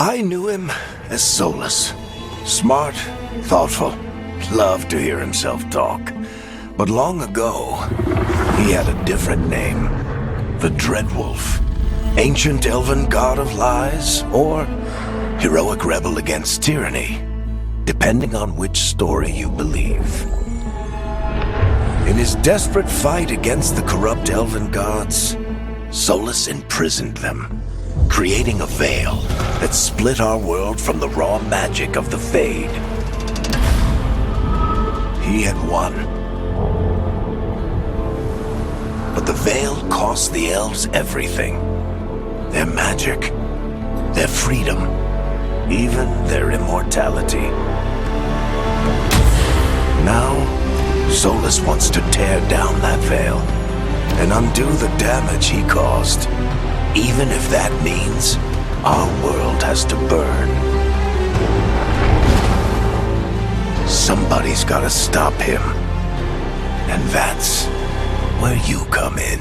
I knew him as Solus. Smart, thoughtful, loved to hear himself talk. But long ago, he had a different name. The Dreadwolf. Ancient elven god of lies, or heroic rebel against tyranny, depending on which story you believe. In his desperate fight against the corrupt elven gods, Solus imprisoned them, creating a veil that split our world from the raw magic of the Fade. He had won. But the veil cost the elves everything. Their magic, their freedom, even their immortality. Now, Solus wants to tear down that veil and undo the damage he caused, even if that means our world has to burn. Somebody's gotta stop him, and that's where you come in.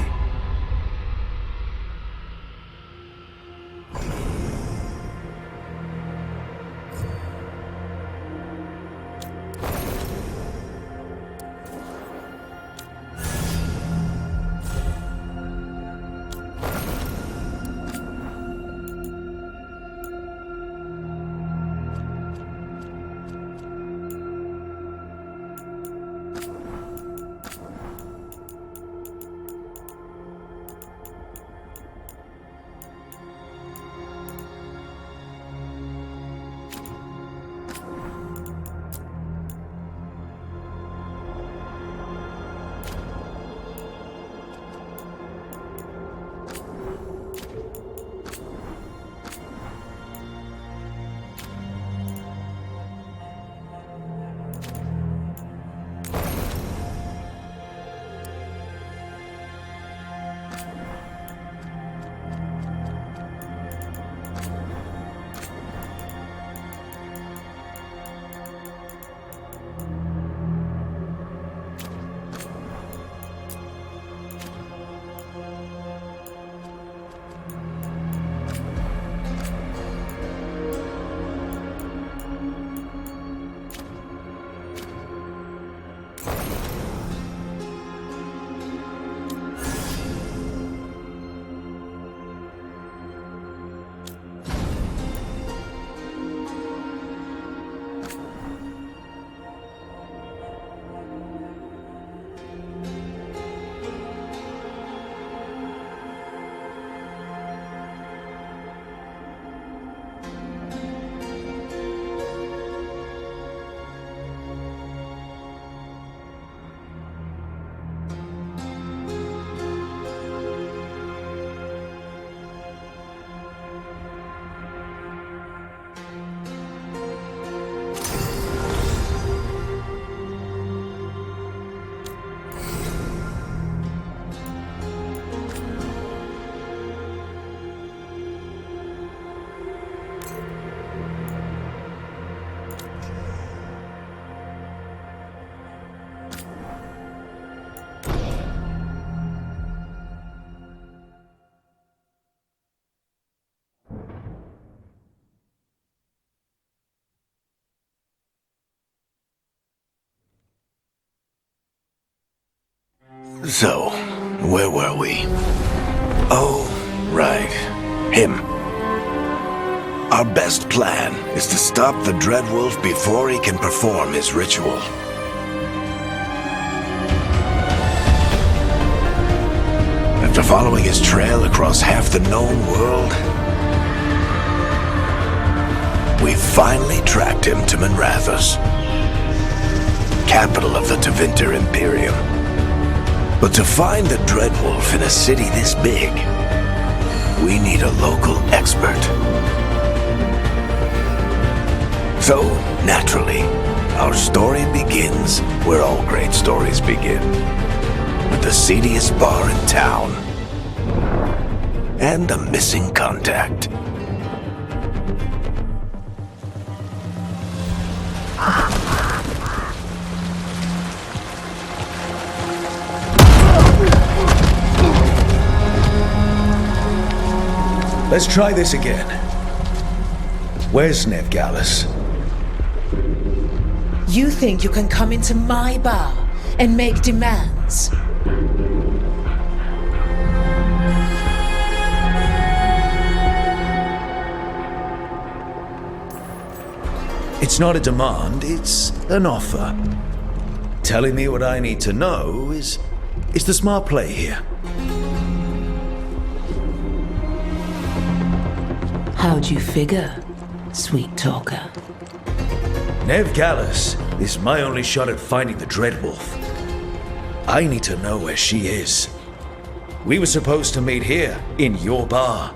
So, where were we? Oh, right. Him. Our best plan is to stop the Dreadwolf before he can perform his ritual. After following his trail across half the known world, we finally tracked him to Minrathous, capital of the Tevinter Imperium. But to find the Dreadwolf in a city this big, we need a local expert. So, naturally, our story begins where all great stories begin. With the seediest bar in town. And a missing contact. Let's try this again. Where's Veilguard? You think you can come into my bar and make demands? It's not a demand, it's an offer. Telling me what I need to know is the smart play here. How'd you figure, sweet talker? Veilguard is my only shot at finding the Dreadwolf. I need to know where she is. We were supposed to meet here, in your bar,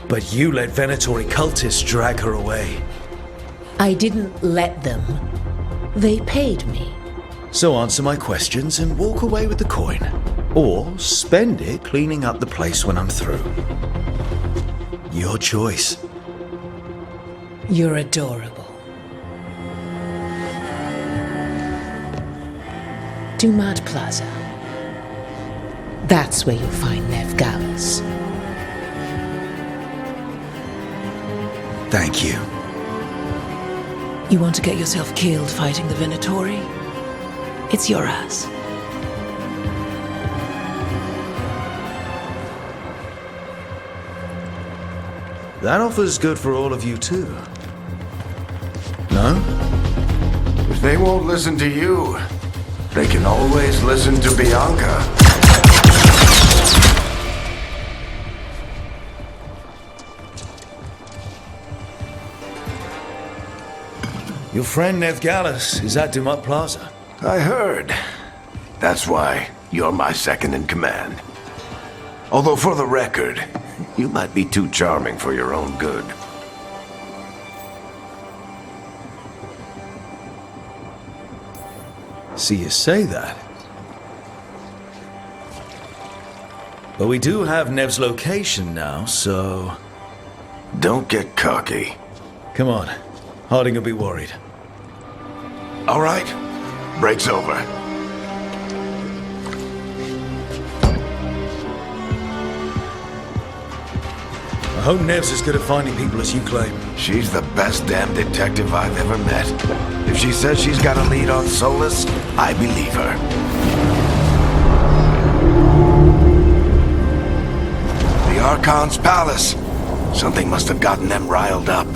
but you let Venatori cultists drag her away. I didn't let them. They paid me. So answer my questions and walk away with the coin. Or spend it cleaning up the place when I'm through. Your choice. You're adorable. Dumad Plaza. That's where you'll find Veilguard. Thank you. You want to get yourself killed fighting the Venatori? It's your ass. That offer's good for all of you too. No? If they won't listen to you, they can always listen to Bianca. Your friend Veilguard is at Dumad Plaza. I heard. That's why you're my second in command. Although for the record, you might be too charming for your own good. See you say that. But we do have Nev's location now, so... Don't get cocky. Come on. Harding will be worried. All right. Break's over. I hope Nev's as good at finding people as you claim. She's the best damn detective I've ever met. If she says she's got a lead on Solus, I believe her. The Archon's palace. Something must have gotten them riled up.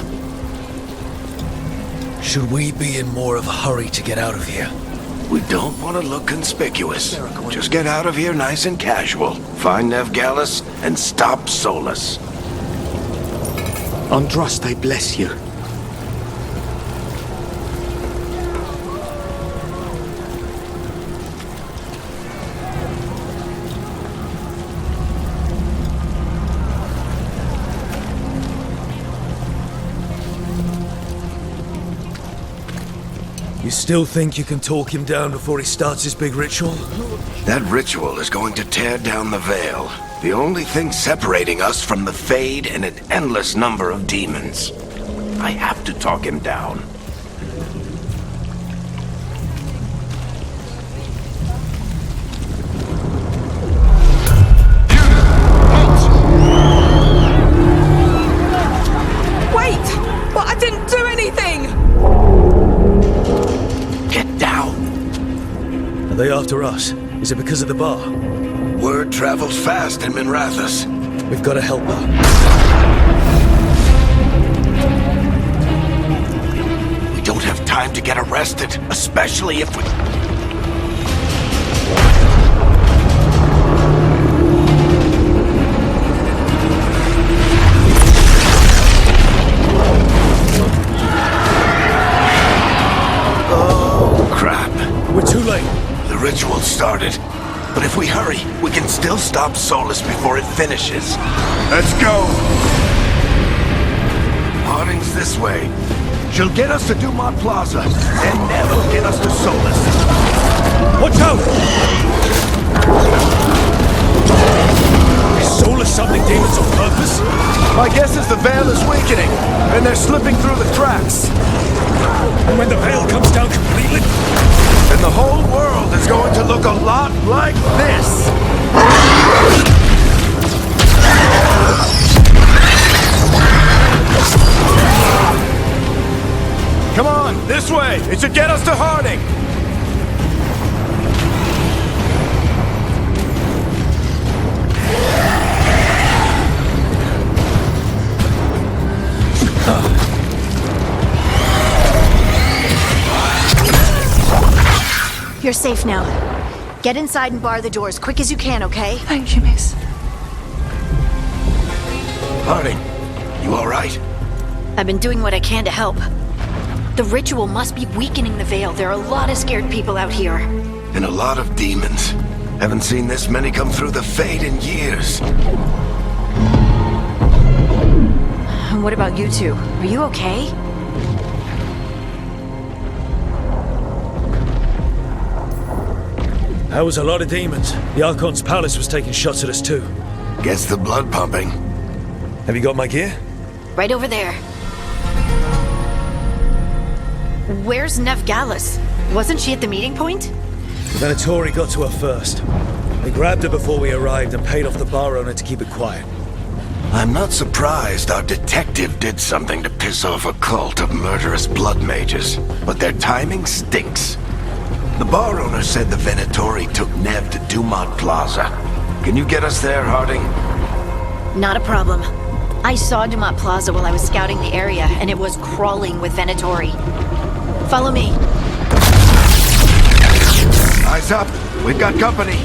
Should we be in more of a hurry to get out of here? We don't want to look conspicuous. Just get out of here nice and casual. Find Veilguard and stop Solus. Andraste bless you. You still think you can talk him down before he starts his big ritual? That ritual is going to tear down the veil. The only thing separating us from the Fade and an endless number of demons. I have to talk him down. Wait! But I didn't do anything! Get down. Are they after us? Is it because of the bar? Word travels fast in Minrathous. We've got to help her. We don't have time to get arrested, especially if we... Oh, crap. We're too late. The ritual started. But if we hurry, we can still stop Solus before it finishes. Let's go! Harding's this way. She'll get us to Dumad Plaza, and Nev will get us to Solus. Watch out! Is Solus summoning demons on purpose? My guess is the veil is weakening, and they're slipping through the cracks. And when the veil comes down completely? And the whole world is going to look a lot like this. This way! It should get us to Harding! You're safe now. Get inside and bar the doors quick as you can, okay? Thank you, miss. Harding, you all right? I've been doing what I can to help. The ritual must be weakening the Veil. There are a lot of scared people out here. And a lot of demons. Haven't seen this many come through the Fade in years. What about you two? Are you okay? That was a lot of demons. The Archon's palace was taking shots at us too. Gets the blood pumping. Have you got my gear? Right over there. Where's Nev Gallus? Wasn't she at the meeting point? The Venatori got to her first. They grabbed her before we arrived and paid off the bar owner to keep it quiet. I'm not surprised our detective did something to piss off a cult of murderous blood mages, but their timing stinks. The bar owner said the Venatori took Nev to Dumont Plaza. Can you get us there, Harding? Not a problem. I saw Dumont Plaza while I was scouting the area, and it was crawling with Venatori. Follow me. Eyes up. We've got company.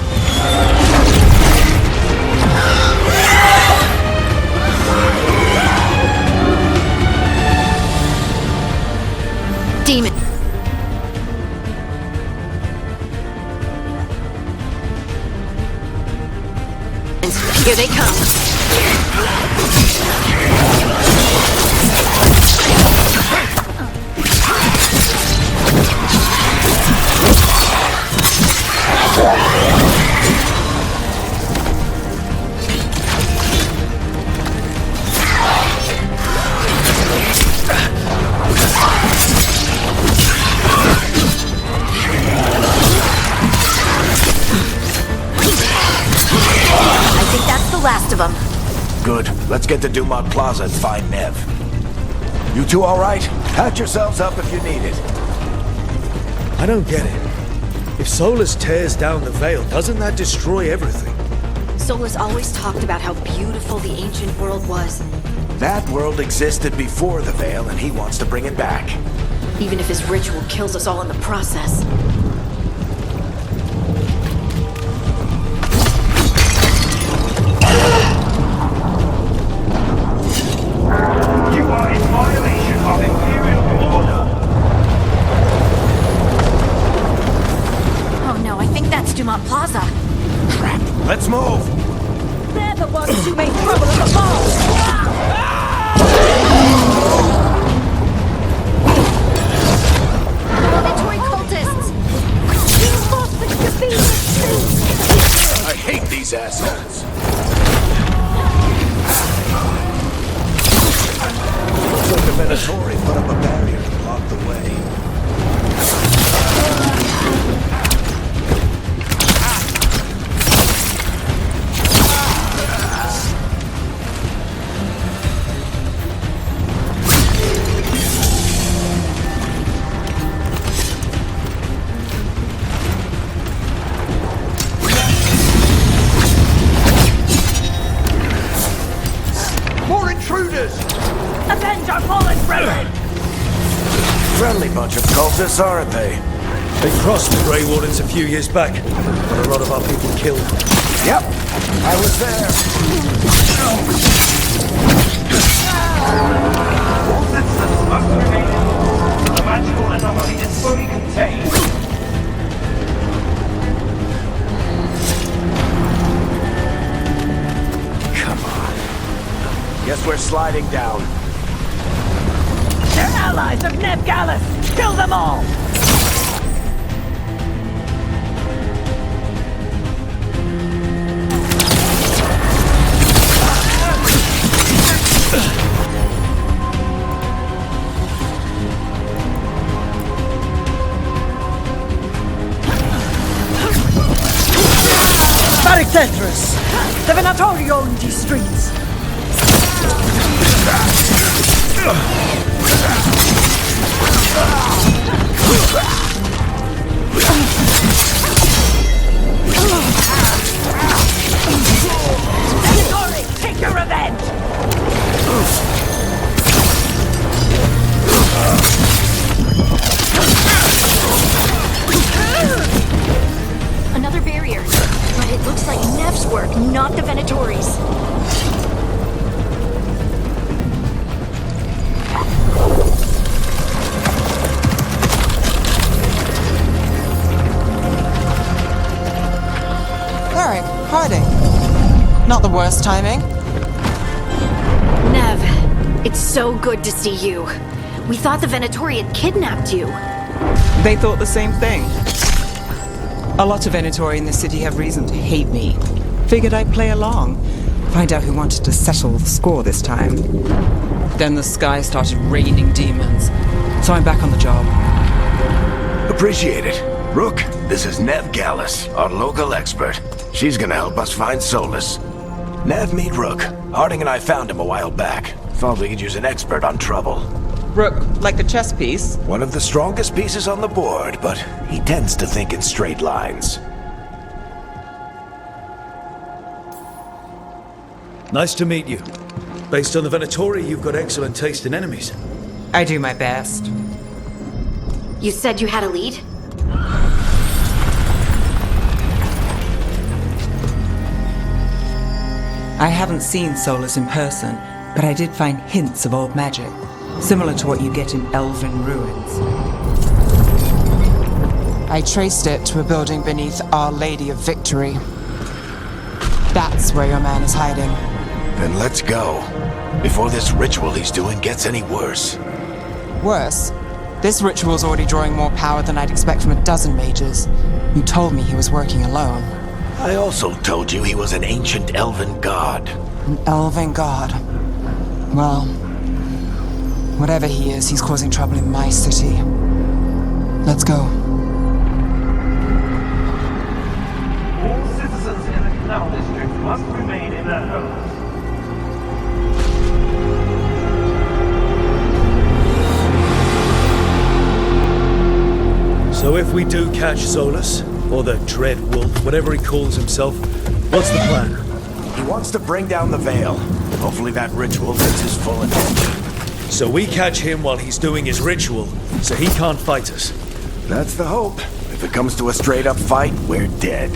Demon. Here they come. Last of them. Good. Let's get to Dumont Plaza and find Nev. You two all right? Patch yourselves up if you need it. I don't get it. If Solus tears down the Veil, doesn't that destroy everything? Solus always talked about how beautiful the ancient world was. That world existed before the Veil, and he wants to bring it back. Even if his ritual kills us all in the process. Dumont Plaza. Crap. Let's move. They're the ones who made trouble at the ball. Mandatory cultists. I hate these assholes. Looks like the Venatori put up a barrier to block the way. Avenge our fallen brethren! Friendly bunch of cultists, aren't they? They crossed the Grey Wardens a few years back. Got a lot of our people killed. Yep, I was there. All citizens must remain in. The magical anomaly is fully contained. Come on. Guess we're sliding down. They're allies of Nev Gallus! Kill them all! Barricators! The Venatori own these streets! Venatori, take your revenge! Another barrier. But it looks like Nev's work, not the Venatori's. Alright, hiding. Not the worst timing. Nev, it's so good to see you. We thought the Venatori had kidnapped you. They thought the same thing. A lot of Venatori in the city have reason to hate me. Figured I'd play along. Find out who wanted to settle the score this time. Then the sky started raining demons. So I'm back on the job. Appreciate it. Rook, this is Nev Gallus, our local expert. She's gonna help us find Solus. Nev, meet Rook. Harding and I found him a while back. Thought we could use an expert on trouble. Rook, like the chess piece? One of the strongest pieces on the board, but he tends to think in straight lines. Nice to meet you. Based on the Venatori, you've got excellent taste in enemies. I do my best. You said you had a lead? I haven't seen Solus in person, but I did find hints of old magic, similar to what you get in elven ruins. I traced it to a building beneath Our Lady of Victory. That's where your man is hiding. Then let's go. Before this ritual he's doing gets any worse. Worse, this ritual's already drawing more power than I'd expect from a dozen mages. You told me he was working alone. I also told you he was an ancient elven god. An elven god. Well, whatever he is, he's causing trouble in my city. Let's go. All citizens in the Canal District must remain in their homes. So if we do catch Solus, or the Dread Wolf, whatever he calls himself, what's the plan? He wants to bring down the Veil. Hopefully that ritual gets his full attention. So we catch him while he's doing his ritual, so he can't fight us. That's the hope. If it comes to a straight-up fight, we're dead.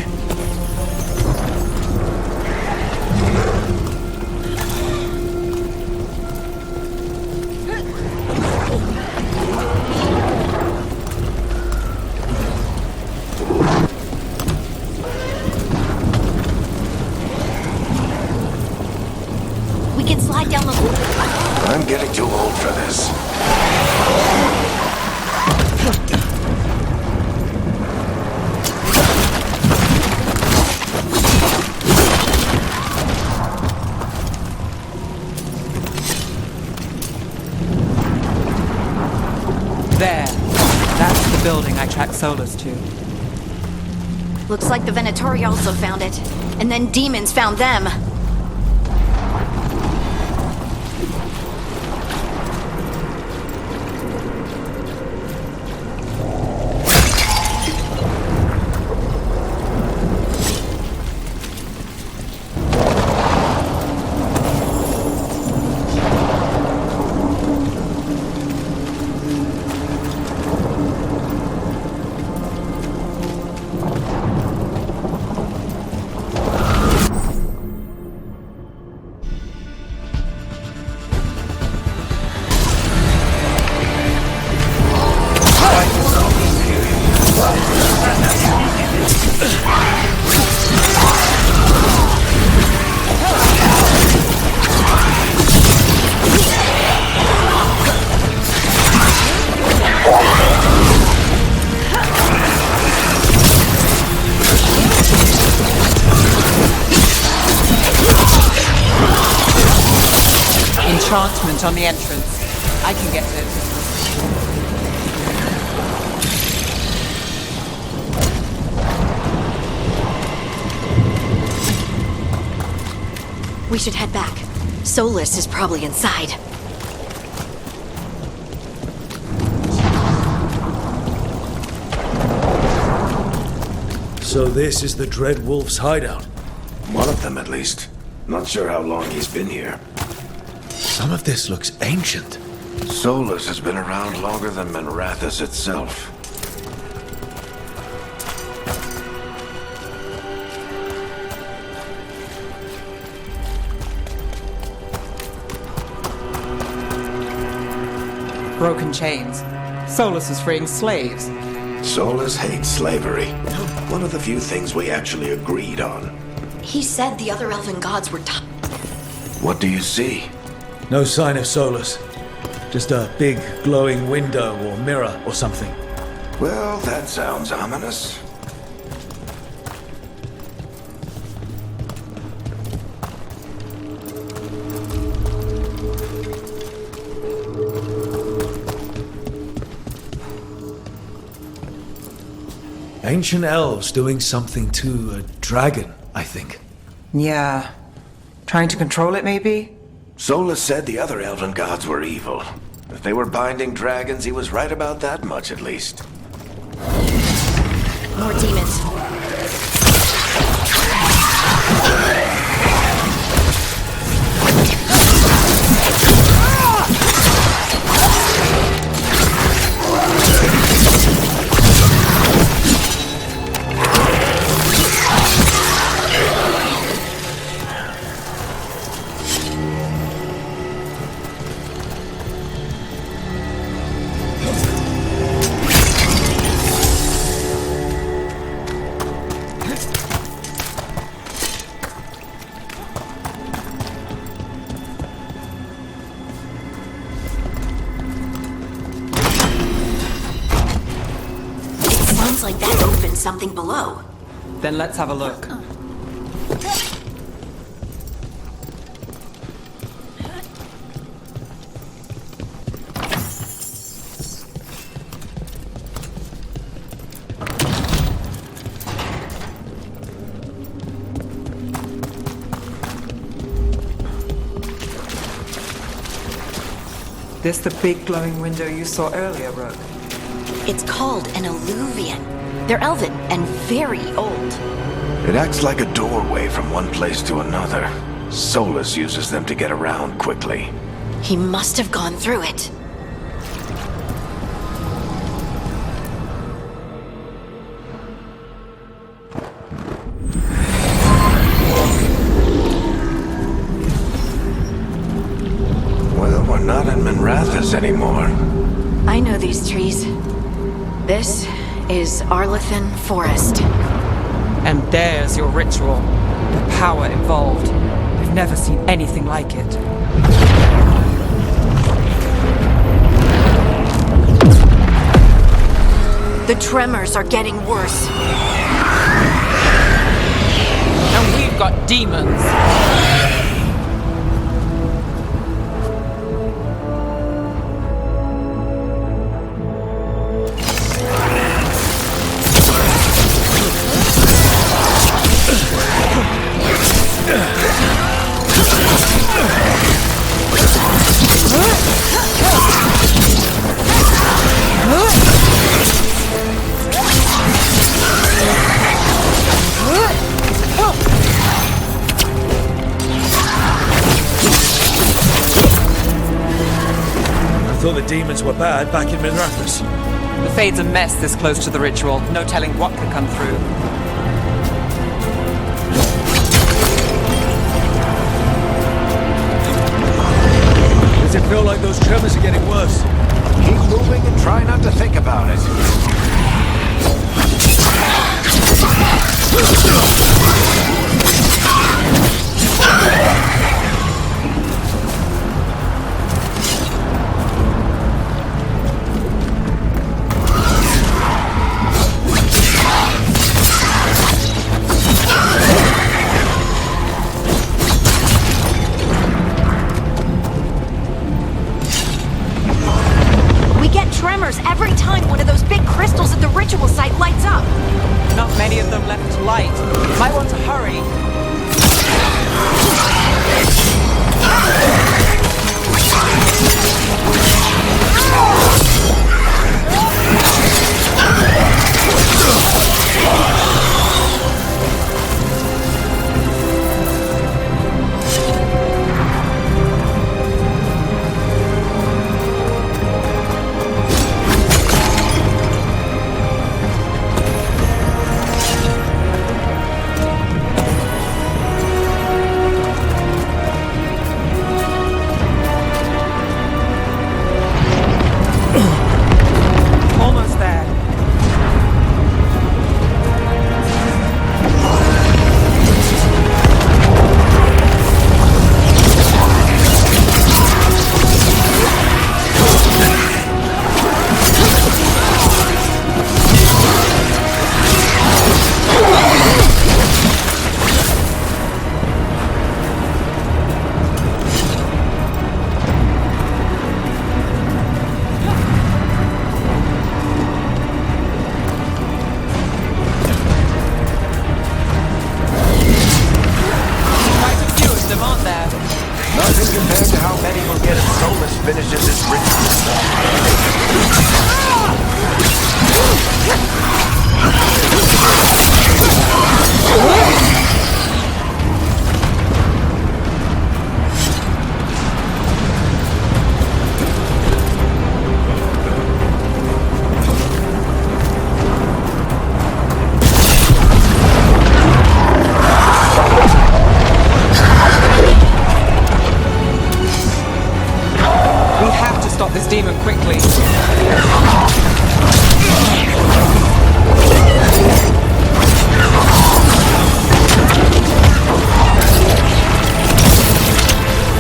We can slide down the hole. I'm getting too old for this. There. That's the building I tracked Solus to. Looks like the Venatori also found it. And then demons found them. Enchantment on the entrance. I can get it. We should head back. Solus is probably inside. So this is the Dread Wolf's hideout. One of them, at least. Not sure how long he's been here. Some of this looks ancient. Solus has been around longer than Minrathous itself. Broken chains. Solus is freeing slaves. Solus hates slavery. One of the few things we actually agreed on. He said the other elven gods were What do you see? No sign of Solus. Just a big glowing window or mirror or something. Well, that sounds ominous. Ancient elves doing something to a dragon, I think. Yeah. Trying to control it, maybe? Solus said the other elven gods were evil. If they were binding dragons, he was right about that much, at least. more demons. Like that opened something below. Then let's have a look. This the big glowing window you saw earlier, Rogue? It's called an alluvian. They're elven and very old. It acts like a doorway from one place to another. Solus uses them to get around quickly. He must have gone through it. Well, we're not in Minrathous anymore. I know these trees. This is Arlethan Forest. And there's your ritual. The power involved. I've never seen anything like it. The tremors are getting worse. And we've got demons. I thought the demons were bad back in Minrathous. The Fade's a mess this close to the ritual. No telling what could come through. Does it feel like those tremors are getting worse? Keep moving and try not to think about it. Tremors every time one of those big crystals at the ritual site lights up. Not many of them left to light. Might want to hurry. quickly.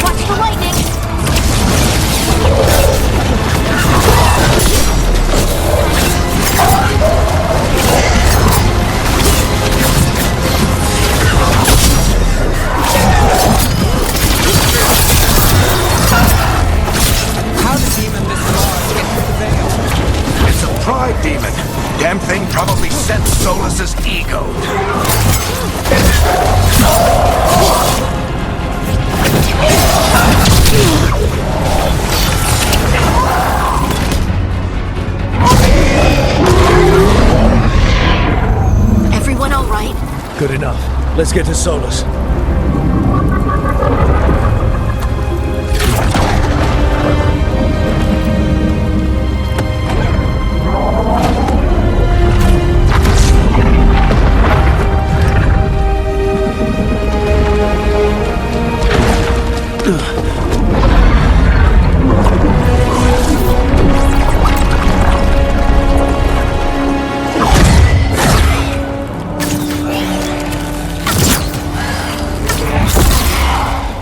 Watch the lightning! How the demon this large get through the veil? It's a pride demon. Damn thing probably sensed Solus's ego. Everyone all right? Good enough. Let's get to Solus.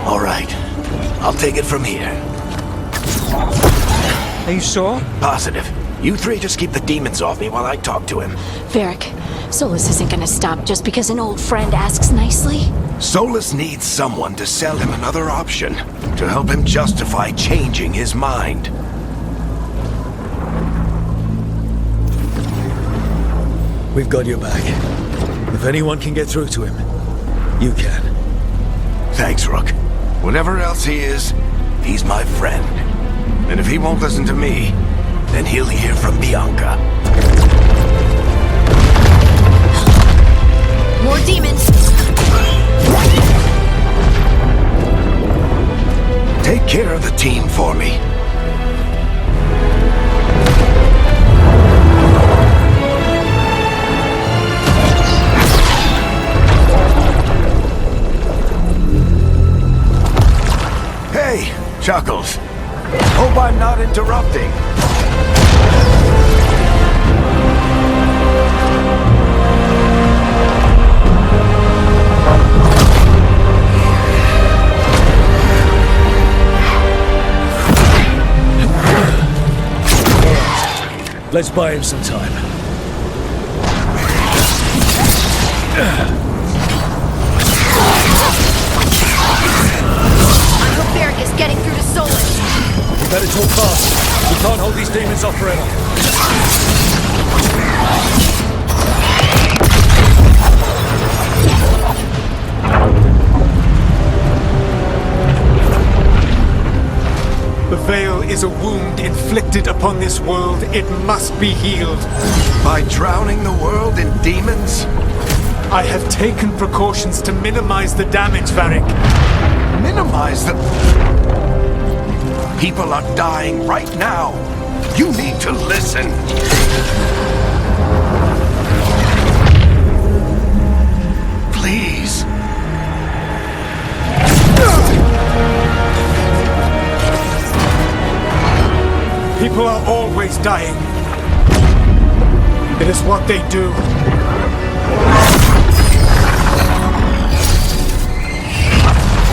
All right. I'll take it from here. Are you sure? Positive. You three just keep the demons off me while I talk to him. Varric, Solus isn't gonna stop just because an old friend asks nicely. Solus needs someone to sell him another option, to help him justify changing his mind. We've got your back. If anyone can get through to him, you can. Thanks, Rook. Whatever else he is, he's my friend. And if he won't listen to me, then he'll hear from Bianca. More demons! Take care of the team for me. Hey, Chuckles. Hope I'm not interrupting. Let's buy him some time. I hope Varric is getting through to Solus. We better talk fast. We can't hold these demons off forever. The veil is a wound inflicted upon this world. It must be healed. By drowning the world in demons? I have taken precautions to minimize the damage, Varric. Minimize the... People are dying right now. You need to listen. Please. People are always dying. It is what they do.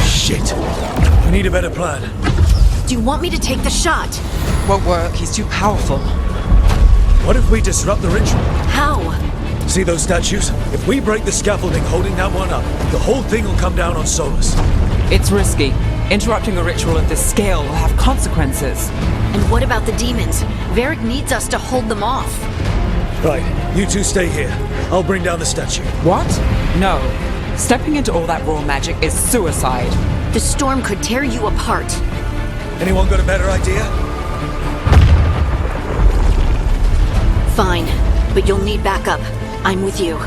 Shit. We need a better plan. Do you want me to take the shot? Won't work. He's too powerful. What if we disrupt the ritual? How? See those statues? If we break the scaffolding holding that one up, the whole thing will come down on Solus. It's risky. Interrupting a ritual of this scale will have consequences. And what about the demons? Varric needs us to hold them off. Right, you two stay here. I'll bring down the statue. What? No. Stepping into all that raw magic is suicide. The storm could tear you apart. Anyone got a better idea? Fine, but you'll need backup. I'm with you.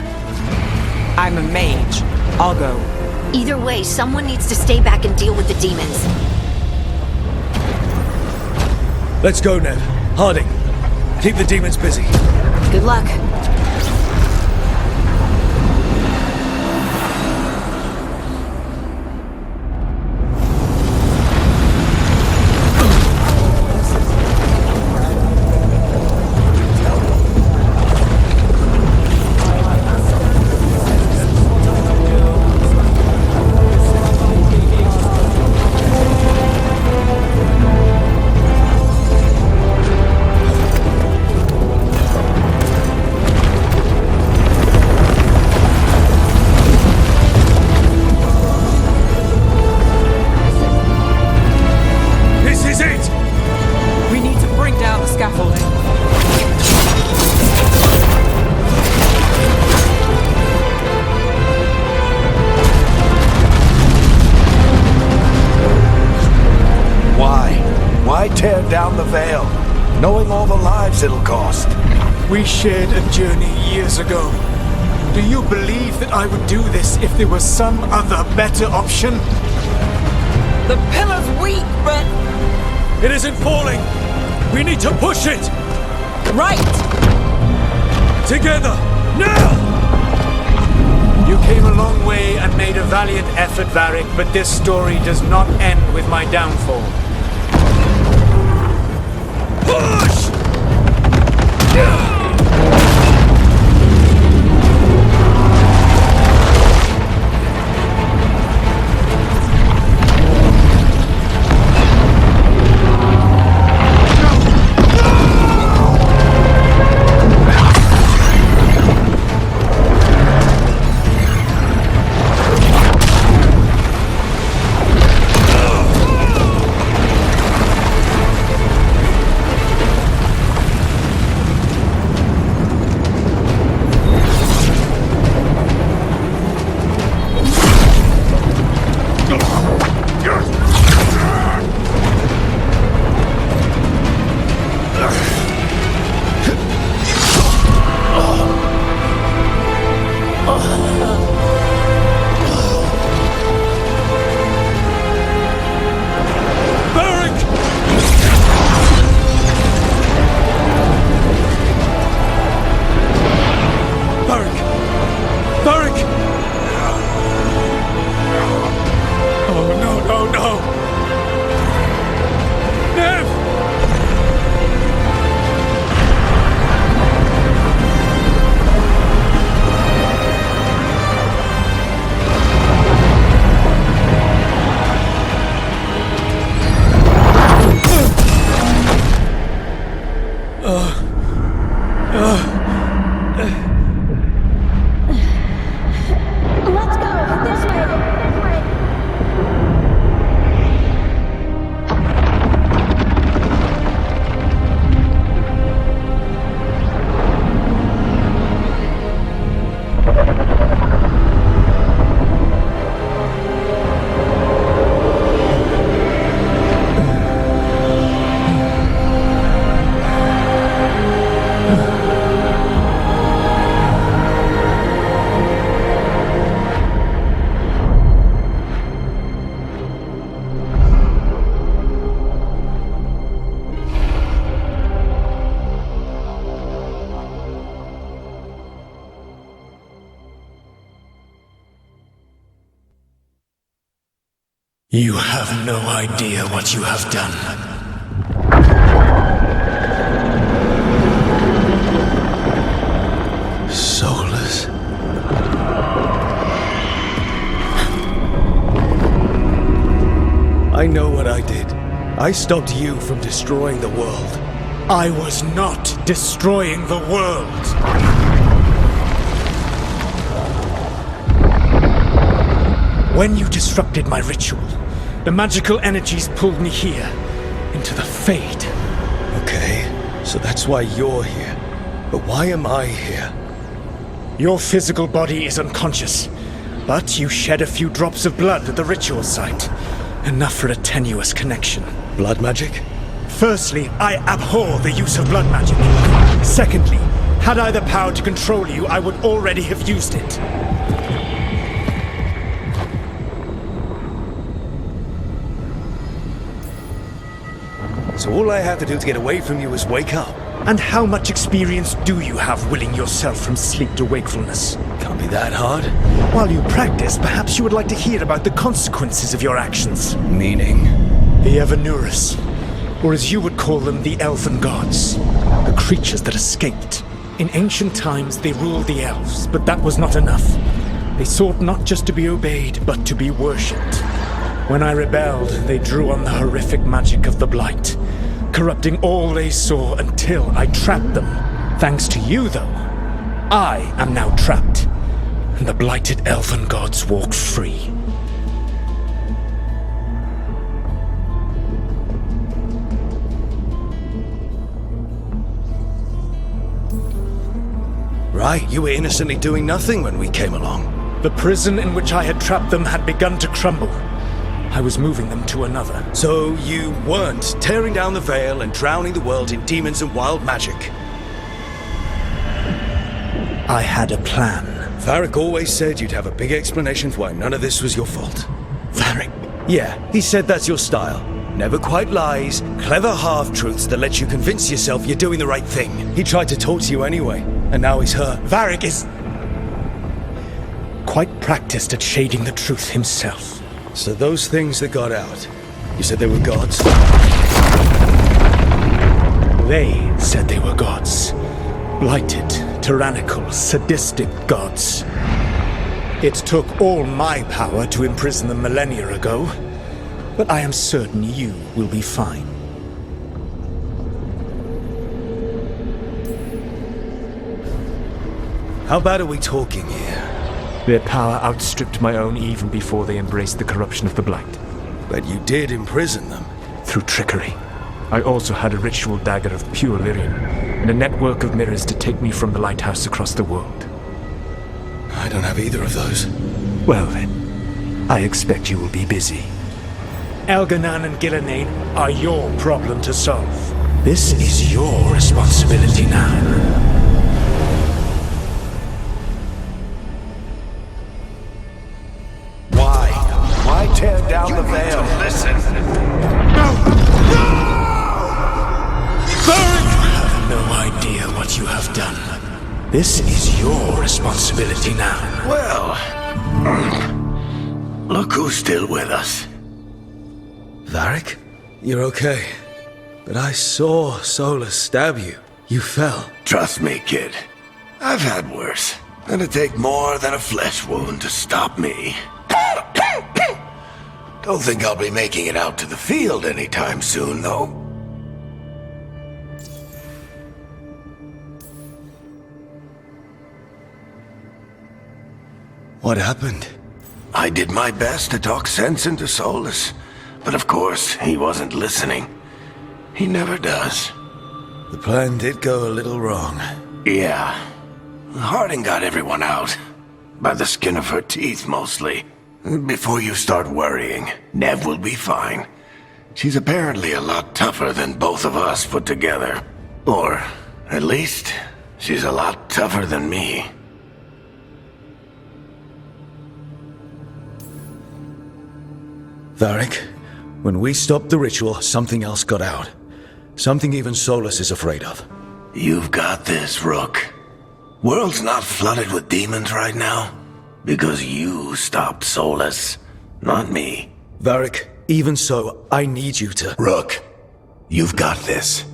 I'm a mage. I'll go. Either way, someone needs to stay back and deal with the demons. Let's go, Ned. Harding, keep the demons busy. Good luck. scaffolding. Why? Why tear down the Veil, knowing all the lives it'll cost? We shared a journey years ago. Do you believe that I would do this if there was some other better option? The pillar's weak, but... It isn't falling! We need to push it! Right! Together! Now! You came a long way and made a valiant effort, Varric, but this story does not end with my downfall. Push! Let's go! This way! This way! You have no idea what you have done. Soulless. I know what I did. I stopped you from destroying the world. I was not destroying the world. When you disrupted my ritual, the magical energies pulled me here, into the Fade. Okay, so that's why you're here. But why am I here? Your physical body is unconscious, but you shed a few drops of blood at the ritual site. Enough for a tenuous connection. Blood magic? Firstly, I abhor the use of blood magic. Secondly, had I the power to control you, I would already have used it. So all I have to do to get away from you is wake up? And how much experience do you have willing yourself from sleep to wakefulness? Can't be that hard. While you practice, perhaps you would like to hear about the consequences of your actions. Meaning? The Evanurus, or as you would call them, the Elven Gods. The creatures that escaped. In ancient times, they ruled the elves, but that was not enough. They sought not just to be obeyed, but to be worshipped. When I rebelled, they drew on the horrific magic of the Blight, corrupting all they saw until I trapped them. Thanks to you, though, I am now trapped, and the blighted Elven Gods walk free. right? You were innocently doing nothing when we came along. The prison in which I had trapped them had begun to crumble. I was moving them to another. So you weren't tearing down the veil and drowning the world in demons and wild magic. I had a plan. Varric always said you'd have a big explanation for why none of this was your fault. Varric? Yeah, he said that's your style. Never quite lies, clever half-truths that let you convince yourself you're doing the right thing. He tried to talk to you anyway, and now he's hurt. Varric is quite practiced at shading the truth himself. So those things that got out, you said they were gods? They said they were gods. Blighted, tyrannical, sadistic gods. It took all my power to imprison them millennia ago, but I am certain you will be fine. How bad are we talking here? Their power outstripped my own even before they embraced the corruption of the Blight. But you did imprison them. Through trickery. I also had a ritual dagger of pure lyrium, and a network of mirrors to take me from the lighthouse across the world. I don't have either of those. Well then, I expect you will be busy. Elganan and Gillenane are your problem to solve. This is your responsibility now. Why tear down the veil? Listen. You have no idea what you have done. This is your responsibility now. Well, look who's still with us. Varric? You're okay. But I saw Solus stab you. You fell. Trust me, kid. I've had worse. It'd take more than a flesh wound to stop me. Don't think I'll be making it out to the field anytime soon, though. What happened? I did my best to talk sense into Solus, but of course, he wasn't listening. He never does. The plan did go a little wrong. Yeah. Harding got everyone out. By the skin of her teeth, mostly. Before you start worrying, Nev will be fine. She's apparently a lot tougher than both of us put together. Or, at least, she's a lot tougher than me. Varric, when we stopped the ritual, something else got out. Something even Solus is afraid of. You've got this, Rook. World's not flooded with demons right now. Because you stopped Solus, not me. Varric, even so, I need you to... Rook, you've got this.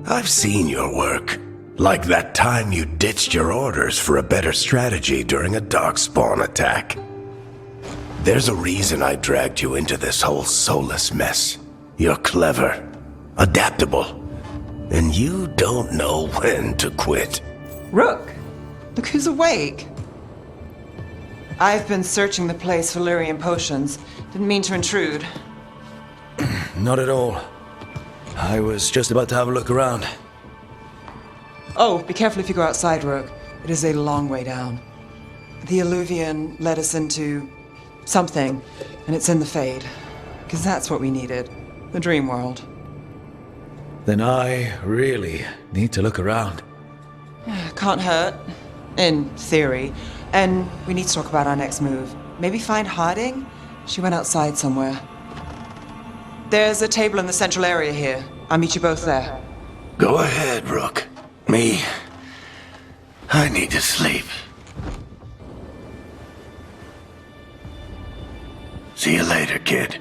I've seen your work. Like that time you ditched your orders for a better strategy during a darkspawn attack. There's a reason I dragged you into this whole Solus mess. You're clever, adaptable, and you don't know when to quit. Rook, look who's awake. I've been searching the place for lyrium potions. Didn't mean to intrude. Not at all. I was just about to have a look around. Oh, be careful if you go outside, Rook. It is a long way down. The Alluvian led us into something, and it's in the Fade. Because that's what we needed. The dream world. Then I really need to look around. Can't hurt. In theory. And we need to talk about our next move. Maybe find Harding? She went outside somewhere. There's a table in the central area here. I'll meet you both there. Go ahead, Rook. Me, I need to sleep. See you later, kid.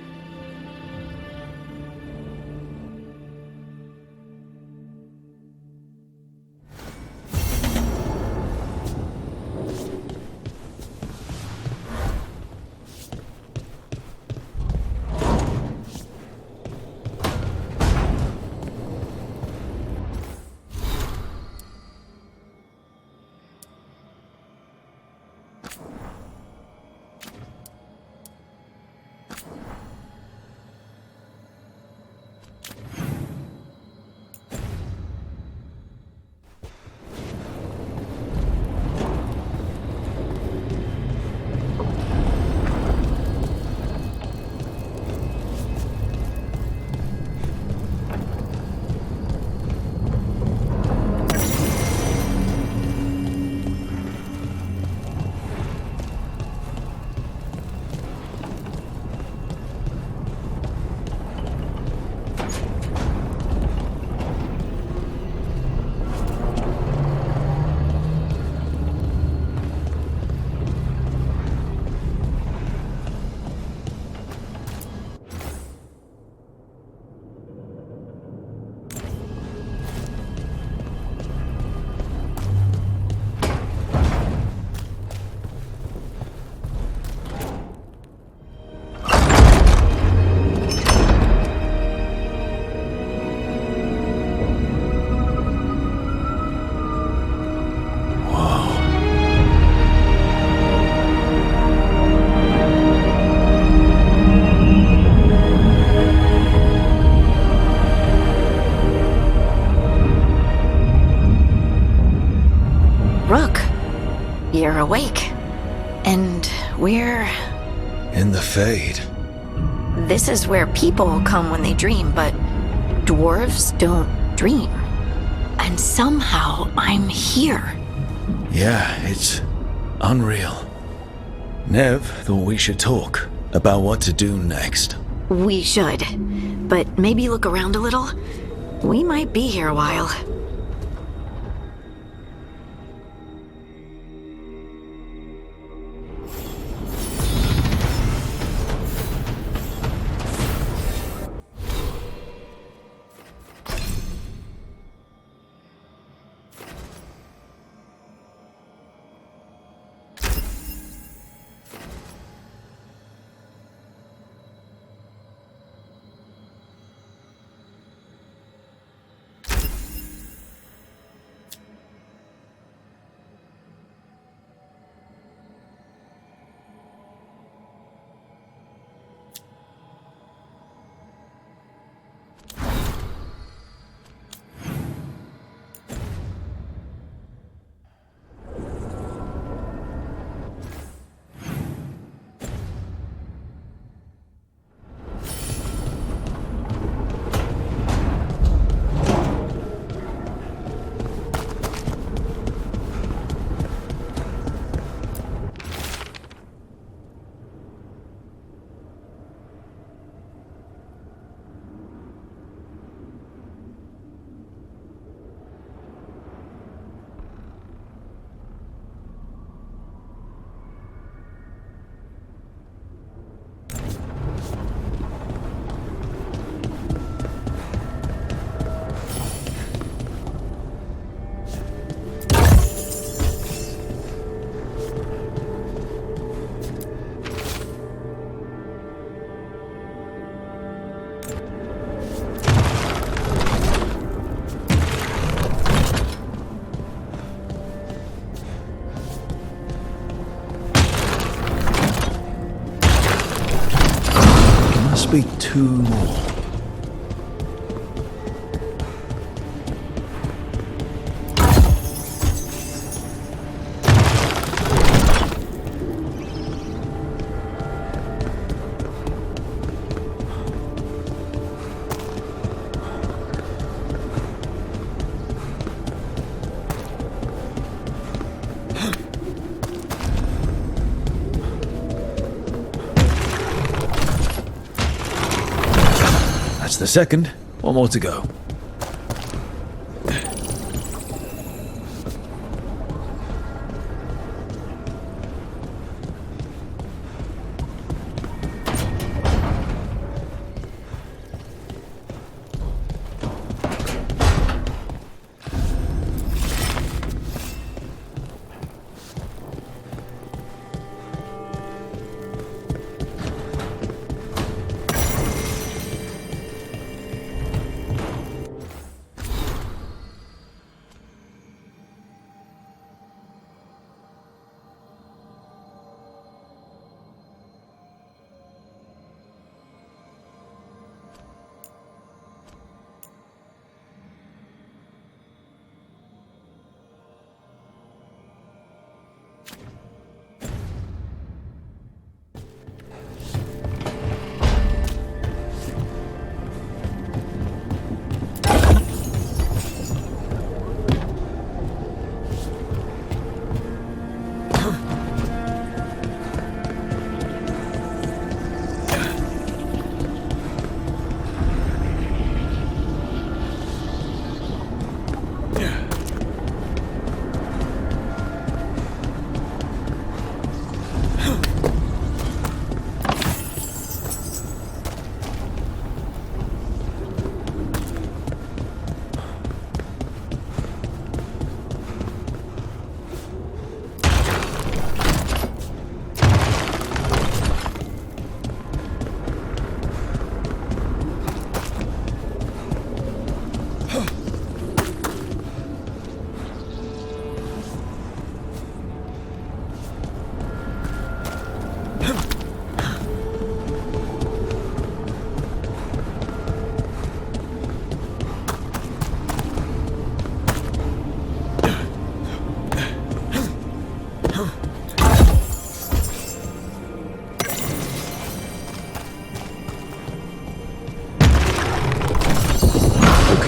You're awake. And we're... In the Fade. This is where people come when they dream, but dwarves don't dream. And somehow I'm here. Yeah, it's unreal. Nev thought we should talk about what to do next. We should. But maybe look around a little. We might be here a while. Must be 2 more. That's the second. One more to go.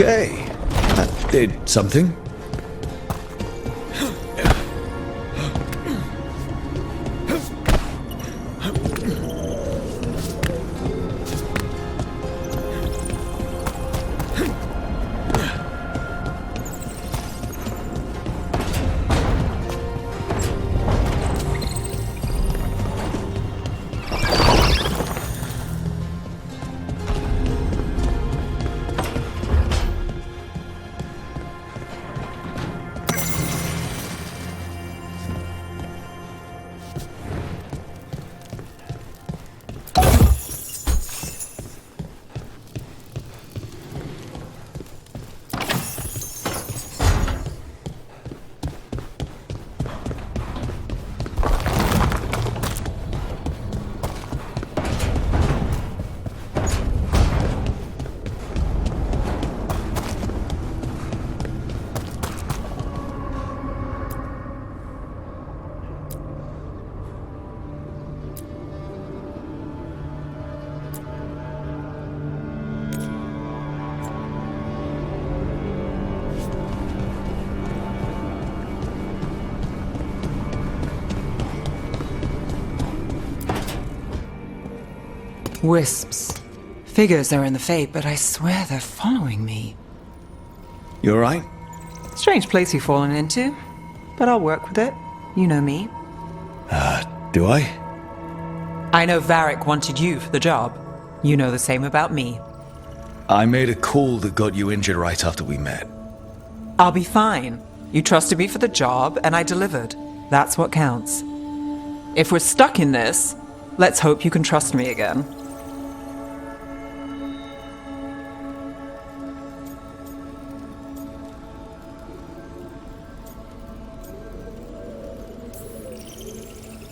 Okay, that did something. Wisps. Figures are in the Fate, but I swear they're following me. You alright? Strange place you've fallen into, but I'll work with it. You know me. Do I? I know Varric wanted you for the job. You know the same about me. I made a call that got you injured right after we met. I'll be fine. You trusted me for the job, and I delivered. That's what counts. If we're stuck in this, let's hope you can trust me again.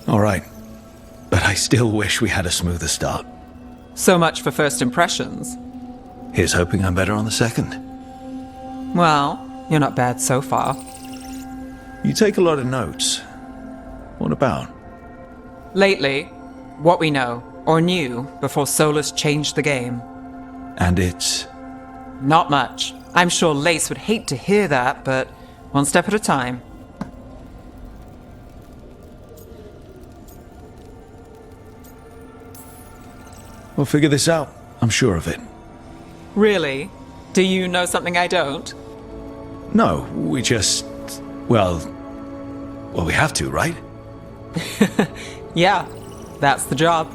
All right. But I still wish we had a smoother start. So much for first impressions. Here's hoping I'm better on the second. Well, you're not bad so far. You take a lot of notes. What about? Lately, what we know, or knew, before Solus changed the game. And it's... Not much. I'm sure Lace would hate to hear that, but one step at a time. We'll figure this out. I'm sure of it. Really? Do you know something I don't? No, we just... Well, we have to, right? Yeah, that's the job.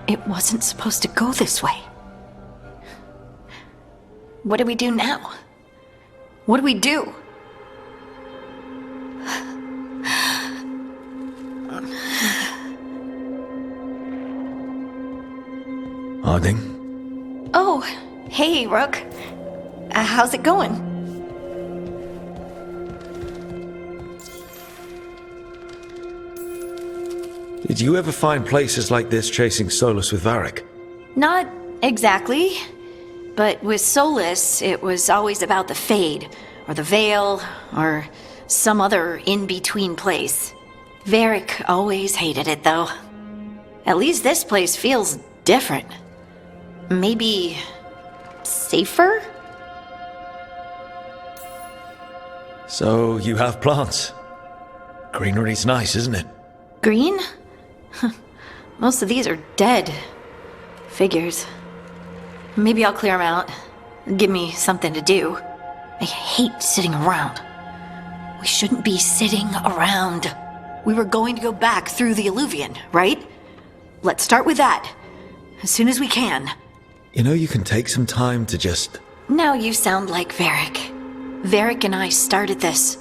It wasn't supposed to go this way. What do we do now? What do we do? Harding? Oh, hey, Rook. How's it going? Did you ever find places like this chasing Solus with Varric? Not exactly. But with Solus, it was always about the Fade, or the Veil, or some other in-between place. Varric always hated it, though. At least this place feels different. Maybe... safer? So, you have plants. Greenery's nice, isn't it? Green? Most of these are dead. Figures. Maybe I'll clear them out. Give me something to do. I hate sitting around. We shouldn't be sitting around. We were going to go back through the Illuvian, right? Let's start with that. as soon as we can. You know, you can take some time to just... Now you sound like Varric. Varric and I started this,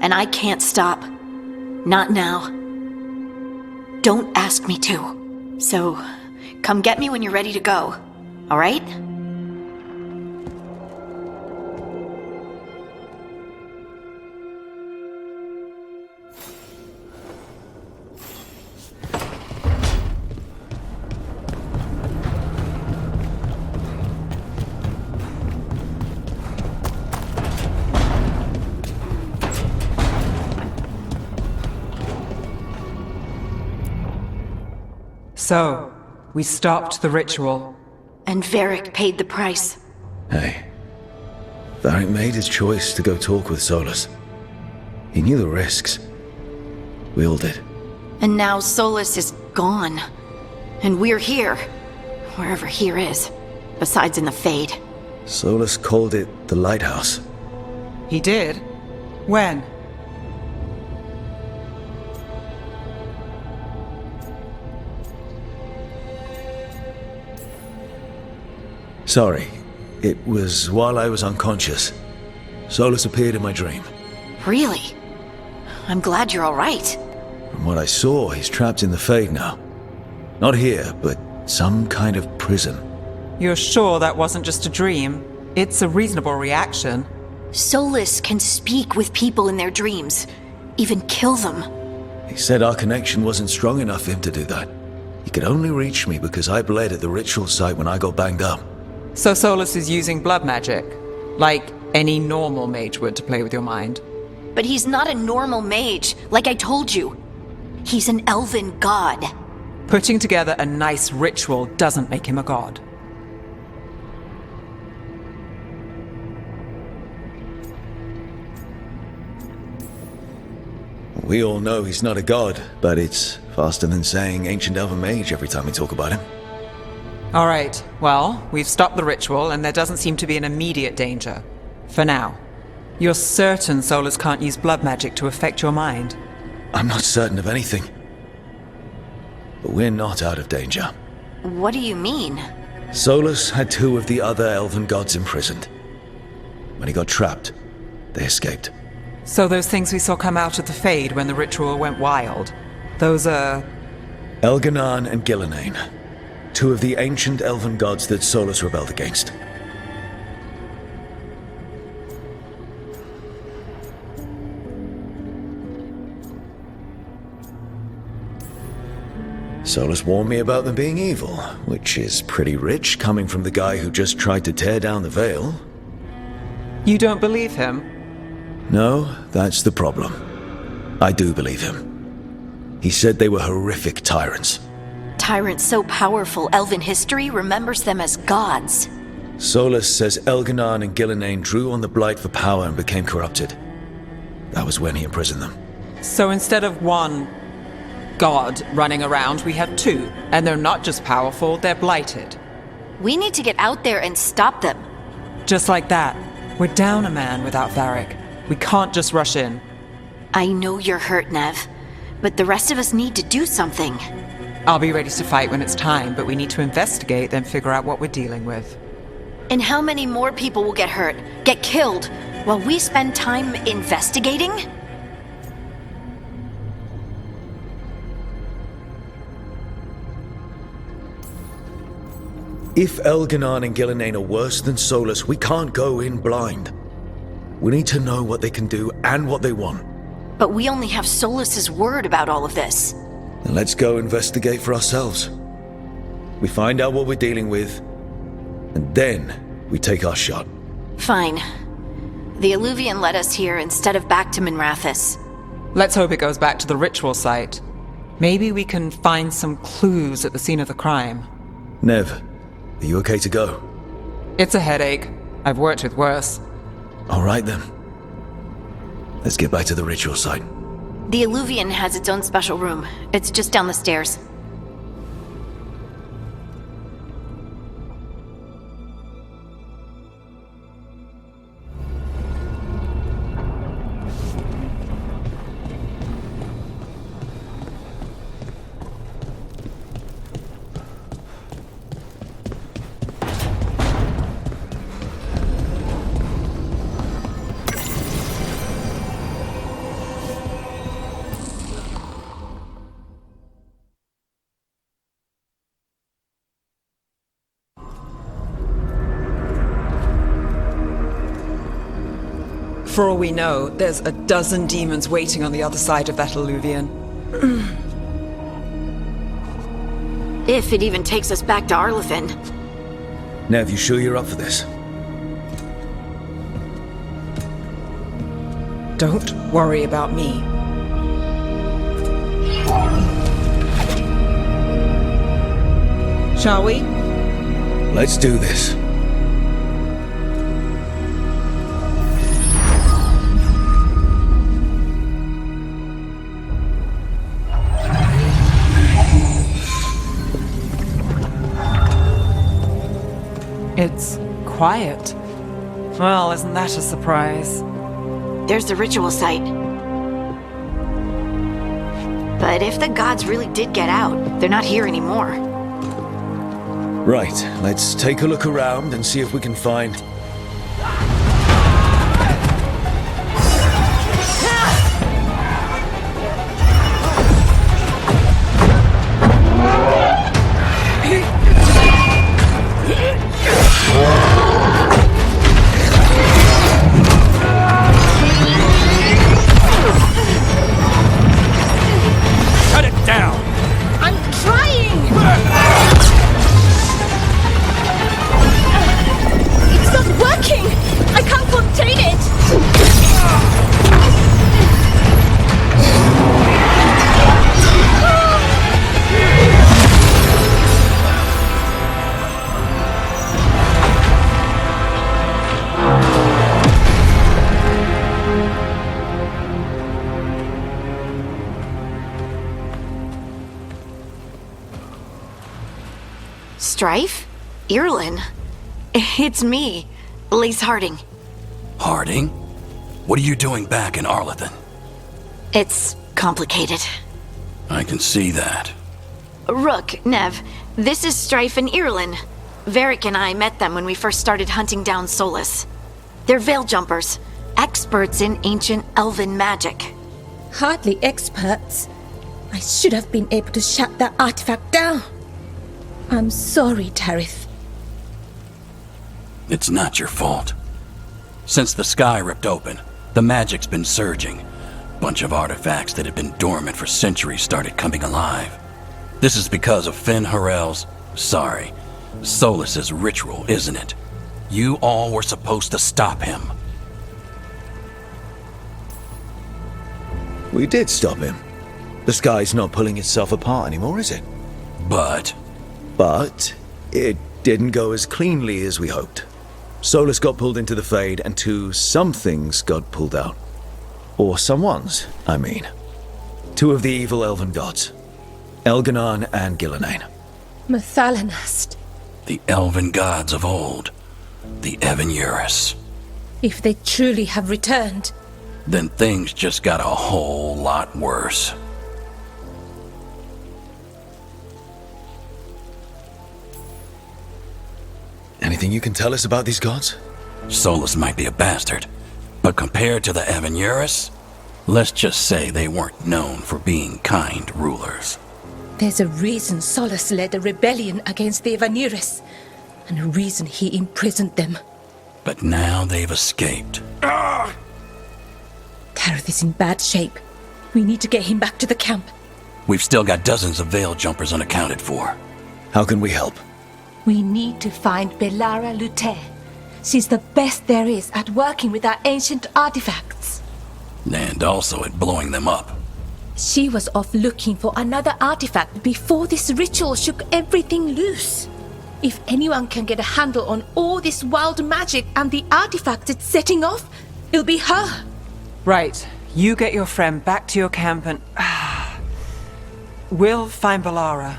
and I can't stop. Not now. Don't ask me to. So, come get me when you're ready to go, all right? So, we stopped the ritual. And Varric paid the price. Hey. Varric made his choice to go talk with Solus. He knew the risks. We all did. And now Solus is gone. And we're here. Wherever here is. Besides in the Fade. Solus called it the Lighthouse. He did? When? Sorry. It was while I was unconscious. Solus appeared in my dream. Really? I'm glad you're all right. From what I saw, he's trapped in the Fade now. Not here, but some kind of prison. You're sure that wasn't just a dream? It's a reasonable reaction. Solus can speak with people in their dreams. Even kill them. He said our connection wasn't strong enough for him to do that. He could only reach me because I bled at the ritual site when I got banged up. So Solus is using blood magic, like any normal mage would to play with your mind. But he's not a normal mage, like I told you. He's an elven god. Putting together a nice ritual doesn't make him a god. We all know he's not a god, but it's faster than saying ancient elven mage every time we talk about him. All right, well, we've stopped the ritual and there doesn't seem to be an immediate danger. For now. You're certain Solus can't use blood magic to affect your mind? I'm not certain of anything. But we're not out of danger. What do you mean? Solus had 2 of the other elven gods imprisoned. When he got trapped, they escaped. So those things we saw come out of the Fade when the ritual went wild, those are... Elganan and Gillenane. 2 of the ancient elven gods that Solus rebelled against. Solus warned me about them being evil, which is pretty rich coming from the guy who just tried to tear down the veil. You don't believe him? No, that's the problem. I do believe him. He said they were horrific tyrants. Tyrants so powerful, elven history remembers them as gods. Solus says Elganan and Gillenane drew on the Blight for power and became corrupted. That was when he imprisoned them. So instead of 1 god running around, we have 2. And they're not just powerful, they're blighted. We need to get out there and stop them. Just like that. We're down a man without Varric. We can't just rush in. I know you're hurt, Nev, but the rest of us need to do something. I'll be ready to fight when it's time, but we need to investigate, then figure out what we're dealing with. And how many more people will get hurt, get killed, while we spend time investigating? If Elganan and Gillenane are worse than Solus, we can't go in blind. We need to know what they can do and what they want. But we only have Solus's word about all of this. Then let's go investigate for ourselves. We find out what we're dealing with, and then we take our shot. Fine. The Illuvian led us here instead of back to Minrathous. Let's hope it goes back to the ritual site. Maybe we can find some clues at the scene of the crime. Nev, are you okay to go? It's a headache. I've worked with worse. All right then. Let's get back to the ritual site. The Illuvian has its own special room. It's just down the stairs. For all we know, there's a dozen demons waiting on the other side of that alluvion. If it even takes us back to Arlethan. Nev, you sure you're up for this? Don't worry about me. Shall we? Let's do this. It's quiet. Well, isn't that a surprise? There's the ritual site. But if the gods really did get out, they're not here anymore. Right, let's take a look around and see if we can find... Cut it down! I'm trying! It's not working! I can't contain it! Strife? Irlin? It's me, Lace Harding. Harding? What are you doing back in Arlethan? It's complicated. I can see that. Rook, Nev, this is Strife and Irlin. Varric and I met them when we first started hunting down Solus. They're veil jumpers, experts in ancient elven magic. Hardly experts. I should have been able to shut that artifact down. I'm sorry, Tarith. It's not your fault. Since the sky ripped open, the magic's been surging. Bunch of artifacts that had been dormant for centuries started coming alive. This is because of Finn Harel's... Solus's ritual, isn't it? You all were supposed to stop him. We did stop him. The sky's not pulling itself apart anymore, is it? But it didn't go as cleanly as we hoped. Solus got pulled into the Fade, and some things got pulled out. Or someone's, I mean. Two of the evil elven gods. Elganon and Gillenane. Mathalanast. the elven gods of old, the Evan-Eurus. If they truly have returned, Then things just got a whole lot worse. Anything you can tell us about these gods? Solus might be a bastard, but compared to the Evan-Eurus, let's just say they weren't known for being kind rulers. there's a reason Solus led a rebellion against the Evan-Eurus, and a reason he imprisoned them. But now they've escaped. Tareth is in bad shape. We need to get him back to the camp. We've still got dozens of veil jumpers unaccounted for. How can we help? We need to find Belara Lute. She's the best there is at working with our ancient artifacts. And also at blowing them up. She was off looking for another artifact before this ritual shook everything loose. If anyone can get a handle on all this wild magic and the artifacts it's setting off, it'll be her. Right. You get your friend back to your camp and... we'll find Belara.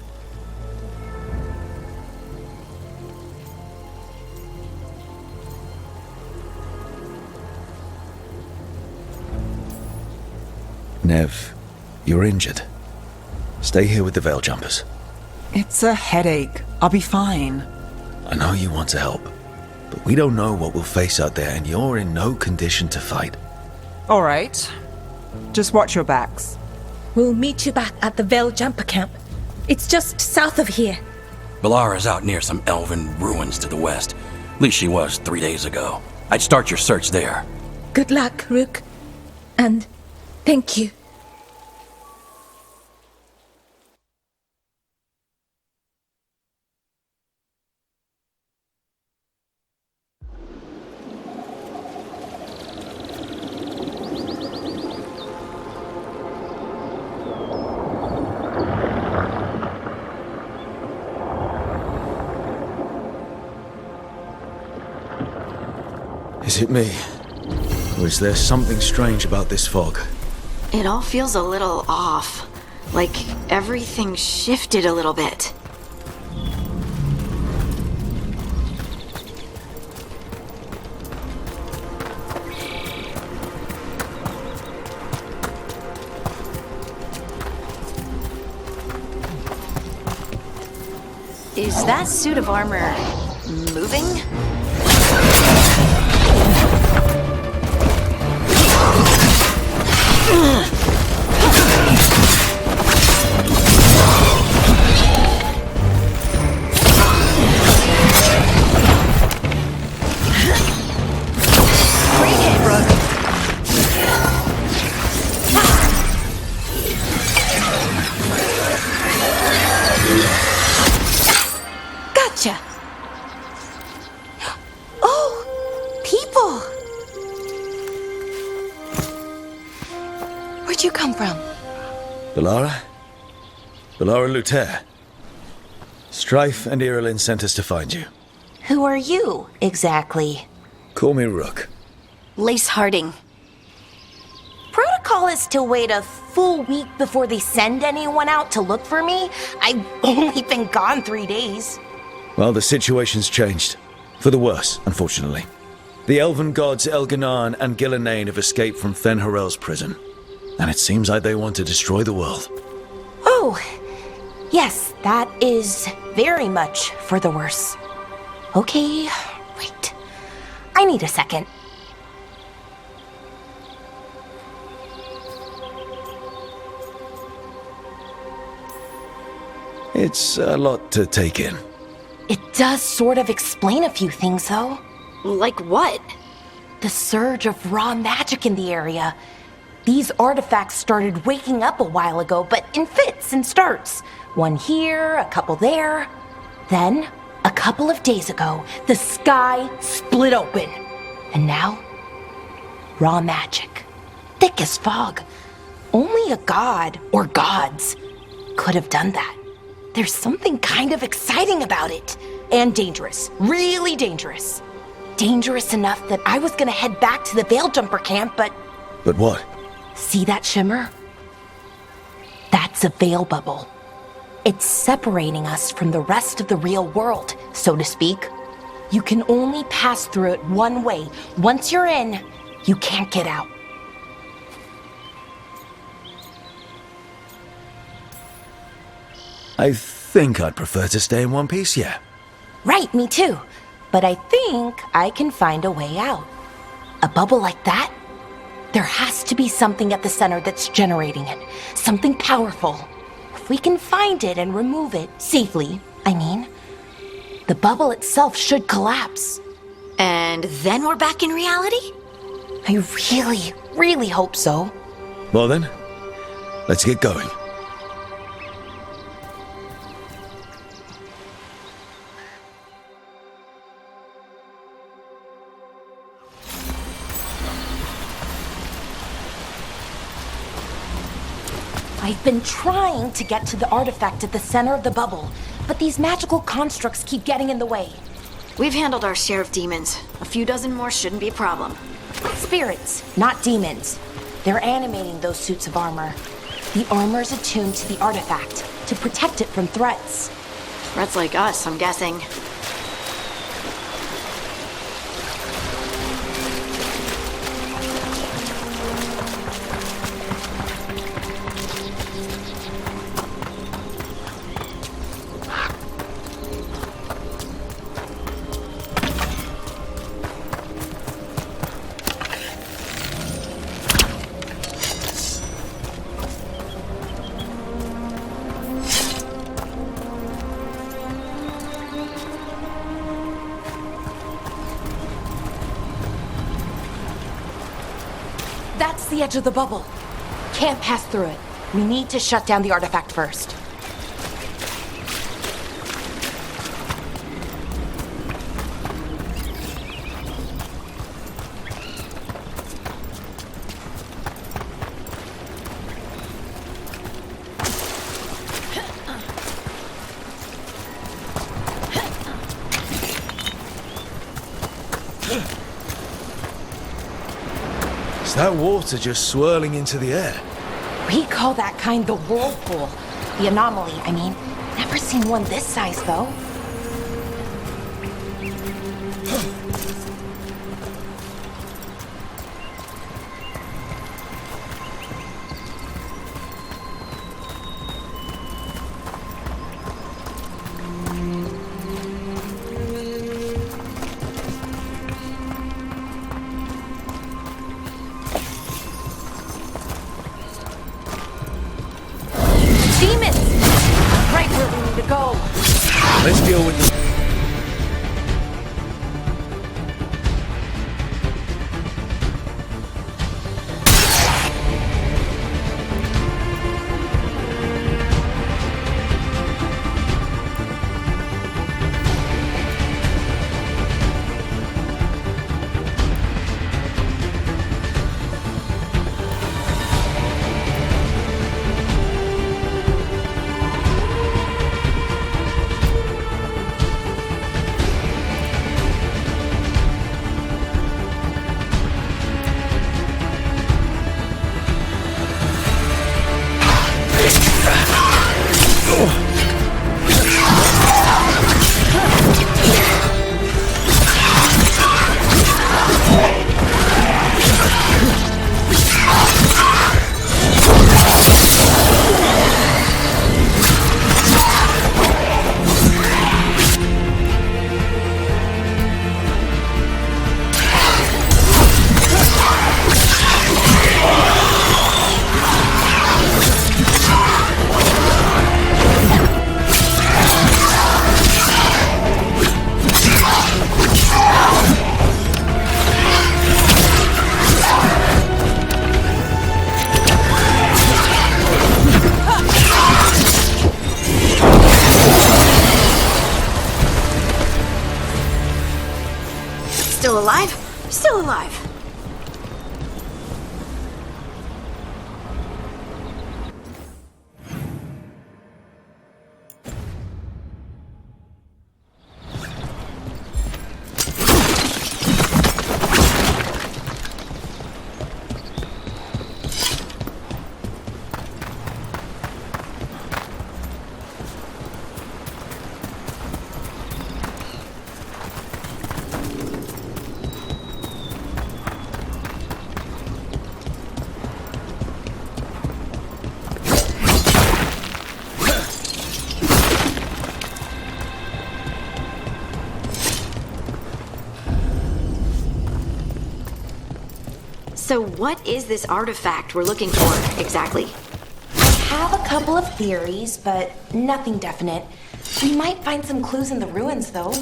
Nev, you're injured. Stay here with the veil jumpers. It's a headache. I'll be fine. I know you want to help, but we don't know what we'll face out there, and you're in no condition to fight. All right. Just watch your backs. We'll meet you back at the Veil Jumper camp. It's just south of here. Belara's out near some elven ruins to the west. At least she was 3 days ago. I'd start your search there. Good luck, Rook. And thank you. Is it me? Or is there something strange about this fog? It all feels a little off. Like everything shifted a little bit. Is that suit of armor moving? Great hit, Rook. Gotcha. Oh, people. Where'd you come from? Bellara? Bellara Luther. Strife and Irilyn sent us to find you. Who are you, exactly? Call me Rook. Lace Harding. Protocol is to wait a full week before they send anyone out to look for me. I've only been gone 3 days. Well, the situation's changed. For the worse, unfortunately. The elven gods Elganan and Gillenane have escaped from Fen'Harel's prison. And it seems like they want to destroy the world. Oh, yes, that is very much for the worse. Okay, wait. I need a second. It's a lot to take in. It does sort of explain a few things, though. Like what? The surge of raw magic in the area. These artifacts started waking up a while ago, but in fits and starts. One here, a couple there. Then, a couple of days ago, the sky split open. And now, raw magic. Thick as fog. Only a god, or gods, could have done that. There's something kind of exciting about it. And dangerous. Really dangerous. Dangerous enough that I was gonna head back to the Veil Jumper camp, but... But what? See that shimmer? That's a veil bubble. It's separating us from the rest of the real world, so to speak. You can only pass through it one way. Once you're in, you can't get out. I think I'd prefer to stay in one piece, yeah. Right, me too. But I think I can find a way out. A bubble like that? There has to be something at the center that's generating it. Something powerful. If we can find it and remove it, safely, I mean, the bubble itself should collapse. And then we're back in reality? I really, really hope so. Well then, let's get going. I've been trying to get to the artifact at the center of the bubble, but these magical constructs keep getting in the way. We've handled our share of demons. A few dozen more shouldn't be a problem. Spirits, not demons. They're animating those suits of armor. The armor's attuned to the artifact to protect it from threats. Threats like us, I'm guessing. That's the edge of the bubble. Can't pass through it. We need to shut down the artifact first. Is that water just swirling into the air? We call that kind the whirlpool. The anomaly, I mean. Never seen one this size, though. Let's deal with the... Still alive? Still alive. So what is this artifact we're looking for, exactly? Have a couple of theories, but nothing definite. We might find some clues in the ruins, though.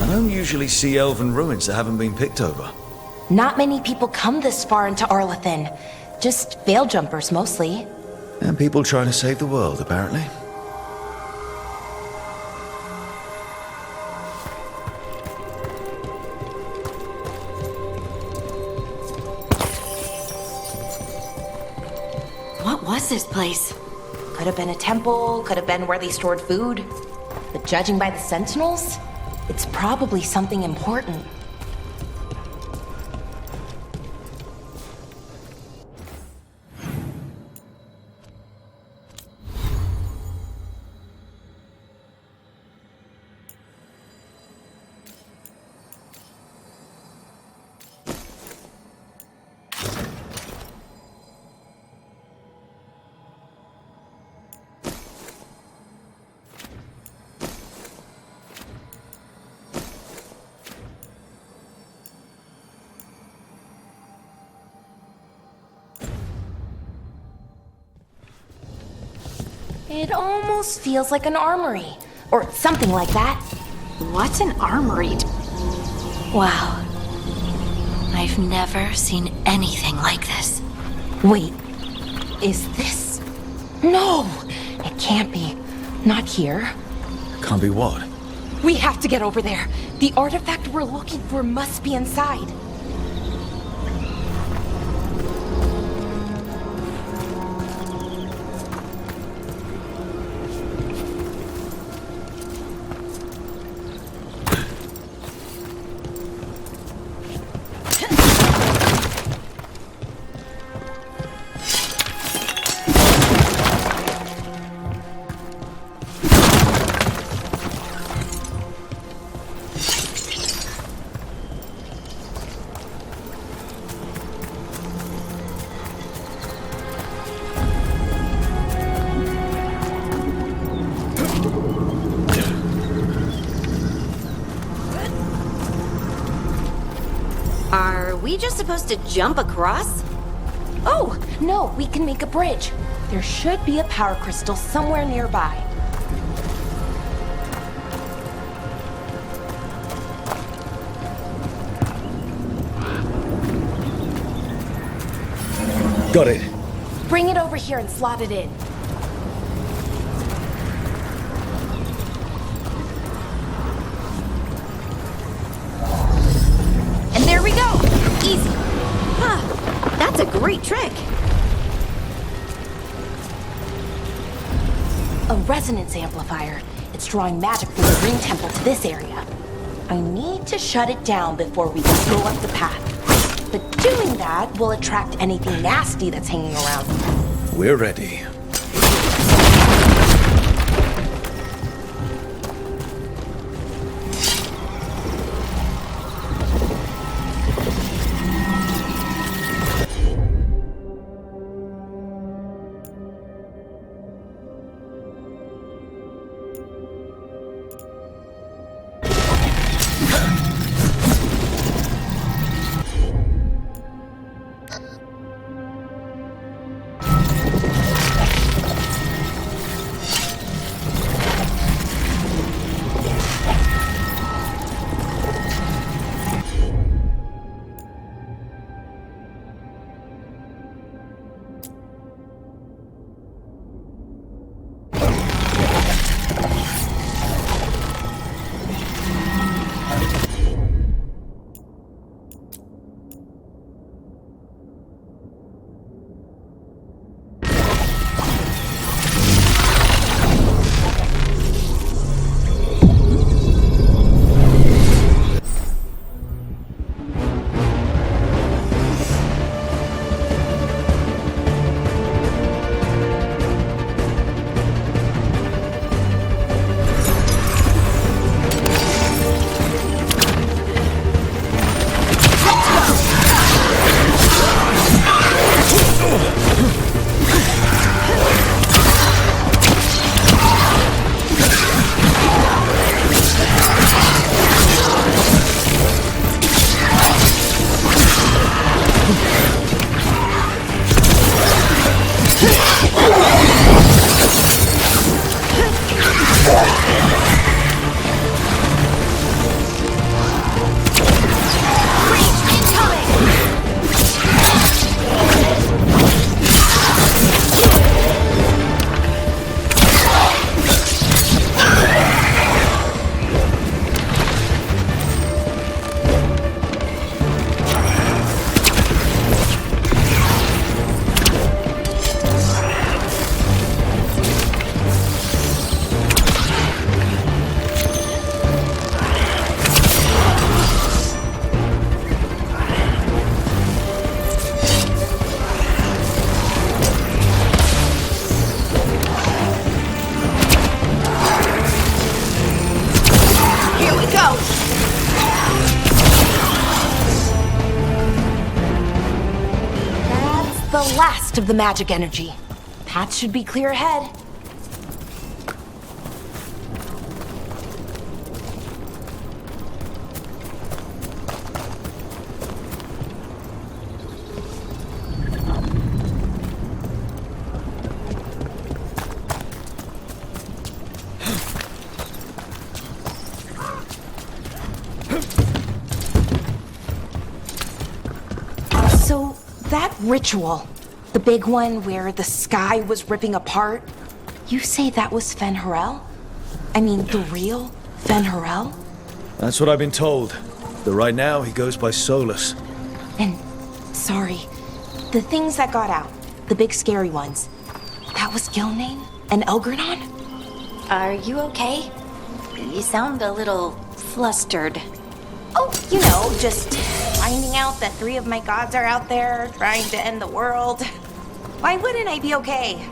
I don't usually see elven ruins that haven't been picked over. Not many people come this far into Arlathan. Just veil jumpers, mostly. And people trying to save the world, apparently. What was this place? Could have been a temple, could have been where they stored food. But judging by the sentinels, it's probably something important. It almost feels like an armory, or something like that. What's an armory? Wow. I've never seen anything like this. Wait, is this? No, it can't be. Not here. Can't be what? We have to get over there. The artifact we're looking for must be inside. Are we just supposed to jump across? Oh, no, we can make a bridge. There should be a power crystal somewhere nearby. Got it. Bring it over here and slot it in. And there we go! Easy. Huh, that's a great trick. A resonance amplifier. It's drawing magic from the ring temple to this area. I need to shut it down before we go up the path. But doing that will attract anything nasty that's hanging around. We're ready. The last of the magic energy. Path should be clear ahead. So, that ritual, the big one where the sky was ripping apart, you say that was Fen Harel? I mean, the real Fen Harel? That's what I've been told. But right now, he goes by Solus. And, sorry, the things that got out, the big scary ones, that was Gilnane and Elgernon? Are you okay? You sound a little flustered. Oh, you know, just finding out that 3 of my gods are out there trying to end the world. Why wouldn't I be okay?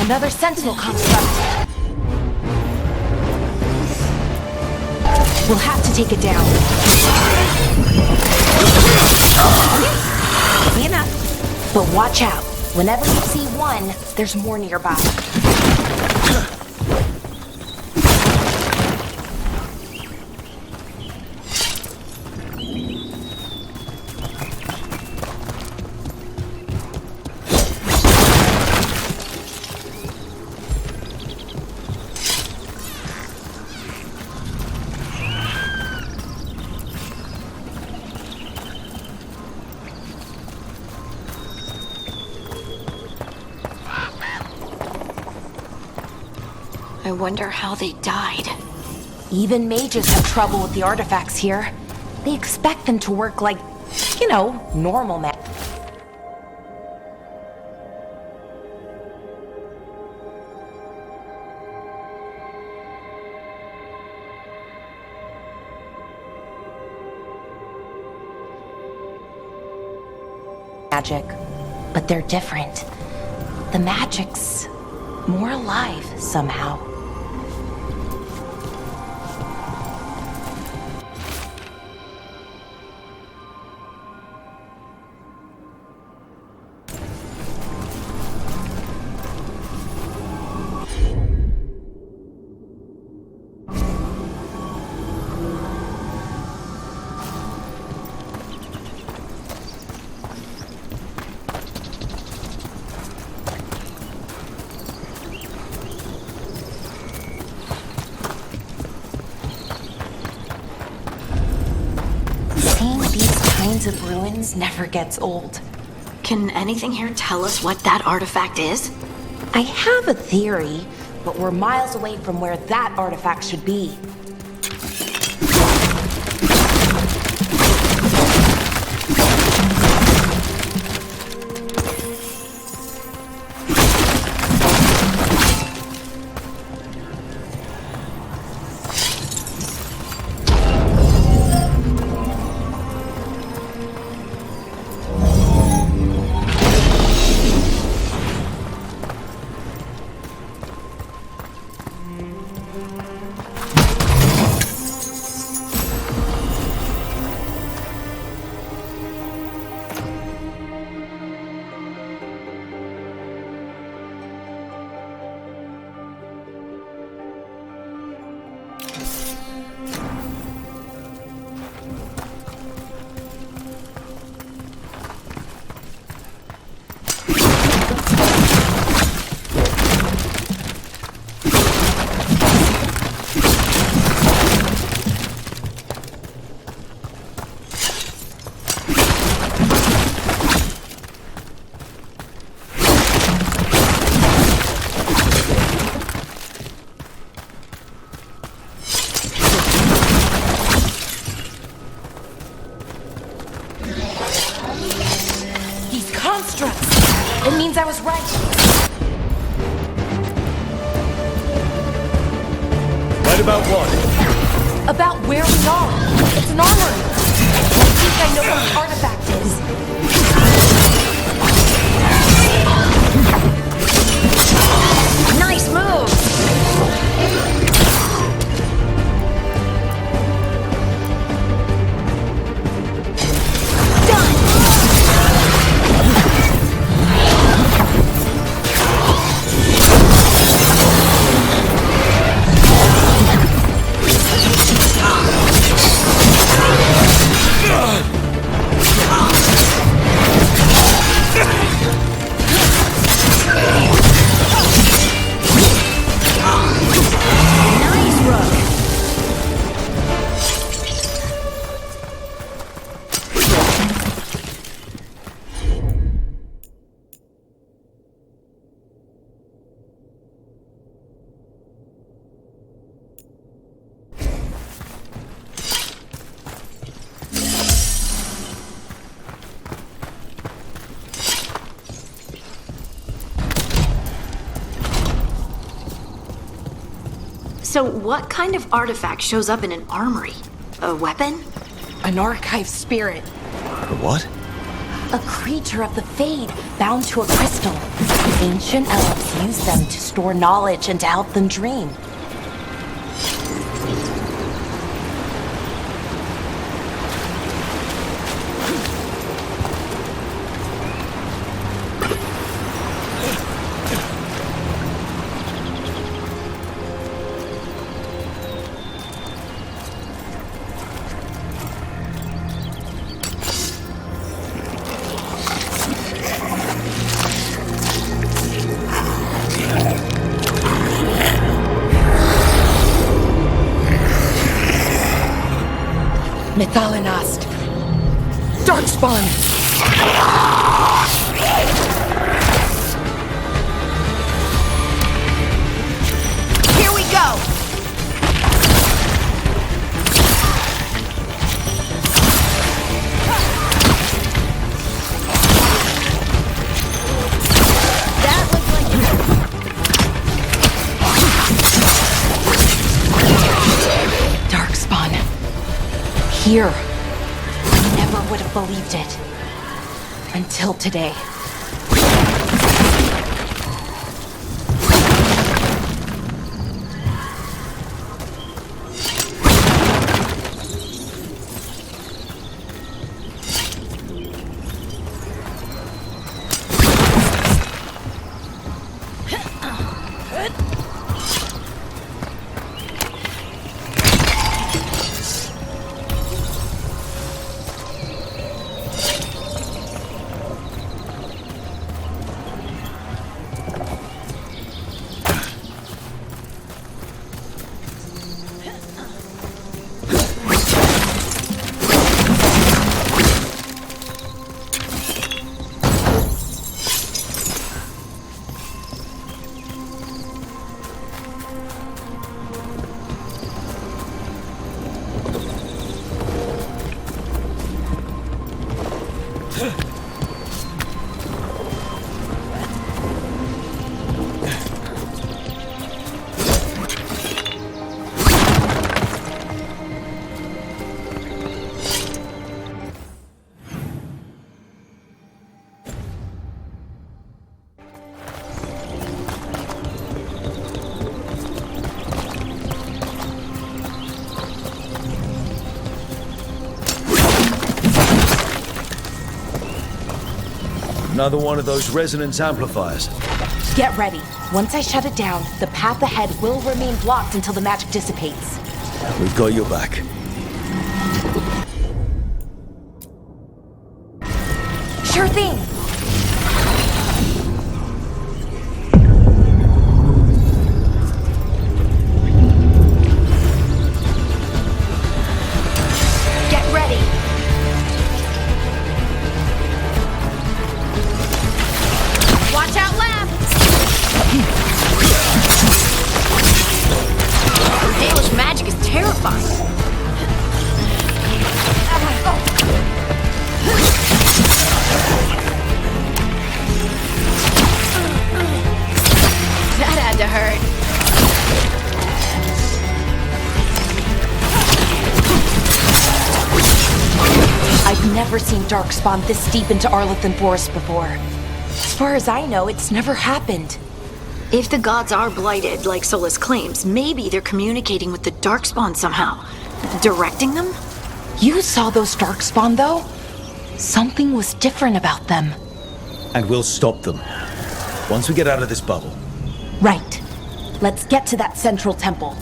Another sentinel construct. We'll have to take it down. Okay, enough. But watch out. Whenever you see one, there's more nearby. I wonder how they died. Even mages have trouble with the artifacts here. They expect them to work like, you know, normal magic. But they're different. The magic's more alive somehow. Of ruins never gets old. Can anything here tell us what that artifact is? I have a theory, but we're miles away from where that artifact should be. It means I was right. Right about what? About where we are. It's an armory. I think I know what the artifact is. Nice move! So what kind of artifact shows up in an armory? A weapon? An archive spirit. What? A creature of the Fade, bound to a crystal. Ancient elves use them to store knowledge and to help them dream. Methalinast. Darkspawn. Here we go. That was like Darkspawn. Here. I never would have believed it. Until today. Another one of those resonance amplifiers. Get ready. Once I shut it down, the path ahead will remain blocked until the magic dissipates. We've got your back. Sure thing. Get ready. Watch out left! Dalish magic is terrifying. hurt. I've never seen Darkspawn this deep into Arlethan Forest before. As far as I know, it's never happened. If the gods are blighted, like Solus claims, maybe they're communicating with the Darkspawn somehow. Directing them? You saw those Darkspawn, though? Something was different about them. And we'll stop them. Once we get out of this bubble. Right. Let's get to that central temple.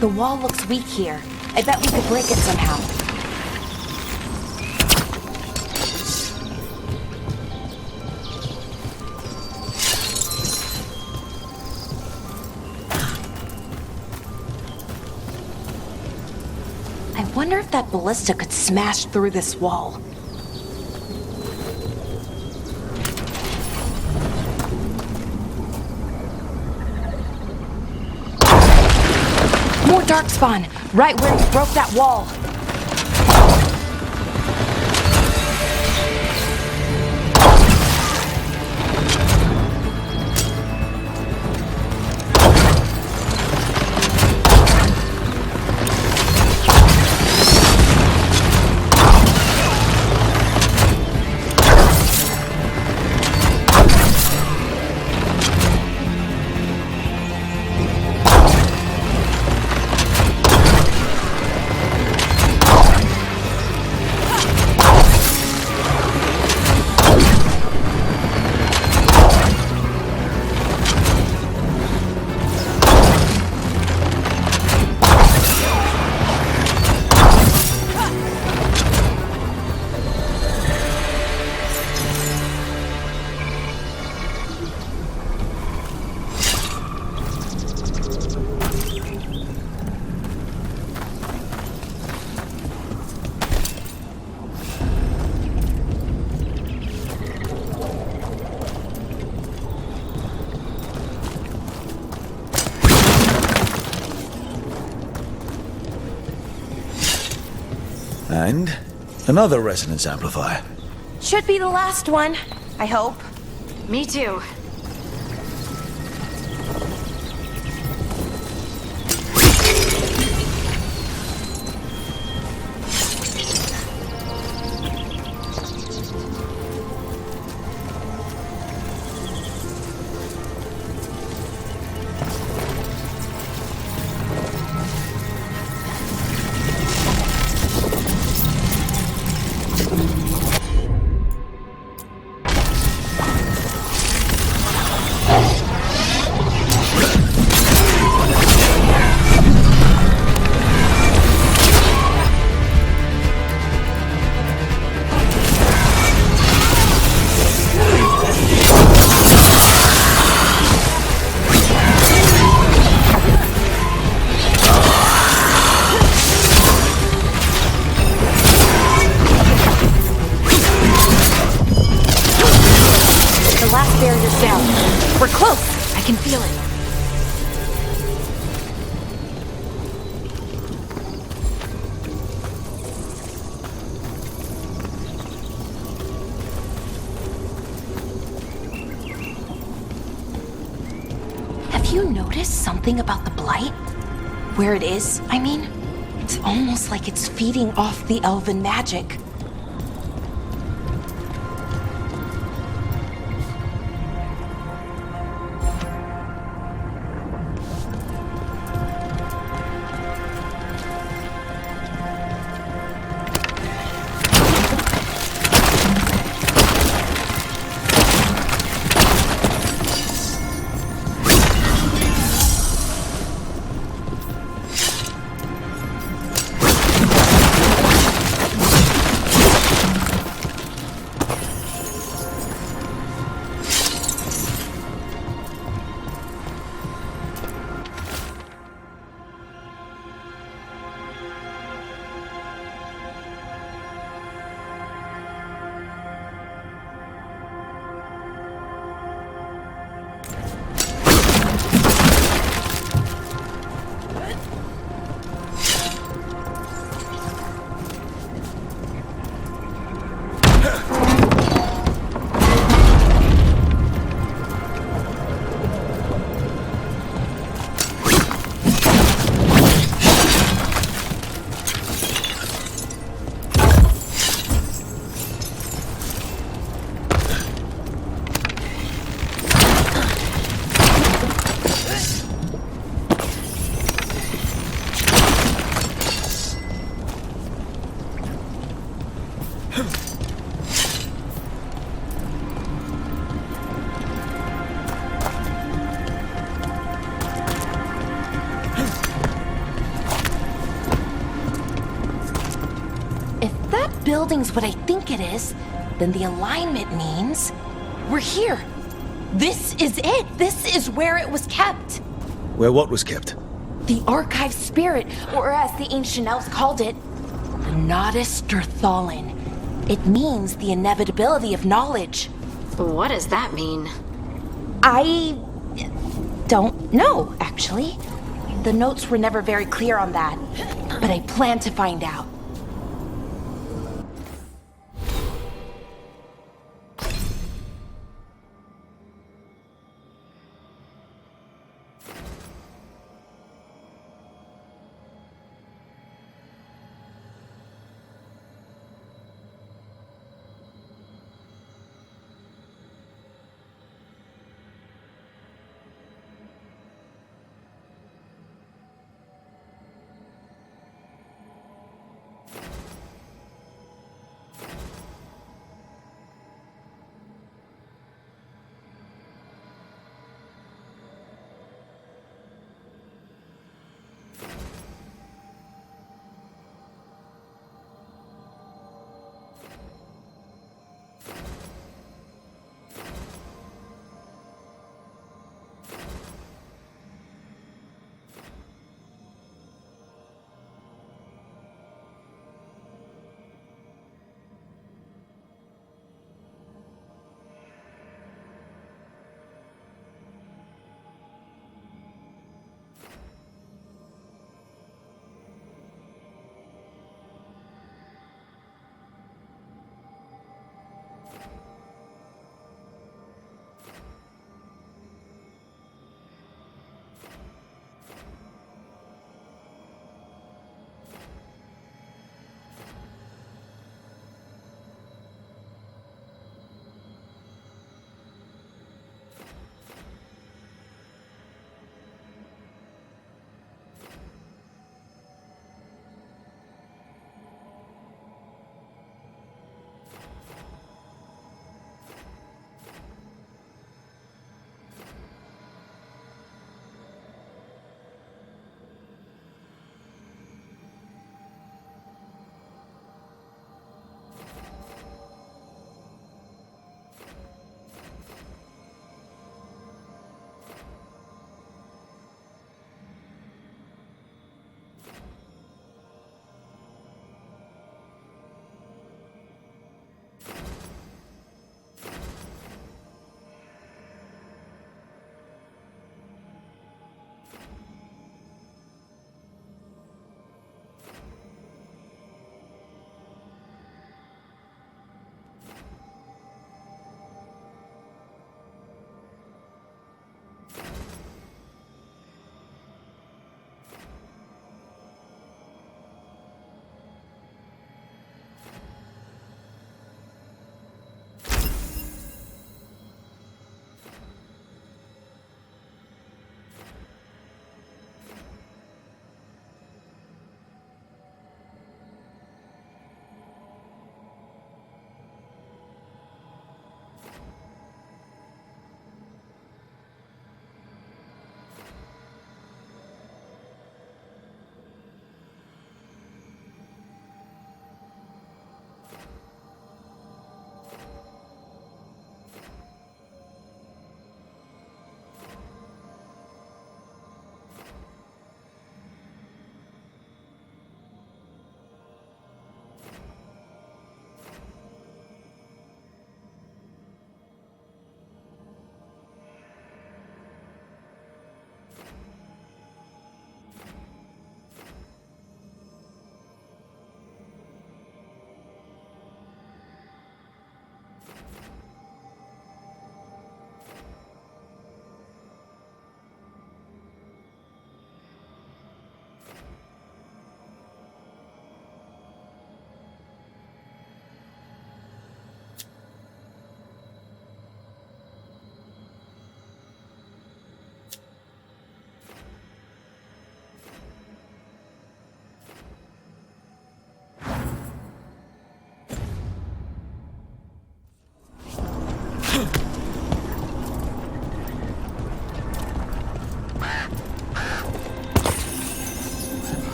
The wall looks weak here. I bet we could break it somehow. I wonder if that ballista could smash through this wall. More Darkspawn, right where we broke that wall. And another resonance amplifier. Should be the last one, I hope. Me too. Barrier's down. We're close. I can feel it. Have you noticed something about the blight? Where it is, I mean? It's almost like it's feeding off the elven magic. Building's what I think it is, then the alignment means we're here. This is it. This is where it was kept. Where what was kept? The archive spirit, or as the ancient elves called it, the Nodus Derthalin. It means the inevitability of knowledge. What does that mean? I don't know, actually. The notes were never very clear on that, but I plan to find out.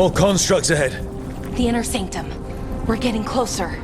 More constructs ahead. The inner sanctum. We're getting closer.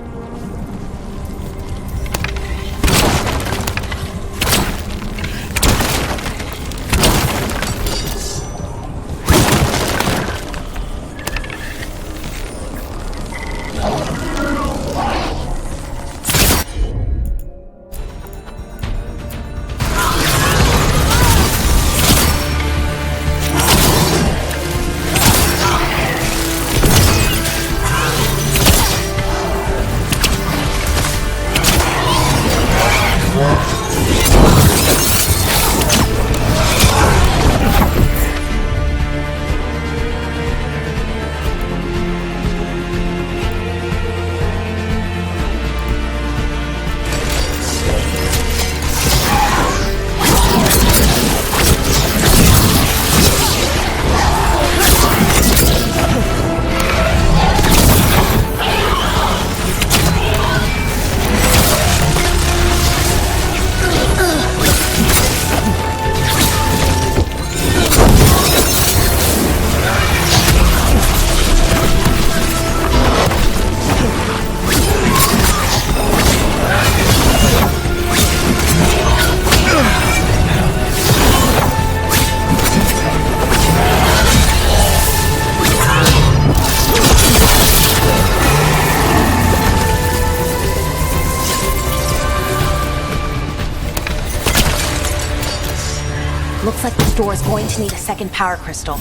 Looks like this door is going to need a second power crystal.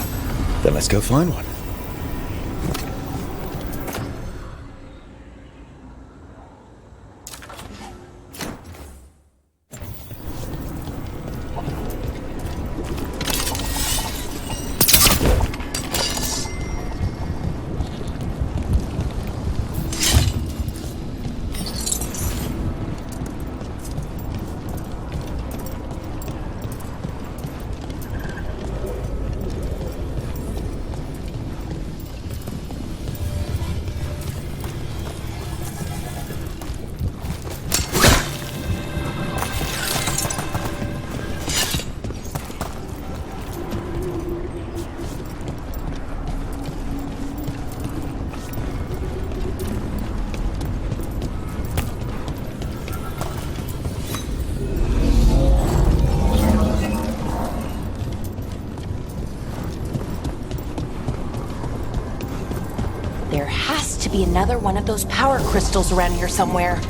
Then let's go find one. There has to be another one of those power crystals around here somewhere.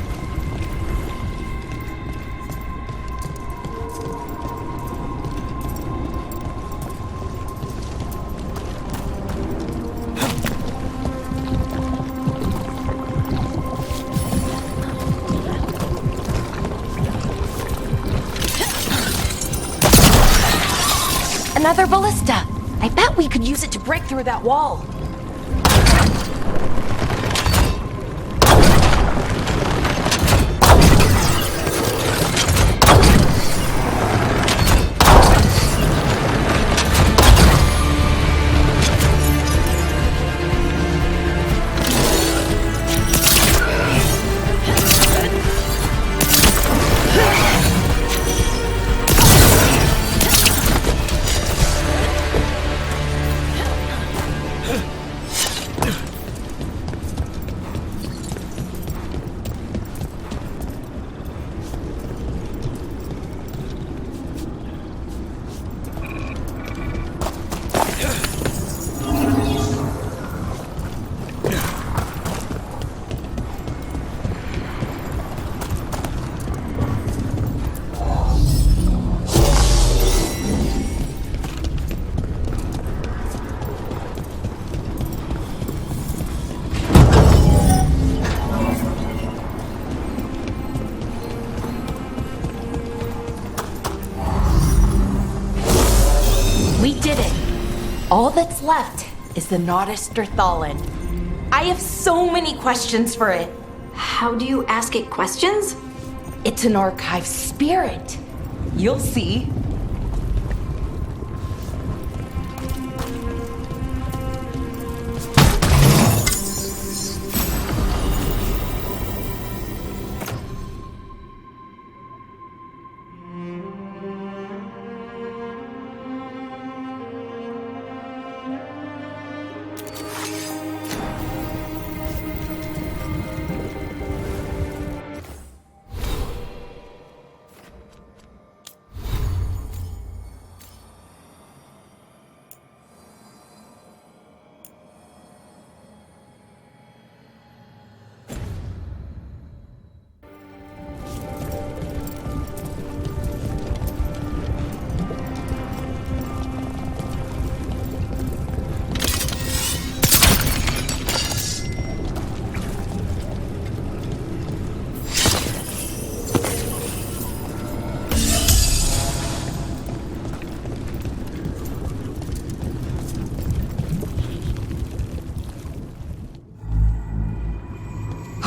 Another ballista! I bet we could use it to break through that wall. We did it! All that's left is the Nodus Thalin. I have so many questions for it. How do you ask it questions? It's an archive spirit. You'll see.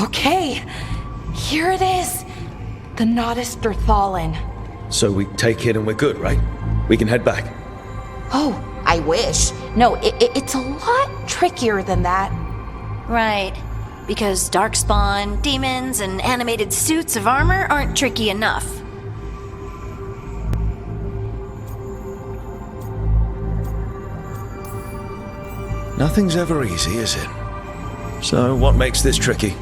Okay, here it is. The Nodus Derthalin. So we take it and we're good, right? We can head back. Oh, I wish. No, it's a lot trickier than that. Right. Because darkspawn, demons, and animated suits of armor aren't tricky enough. Nothing's ever easy, is it? So what makes this tricky?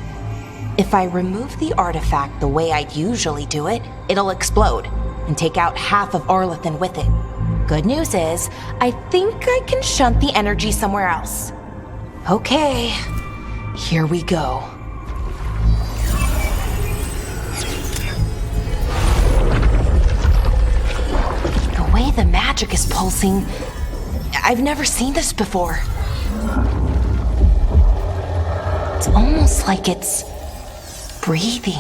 If I remove the artifact the way I'd usually do it, it'll explode and take out half of Arlathan with it. Good news is, I think I can shunt the energy somewhere else. Okay, here we go. The way the magic is pulsing, I've never seen this before. It's almost like it's breathing.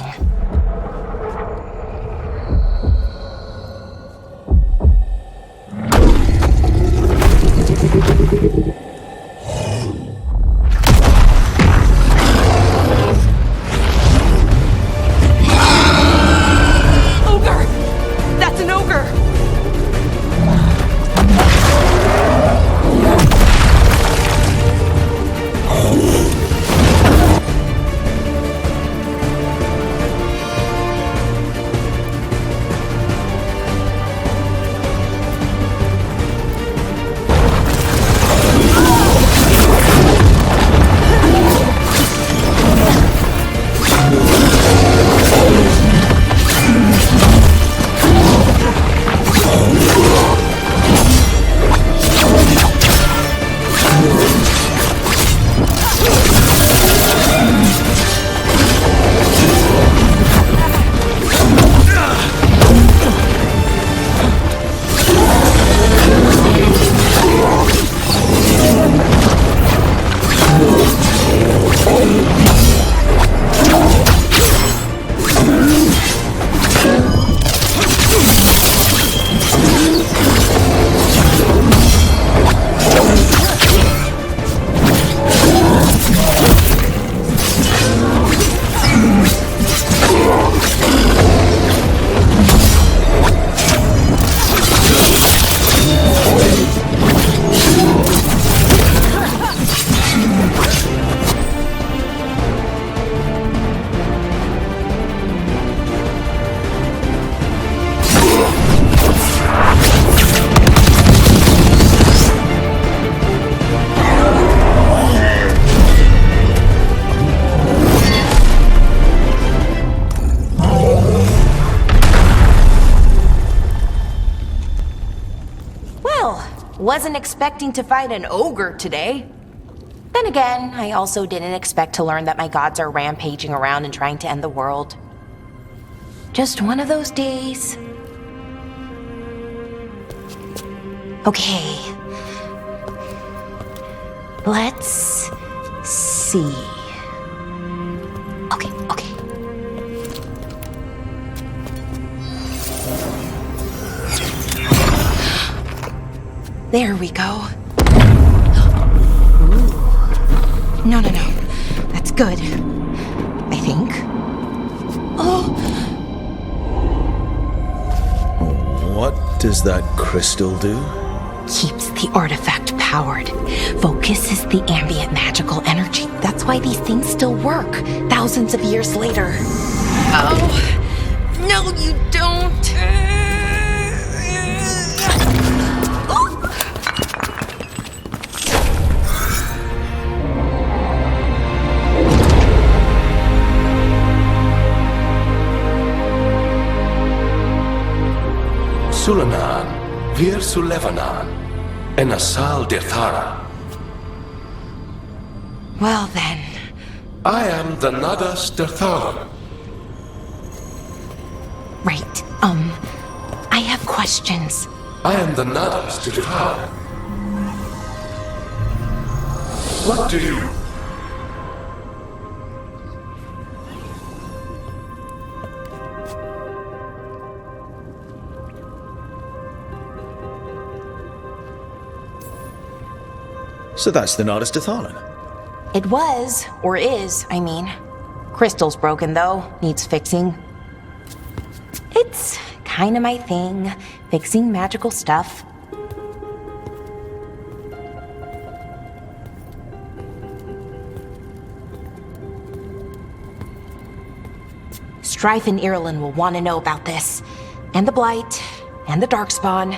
Ogre! That's an ogre! Wasn't expecting to fight an ogre today. Then again, I also didn't expect to learn that my gods are rampaging around and trying to end the world. Just one of those days. Okay. Let's see. Okay. There we go. Ooh. No. That's good. I think. Oh! What does that crystal do? Keeps the artifact powered. Focuses the ambient magical energy. That's why these things still work, thousands of years later. Oh! No, you don't! Sulanan, Vir Sulevanan, and Asal Dirthara. Well then. I am the Nadas Dirthalan. Right, I have questions. I am the Nadas Dirthalan. What do you... So that's the Nodus Dethalin. It was, or is, I mean. Crystal's broken though, needs fixing. It's kinda my thing, fixing magical stuff. Strife and Irulan will want to know about this. And the Blight, and the Darkspawn.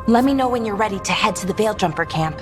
Let me know when you're ready to head to the Veil-Jumper camp.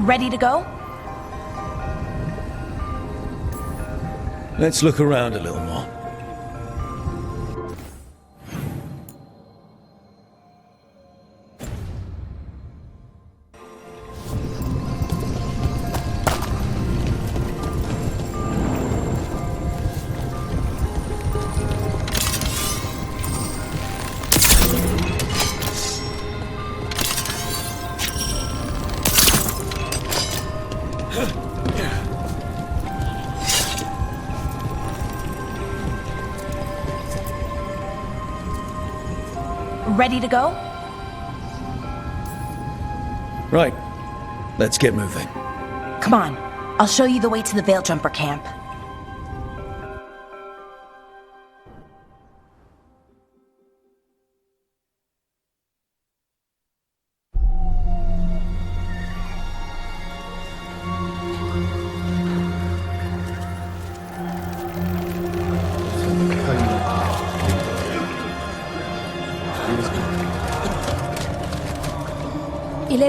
Ready to go? Let's look around a little more. Ready to go? Right. Let's get moving. Come on. I'll show you the way to the Veil Jumper camp.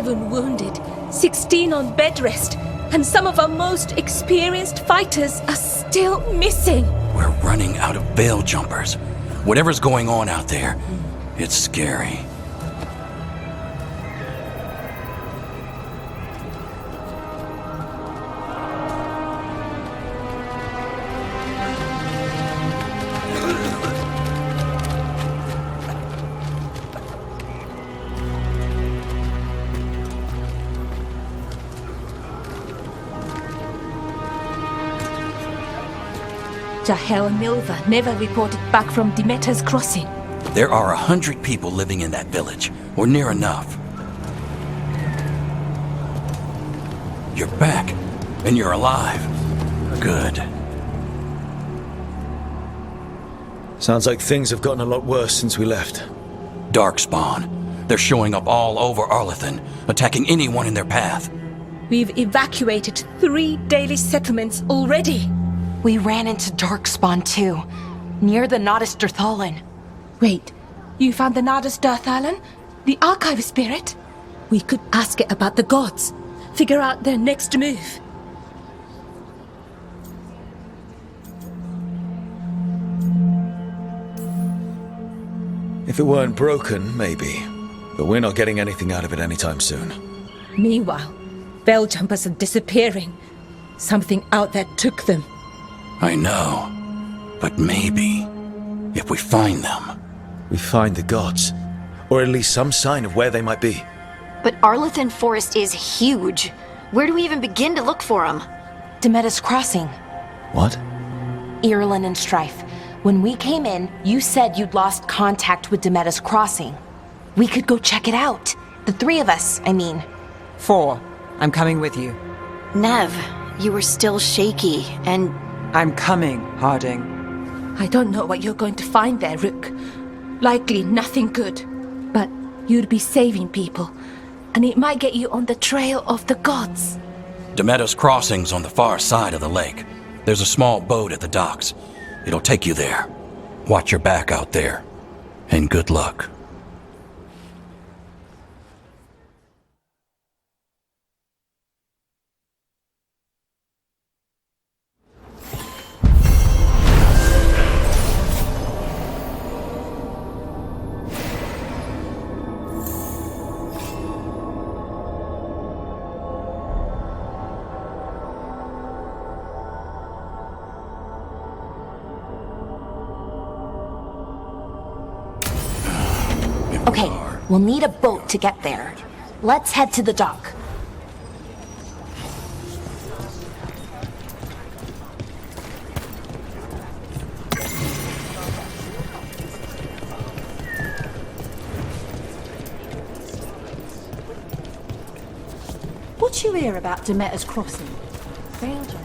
Wounded, 16 on bed rest, and some of our most experienced fighters are still missing. We're running out of Veil Jumpers. Whatever's going on out there, it's scary. Jahel and Milva never reported back from Demeter's crossing. There are 100 people living in that village, or near enough. You're back, and you're alive. Good. Sounds like things have gotten a lot worse since we left. Darkspawn. They're showing up all over Arlethan, attacking anyone in their path. We've evacuated 3 daily settlements already. We ran into Darkspawn too, near the Nodus Dirthalan. Wait, you found the Nodus Dirthalan? The archive spirit? We could ask it about the gods. Figure out their next move. If it weren't broken, maybe. But we're not getting anything out of it anytime soon. Meanwhile, Veil Jumpers are disappearing. Something out there took them. I know. But maybe, if we find them... We find the gods. Or at least some sign of where they might be. But Arlethan Forest is huge. Where do we even begin to look for them? Demeter's Crossing. What? Irulan and Strife. When we came in, you said you'd lost contact with Demeter's Crossing. We could go check it out. The 3 of us, I mean. 4. I'm coming with you. Nev, you were still shaky, and... I'm coming, Harding. I don't know what you're going to find there, Rook. Likely nothing good. But you'd be saving people, and it might get you on the trail of the gods. Demeter's Crossing's on the far side of the lake. There's a small boat at the docks. It'll take you there. Watch your back out there. And good luck. Okay, we'll need a boat to get there. Let's head to the dock. What you hear about Demeter's Crossing? Veilguard.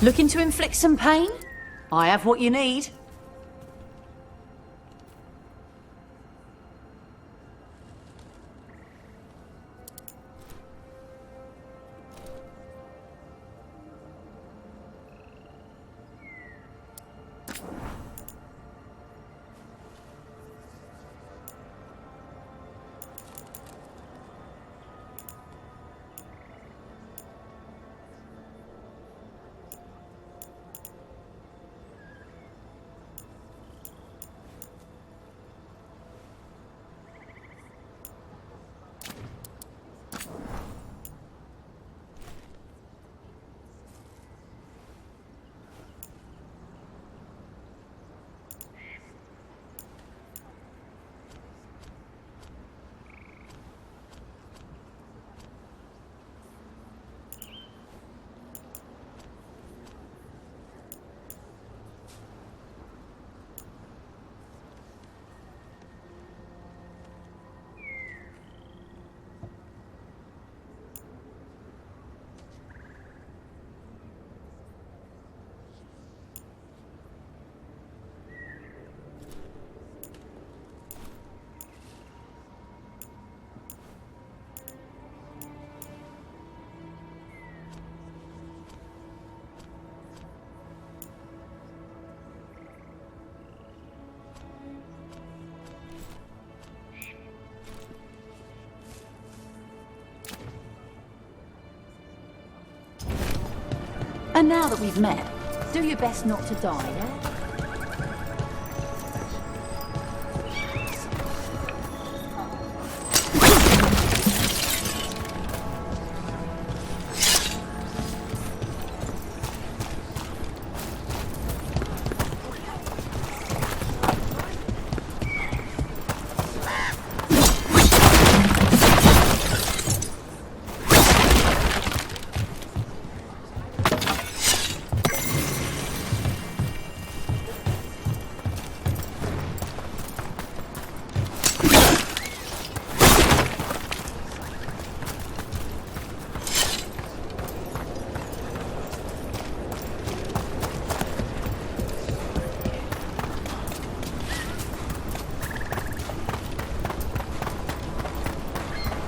Looking to inflict some pain? I have what you need. And now that we've met, do your best not to die, eh?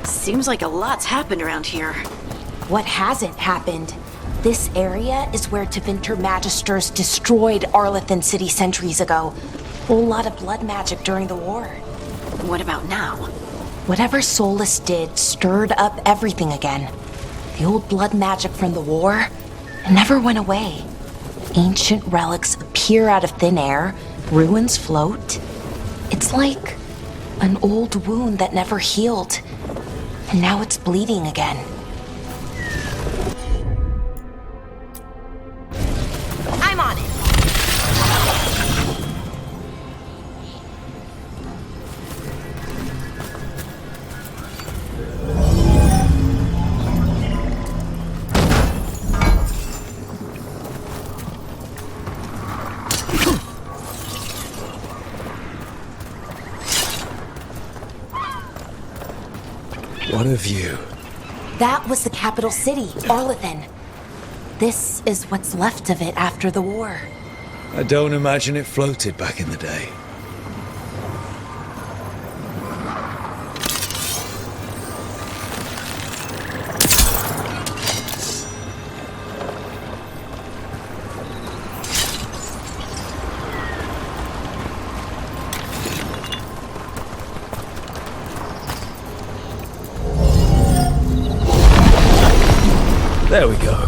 Seems like a lot's happened around here. What hasn't happened? This area is where Tevinter Magisters destroyed Arlethan City centuries ago. Whole lot of blood magic during the war. What about now? Whatever Solus did stirred up everything again. The old blood magic from the war never went away. Ancient relics appear out of thin air, ruins float. It's like an old wound that never healed, and now it's bleeding again. I'm on it. What of you? That was the capital city, Arlethan. This is what's left of it after the war. I don't imagine it floated back in the day. There we go.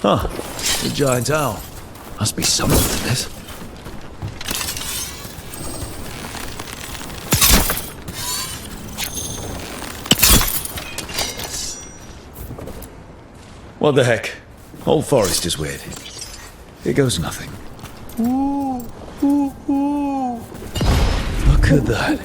Huh. The giant owl. Must be something to this. What the heck? Whole forest is weird. Here goes nothing. Look at that.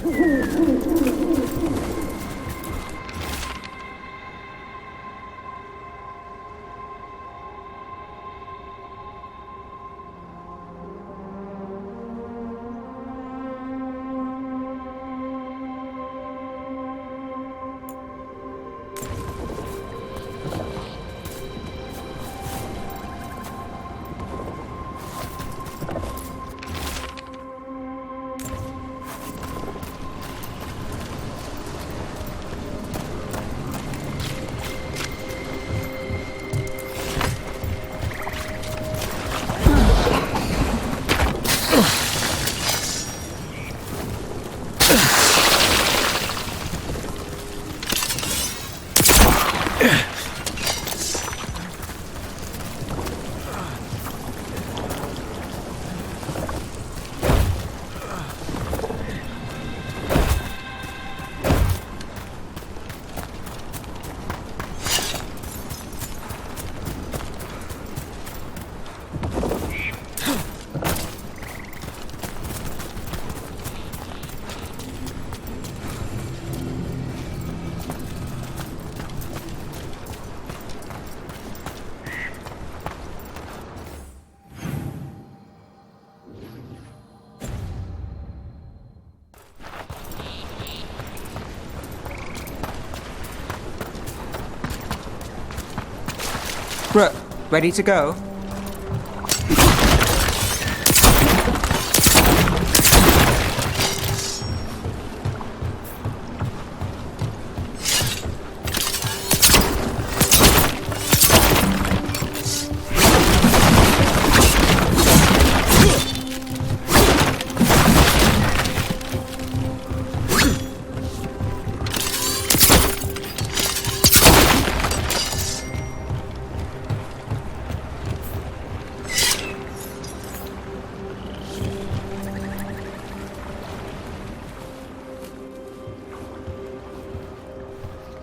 Brooke, ready to go?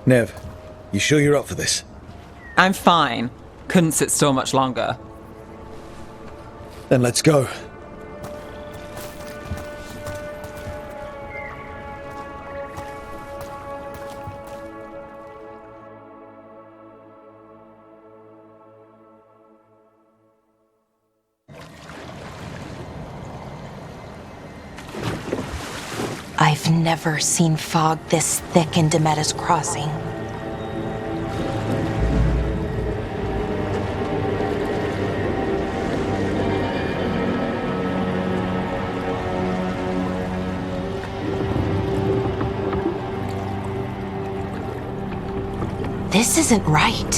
Nev, you sure you're up for this? I'm fine. Couldn't sit still much longer. Then let's go. I've never seen fog this thick in Demetta's Crossing. This isn't right.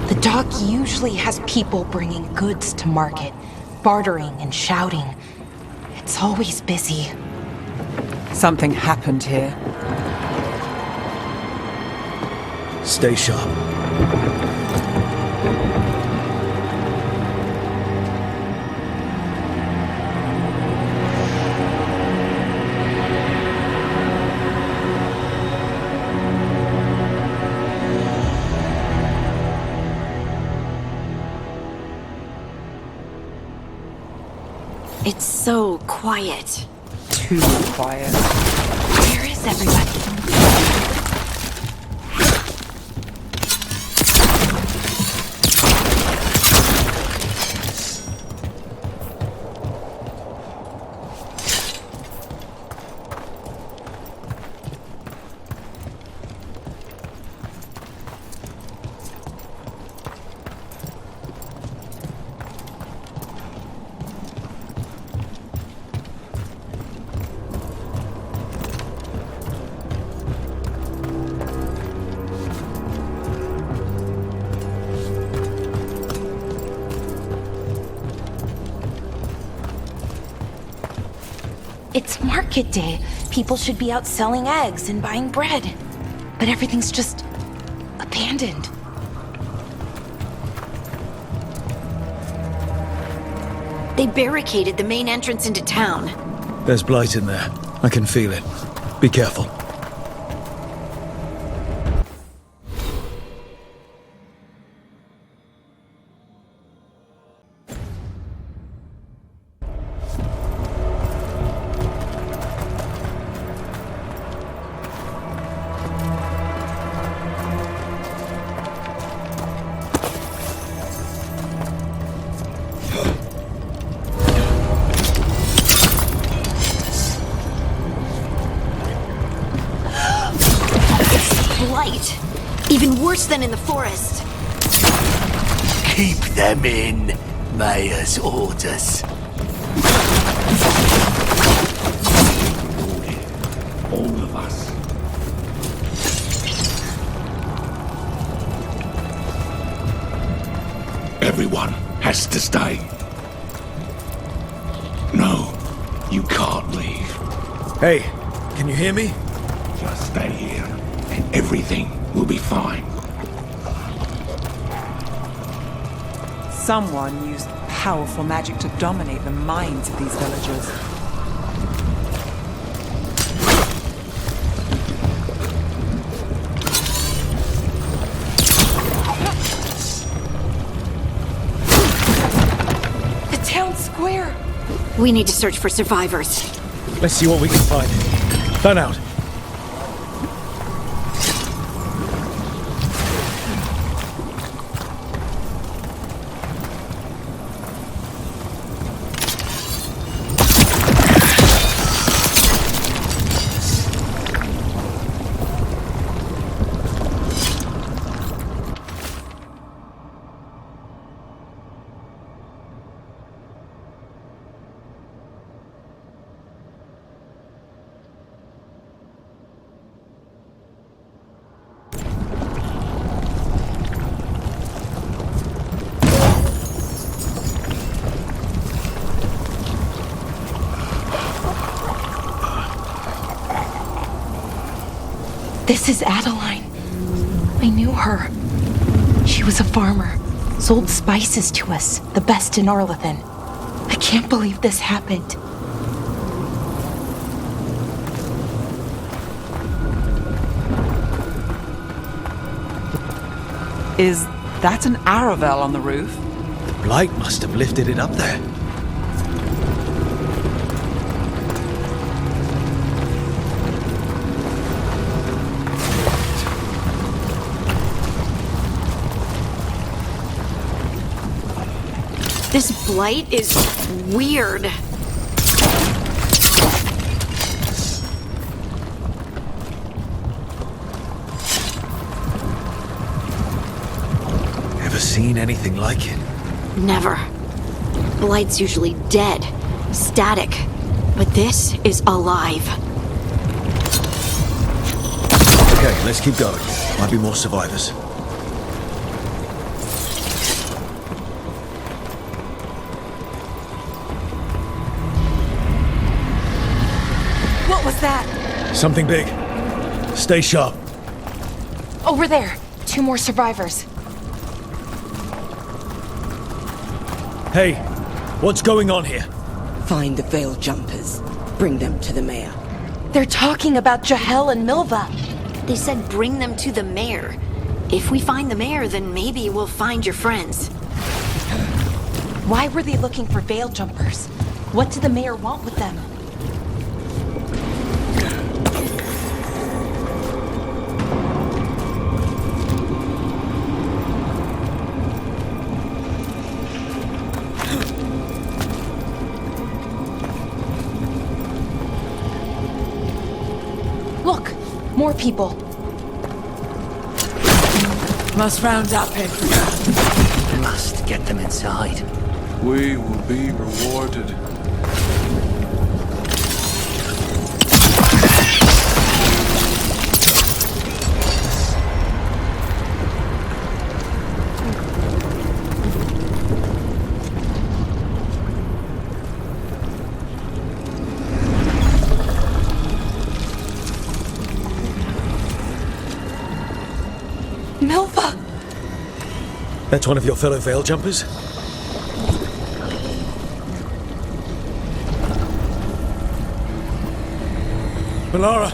The dock usually has people bringing goods to market, bartering and shouting. It's always busy. Something happened here. Stay sharp. It's so quiet. Too quiet. Where is everybody? It's market day. People should be out selling eggs and buying bread. But everything's just abandoned. They barricaded the main entrance into town. There's blight in there. I can feel it. Be careful. Blight! Even worse than in the forest. Keep them in, Mayor's orders. All of us. Everyone has to stay. No, you can't leave. Hey, can you hear me? Just stay here, and everything will be fine. Someone used powerful magic to dominate the minds of these villagers. The town square! We need to search for survivors. Let's see what we can find. Fan out. This is Adeline. I knew her. She was a farmer, sold spices to us, the best in Arlethan. I can't believe this happened. Is that an Aravel on the roof? The blight must have lifted it up there. This blight is weird. Ever seen anything like it? Never. Blight's usually dead, static, but this is alive. Okay, let's keep going. Might be more survivors. What was that? Something big. Stay sharp. Over there. 2 more survivors. Hey, what's going on here? Find the veil jumpers. Bring them to the mayor. They're talking about Jahel and Milva. They said bring them to the mayor. If we find the mayor, then maybe we'll find your friends. Why were they looking for veil jumpers? What did the mayor want with them? Look, more people. Must round up him. Must get them inside. We will be rewarded. Milva! That's one of your fellow veil jumpers? Valara!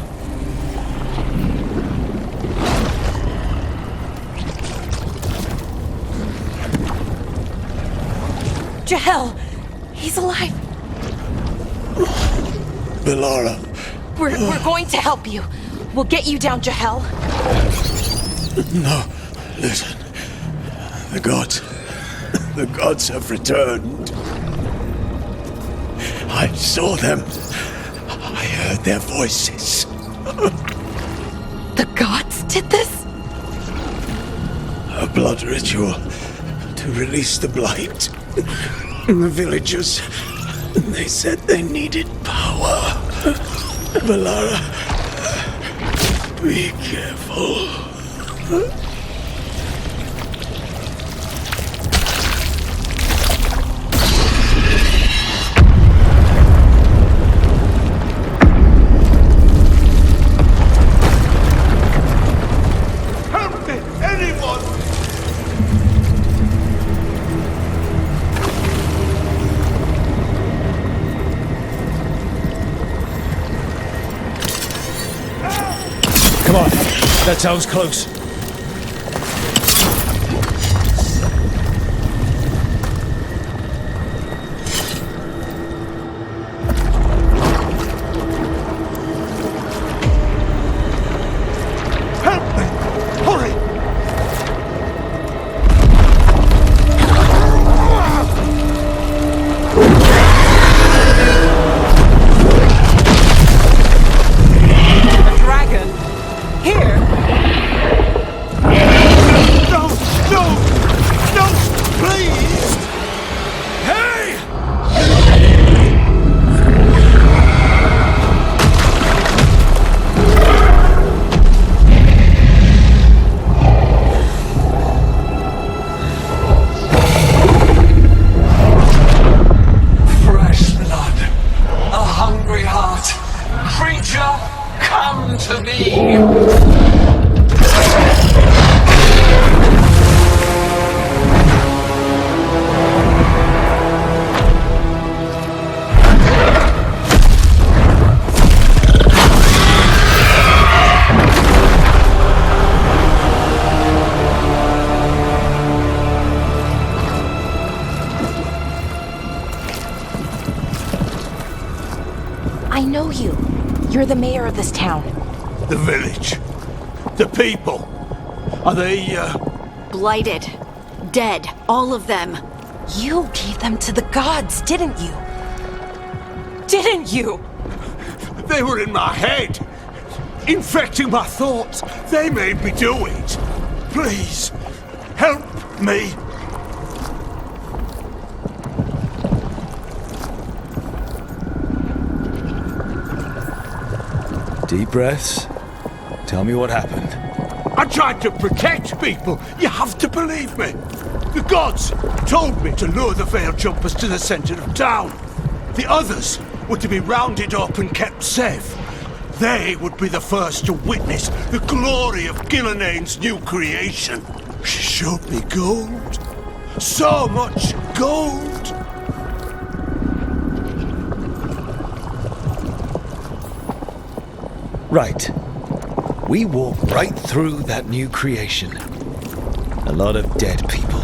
Jahel! He's alive! Valara. We're going to help you. We'll get you down, Jahel. No, listen. The gods have returned. I saw them. I heard their voices. The gods did this? A blood ritual to release the blight. The villagers, they said they needed power. Valara, be careful. Help me! Anyone! Come on, that sounds close. Help me! Hurry! A dragon? Here? No! No! No! Please! Hey! Fresh blood, a hungry heart. Creature, come to me. I know you. You're the mayor of this town. The village. The people. Are they, Blighted. Dead. All of them. You gave them to the gods, didn't you? Didn't you? They were in my head. Infecting my thoughts. They made me do it. Please, help me. Deep breaths. Tell me what happened. I tried to protect people. You have to believe me. The gods told me to lure the Veil Jumpers to the center of town. The others were to be rounded up and kept safe. They would be the first to witness the glory of Gillenane's new creation. She showed me gold. So much gold. Right. We walked right through that new creation. A lot of dead people.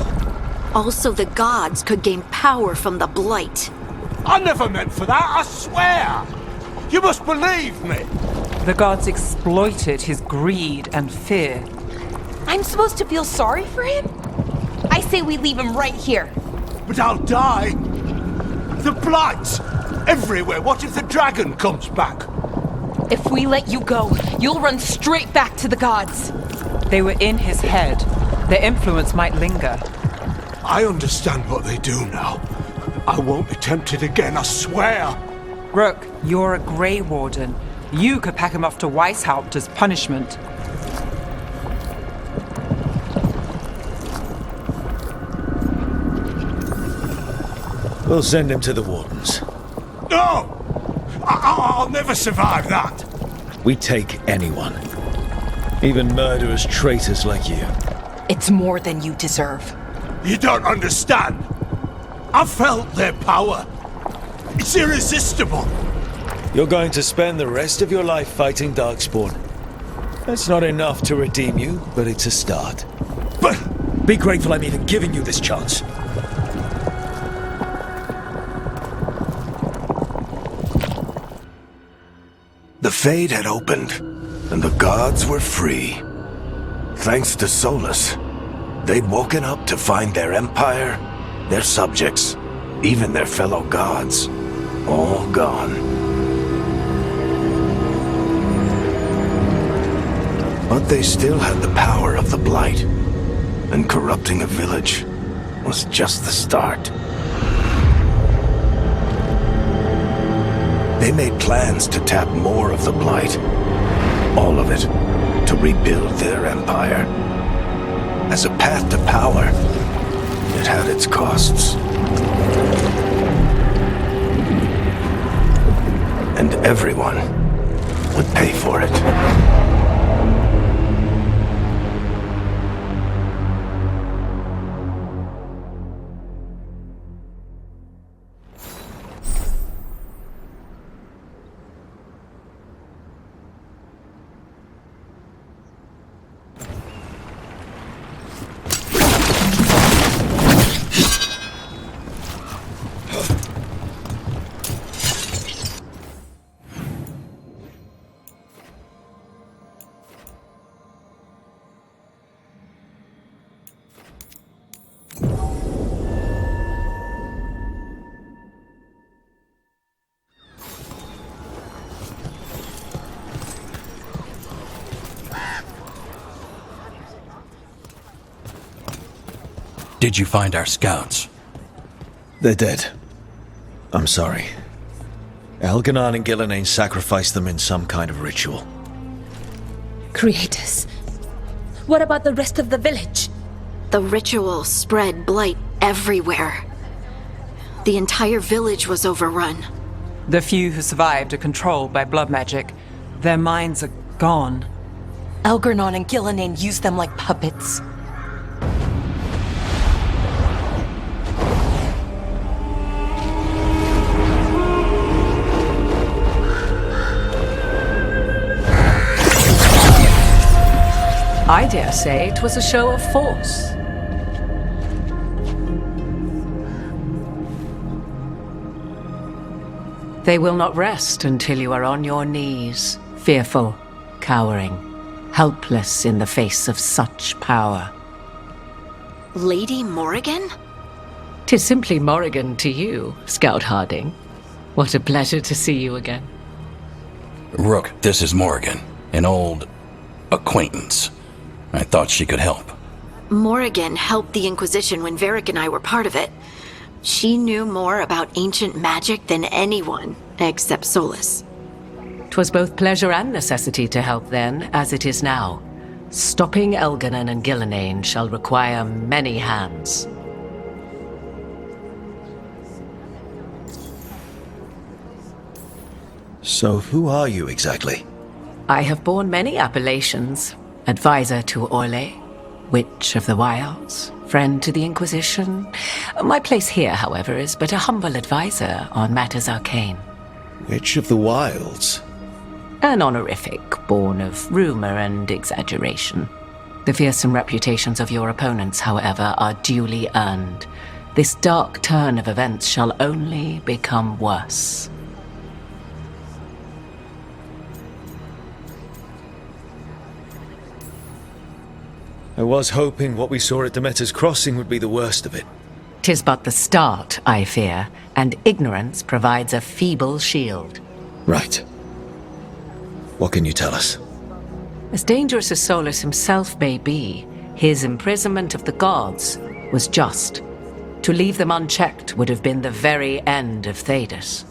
Also, the gods could gain power from the blight. I never meant for that, I swear. You must believe me. The gods exploited his greed and fear. I'm supposed to feel sorry for him? I say we leave him right here. But I'll die. The blight everywhere. What if the dragon comes back? If we let you go, you'll run straight back to the gods. They were in his head. Their influence might linger. I understand what they do now. I won't be tempted again, I swear. Rook, you're a Grey Warden. You could pack him off to Weishaupt as punishment. We'll send him to the Wardens. No! I'll never survive that. We take anyone. Even murderous traitors like you. It's more than you deserve. You don't understand. I felt their power. It's irresistible. You're going to spend the rest of your life fighting Darkspawn. That's not enough to redeem you, but it's a start. But be grateful I'm even giving you this chance. The Fade had opened, and the gods were free. Thanks to Solus, they'd woken up to find their empire, their subjects, even their fellow gods, all gone. But they still had the power of the Blight, and corrupting a village was just the start. They made plans to tap more of the Blight, all of it, to rebuild their empire. As a path to power, it had its costs. And everyone would pay for it. Did you find our scouts? They're dead. I'm sorry. Elganon and Gillenane sacrificed them in some kind of ritual. Creators. What about the rest of the village? The ritual spread blight everywhere. The entire village was overrun. The few who survived are controlled by blood magic. Their minds are gone. Elganon and Gillenane used them like puppets. I dare say it was a show of force. They will not rest until you are on your knees, fearful, cowering, helpless in the face of such power. Lady Morrigan? 'Tis simply Morrigan to you, Scout Harding. What a pleasure to see you again. Rook, this is Morrigan, an old acquaintance. I thought she could help. Morrigan helped the Inquisition when Varric and I were part of it. She knew more about ancient magic than anyone, except Solus. 'Twas both pleasure and necessity to help then, as it is now. Stopping Elganon and Gillenane shall require many hands. So who are you exactly? I have borne many appellations. Advisor to Orlais, Witch of the Wilds, friend to the Inquisition. My place here, however, is but a humble advisor on matters arcane. Witch of the Wilds? An honorific born of rumor and exaggeration. The fearsome reputations of your opponents, however, are duly earned. This dark turn of events shall only become worse. I was hoping what we saw at Demeter's Crossing would be the worst of it. 'Tis but the start, I fear, and ignorance provides a feeble shield. Right. What can you tell us? As dangerous as Solus himself may be, his imprisonment of the gods was just. To leave them unchecked would have been the very end of Thedas.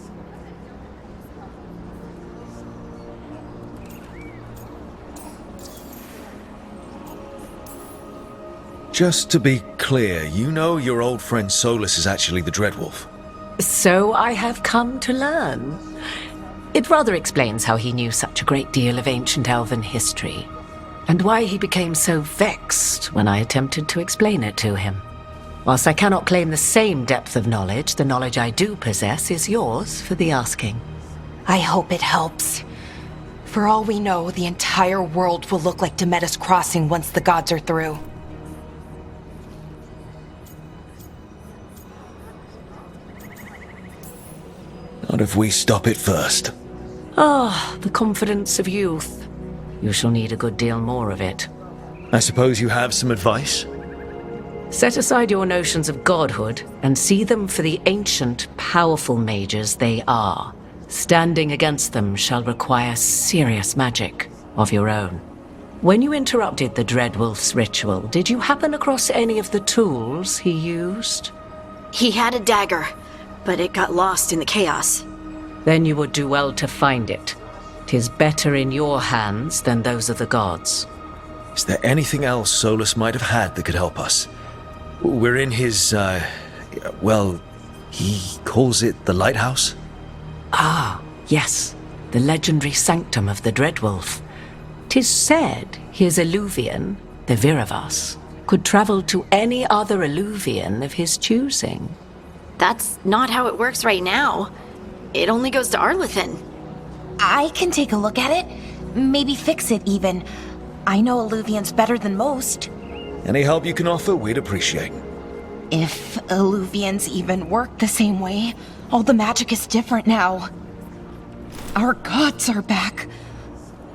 Just to be clear, you know your old friend Solus is actually the Dreadwolf. So I have come to learn. It rather explains how he knew such a great deal of ancient elven history, and why he became so vexed when I attempted to explain it to him. Whilst I cannot claim the same depth of knowledge, the knowledge I do possess is yours for the asking. I hope it helps. For all we know, the entire world will look like Demeter's Crossing once the gods are through. Not if we stop it first. Ah, the confidence of youth. You shall need a good deal more of it. I suppose you have some advice? Set aside your notions of godhood and see them for the ancient, powerful mages they are. Standing against them shall require serious magic of your own. When you interrupted the Dreadwolf's ritual, did you happen across any of the tools he used? He had a dagger, but it got lost in the chaos. Then you would do well to find it. 'Tis better in your hands than those of the gods. Is there anything else Solus might have had that could help us? We're in his, well, he calls it the lighthouse? Ah, yes, the legendary sanctum of the Dreadwolf. 'Tis said his Illuvian, the Viravas, could travel to any other Illuvian of his choosing. That's not how it works right now. It only goes to Arlethan. I can take a look at it. Maybe fix it, even. I know Illuvians better than most. Any help you can offer, we'd appreciate. If Illuvians even work the same way, all the magic is different now. Our gods are back.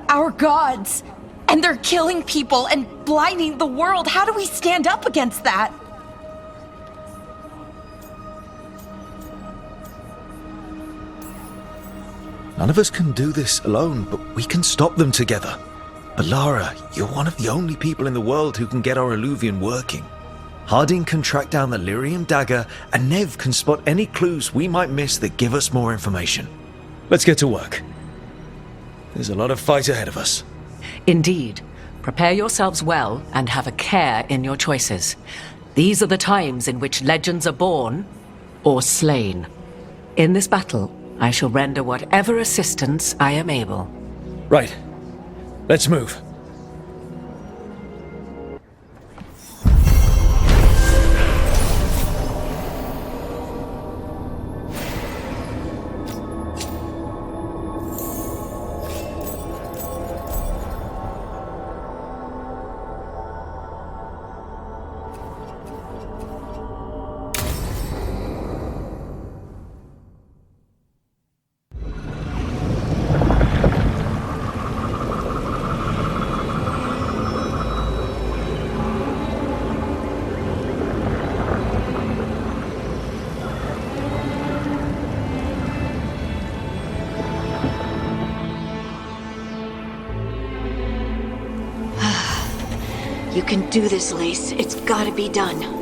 Our gods! And they're killing people and blinding the world. How do we stand up against that? None of us can do this alone, but we can stop them together. Alara, you're one of the only people in the world who can get our Illuvian working. Harding can track down the Lyrium dagger, and Nev can spot any clues we might miss that give us more information. Let's get to work. There's a lot of fight ahead of us. Indeed. Prepare yourselves well and have a care in your choices. These are the times in which legends are born or slain. In this battle, I shall render whatever assistance I am able. Right. Let's move. You can do this, Lace. It's gotta be done.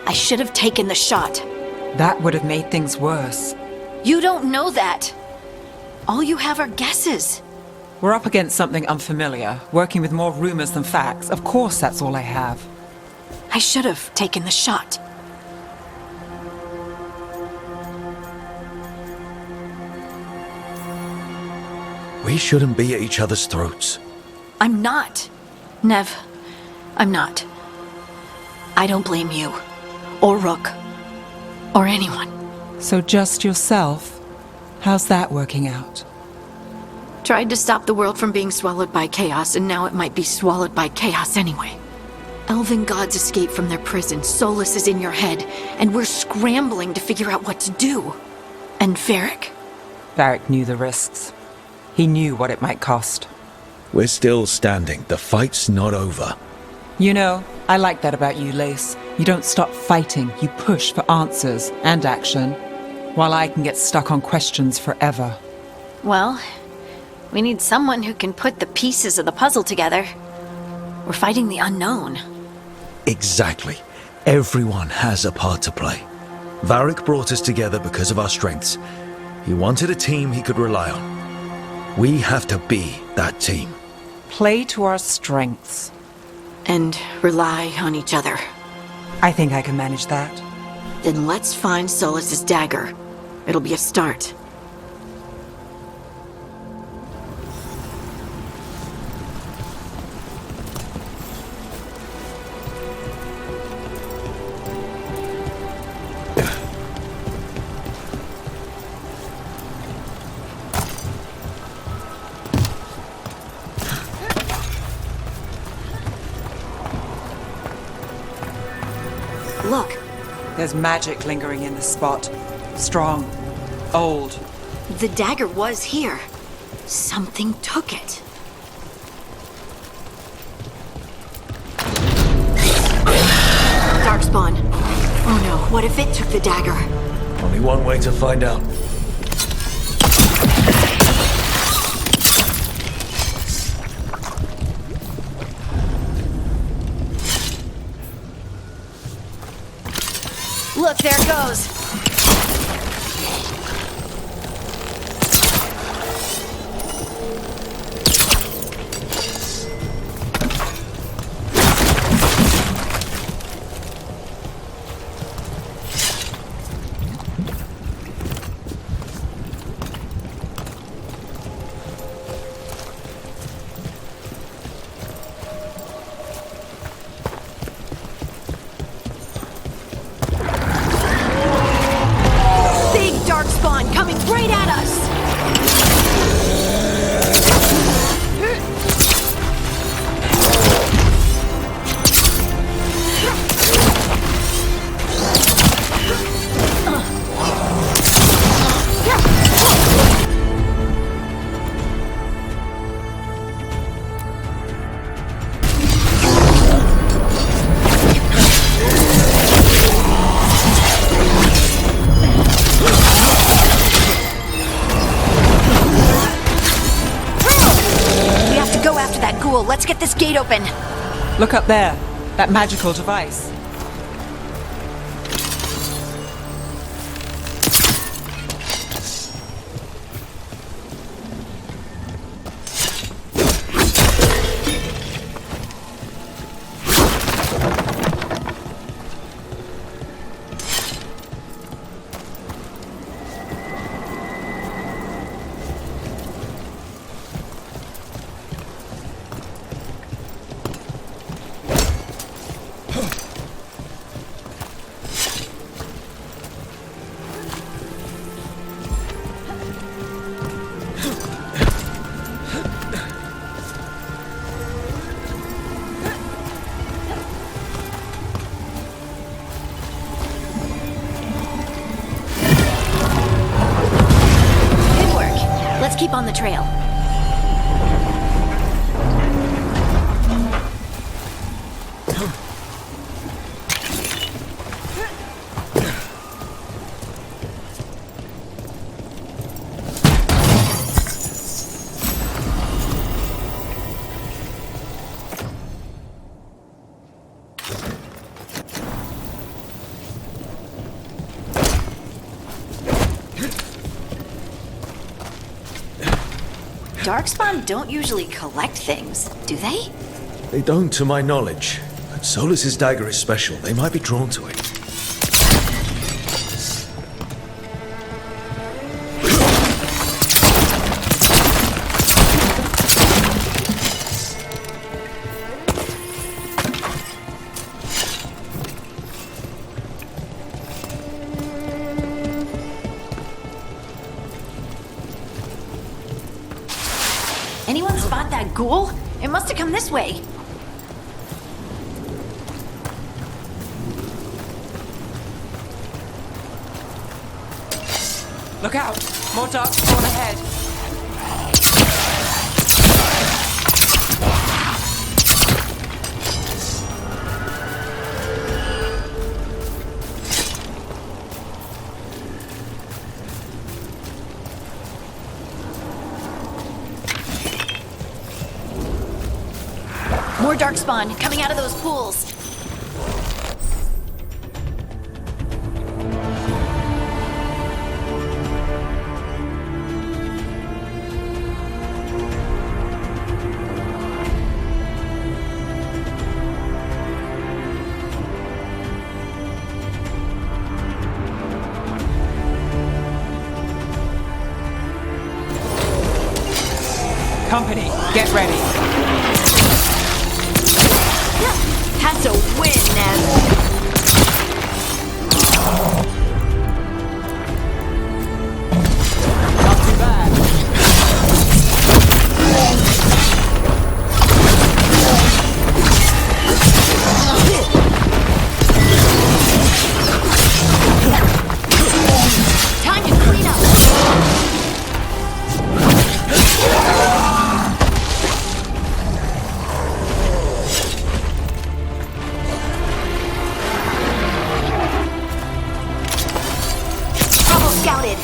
I should have taken the shot. That would have made things worse. You don't know that. All you have are guesses. We're up against something unfamiliar, working with more rumors than facts. Of course, that's all I have. I should have taken the shot. We shouldn't be at each other's throats. I'm not. Nev, I'm not. I don't blame you. or Rook. Or anyone. So just yourself? How's that working out? Tried to stop the world from being swallowed by chaos, and now it might be swallowed by chaos anyway. Elven gods escaped from their prison, Solus is in your head, and we're scrambling to figure out what to do. And Varric? Varric knew the risks. He knew what it might cost. We're still standing. The fight's not over. You know, I like that about you, Lace. You don't stop fighting, you push for answers and action, while I can get stuck on questions forever. Well, we need someone who can put the pieces of the puzzle together. We're fighting the unknown. Exactly. Everyone has a part to play. Varric brought us together because of our strengths. He wanted a team he could rely on. We have to be that team. Play to our strengths. And rely on each other. I think I can manage that. Then let's find Solus's dagger. It'll be a start. Look. There's magic lingering in this spot. Strong. Old. The dagger was here. Something took it. Darkspawn. Oh no, what if it took the dagger? Only one way to find out. Look, there it goes. Darkspawn coming right at us! Let's get this gate open. Look up there. That magical device. Keep on the trail. Darkspawn don't usually collect things, do they? They don't, to my knowledge. But Solus's dagger is special. They might be drawn to it. anyone spot that ghoul? It must have come this way. Look out! More dark spawn ahead! More darkspawn coming out of those pools. Company, get ready. Has to win, Ned. Not too bad. Time to clean up. Scouted.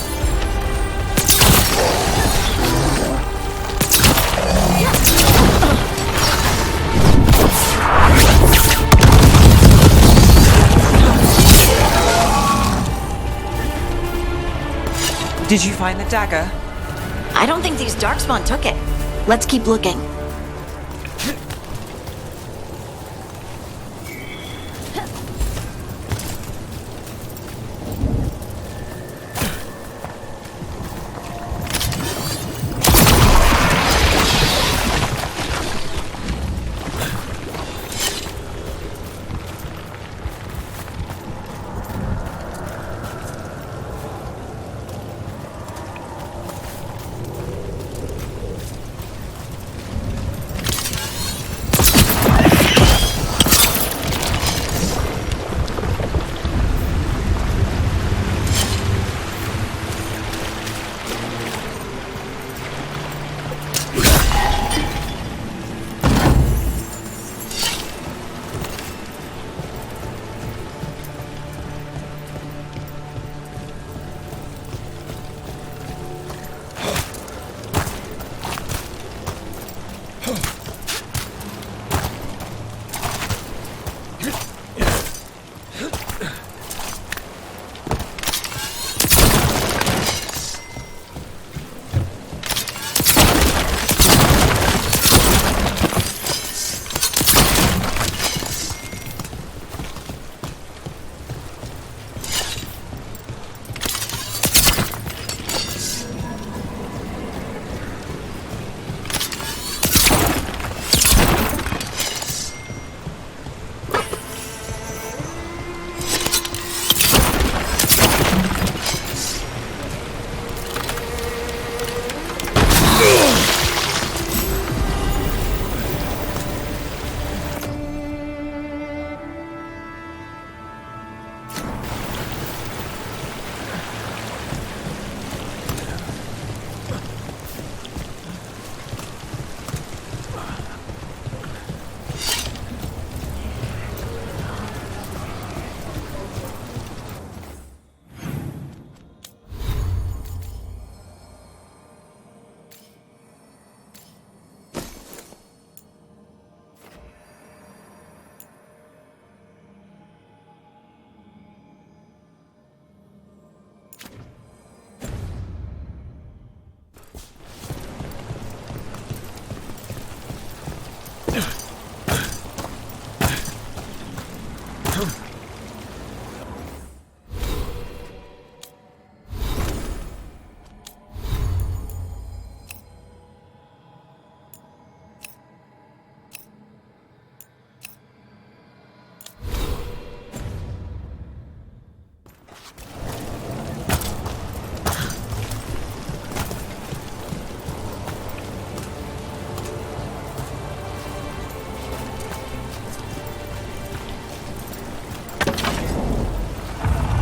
Did you find the dagger? I don't think these darkspawn took it. Let's keep looking.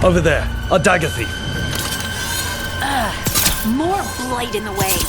Over there, a dagger thief. More blight in the way.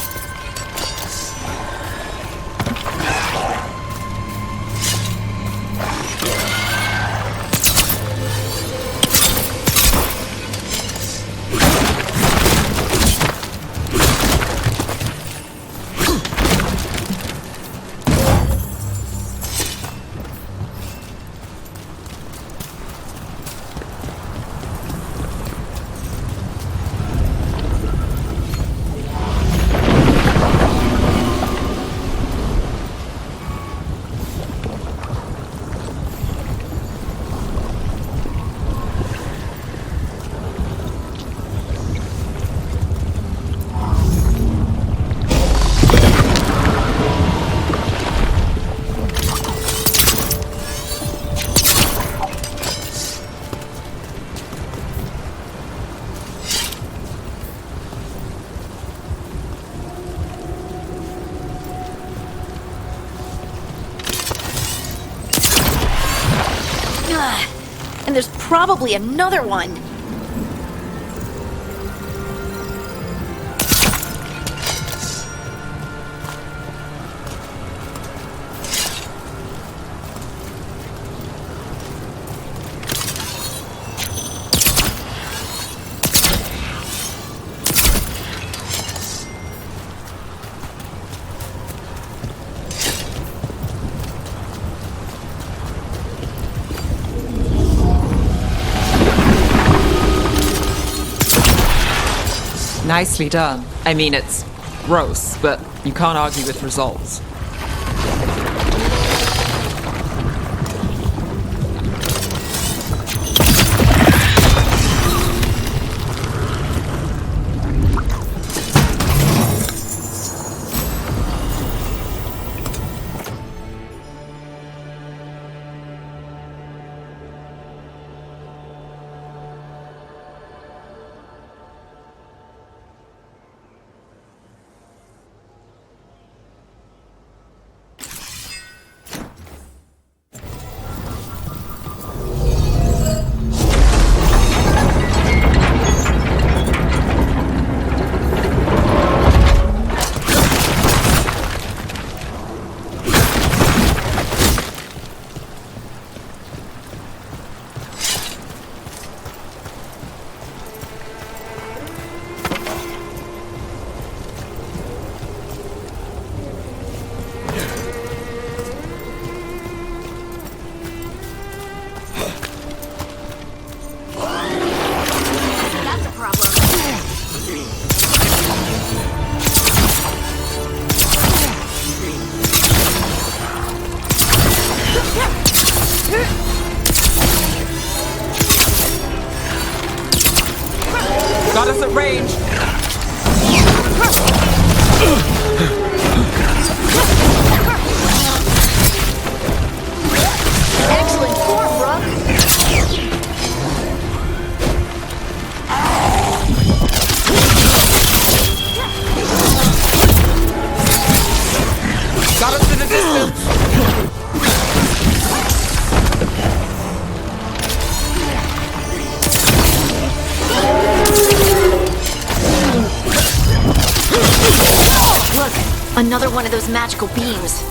And there's probably another one. Nicely done. I mean, it's gross, but you can't argue with results. Got us at range. Excellent form, Rook. Got us in the distance. Look, another one of those magical beams.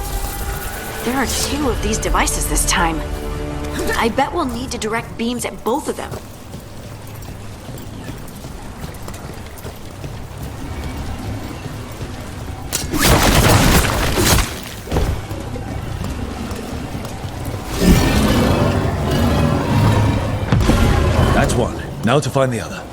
There are 2 of these devices this time. I bet we'll need to direct beams at both of them. That's one. Now to find the other.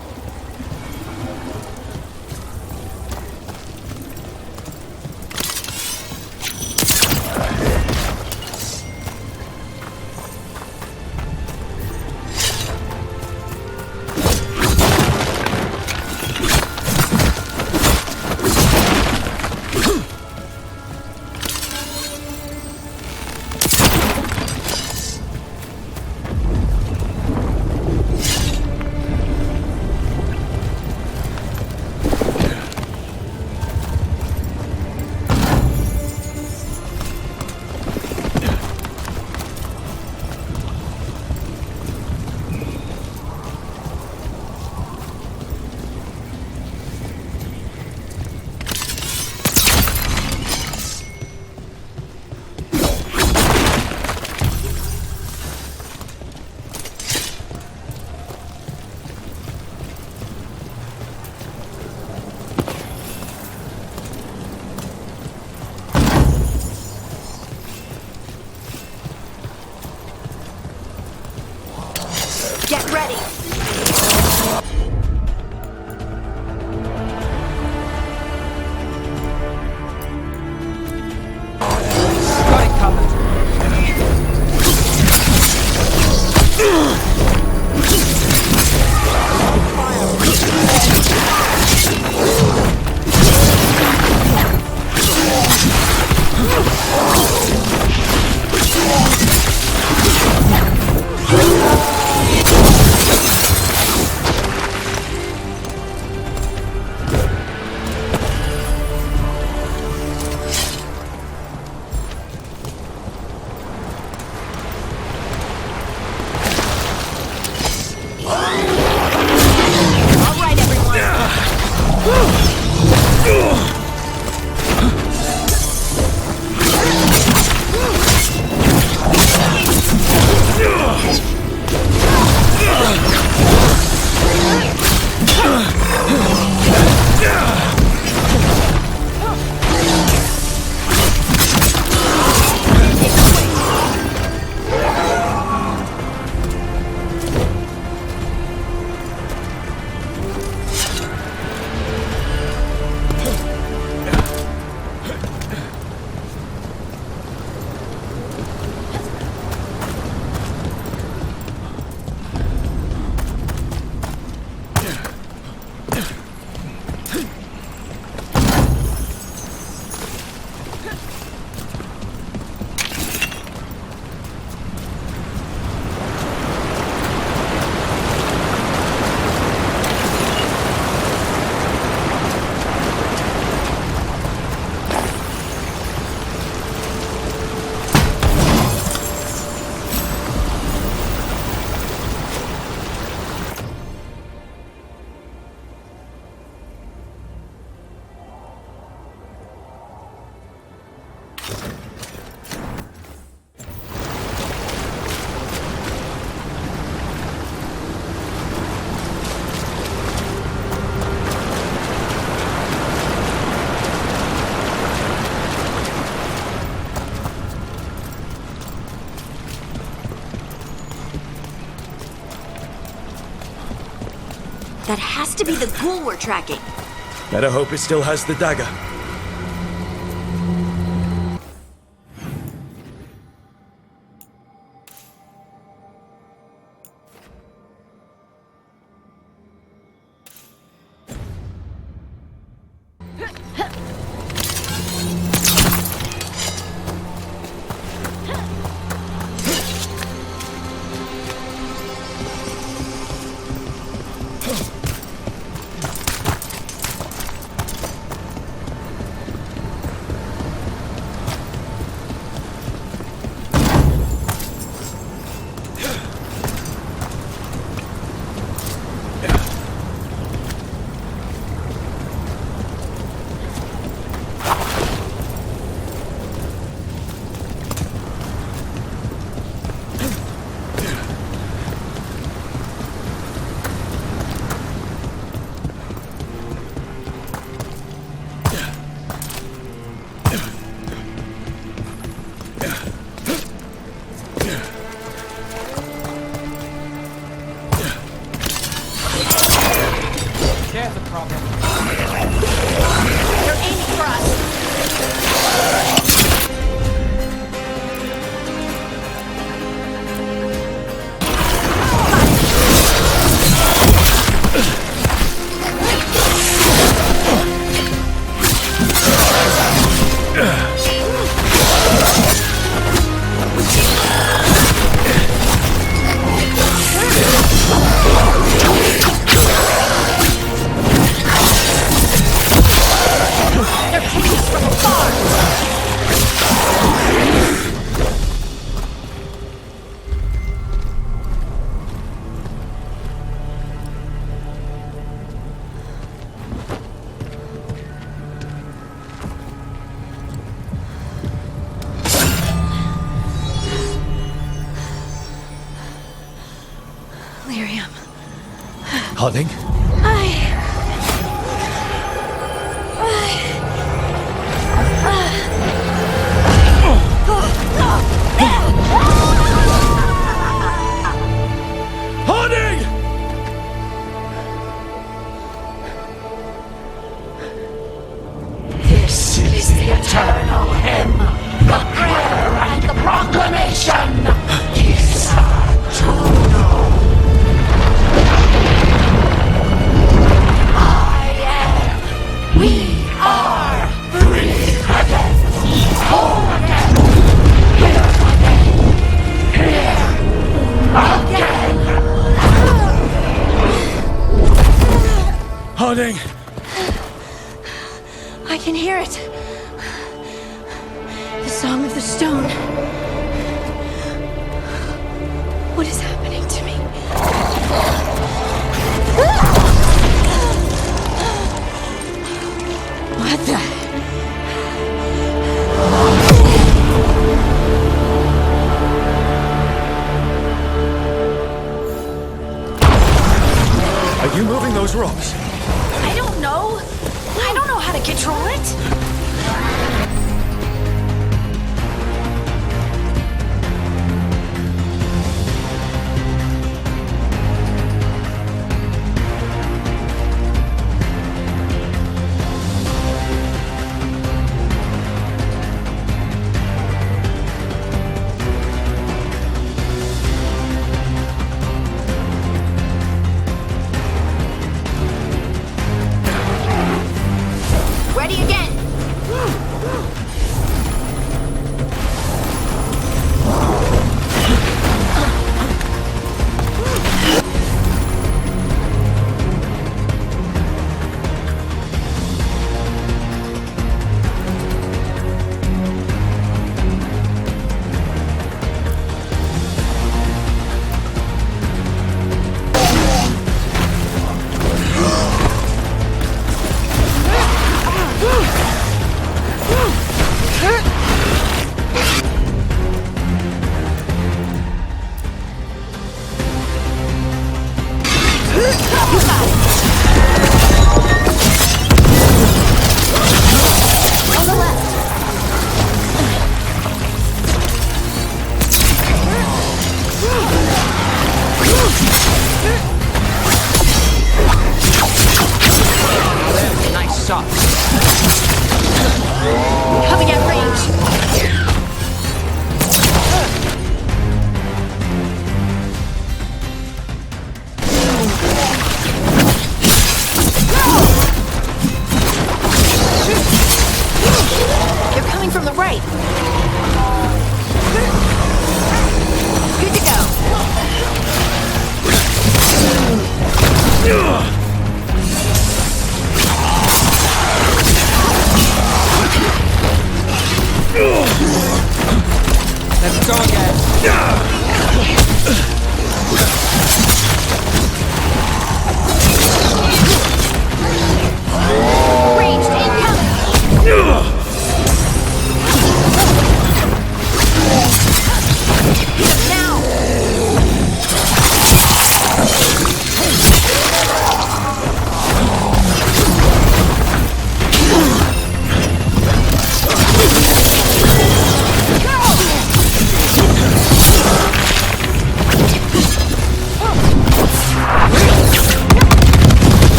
That has to be the ghoul we're tracking. Better hope it still has the dagger. There's a problem. They're aiming for us. Lyrium. Harding? Harding! This is the eternal hymn, the prayer and the proclamation. Kisa Tuno. We are free again, whole again, here again. Harding! I can hear it. The song of the stone. What is happening to me? What the? Are you moving those rocks? I don't know. I don't know how to control it. Ready again. On the left.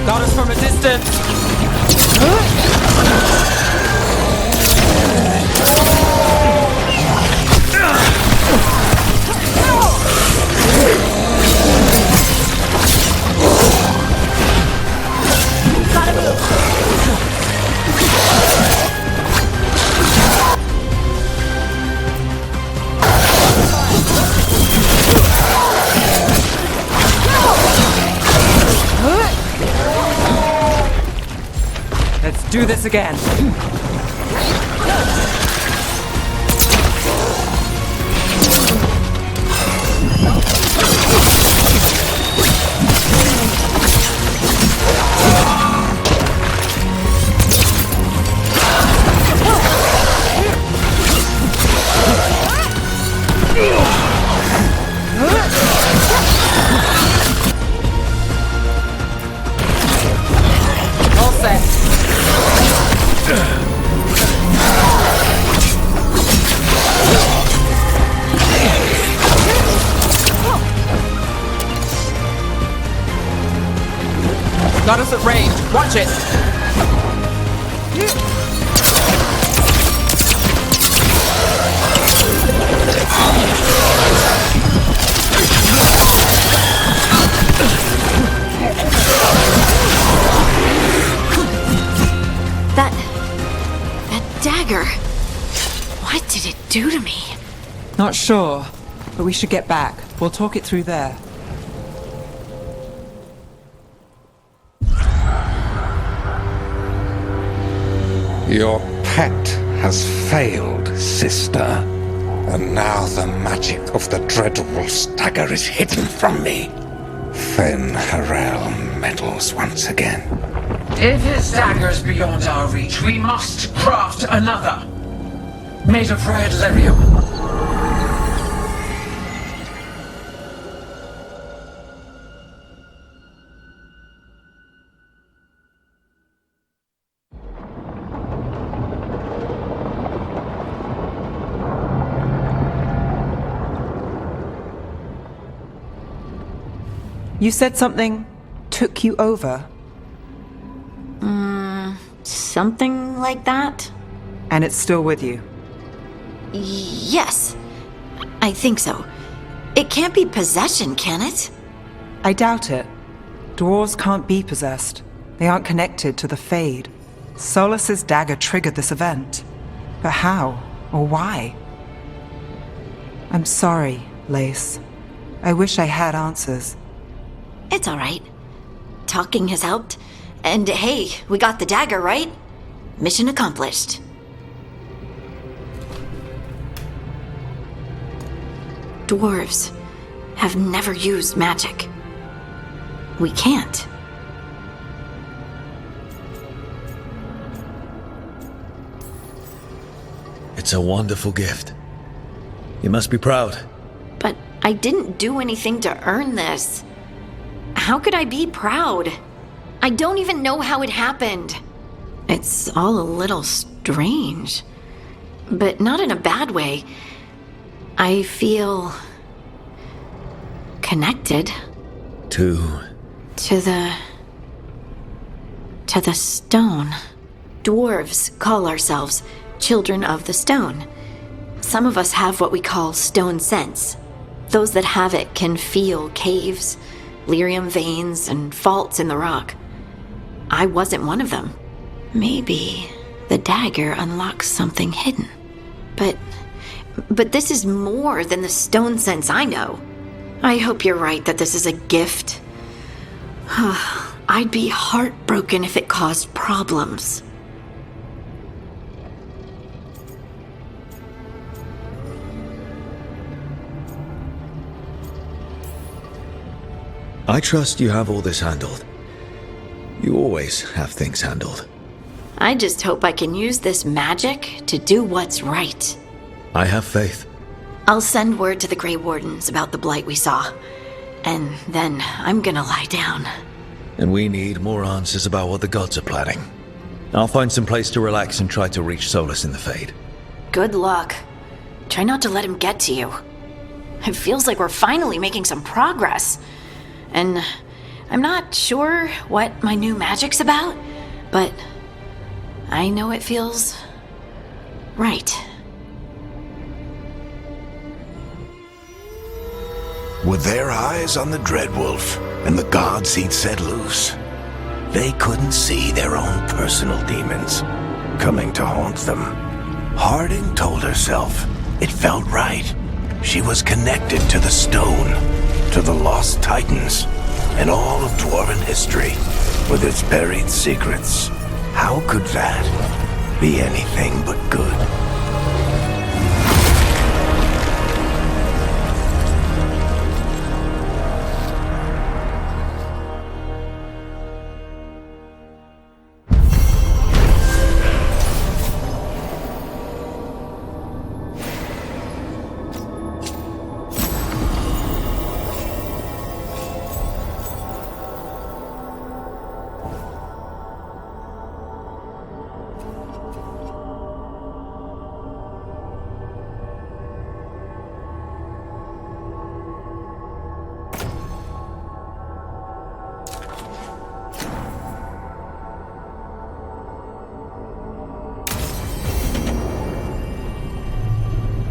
Got us from a distance! Let's do this again. All set. Got us at range. Watch it. That dagger. What did it do to me? Not sure, but we should get back. We'll talk it through there. Your pet has failed, sister. And now the magic of the Dreadwolf's dagger is hidden from me. Fen Harel meddles once again. If his dagger's beyond our reach, we must craft another. Made of red lyrium. You said something took you over, Something like that? and it's still with you. Yes. I think so. It can't be possession, can it? I doubt it. Dwarves can't be possessed. They aren't connected to the Fade. Solus's dagger triggered this event. But how? Or why? I'm sorry, Lace. I wish I had answers. It's all right. Talking has helped. And hey, we got the dagger, right? Mission accomplished. Dwarves have never used magic. We can't. It's a wonderful gift. You must be proud. But I didn't do anything to earn this. How could I be proud? I don't even know how it happened. It's all a little strange. But not in a bad way. I feel connected. To the stone. Dwarves call ourselves children of the stone. Some of us have what we call stone sense. Those that have it can feel caves, lyrium veins, and faults in the rock. I wasn't one of them. Maybe the dagger unlocks something hidden. But this is more than the stone sense I know. I hope you're right that this is a gift. I'd be heartbroken if it caused problems. I trust you have all this handled. You always have things handled. I just hope I can use this magic to do what's right. I have faith. I'll send word to the Grey Wardens about the blight we saw. And then I'm gonna lie down. And we need more answers about what the gods are planning. I'll find some place to relax and try to reach Solus in the Fade. Good luck. Try not to let him get to you. It feels like we're finally making some progress. And I'm not sure what my new magic's about, but I know it feels right. With their eyes on the Dreadwolf and the gods he'd set loose, they couldn't see their own personal demons coming to haunt them. Harding told herself it felt right. She was connected to the stone, to the lost titans, and all of dwarven history with its buried secrets. How could that be anything but good?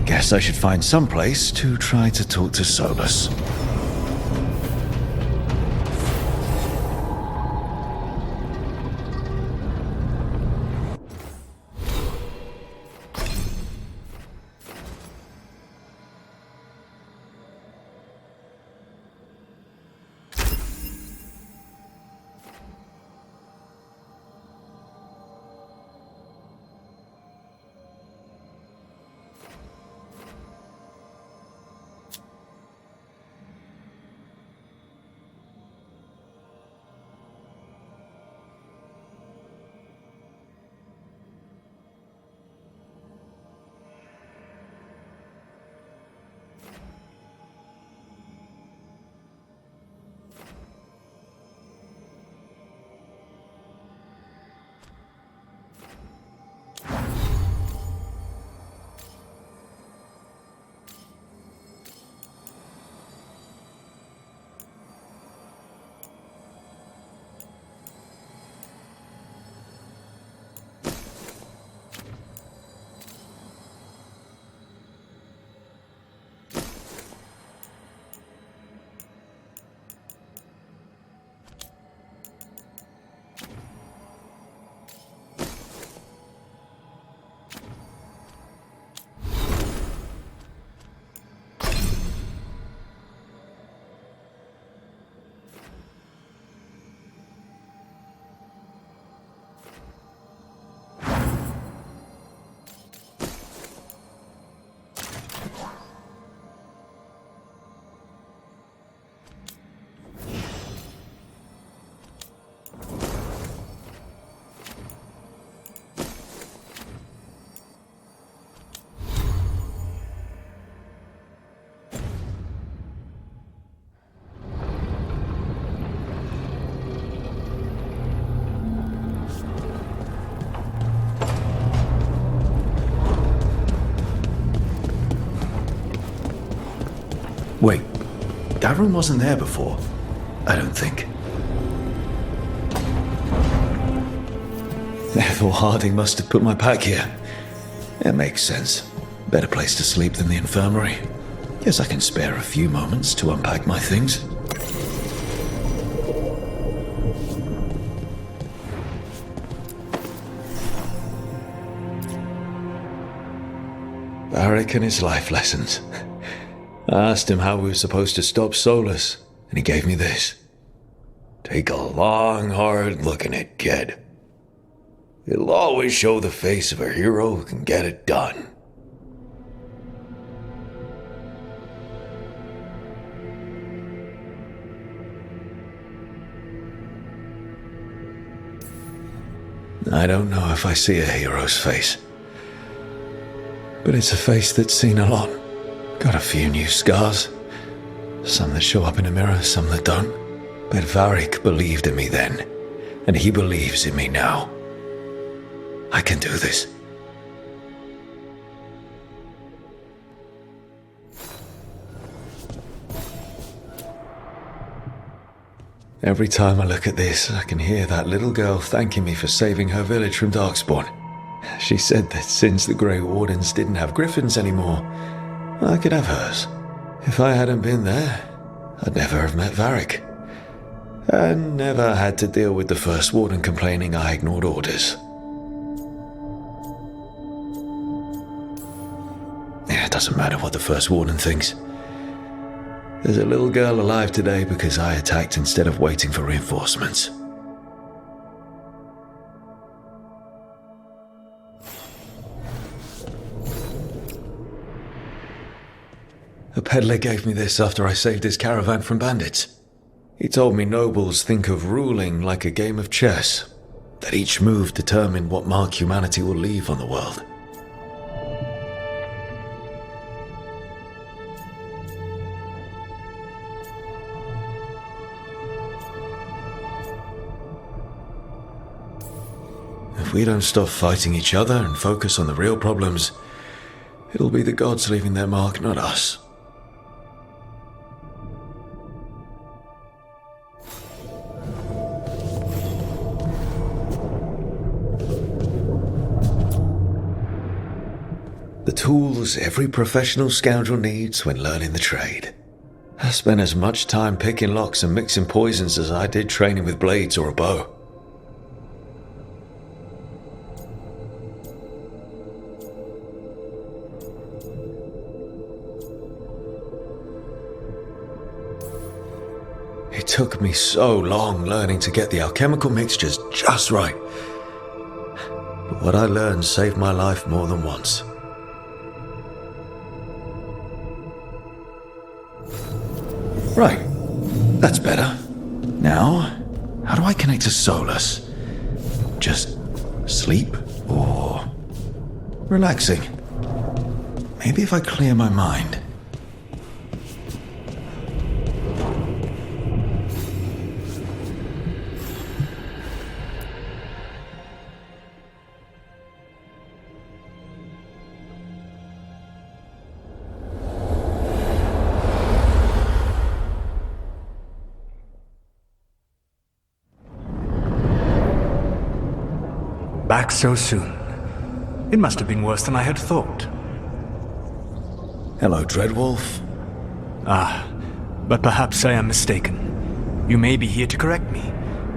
Guess I should find some place to try to talk to Solus. Wait, that room wasn't there before. I don't think. Therefore, Harding must have put my pack here. It makes sense. Better place to sleep than the infirmary. Guess I can spare a few moments to unpack my things. Varric and his life lessons. I asked him how we were supposed to stop Solus, and he gave me this. Take a long, hard look at it, kid. It'll always show the face of a hero who can get it done. I don't know if I see a hero's face, but it's a face that's seen a lot. Got a few new scars. Some that show up in a mirror, some that don't. But Varric believed in me then, and he believes in me now. I can do this. Every time I look at this, I can hear that little girl thanking me for saving her village from Darkspawn. She said that since the Grey Wardens didn't have griffins anymore, I could have hers. If I hadn't been there, I'd never have met Varric. And never had to deal with the First Warden complaining I ignored orders. It doesn't matter what the First Warden thinks. There's a little girl alive today because I attacked instead of waiting for reinforcements. A peddler gave me this after I saved his caravan from bandits. He told me nobles think of ruling like a game of chess, that each move determined what mark humanity will leave on the world. If we don't stop fighting each other and focus on the real problems, it'll be the gods leaving their mark, not us. The tools every professional scoundrel needs when learning the trade. I spent as much time picking locks and mixing poisons as I did training with blades or a bow. It took me so long learning to get the alchemical mixtures just right. But what I learned saved my life more than once. Right, that's better. Now, how do I connect to Solus? Just sleep or relaxing? Maybe if I clear my mind. Back so soon. It must have been worse than I had thought. Hello, Dreadwolf. Ah, but perhaps I am mistaken. You may be here to correct me,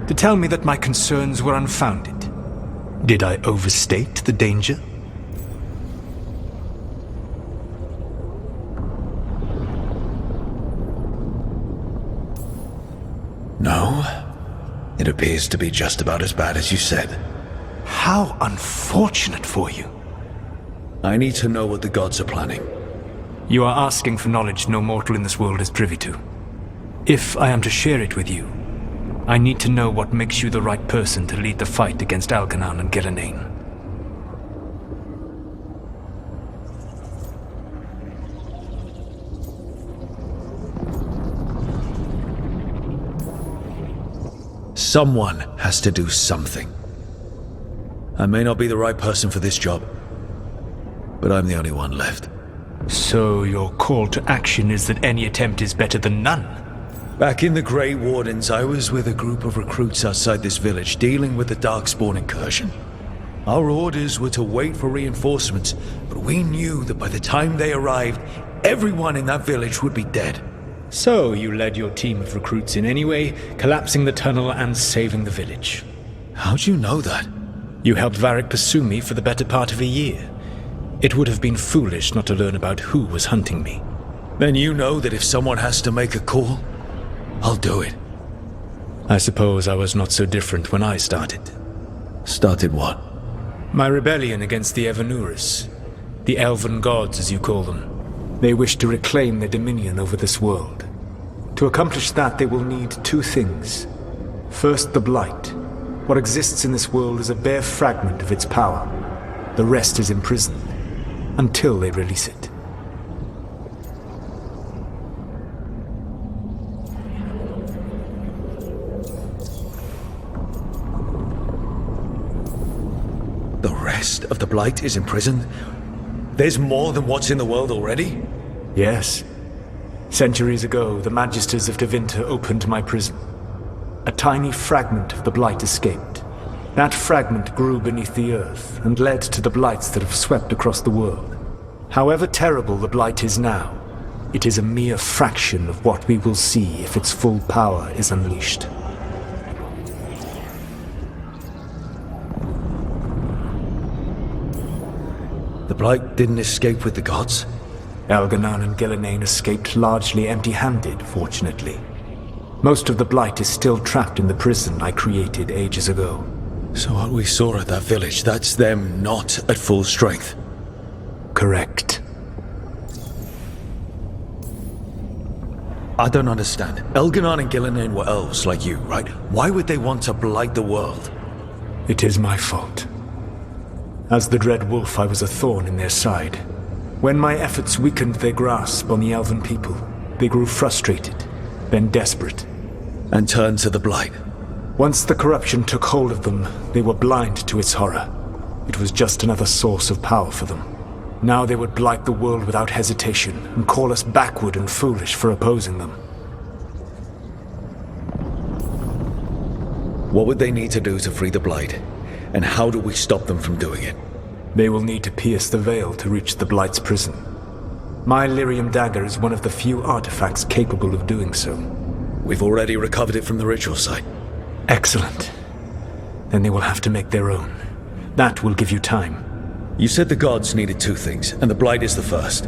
to tell me that my concerns were unfounded. Did I overstate the danger? No. It appears to be just about as bad as you said. How unfortunate for you. I need to know what the gods are planning. You are asking for knowledge no mortal in this world is privy to. If I am to share it with you, I need to know what makes you the right person to lead the fight against Algernon and Geranane. Someone has to do something. I may not be the right person for this job, but I'm the only one left. So your call to action is that any attempt is better than none? Back in the Grey Wardens, I was with a group of recruits outside this village dealing with the Darkspawn incursion. Our orders were to wait for reinforcements, but we knew that by the time they arrived, everyone in that village would be dead. So you led your team of recruits in any way, collapsing the tunnel and saving the village. How'd you know that? You helped Varric pursue me for the better part of a year. It would have been foolish not to learn about who was hunting me. Then you know that if someone has to make a call, I'll do it. I suppose I was not so different when I started. Started what? My rebellion against the Evanuris. The elven gods, as you call them. They wish to reclaim their dominion over this world. To accomplish that, they will need two things. First, the Blight. What exists in this world is a bare fragment of its power. The rest is imprisoned, until they release it. The rest of the Blight is imprisoned? There's more than what's in the world already? Yes. Centuries ago, the Magisters of Tevinter opened my prison. a tiny fragment of the Blight escaped. That fragment grew beneath the earth and led to the Blights that have swept across the world. However terrible the Blight is now, it is a mere fraction of what we will see if its full power is unleashed. The Blight didn't escape with the gods? Elganon and Gillenane escaped largely empty-handed, fortunately. Most of the Blight is still trapped in the prison I created ages ago. So what we saw at that village, that's them not at full strength? Correct. I don't understand. Elganon and Gillenane were elves like you, right? Why would they want to blight the world? It is my fault. As the Dread Wolf, I was a thorn in their side. When my efforts weakened their grasp on the elven people, they grew frustrated, then desperate. And turned to the Blight. Once the corruption took hold of them, they were blind to its horror. It was just another source of power for them. Now they would blight the world without hesitation, and call us backward and foolish for opposing them. What would they need to do to free the Blight? And how do we stop them from doing it? They will need to pierce the veil to reach the Blight's prison. My Lyrium dagger is one of the few artifacts capable of doing so. We've already recovered it from the ritual site. Excellent. Then they will have to make their own. That will give you time. You said the gods needed two things, and the Blight is the first.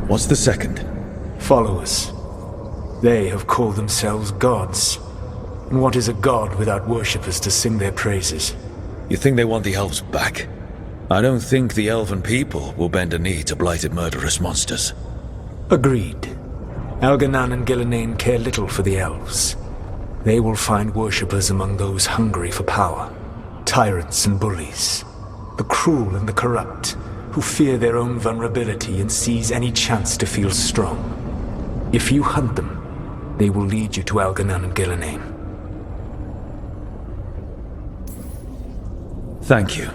What's the second? Followers. They have called themselves gods. And what is a god without worshippers to sing their praises? You think they want the elves back? I don't think the elven people will bend a knee to blighted murderous monsters. Agreed. Elganon and Gillenane care little for the elves. They will find worshippers among those hungry for power. Tyrants and bullies. The cruel and the corrupt, who fear their own vulnerability and seize any chance to feel strong. If you hunt them, they will lead you to Elganon and Gillenane. Thank you.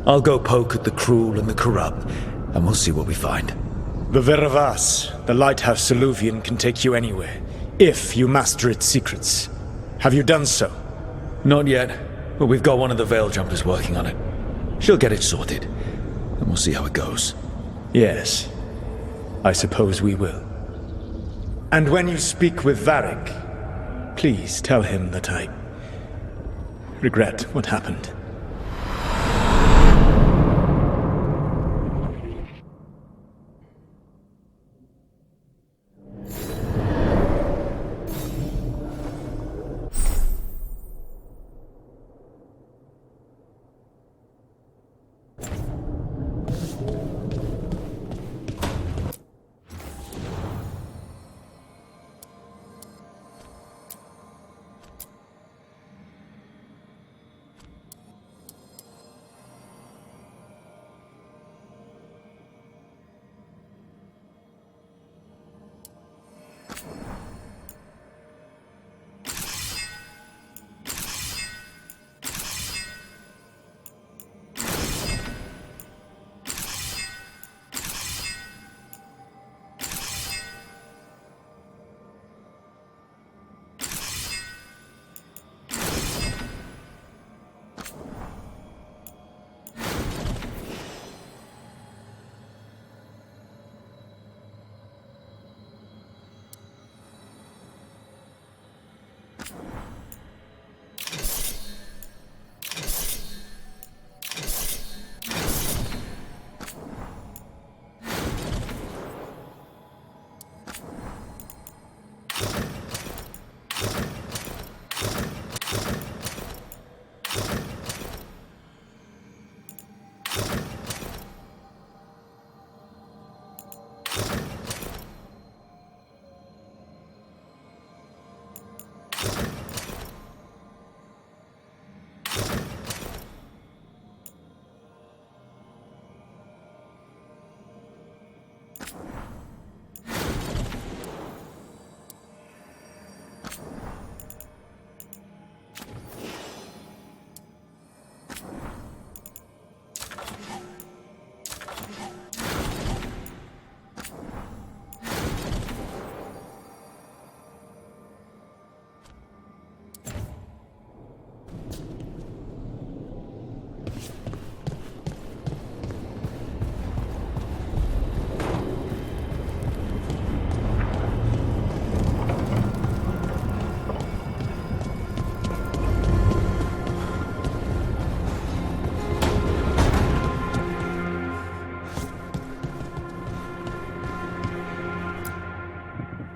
I'll go poke at the cruel and the corrupt, and we'll see what we find. The Veravas, the lighthouse Soluvian, can take you anywhere, if you master its secrets. Have you done so? Not yet, but we've got one of the Veil Jumpers working on it. She'll get it sorted, and we'll see how it goes. Yes, I suppose we will. And when you speak with Varric, please tell him that I regret what happened.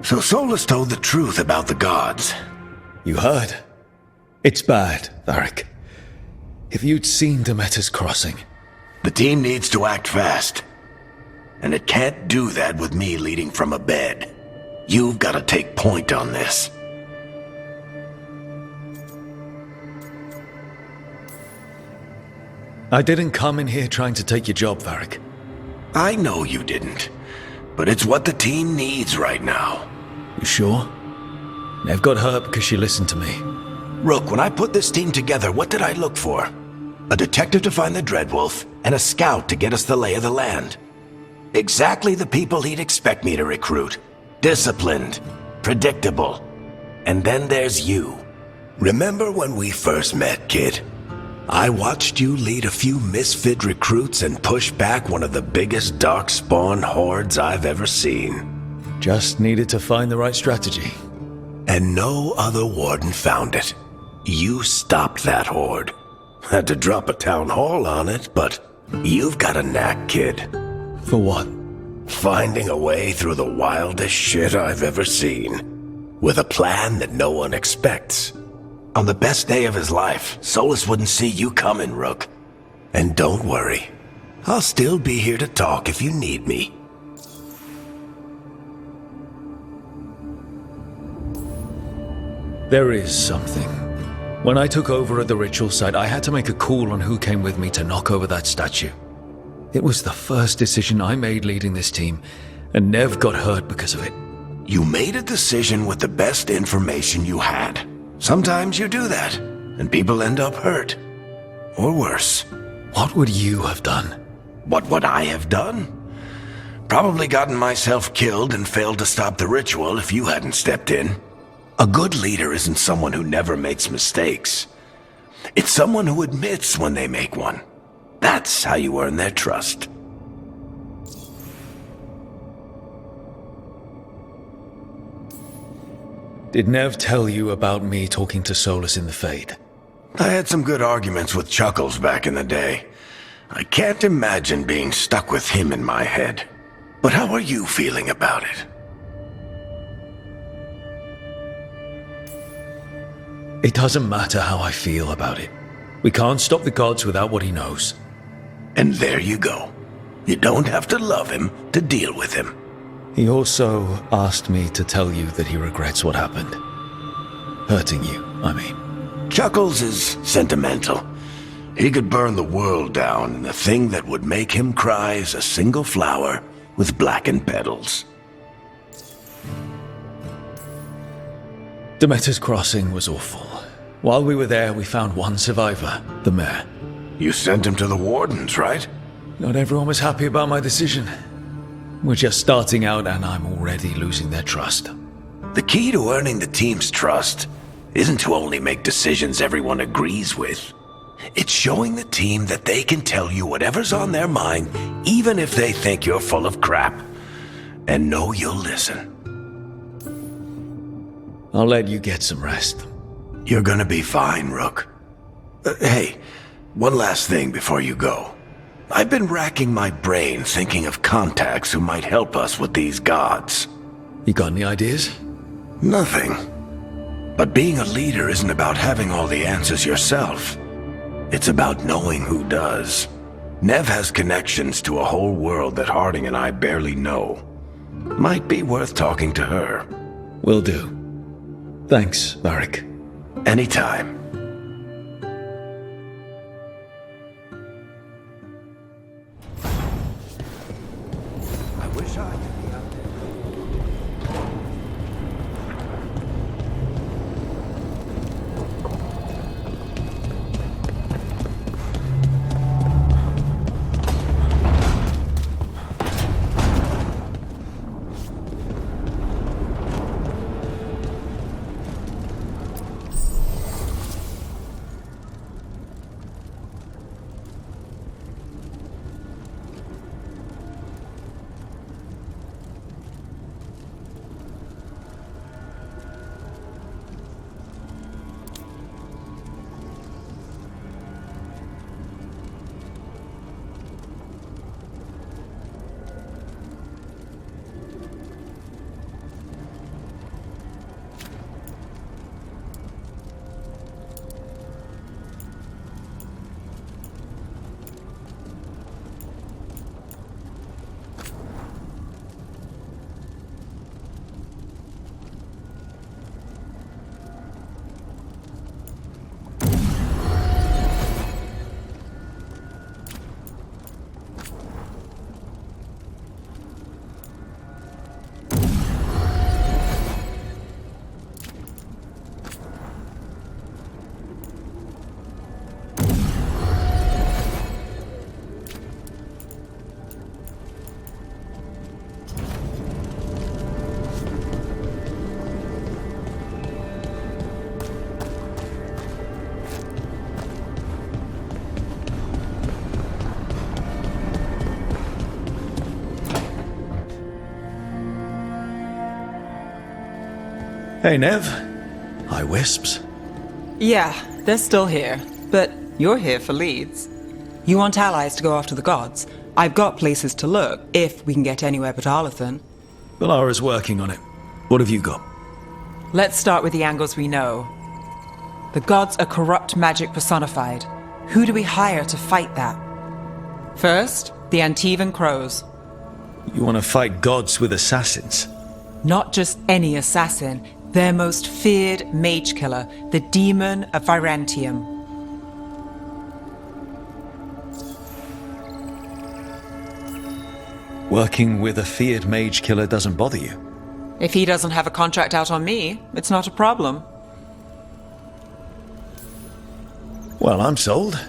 So Solus told the truth about the gods. You heard? It's bad, Varric. If you'd seen Demeter's crossing... The team needs to act fast. And it can't do that with me leading from a bed. You've got to take point on this. I didn't come in here trying to take your job, Varric. I know you didn't. But it's what the team needs right now. You sure? Nev got hurt because she listened to me. Rook, when I put this team together, what did I look for? A detective to find the Dreadwolf, and a scout to get us the lay of the land. Exactly the people he'd expect me to recruit. Disciplined, predictable. And then there's you. Remember when we first met, kid? I watched you lead a few misfit recruits and push back one of the biggest darkspawn hordes I've ever seen. Just needed to find the right strategy. And no other warden found it. You stopped that horde. Had to drop a town hall on it, but you've got a knack, kid. For what? Finding a way through the wildest shit I've ever seen. With a plan that no one expects. On the best day of his life, Solus wouldn't see you coming, Rook. And don't worry. I'll still be here to talk if you need me. There is something. When I took over at the ritual site, I had to make a call on who came with me to knock over that statue. It was the first decision I made leading this team, and Nev got hurt because of it. You made a decision with the best information you had. Sometimes you do that, and people end up hurt. Or worse. What would you have done? What would I have done? Probably gotten myself killed and failed to stop the ritual if you hadn't stepped in. A good leader isn't someone who never makes mistakes. It's someone who admits when they make one. That's how you earn their trust. Did Nev tell you about me talking to Solus in the Fade? I had some good arguments with Chuckles back in the day. I can't imagine being stuck with him in my head. But how are you feeling about it? It doesn't matter how I feel about it. We can't stop the gods without what he knows. And there you go. You don't have to love him to deal with him. He also asked me to tell you that he regrets what happened. Hurting you, I mean. Chuckles is sentimental. He could burn the world down, and the thing that would make him cry is a single flower with blackened petals. Demeter's crossing was awful. While we were there, we found one survivor, the mayor. You sent him to the wardens, right? Not everyone was happy about my decision. We're just starting out and I'm already losing their trust. The key to earning the team's trust isn't to only make decisions everyone agrees with. It's showing the team that they can tell you whatever's on their mind, even if they think you're full of crap. And know you'll listen. I'll let you get some rest. You're gonna be fine, Rook. Hey, one last thing before you go. I've been racking my brain thinking of contacts who might help us with these gods. You got any ideas? Nothing. But being a leader isn't about having all the answers yourself. It's about knowing who does. Nev has connections to a whole world that Harding and I barely know. Might be worth talking to her. Will do. Thanks, Varric. Anytime. I wish I could be out there. Hey, Nev. Hi, Wisps. Yeah, they're still here, but you're here for leads. You want allies to go after the gods? I've got places to look, if we can get anywhere but Arlathan. Valara's working on it. What have you got? Let's start with the angles we know. The gods are corrupt magic personified. Who do we hire to fight that? First, the Antivan Crows. You want to fight gods with assassins? Not just any assassin, their most feared mage killer, the Demon of Virantium. Working with a feared mage killer doesn't bother you? If he doesn't have a contract out on me, it's not a problem. Well, I'm sold.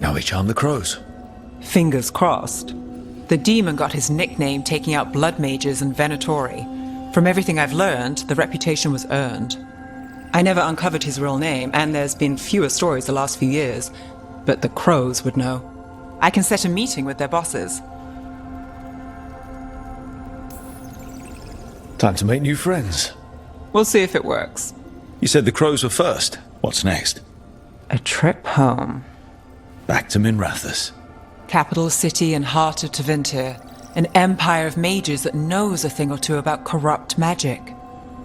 Now we charm the crows. Fingers crossed. The demon got his nickname taking out blood mages and Venatori. From everything I've learned, the reputation was earned. I never uncovered his real name, and there's been fewer stories the last few years, but the crows would know. I can set a meeting with their bosses. Time to make new friends. We'll see if it works. You said the crows were first. What's next? A trip home. Back to Minrathous. Capital city and heart of Tevinter. An empire of mages that knows a thing or two about corrupt magic.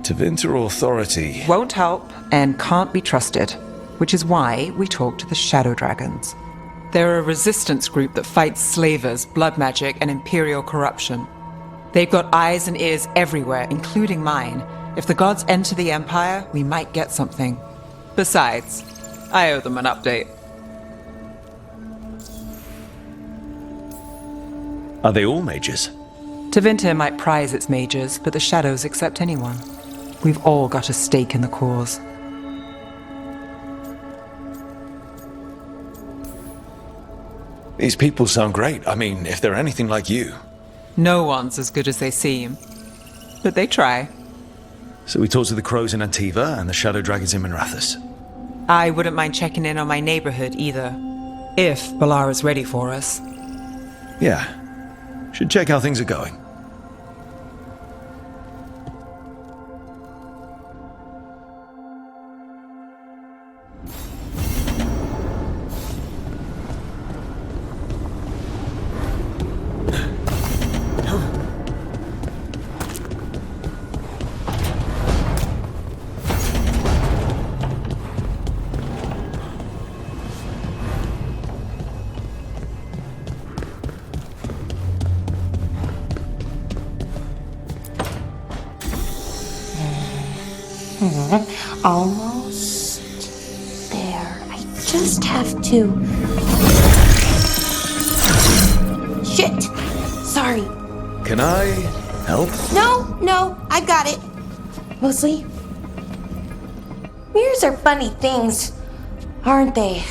Tevinter authority Won't help and can't be trusted, which is why we talk to the Shadow Dragons. They're a resistance group that fights slavers, blood magic, and imperial corruption. They've got eyes and ears everywhere, including mine. If the gods enter the empire, we might get something. Besides, I owe them an update. Are they all mages? Tevinter might prize its mages, but the Shadows accept anyone. We've all got a stake in the cause. These people sound great. I mean, if they're anything like you. No one's as good as they seem. But they try. So we talk to the crows in Antiva and the Shadow Dragons in Minrathous. I wouldn't mind checking in on my neighborhood either. If Balara's ready for us. Yeah. Should check how things are going. Almost there. I just have to... Shit! Sorry. Can I help? No, I got it. Mostly, mirrors are funny things, aren't they?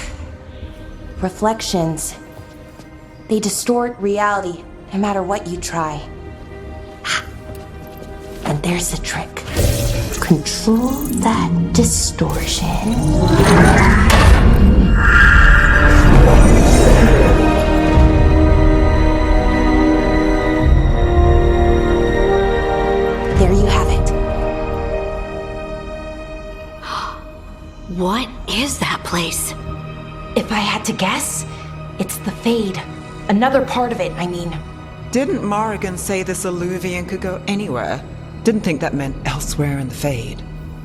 Reflections. They distort reality, no matter what you try. And there's the trick. Control that distortion. There you have it. What is that place? If I had to guess, it's the Fade. Another part of it, I mean. Didn't Morrigan say this Alluvian could go anywhere? Didn't think that meant elsewhere in the Fade.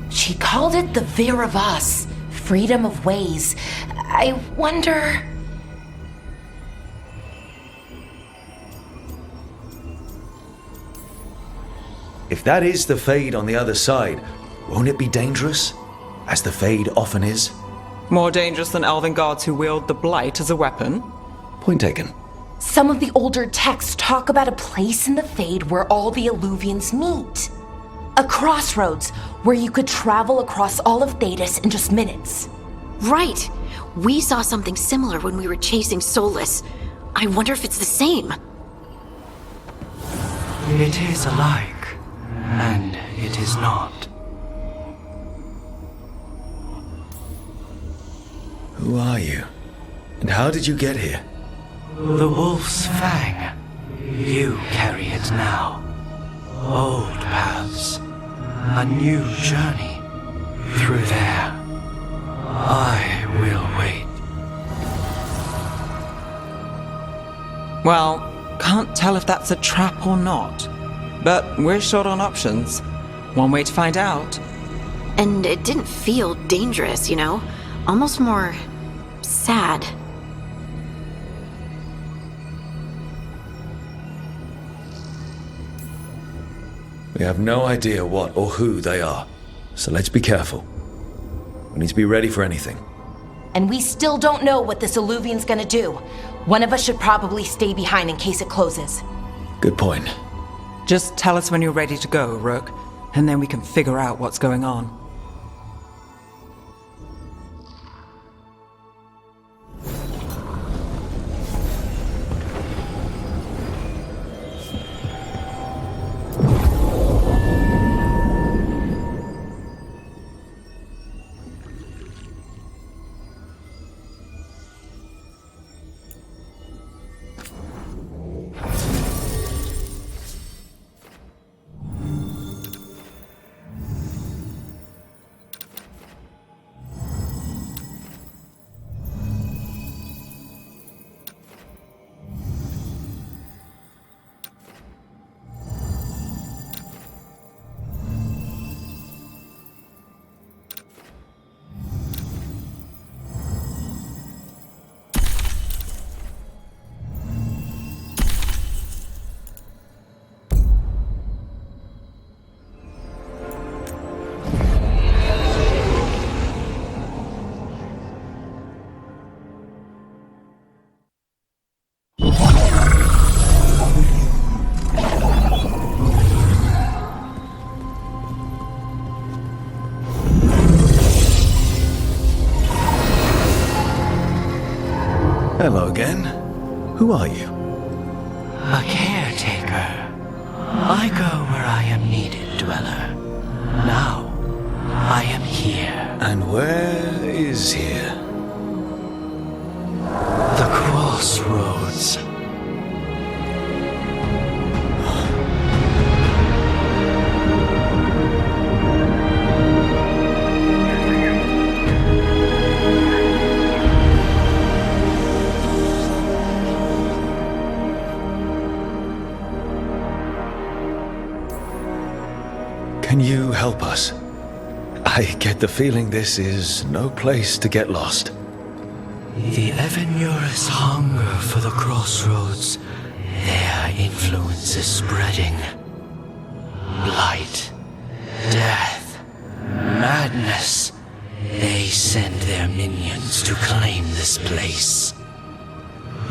She called it the Vir of Us, freedom of ways. I wonder... If that is the Fade on the other side, won't it be dangerous? As the Fade often is? More dangerous than elven gods who wield the Blight as a weapon? Point taken. Some of the older texts talk about a place in the Fade where all the Alluvians meet. A crossroads where you could travel across all of Thedas in just minutes. Right. We saw something similar when we were chasing Solus. I wonder if it's the same. It is alike, and it is not. Who are you? And how did you get here? The Wolf's Fang. You carry it now. Old paths, A new journey. Through there. I will wait. Well, can't tell if that's a trap or not. But we're short on options. One way to find out. And it didn't feel dangerous, you know? Almost more sad. We have no idea what or who they are, so let's be careful. We need to be ready for anything. And we still don't know what this Alluvian's gonna do. One of us should probably stay behind in case it closes. Good point. Just tell us when you're ready to go, Rook, and then we can figure out what's going on. Hello again. Who are you? A caretaker. I go where I am needed, Dweller. Now, I am here. And where is here? The crossroads. Can you help us? I get the feeling this is no place to get lost. The Evanurus hunger for the crossroads. Their influence is spreading. Blight, death, madness. They send their minions to claim this place.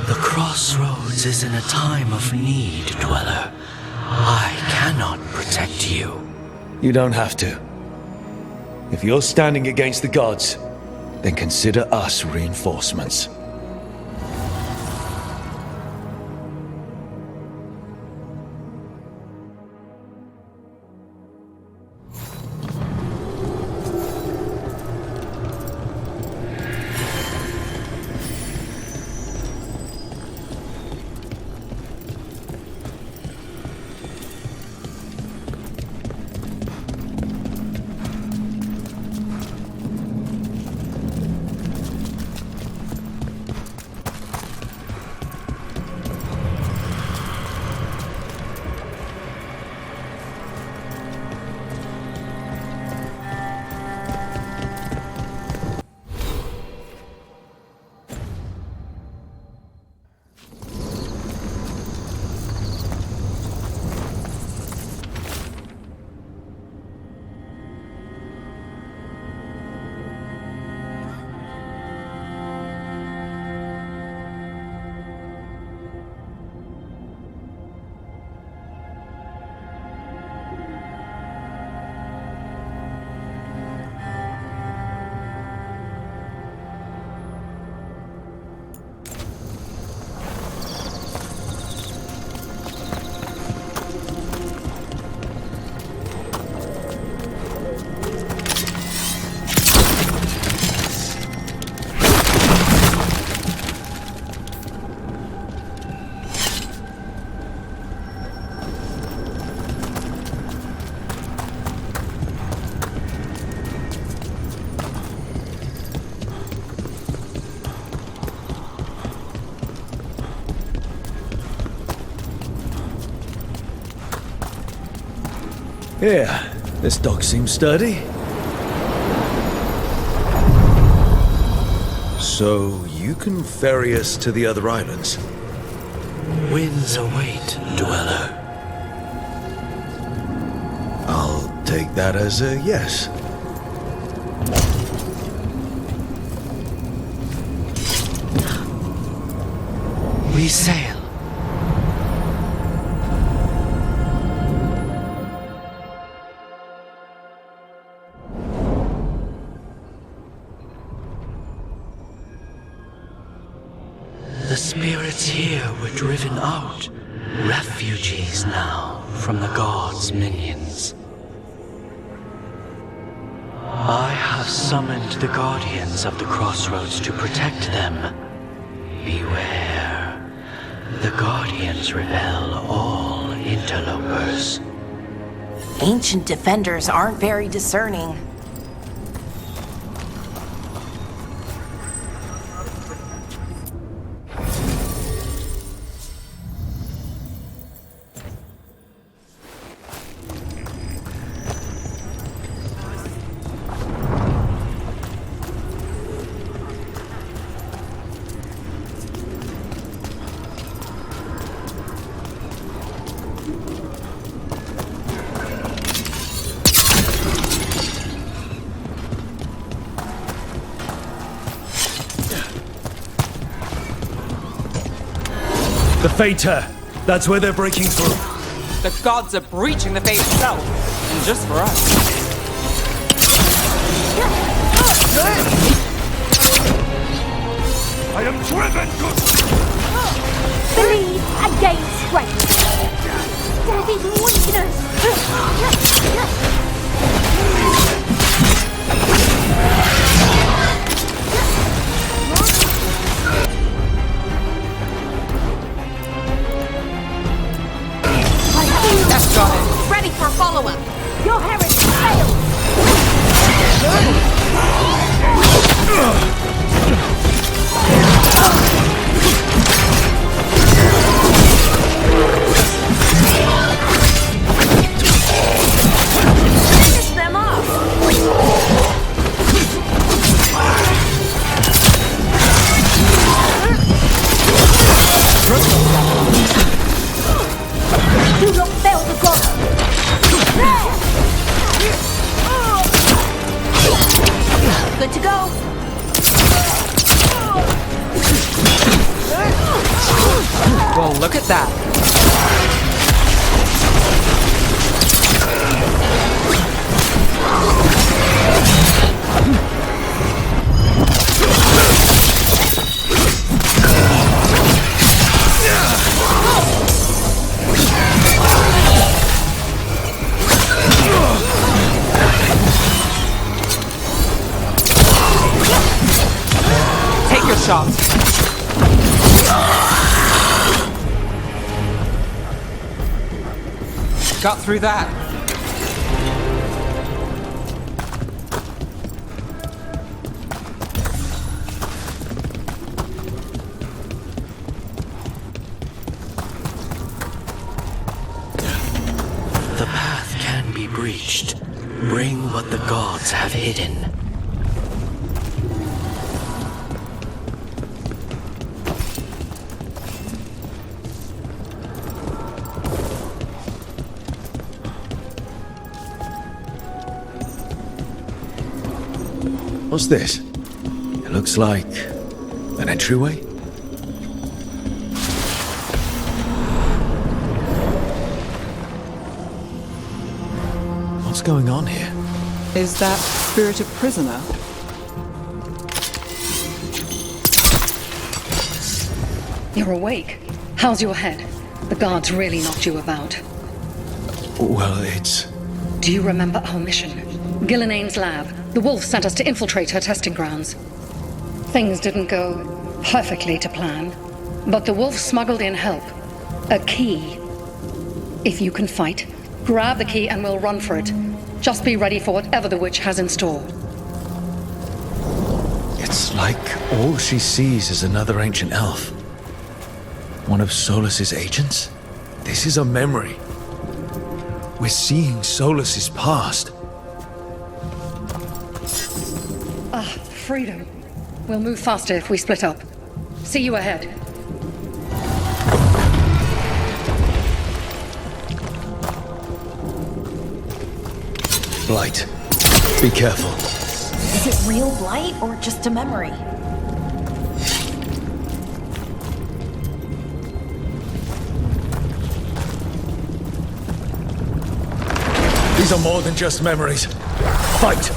The crossroads is in a time of need, Dweller. I cannot protect you. You don't have to. If you're standing against the gods, then consider us reinforcements. Yeah, this dock seems sturdy. So, you can ferry us to the other islands? Winds await, dweller. I'll take that as a yes. We sail. The spirits here were driven out, refugees now from the gods' minions. I have summoned the guardians of the crossroads to protect them. Beware. The guardians repel all interlopers. Ancient defenders aren't very discerning. The Fater! That's where they're breaking through. The gods are breaching the fate itself, and just for us. I am driven to... Believe against strength. Death is weakness. That's got it. Ready for follow-up. Your heritage fails. Finish them off! Do not fail the gods. Good to go. Well, look at that. Take your shot. Got through that. The path can be breached. Bring what the gods have hidden. What's this? It looks like an entryway? What's going on here? Is that spirit a prisoner? You're awake. How's your head? The guards really knocked you about. Well, it's... Do you remember our mission? Gillinane's lab. The wolf sent us to infiltrate her testing grounds. Things didn't go perfectly to plan, but the wolf smuggled in help. A key. If you can fight, grab the key and we'll run for it. Just be ready for whatever the witch has in store. It's like all she sees is another ancient elf. One of Solus's agents? This is a memory. We're seeing Solus's past. Freedom. We'll move faster if we split up. See you ahead. Blight. Be careful. Is it real blight or just a memory? These are more than just memories. Fight!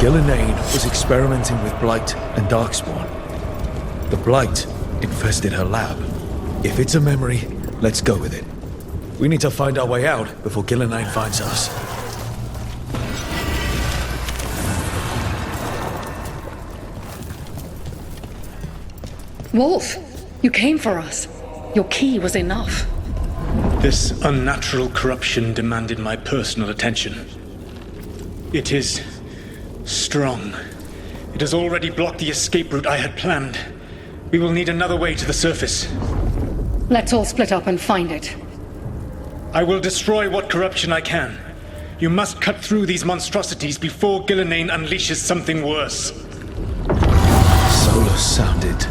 Gillenane was experimenting with Blight and Darkspawn. The Blight infested her lab. If it's a memory, let's go with it. We need to find our way out before Gillenane finds us. Wolf, you came for us. Your key was enough. This unnatural corruption demanded my personal attention. It is strong. It has already blocked the escape route I had planned. We will need another way to the surface. Let's all split up and find it. I will destroy what corruption I can. You must cut through these monstrosities before Gillenane unleashes something worse. Solus sounded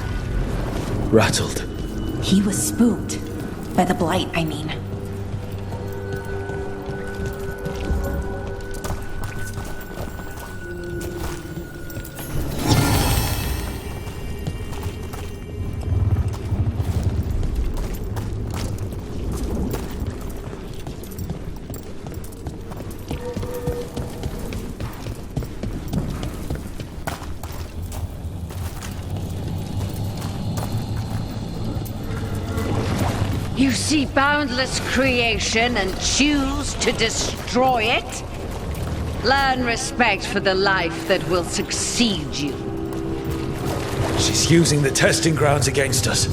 rattled. He was spooked. By the Blight, I mean. You see boundless creation and choose to destroy it? Learn respect for the life that will succeed you. She's using the testing grounds against us.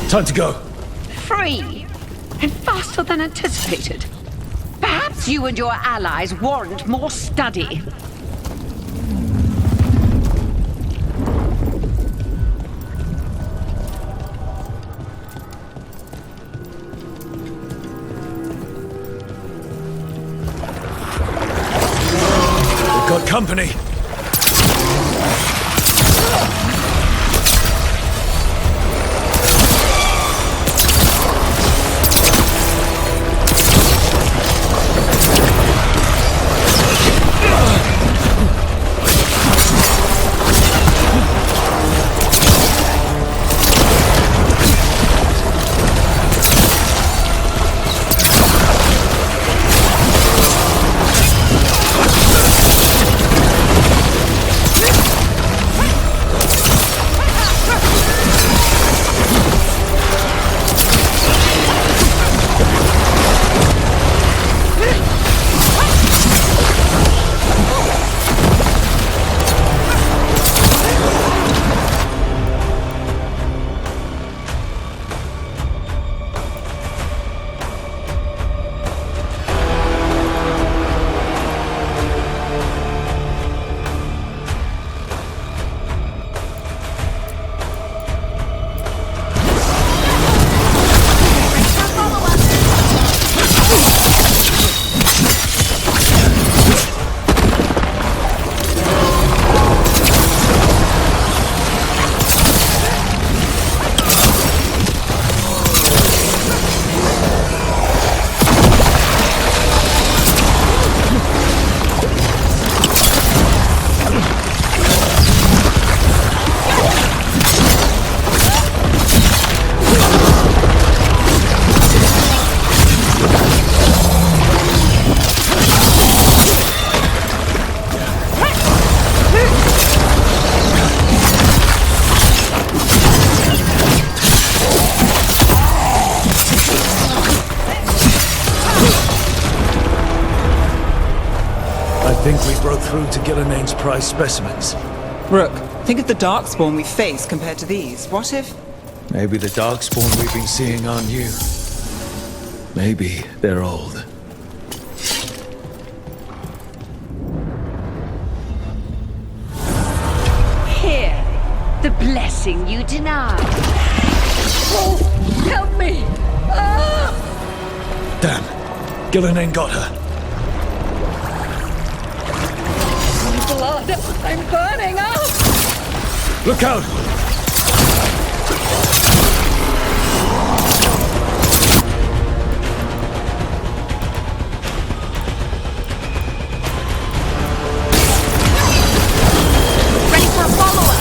Time to go. Free, and faster than anticipated. Perhaps you and your allies warrant more study. We've got company. I think we broke through to Gilinane's prized specimens. Rook, think of the Darkspawn we face compared to these. What if... Maybe the Darkspawn we've been seeing aren't new. Maybe they're old. Here, the blessing you denied. Oh, help me! Ah! Damn, Gilinane got her. Blood! I'm burning up! Look out! Ready for a follow-up!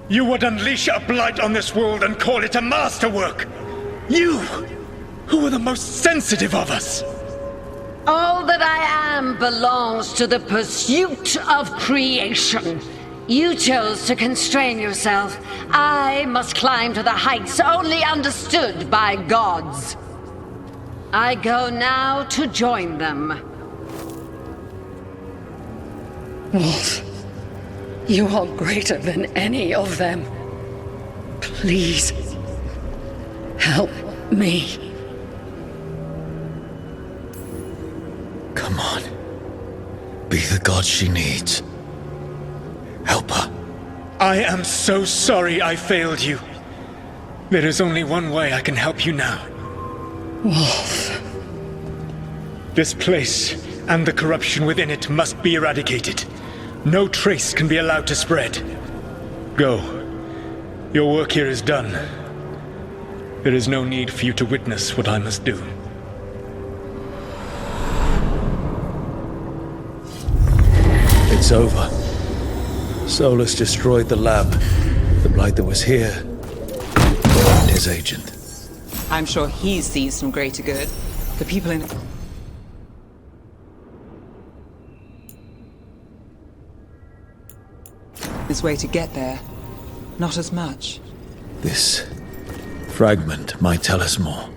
You would unleash a blight on this world and call it a masterwork! You, who are the most sensitive of us! All that I am belongs to the pursuit of creation. You chose to constrain yourself. I must climb to the heights only understood by gods. I go now to join them. Wolf, you are greater than any of them. Please, help me. Come on. Be the god she needs. Help her. I am so sorry I failed you. There is only one way I can help you now. Wolf. This place and the corruption within it must be eradicated. No trace can be allowed to spread. Go. Your work here is done. There is no need for you to witness what I must do. It's over. Solus destroyed the lab. The blight that was here. And his agent. I'm sure he sees some greater good. The people in... This way to get there. Not as much. This fragment might tell us more.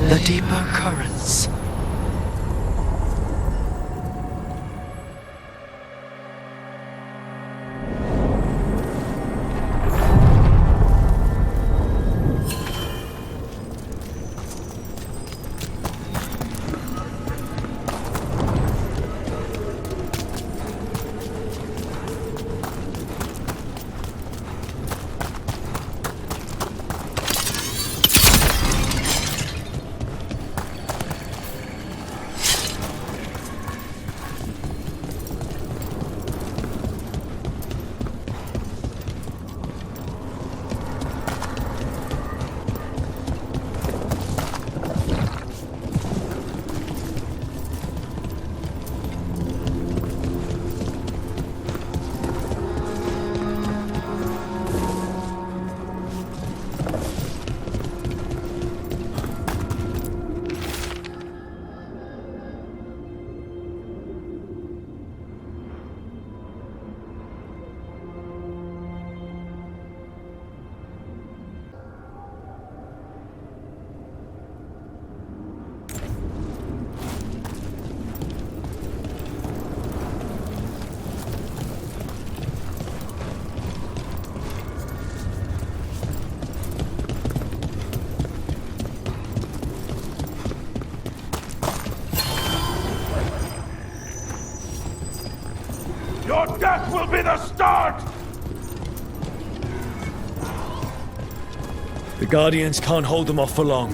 The deeper currents. the start! The Guardians can't hold them off for long.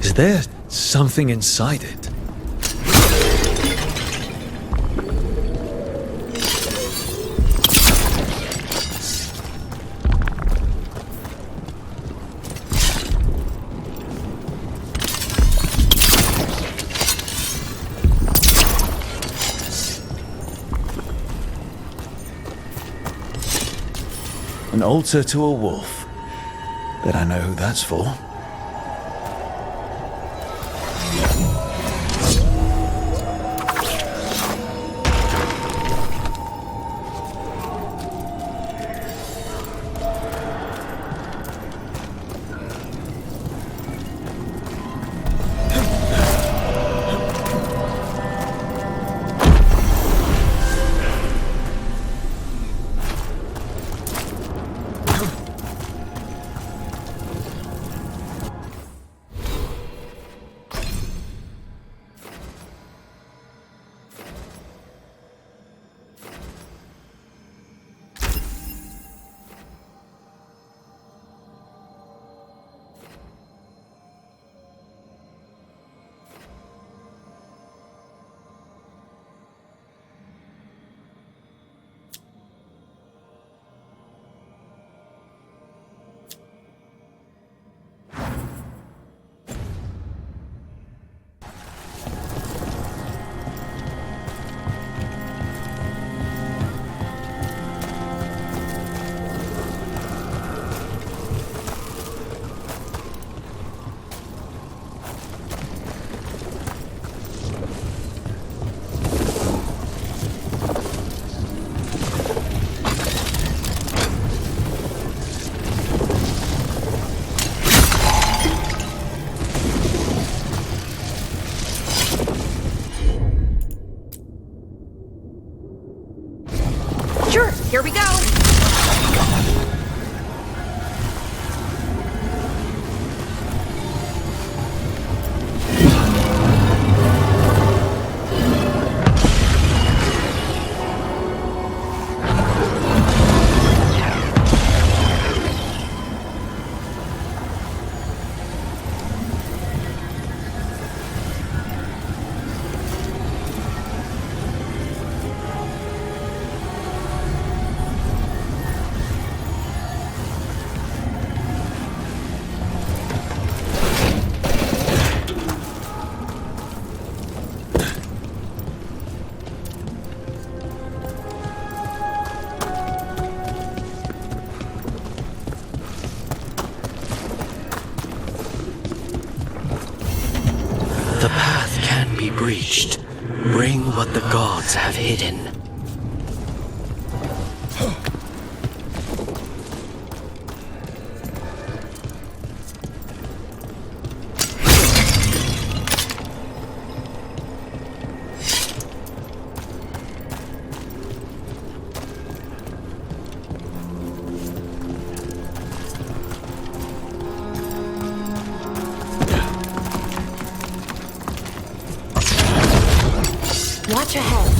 Is there something inside it? An altar to a wolf. Bet I know who that's for. Sure, here we go. The path can be breached. Bring what the gods have hidden. Watch ahead.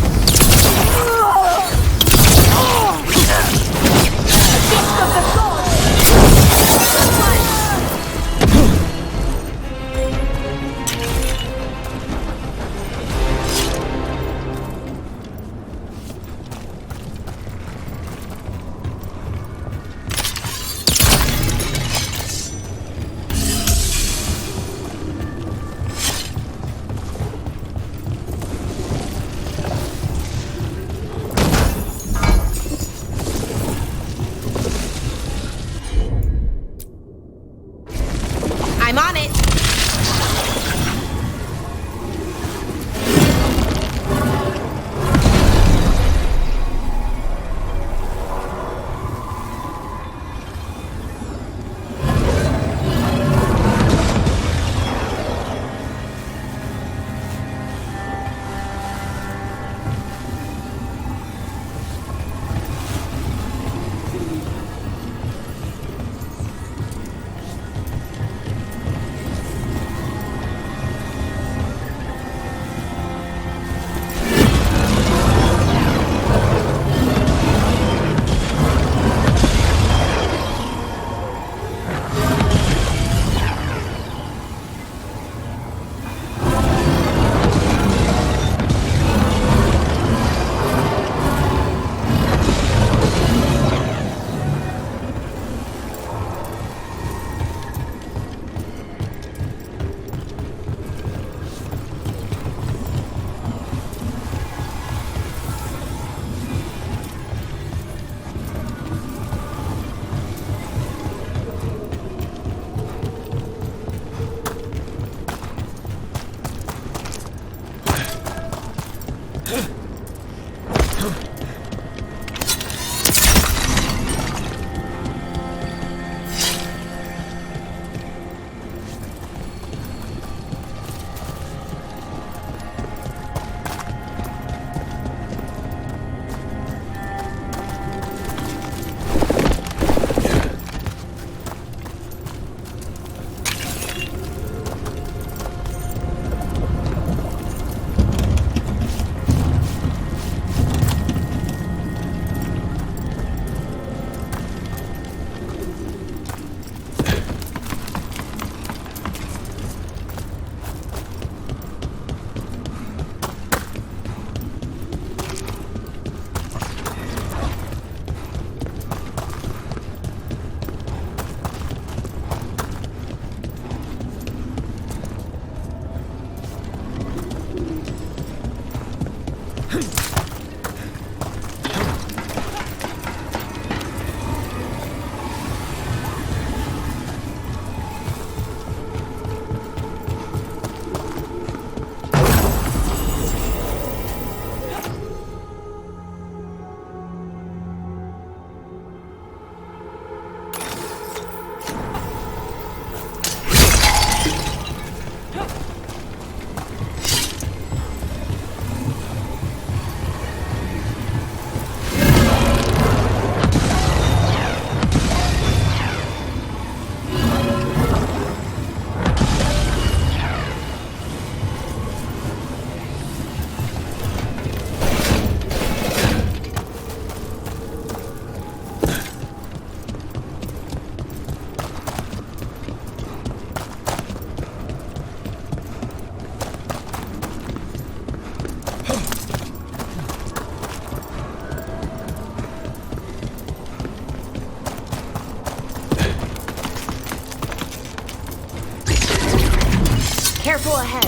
Careful ahead.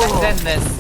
Let's end this.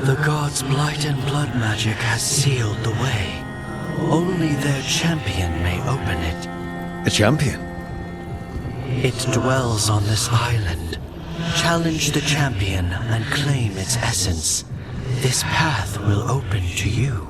The gods' blight and blood magic has sealed the way. Only their champion may open it. A champion? It dwells on this island. Challenge the champion and claim its essence. This path will open to you.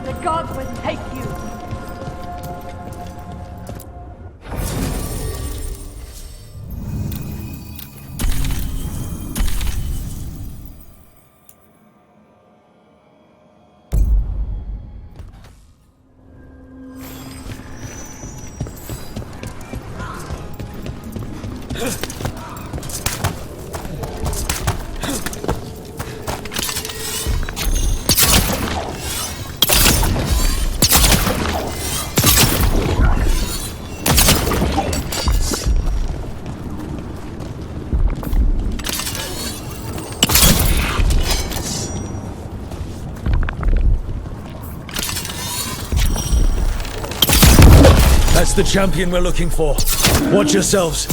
The gods will take you. the champion we're looking for. Watch yourselves.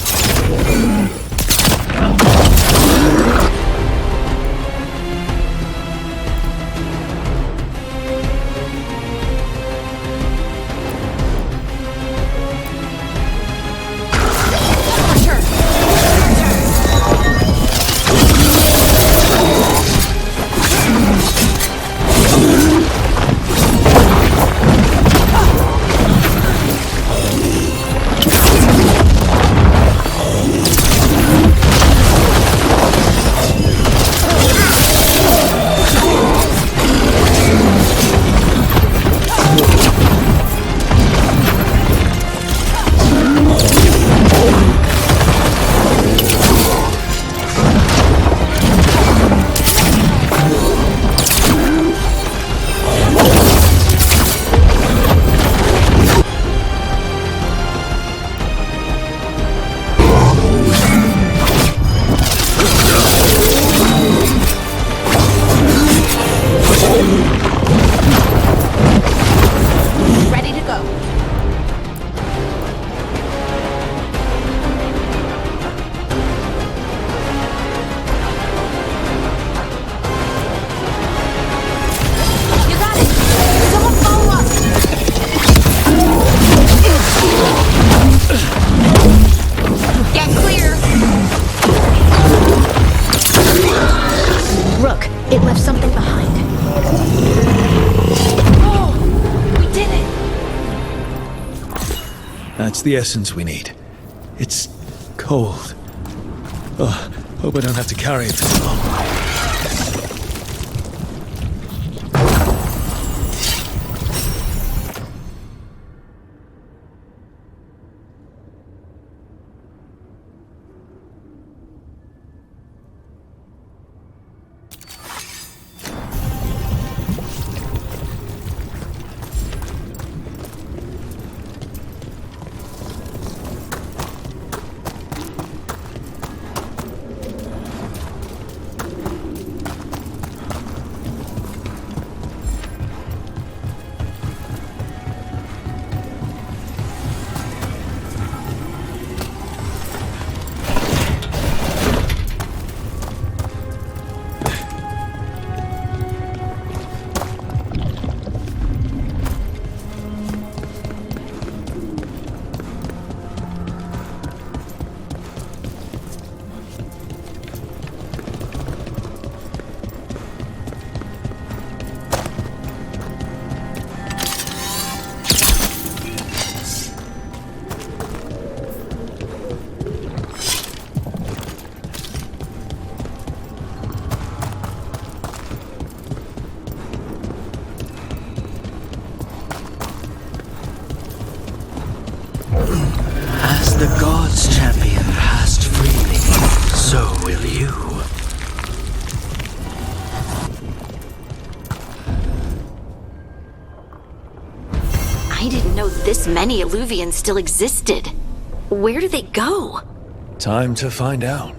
Ready to go. You got it. Someone follow us. Get clear. Rook, it left something behind. That's the essence we need. It's cold. Oh, hope I don't have to carry it for long. As the gods' champion passed freely, so will you. I didn't know this many Illuvians still existed. Where do they go? Time to find out.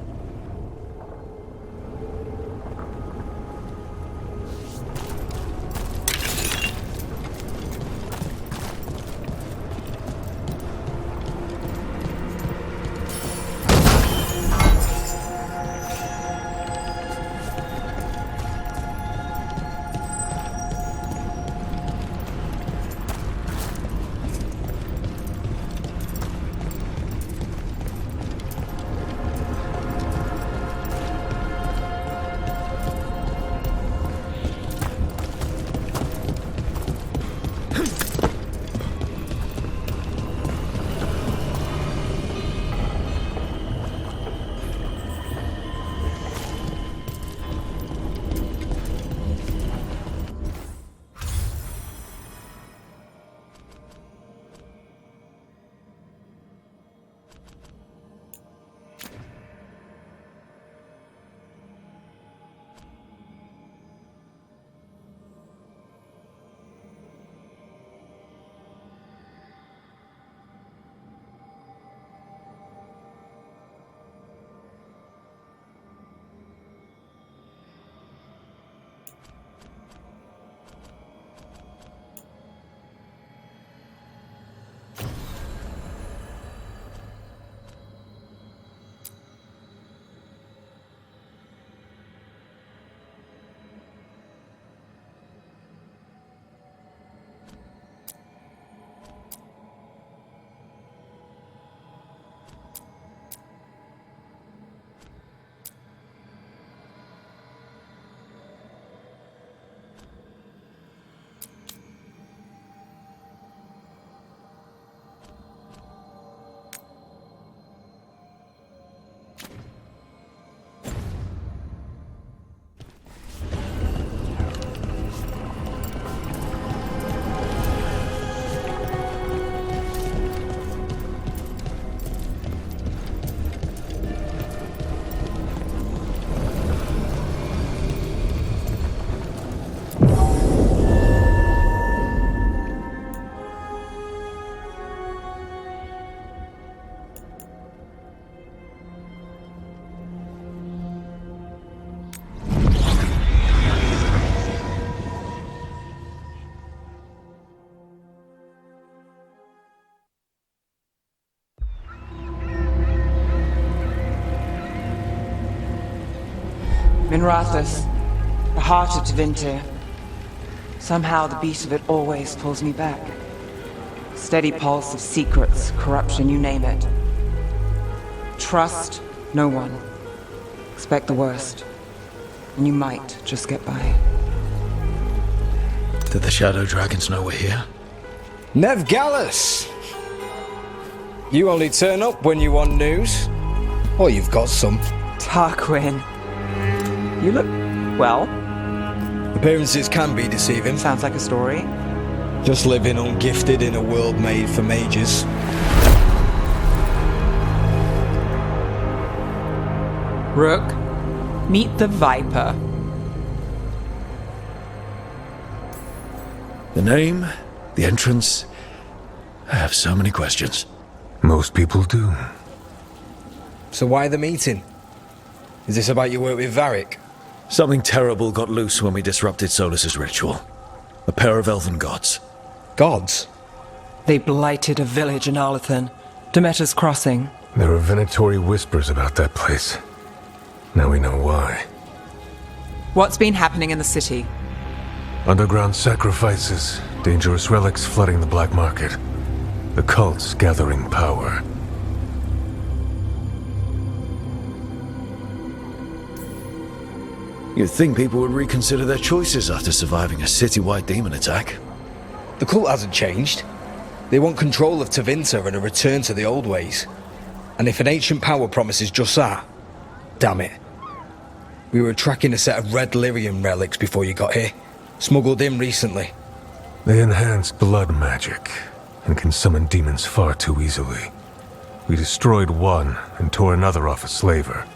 Minrathous, the heart of Tevinter. Somehow the beat of it always pulls me back. Steady pulse of secrets, corruption, you name it. Trust no one. Expect the worst. And you might just get by. Did the Shadow Dragons know we're here? Nev Gallus! You only turn up when you want news. Or you've got some. Tarquin. You look... well? Appearances can be deceiving. Sounds like a story. Just living ungifted in a world made for mages. Rook, meet the Viper. The name, the entrance. I have so many questions. Most people do. So why the meeting? Is this about your work with Varric? Something terrible got loose when we disrupted Solus's ritual. A pair of elven gods. Gods? They blighted a village in Arlethan, Demeter's Crossing. There are Venatori whispers about that place. Now we know why. What's been happening in the city? Underground sacrifices, dangerous relics flooding the black market. The cults gathering power. You'd think people would reconsider their choices after surviving a citywide demon attack. The cult hasn't changed. They want control of Tevinter and a return to the old ways. And if an ancient power promises just that, damn it. We were tracking a set of red lyrium relics before you got here. Smuggled in recently. They enhance blood magic and can summon demons far too easily. We destroyed one and tore another off a slaver.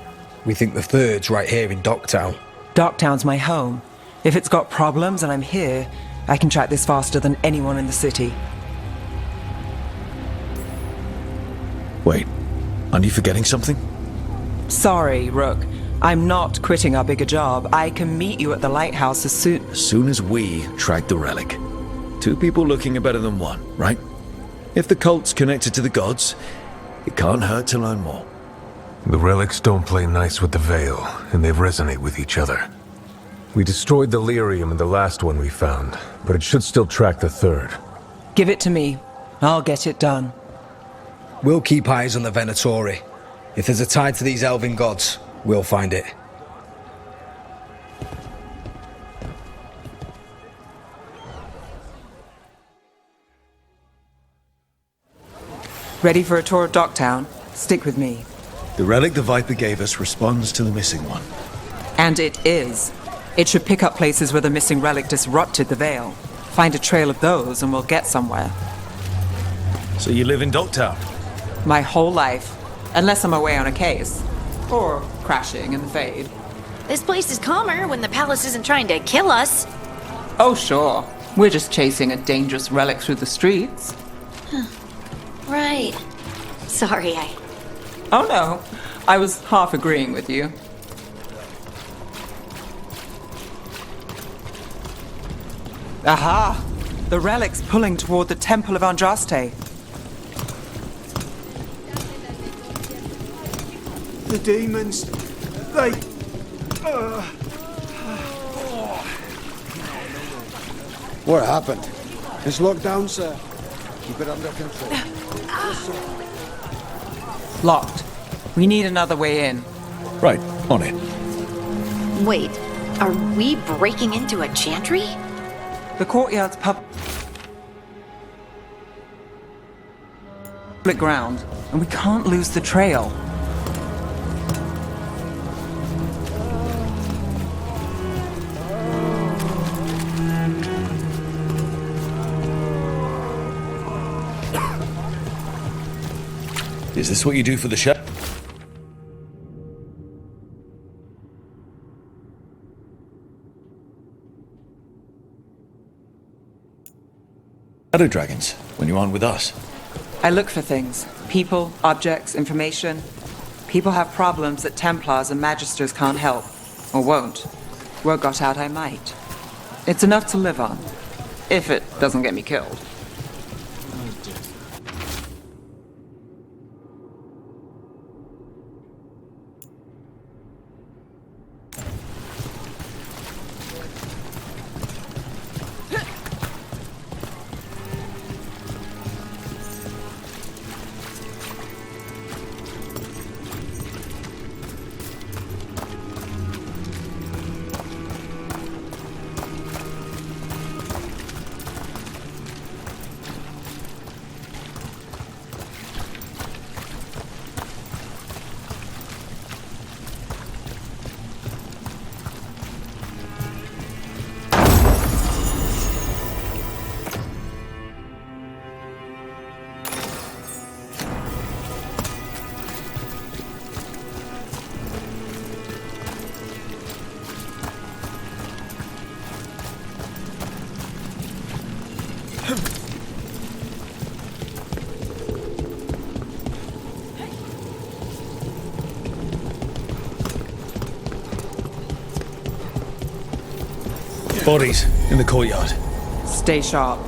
We think the third's right here in Docktown. Docktown's my home. If it's got problems and I'm here, I can track this faster than anyone in the city. Wait, aren't you forgetting something? Sorry, Rook. I'm not quitting our bigger job. I can meet you at the lighthouse as soon as we track the relic. Two people looking are better than one, right? If the cult's connected to the gods, it can't hurt to learn more. The relics don't play nice with the Veil, and they resonate with each other. We destroyed the lyrium in the last one we found, but it should still track the third. Give it to me. I'll get it done. We'll keep eyes on the Venatori. If there's a tie to these elven gods, we'll find it. Ready for a tour of Docktown? Stick with me. The relic the Viper gave us responds to the missing one. And it is. It should pick up places where the missing relic disrupted the Veil. Find a trail of those and we'll get somewhere. So you live in Docktown? My whole life. Unless I'm away on a case. Or crashing in the Fade. This place is calmer when the palace isn't trying to kill us. Oh, sure. We're just chasing a dangerous relic through the streets. Right. Sorry, Oh no, I was half agreeing with you. Aha! The relic's pulling toward the Temple of Andraste. The demons, they... What happened? It's locked down, sir. Keep it under control. Locked. We need another way in. Right, on it. Wait, are we breaking into a chantry? The courtyard's public ground, and we can't lose the trail. Is this what you do for the Shadow Dragons when you aren't with us? I look for things. People, objects, information. People have problems that Templars and Magisters can't help. Or won't. Word got out I might. It's enough to live on. If it doesn't get me killed. Bodies in the courtyard. Stay sharp.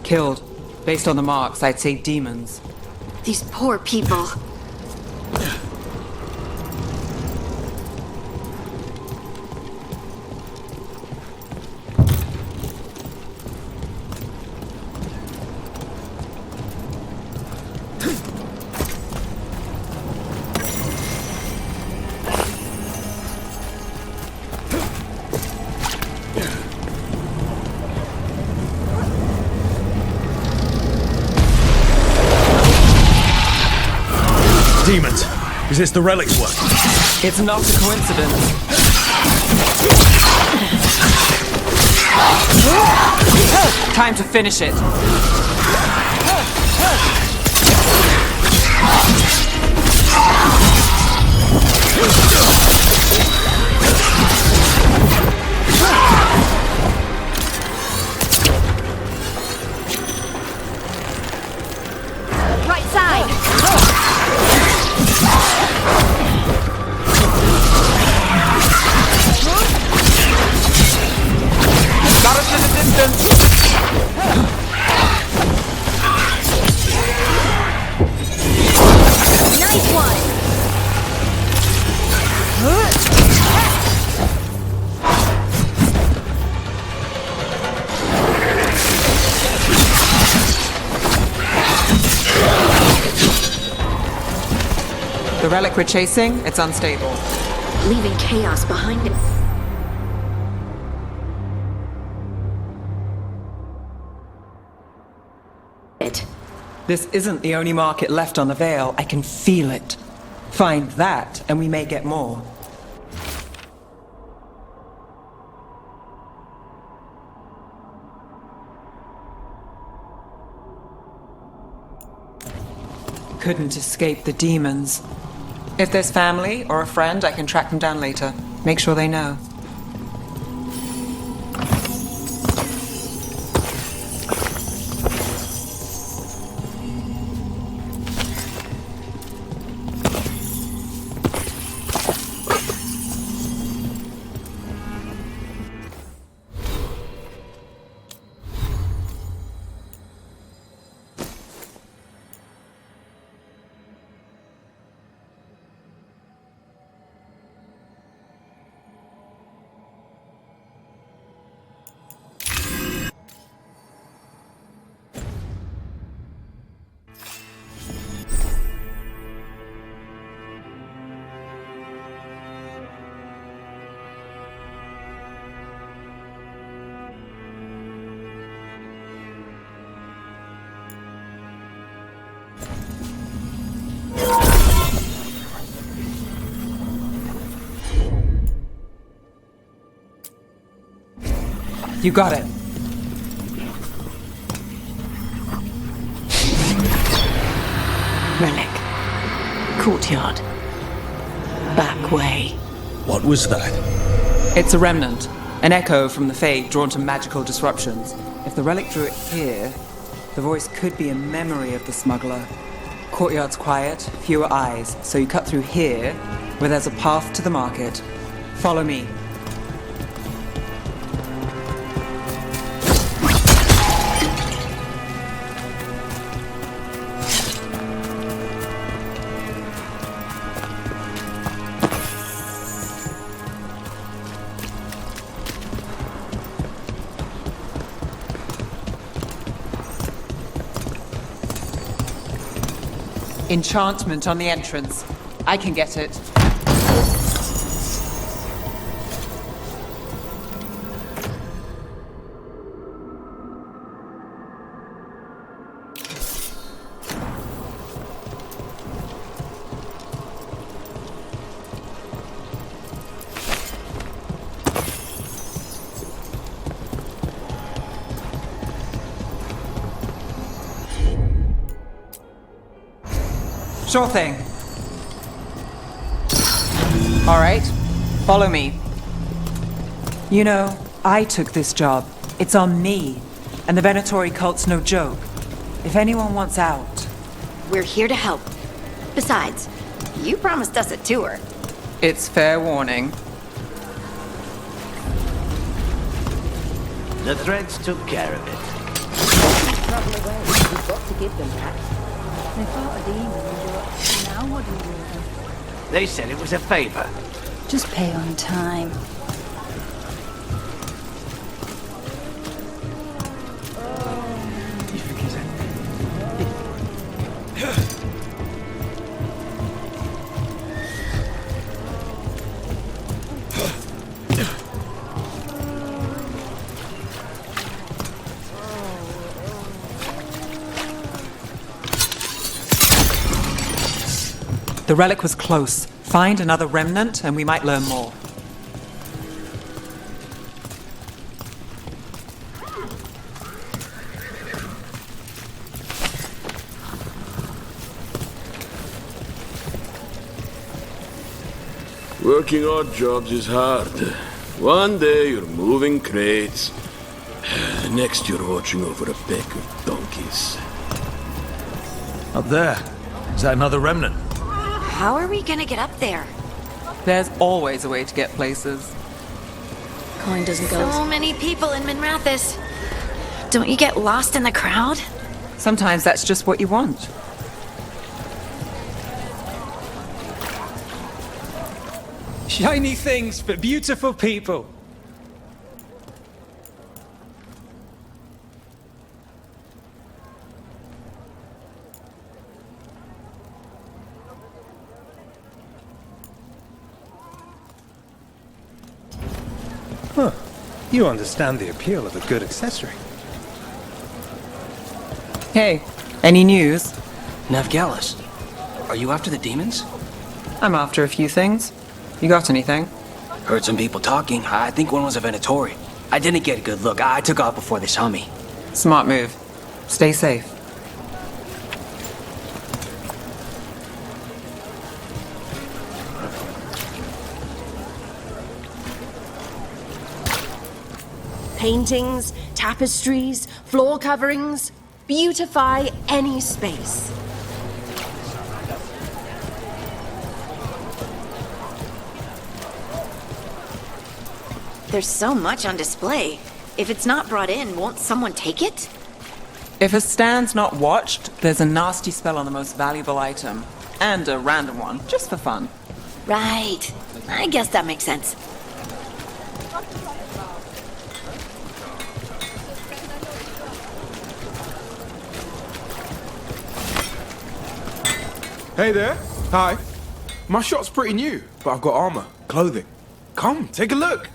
Killed. Based on the marks, I'd say demons. These poor people. Demons! Is this the relic's work? It's not a coincidence. Time to finish it. Right side! Got us in the distance. Nice one! The relic we're chasing, it's unstable. Leaving chaos behind him. This isn't the only market left on the Veil. I can feel it. Find that, and we may get more. Couldn't escape the demons. If there's family or a friend, I can track them down later. Make sure they know. You got it. Relic. Courtyard. Back way. What was that? It's a remnant. An echo from the Fade drawn to magical disruptions. If the relic drew it here, the voice could be a memory of the smuggler. Courtyard's quiet, fewer eyes, so you cut through here, where there's a path to the market. Follow me. Enchantment on the entrance. I can get it. Sure thing. All right, follow me. You know, I took this job. It's on me. And the Venatori cult's no joke. If anyone wants out... We're here to help. Besides, you promised us a tour. It's fair warning. The threads took care of it. Travel away. You've got to give them that. They fought a demon and you're... Now what do you do with them? They said it was a favor. Just pay on time. The relic was close. Find another remnant and we might learn more. Working odd jobs is hard. One day you're moving crates. The next you're watching over a pack of donkeys. Up there. Is that another remnant? How are we gonna get up there? There's always a way to get places. Coin doesn't go. So many people in Minrathis. Don't you get lost in the crowd? Sometimes that's just what you want. Shiny things for beautiful people. Huh. You understand the appeal of a good accessory. Hey, any news? Navgalis, are you after the demons? I'm after a few things. You got anything? Heard some people talking. I think one was a Venatori. I didn't get a good look. I took off before they saw me. Smart move. Stay safe. Paintings, tapestries, floor coverings. Beautify any space. There's so much on display. If it's not brought in, won't someone take it? If a stand's not watched, there's a nasty spell on the most valuable item. And a random one, just for fun. Right. I guess that makes sense. Hey there. Hi. My shop's pretty new, but I've got armor, clothing. Come, take a look.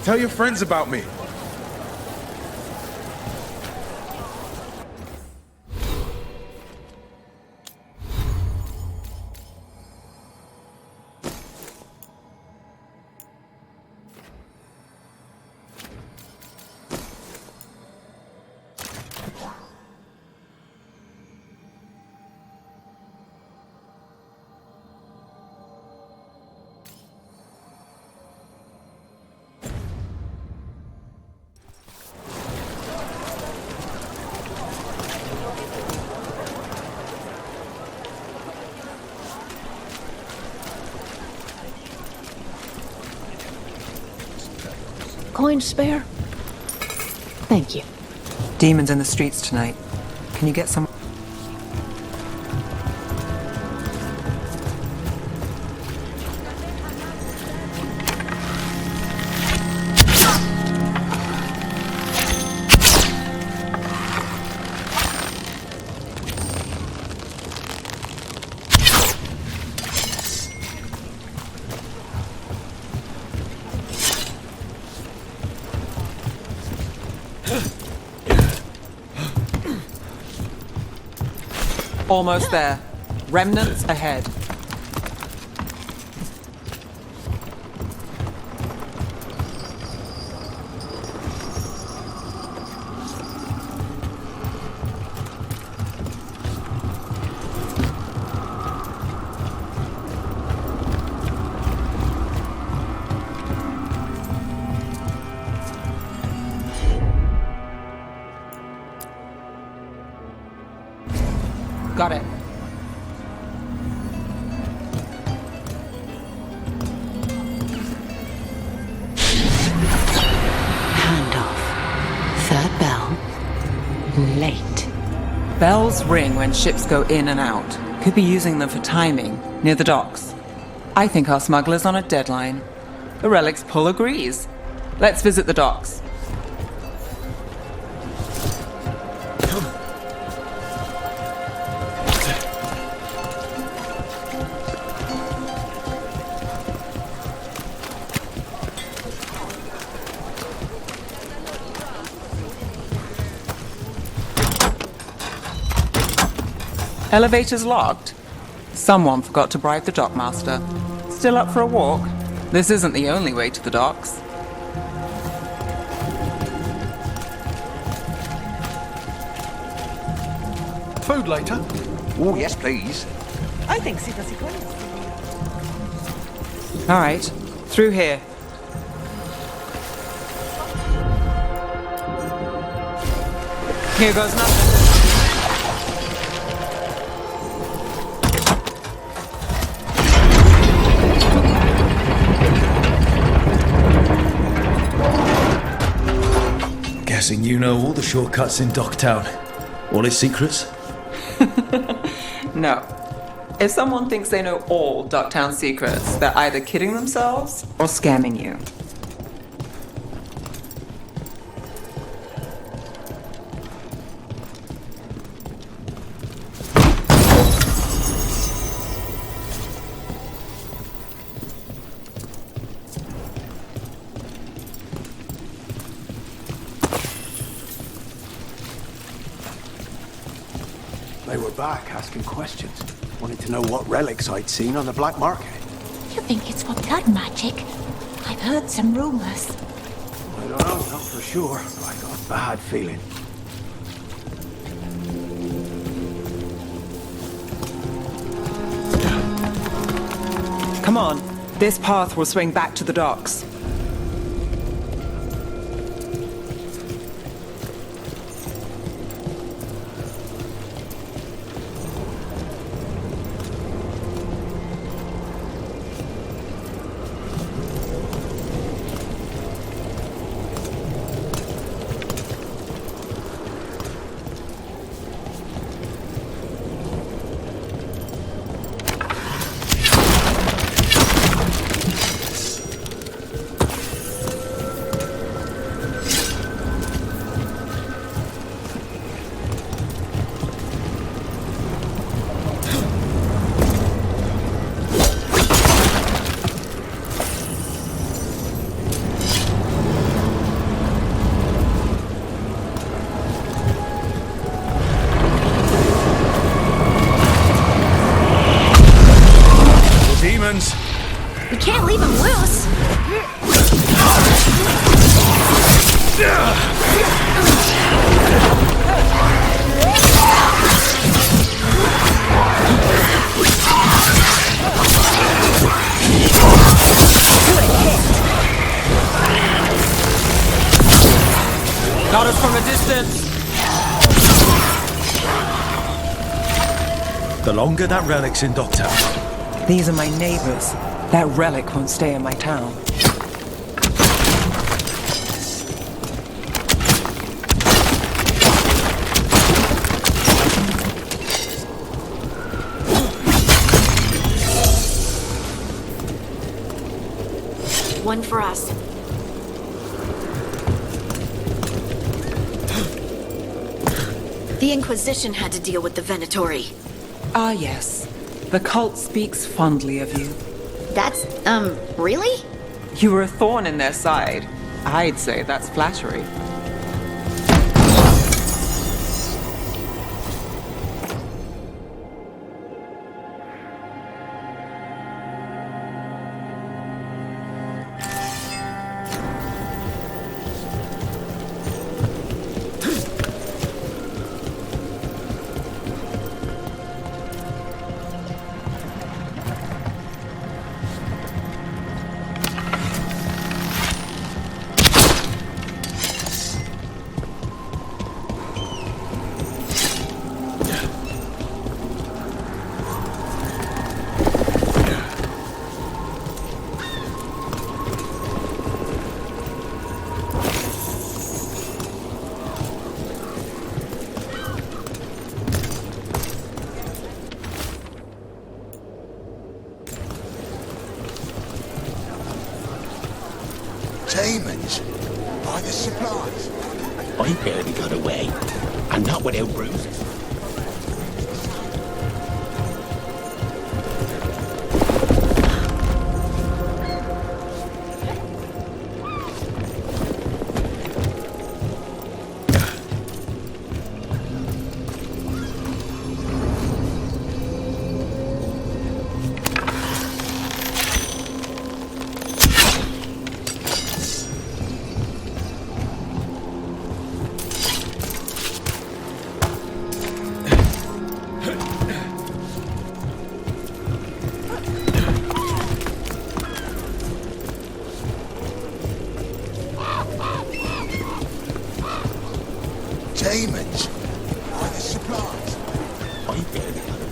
Tell your friends about me. coins spare? Thank you. Demons in the streets tonight. Can you get some? Almost there. Remnants ahead. Got it. Handoff. Third bell. Late. Bells ring when ships go in and out. Could be using them for timing, near the docks. I think our smuggler's on a deadline. The Relic's pull agrees. Let's visit the docks. Elevator's locked. Someone forgot to bribe the dockmaster. Still up for a walk? This isn't the only way to the docks. Food later? Oh, yes, please. I think sí, sí, puedes. All right, through here. Here goes nothing. Guessing you know all the shortcuts in Docktown. All its secrets? No. If someone thinks they know all Docktown secrets, they're either kidding themselves or scamming you. They were back asking questions, wanting to know what relics I'd seen on the black market. You think it's for blood magic? I've heard some rumors. I don't know, not for sure, but I got a bad feeling. Come on, this path will swing back to the docks. We can't leave him loose. Got us from a distance. The longer that relic's in Docktown. These are my neighbors. That relic won't stay in my town. one for us. The Inquisition had to deal with the Venatori. Ah, yes. The cult speaks fondly of you. That's, really? You were a thorn in their side. I'd say that's flattery. Demons? By the supplies? I barely got away, and not without bruises. Demons? By the supplies? I barely got away.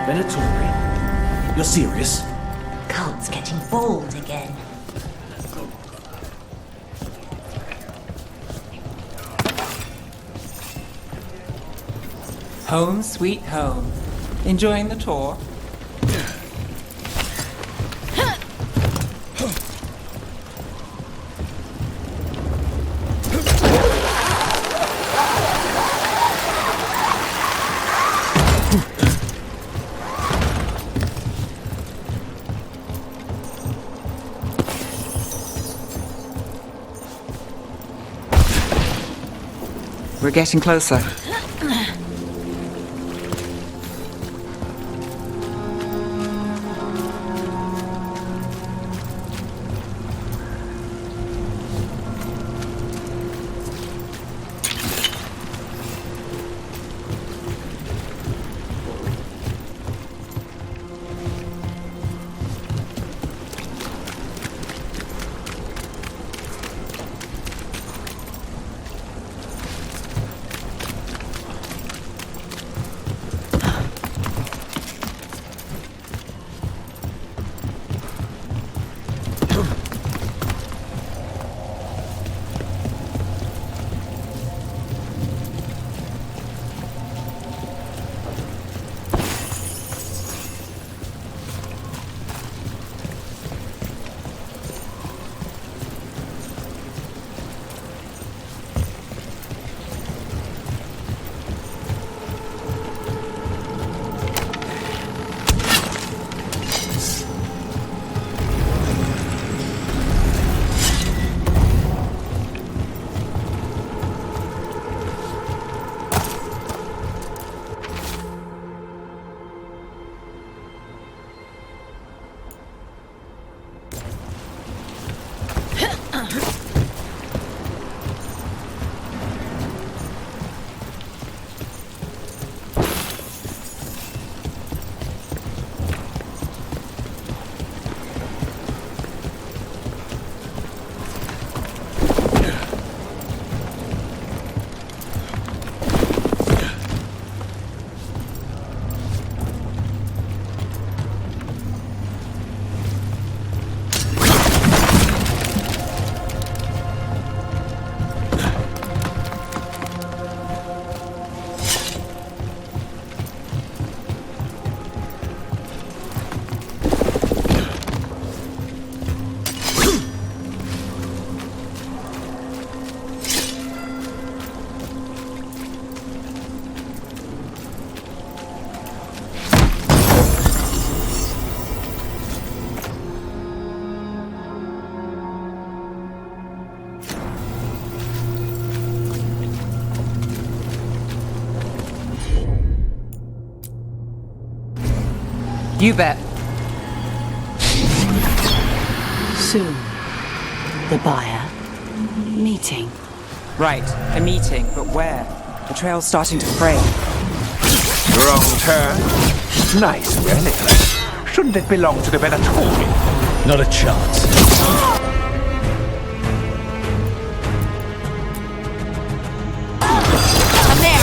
Venatori? You're serious? Cult's getting bold again. Home sweet home. Enjoying the tour? We're getting closer. You bet. Soon, the buyer. Meeting. Right, a meeting, but where? The trail's starting to fray. Wrong turn. Nice relic. Shouldn't it belong to the Venatori? Not a chance. I'm there!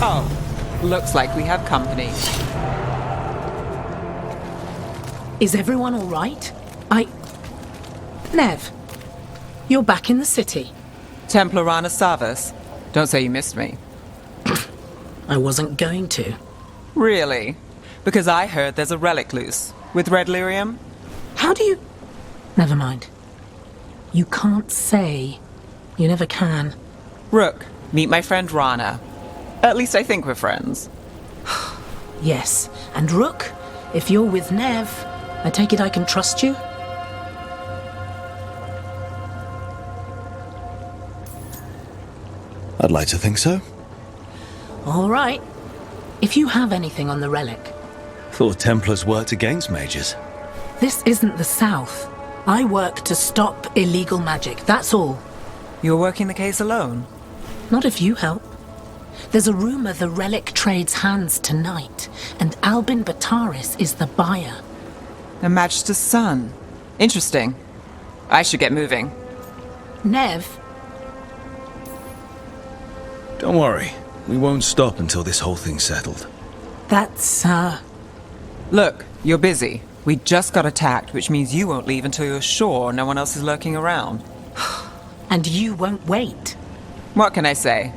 Oh, looks like we have company. Is everyone all right? Nev, you're back in the city. Templar Rana Savas. Don't say you missed me. I wasn't going to. Really? Because I heard there's a relic loose. With red lyrium? How do you... Never mind. You can't say. You never can. Rook, meet my friend Rana. At least I think we're friends. Yes, and Rook, if you're with Nev, I take it I can trust you? I'd like to think so. All right. If you have anything on the relic. Thought Templars worked against mages. This isn't the South. I work to stop illegal magic, that's all. You're working the case alone? Not if you help. There's a rumor the relic trades hands tonight, and Albin Bataris is the buyer. A match to son. Interesting. I should get moving. Nev? Don't worry. We won't stop until this whole thing's settled. That's, Look, you're busy. We just got attacked, which means you won't leave until you're sure no one else is lurking around. And you won't wait. What can I say?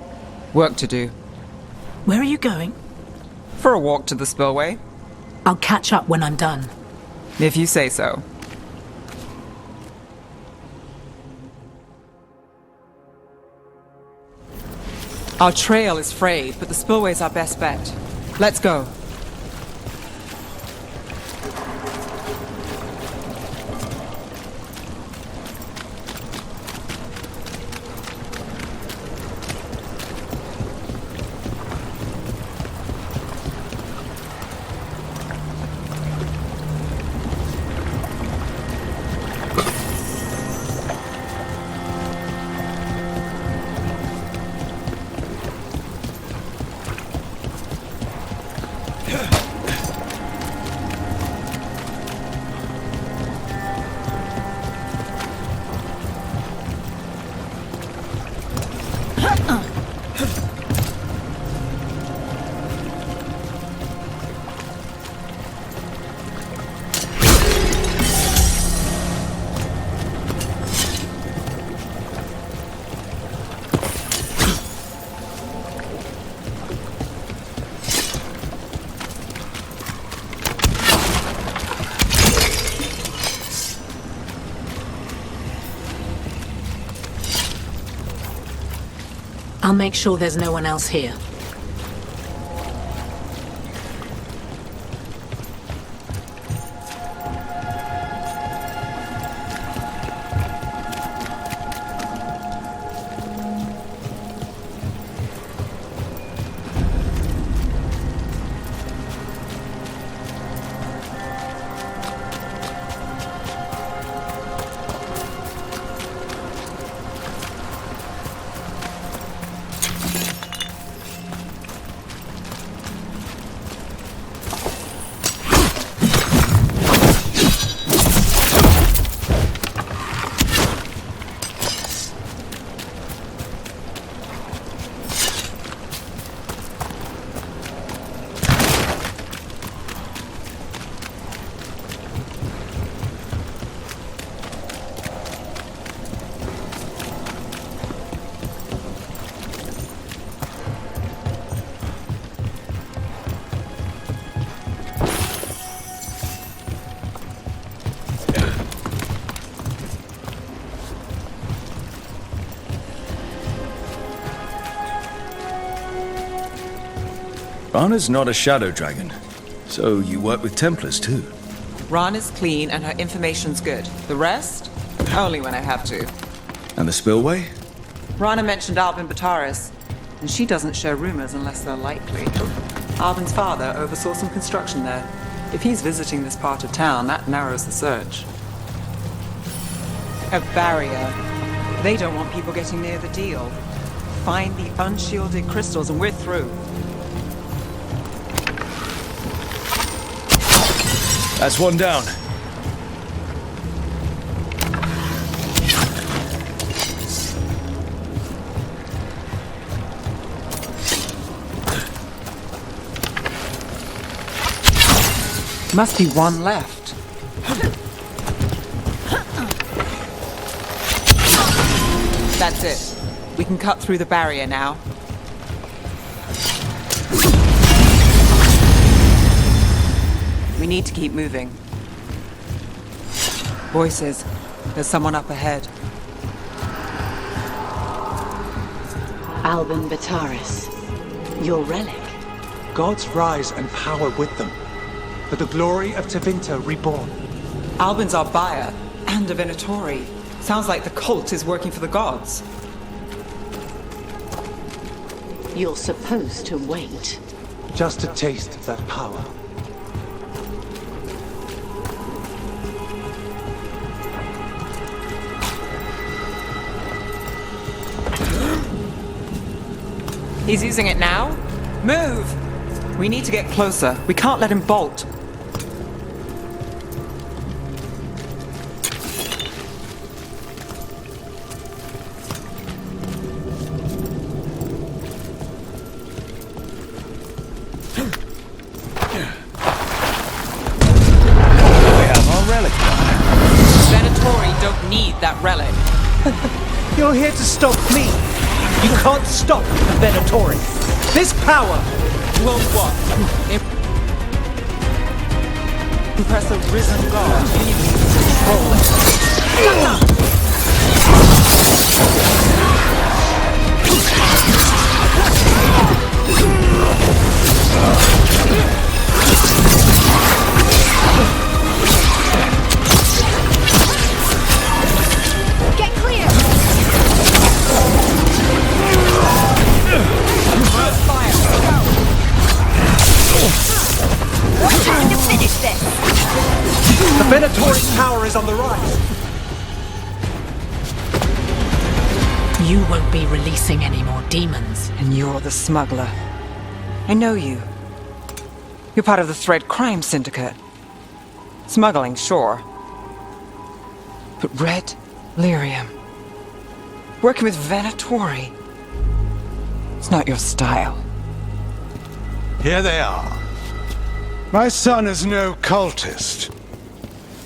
Work to do. Where are you going? For a walk to the spillway. I'll catch up when I'm done. If you say so. Our trail is frayed, but the spillway's our best bet. Let's go. I'll make sure there's no one else here. Rana's not a shadow dragon, so you work with Templars too. Ron is clean and her information's good. The rest? Only when I have to. And the spillway? Rana mentioned Alvin Bataris, and she doesn't share rumors unless they're likely. Alvin's father oversaw some construction there. If he's visiting this part of town, that narrows the search. A barrier. They don't want people getting near the deal. Find the unshielded crystals and we're through. That's one down. Must be one left. That's it. We can cut through the barrier now. We need to keep moving. Voices. There's someone up ahead. Alvin Bataris. Your relic. Gods rise and power with them. For the glory of Tevinter reborn. Albin's our buyer, and a Venatori. Sounds like the cult is working for the gods. You're supposed to wait. Just to taste that power. He's using it now? Move! We need to get closer. We can't let him bolt. Relic. You're here to stop me. You can't stop the Venatori. This power will what? Impress a risen god. The Venatori's power is on the rise. You won't be releasing any more demons. And you're the smuggler. I know you. You're part of the Thread Crime Syndicate. Smuggling, sure. But Red Lyrium. Working with Venatori. It's not your style. Here they are. My son is no cultist.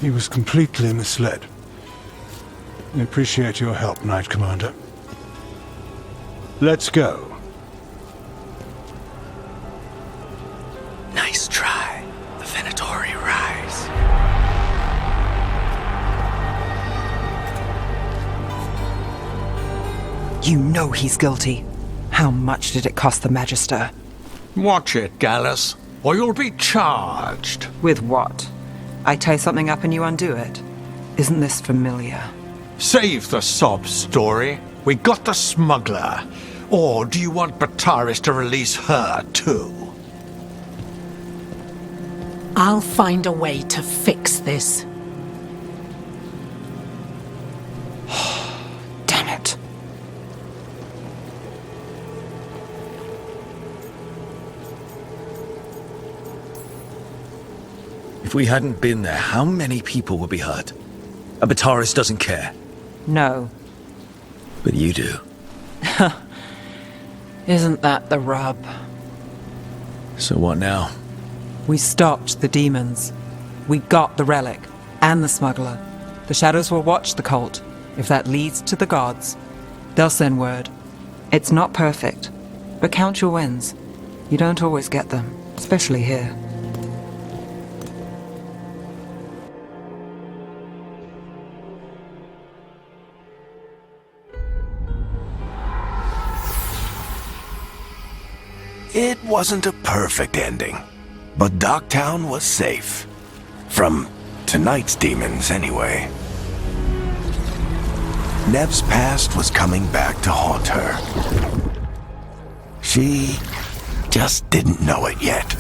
He was completely misled. I appreciate your help, Knight Commander. Let's go. Nice try. The Venatori rise. You know he's guilty. How much did it cost the Magister? Watch it, Gallus, or you'll be charged. With what? I tie something up and you undo it. Isn't this familiar? Save the sob story. We got the smuggler. Or do you want Bataris to release her, too? I'll find a way to fix this. Damn it. If we hadn't been there, how many people would be hurt? And Bataris doesn't care. No. But you do. Isn't that the rub? So what now? We stopped the demons. We got the relic. And the smuggler. The shadows will watch the cult. If that leads to the gods, they'll send word. It's not perfect, but count your wins. You don't always get them, especially here. It wasn't a perfect ending, but Docktown was safe. From tonight's demons, anyway. Nev's past was coming back to haunt her. She just didn't know it yet.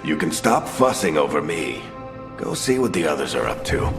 You can stop fussing over me. Go see what the others are up to.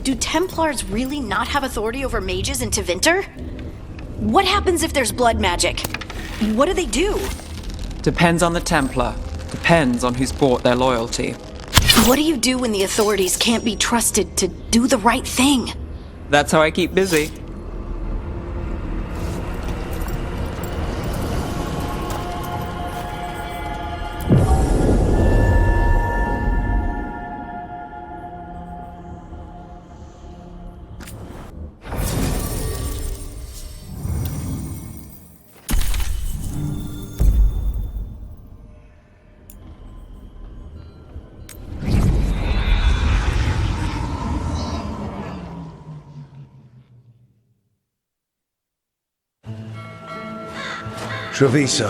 Do Templars really not have authority over mages in Tevinter? What happens if there's blood magic? What do they do? Depends on the Templar. Depends on who's bought their loyalty. What do you do when the authorities can't be trusted to do the right thing? That's how I keep busy. Treviso,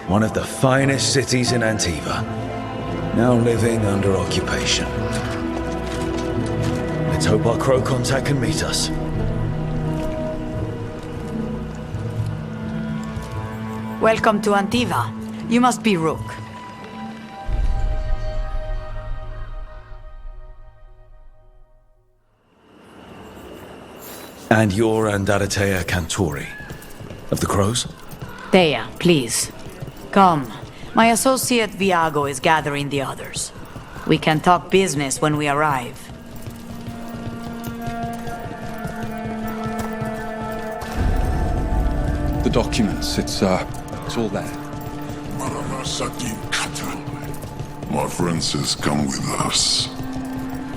one of the finest cities in Antiva, now living under occupation. Let's hope our crow contact can meet us. Welcome to Antiva. You must be Rook. And you're Andaratea Cantori, of the Crows? Thea, please. Come. My associate Viago is gathering the others. We can talk business when we arrive. The documents, it's all there. My friend says come with us.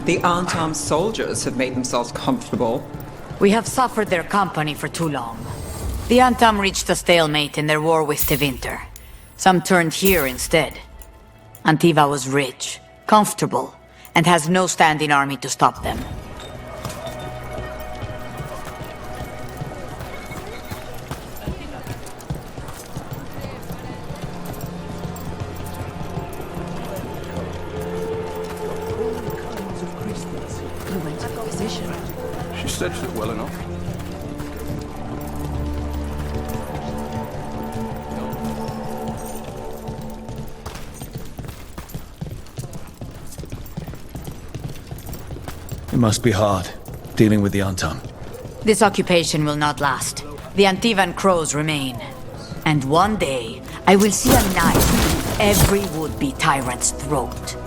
The unarmed soldiers have made themselves comfortable. We have suffered their company for too long. The Antam reached a stalemate in their war with Tevinter. Some turned here instead. Antiva was rich, comfortable, and has no standing army to stop them. She stretched it well enough. It must be hard, dealing with the Untum. This occupation will not last. The Antivan crows remain. And one day, I will see a knife through every would-be tyrant's throat.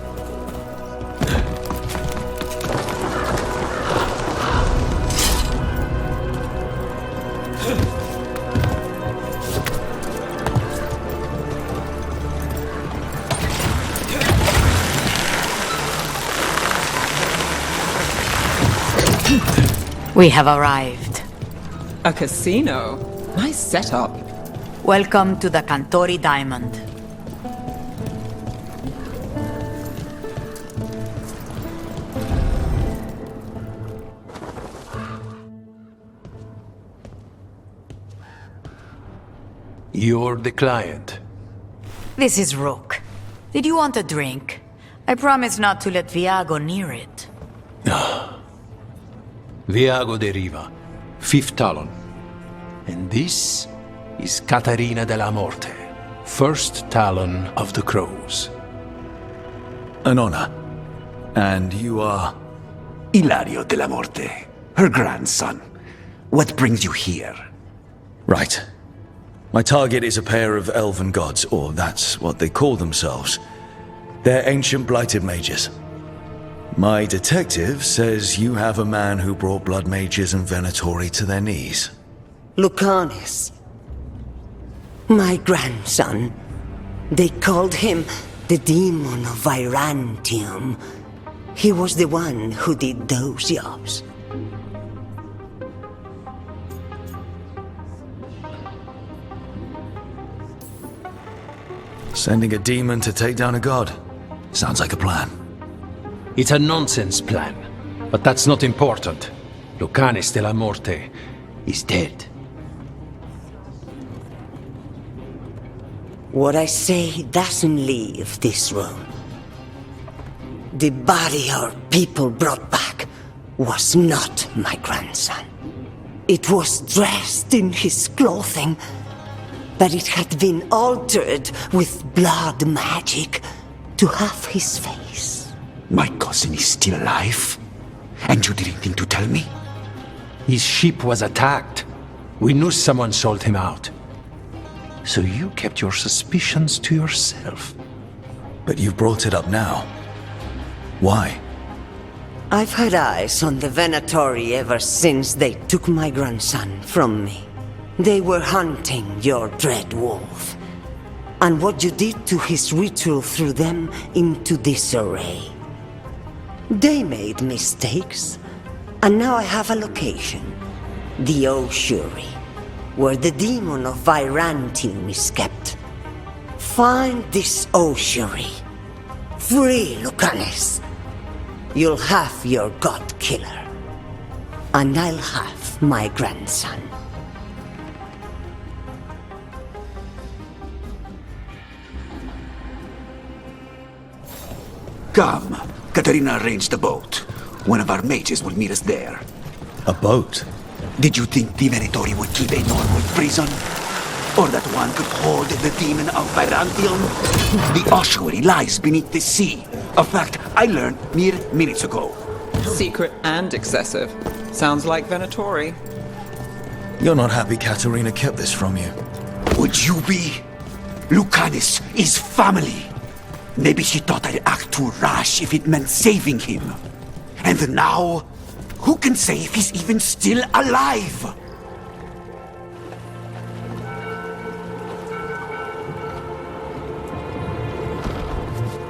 We have arrived. A casino? Nice setup. Welcome to the Cantori Diamond. You're the client. This is Rook. Did you want a drink? I promise not to let Viago near it. Viago de Riva, 5th Talon. And this is Caterina della Morte, 1st Talon of the Crows. An honor. And you are? Ilario della Morte, her grandson. What brings you here? Right. My target is a pair of elven gods, or that's what they call themselves. They're ancient blighted mages. My detective says you have a man who brought blood mages and Venatori to their knees. Lucanis. My grandson. They called him the Demon of Virantium. He was the one who did those jobs. Sending a demon to take down a god. Sounds like a plan. It's a nonsense plan, but that's not important. Lucanis della Morte is dead. What I say doesn't leave this room. The body our people brought back was not my grandson. It was dressed in his clothing, but it had been altered with blood magic to have his face. My cousin is still alive? And you didn't think to tell me? His ship was attacked. We knew someone sold him out. So you kept your suspicions to yourself. But you've brought it up now. Why? I've had eyes on the Venatori ever since they took my grandson from me. They were hunting your dread wolf. And what you did to his ritual threw them into disarray. They made mistakes, and now I have a location. The Ossuary, where the demon of Virantium is kept. Find this Ossuary. Free Lucanis. You'll have your god killer. And I'll have my grandson. Come. Caterina arranged a boat. One of our mages will meet us there. A boat? Did you think the Venatori would keep a normal prison? Or that one could hold the demon of Virantium? The ossuary lies beneath the sea. A fact I learned mere minutes ago. Secret and excessive. Sounds like Venatori. You're not happy Caterina kept this from you. Would you be? Lucanis is family. Maybe she thought I'd act too rash if it meant saving him. And now, who can say if he's even still alive?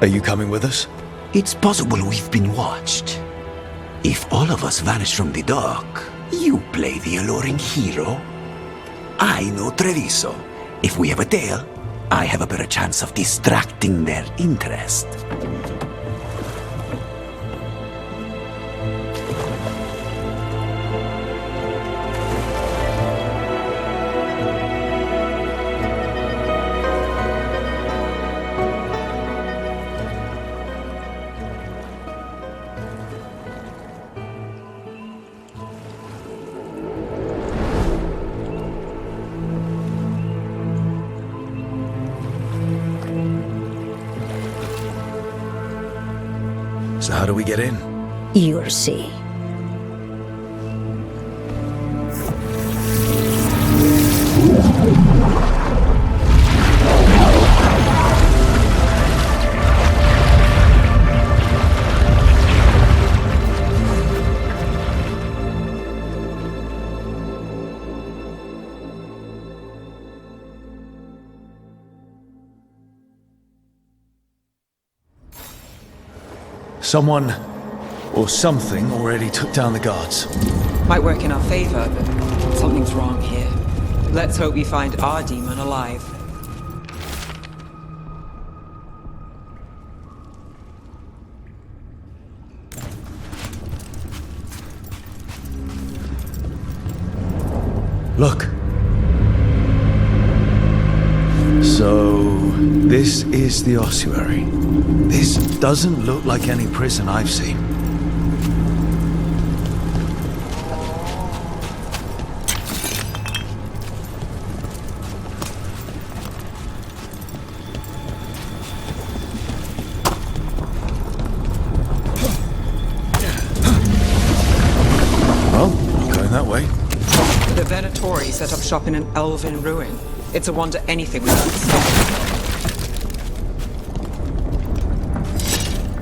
Are you coming with us? It's possible we've been watched. If all of us vanish from the dock, you play the alluring hero. I know Treviso. If we have a tale, I have a better chance of distracting their interest. So how do we get in? You'll see. Someone or something already took down the guards. Might work in our favor, but something's wrong here. Let's hope we find our demon alive. Look. So, this is the ossuary. This doesn't look like any prison I've seen. Well, not going that way. The Venatori set up shop in an elven ruin. It's a wonder anything without stop.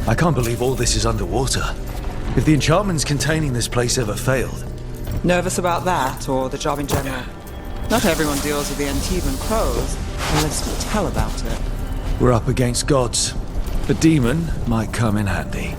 I can't believe all this is underwater. If the enchantments containing this place ever failed. Nervous about that, or the job in general? Not everyone deals with the Antivan crows, unless we tell about it. We're up against gods. A demon might come in handy.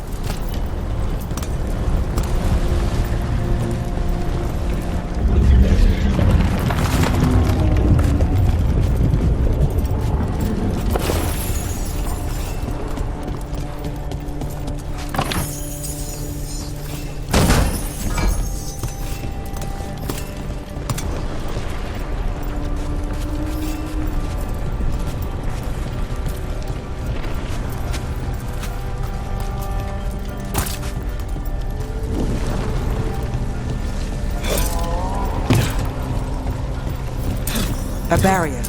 A barrier.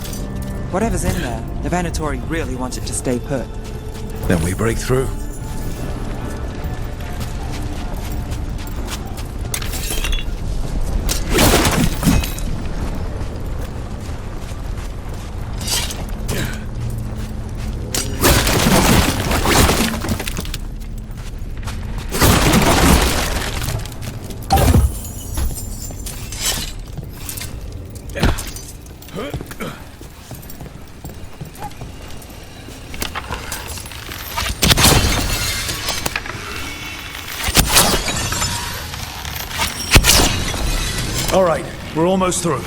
Whatever's in there, the Venatori really want it to stay put. Then we break through. All right, we're almost through.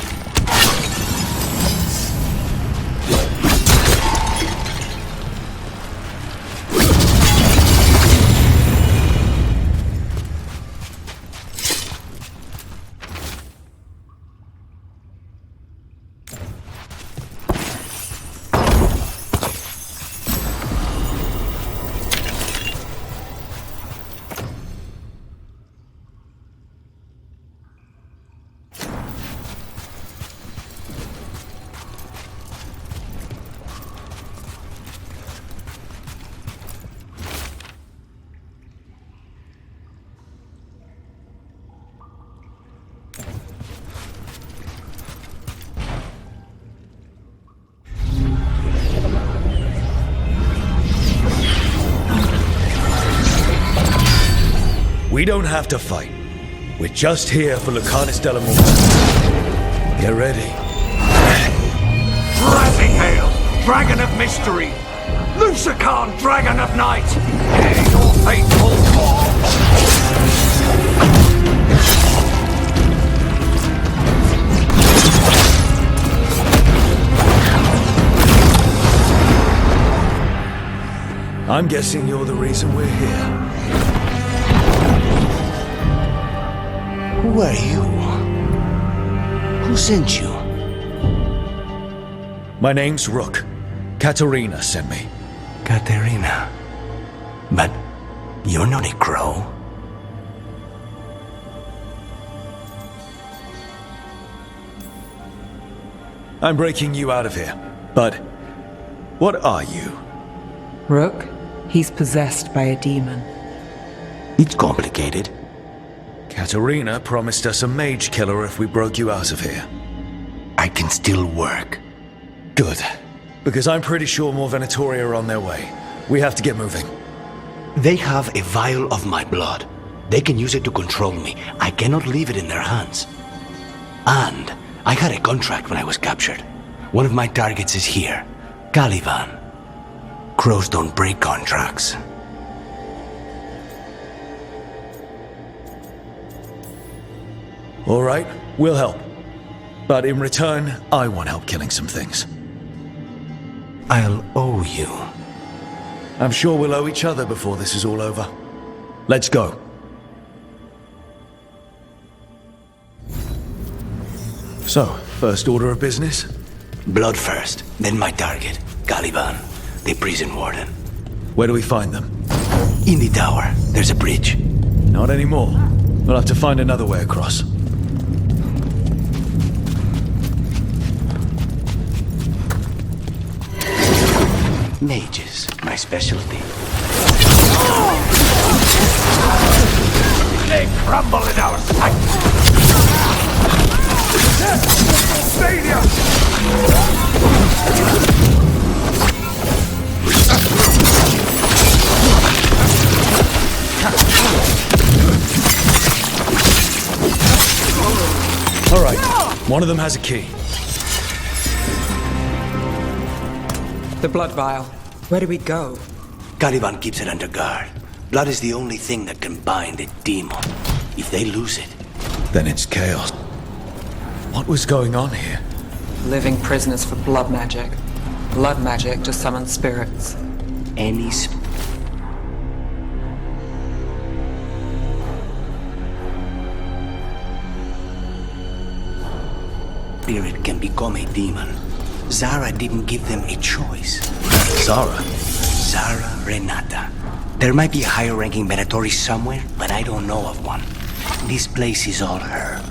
We don't have to fight. We're just here for Lucanus de la Morte. Get ready. Rising Hail, Dragon of Mystery! Lucican, Dragon of Night! Hear your fateful call! I'm guessing you're the reason we're here. Who are you? Who sent you? My name's Rook. Katerina sent me. Katerina. But you're not a crow. I'm breaking you out of here. But what are you? Rook, he's possessed by a demon. It's complicated. Katerina promised us a mage killer if we broke you out of here. I can still work. Good. Because I'm pretty sure more Venatori are on their way. We have to get moving. They have a vial of my blood. They can use it to control me. I cannot leave it in their hands. And I had a contract when I was captured. One of my targets is here, Caliban. Crows don't break contracts. All right, we'll help. But in return, I want help killing some things. I'll owe you. I'm sure we'll owe each other before this is all over. Let's go. So, first order of business? Blood first, then my target, Caliban, the prison warden. Where do we find them? In the tower. There's a bridge. Not anymore. We'll have to find another way across. Mages, my specialty. They crumble in our sight. Failure! All right, one of them has a key. The blood vial. Where do we go? Caliban keeps it under guard. Blood is the only thing that can bind a demon. If they lose it, then it's chaos. What was going on here? Living prisoners for blood magic. Blood magic to summon spirits. Any spirit can become a demon. Zara didn't give them a choice. Zara? Zara Renata. There might be a higher-ranking Venatori somewhere, but I don't know of one. This place is all her.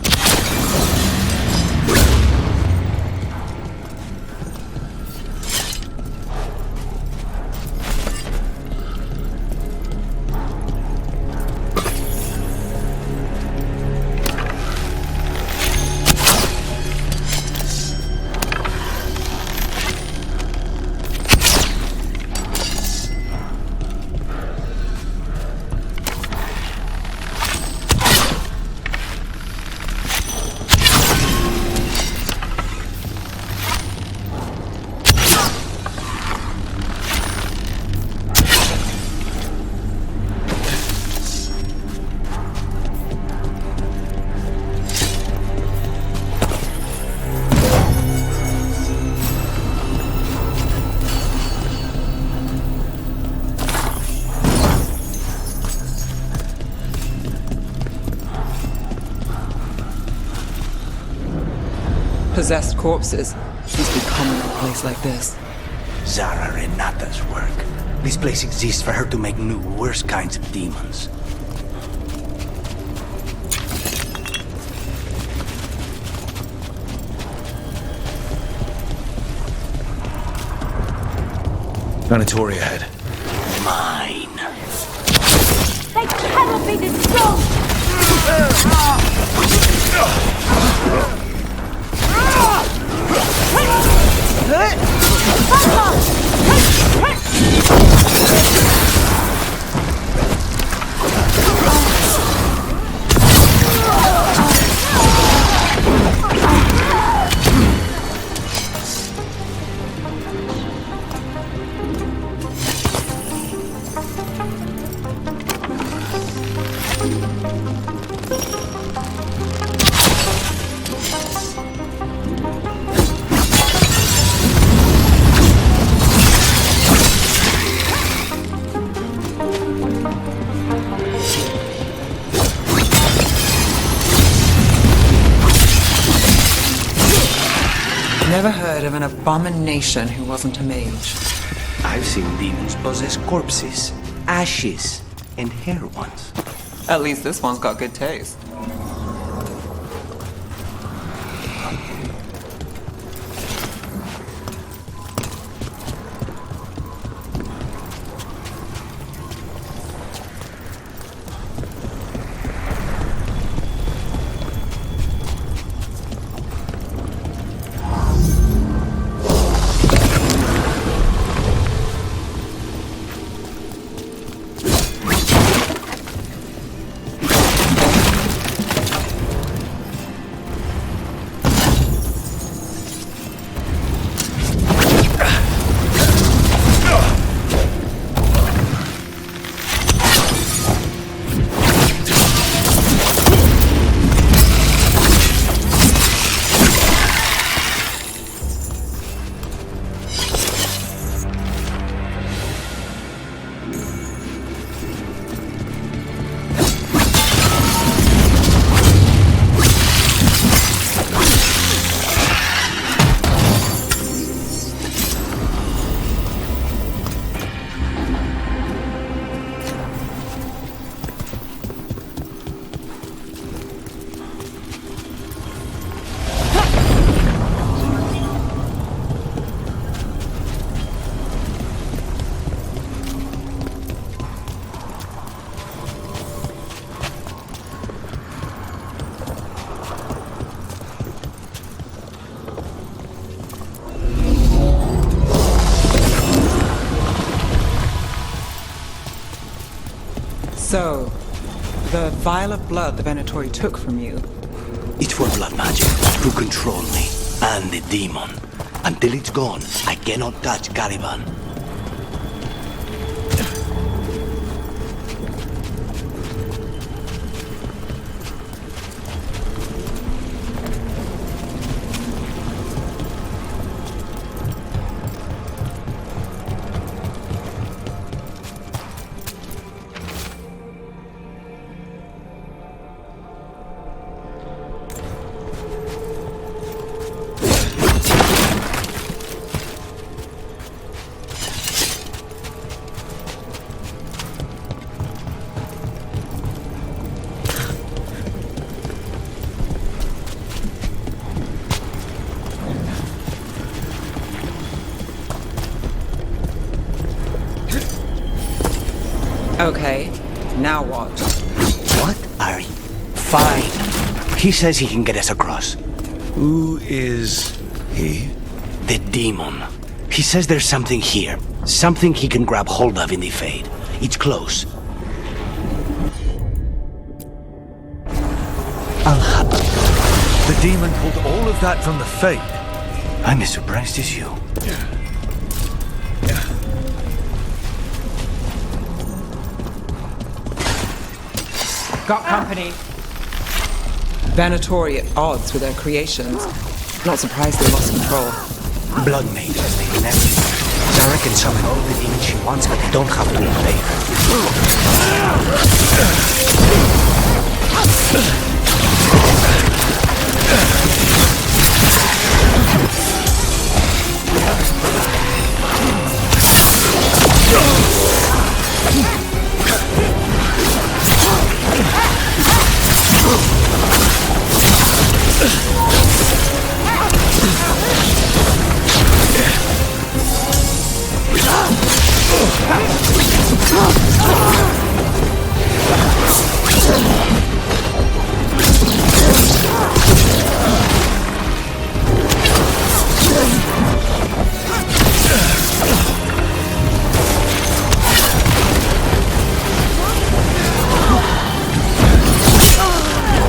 Possessed corpses must be common in a place like this. Zara Renata's work. This place exists for her to make new, worse kinds of demons. Venatori ahead. Mine. They cannot be destroyed! Never heard of an abomination who wasn't a mage. I've seen demons possess corpses, ashes, and hair once. At least this one's got good taste. So, the vial of blood the Venatori took from you. It's for blood magic, to control me, and the demon. Until it's gone, I cannot touch Caliban. Okay, now what? What are you? Fine. He says he can get us across. Who is he? The demon. He says there's something here. Something he can grab hold of in the Fade. It's close. The demon pulled all of that from the Fade. I'm as surprised as you. Got company. Venatori at odds with their creations. Not surprised they lost control. Blood mages, they never. Sarah can summon all the demons she wants, but they don't have to obey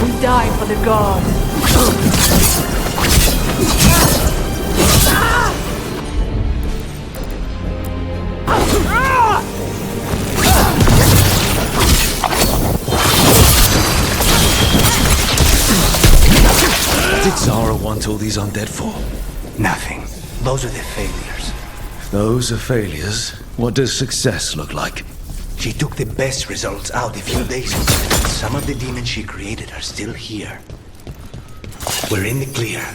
We die for the gods. What did Zara want all these undead for? Nothing. Those are the failures. Those are failures? What does success look like? She took the best results out a few days ago. Some of the demons she created are still here. We're in the clear.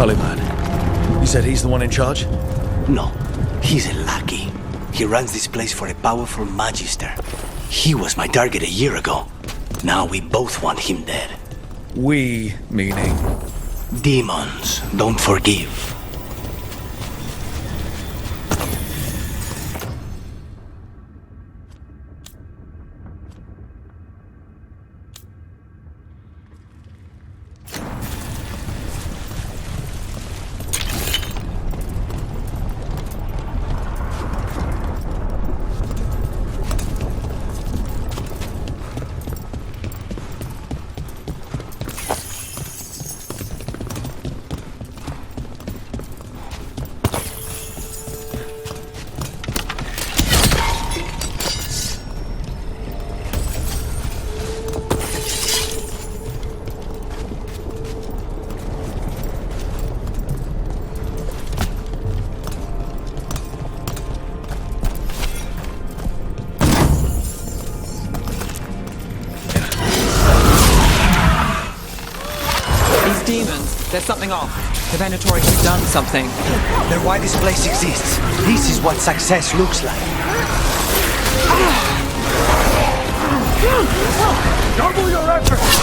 Kaliman. You said he's the one in charge? No, he's a lackey. He runs this place for a powerful magister. He was my target a year ago. Now we both want him dead. We, meaning? Demons don't forgive. Demons. There's something off. The Venatori have done something. Then why this place exists? This is what success looks like. Double your efforts!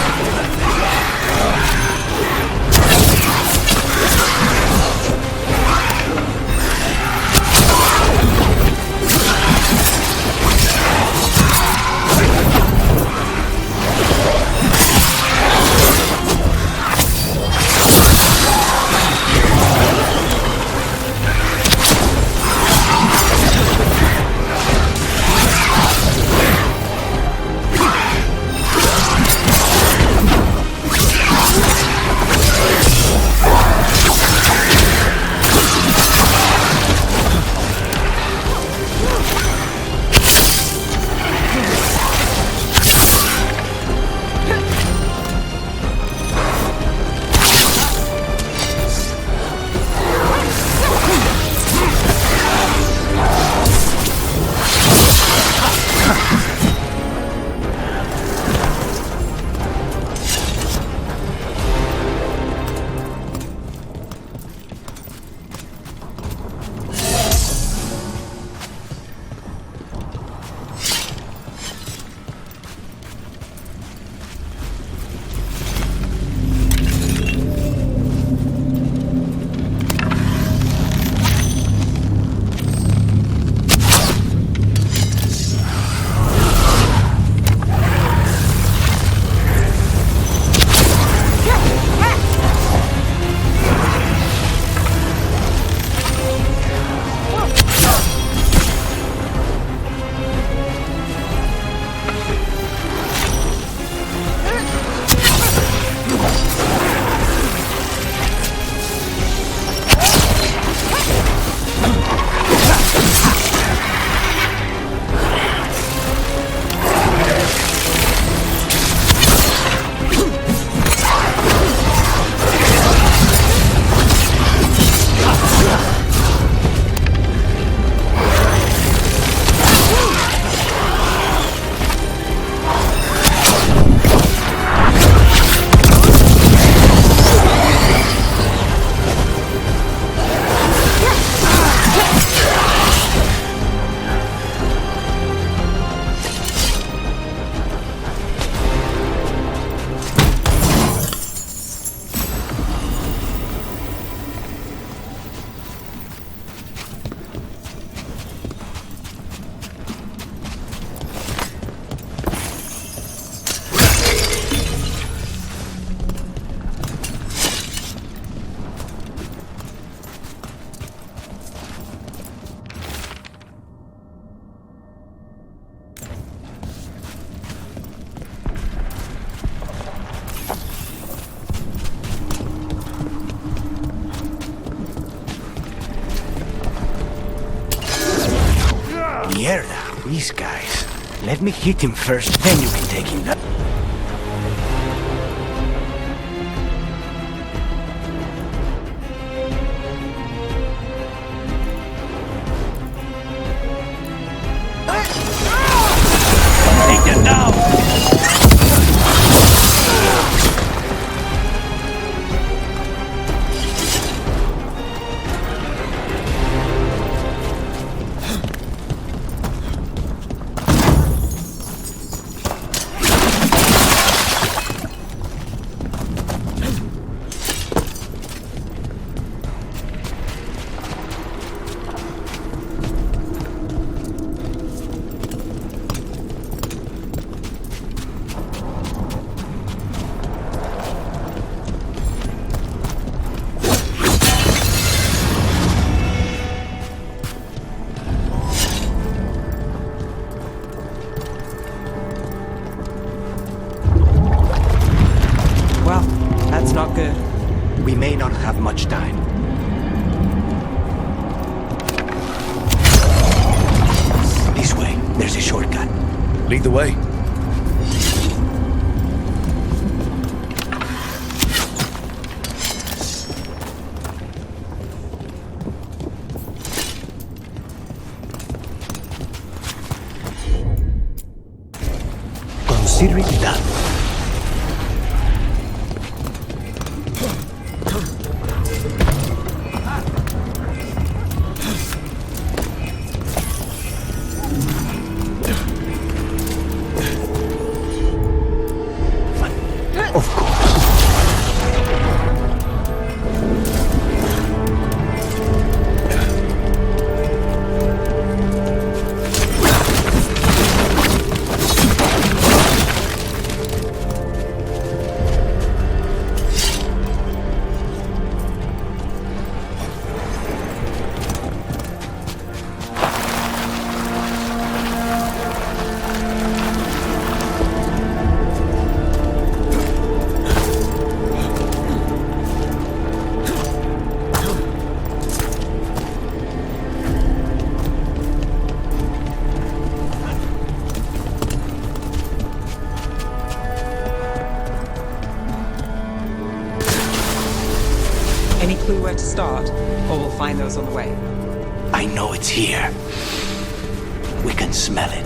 Mierda, these guys. Let me hit him first, then you can take him down. Take them down! not good. We may not have much time. This way. There's a shortcut. Lead the way. Consider it done. Of course. Any clue where to start? Or we'll find those on the way. I know it's here. We can smell it.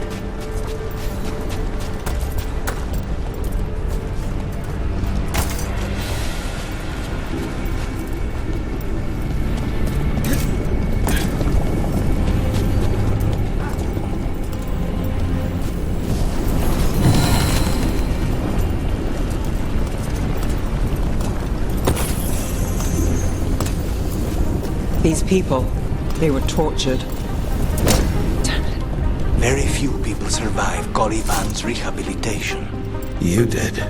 These people, they were tortured. Very few people survive Caliban's rehabilitation. You did.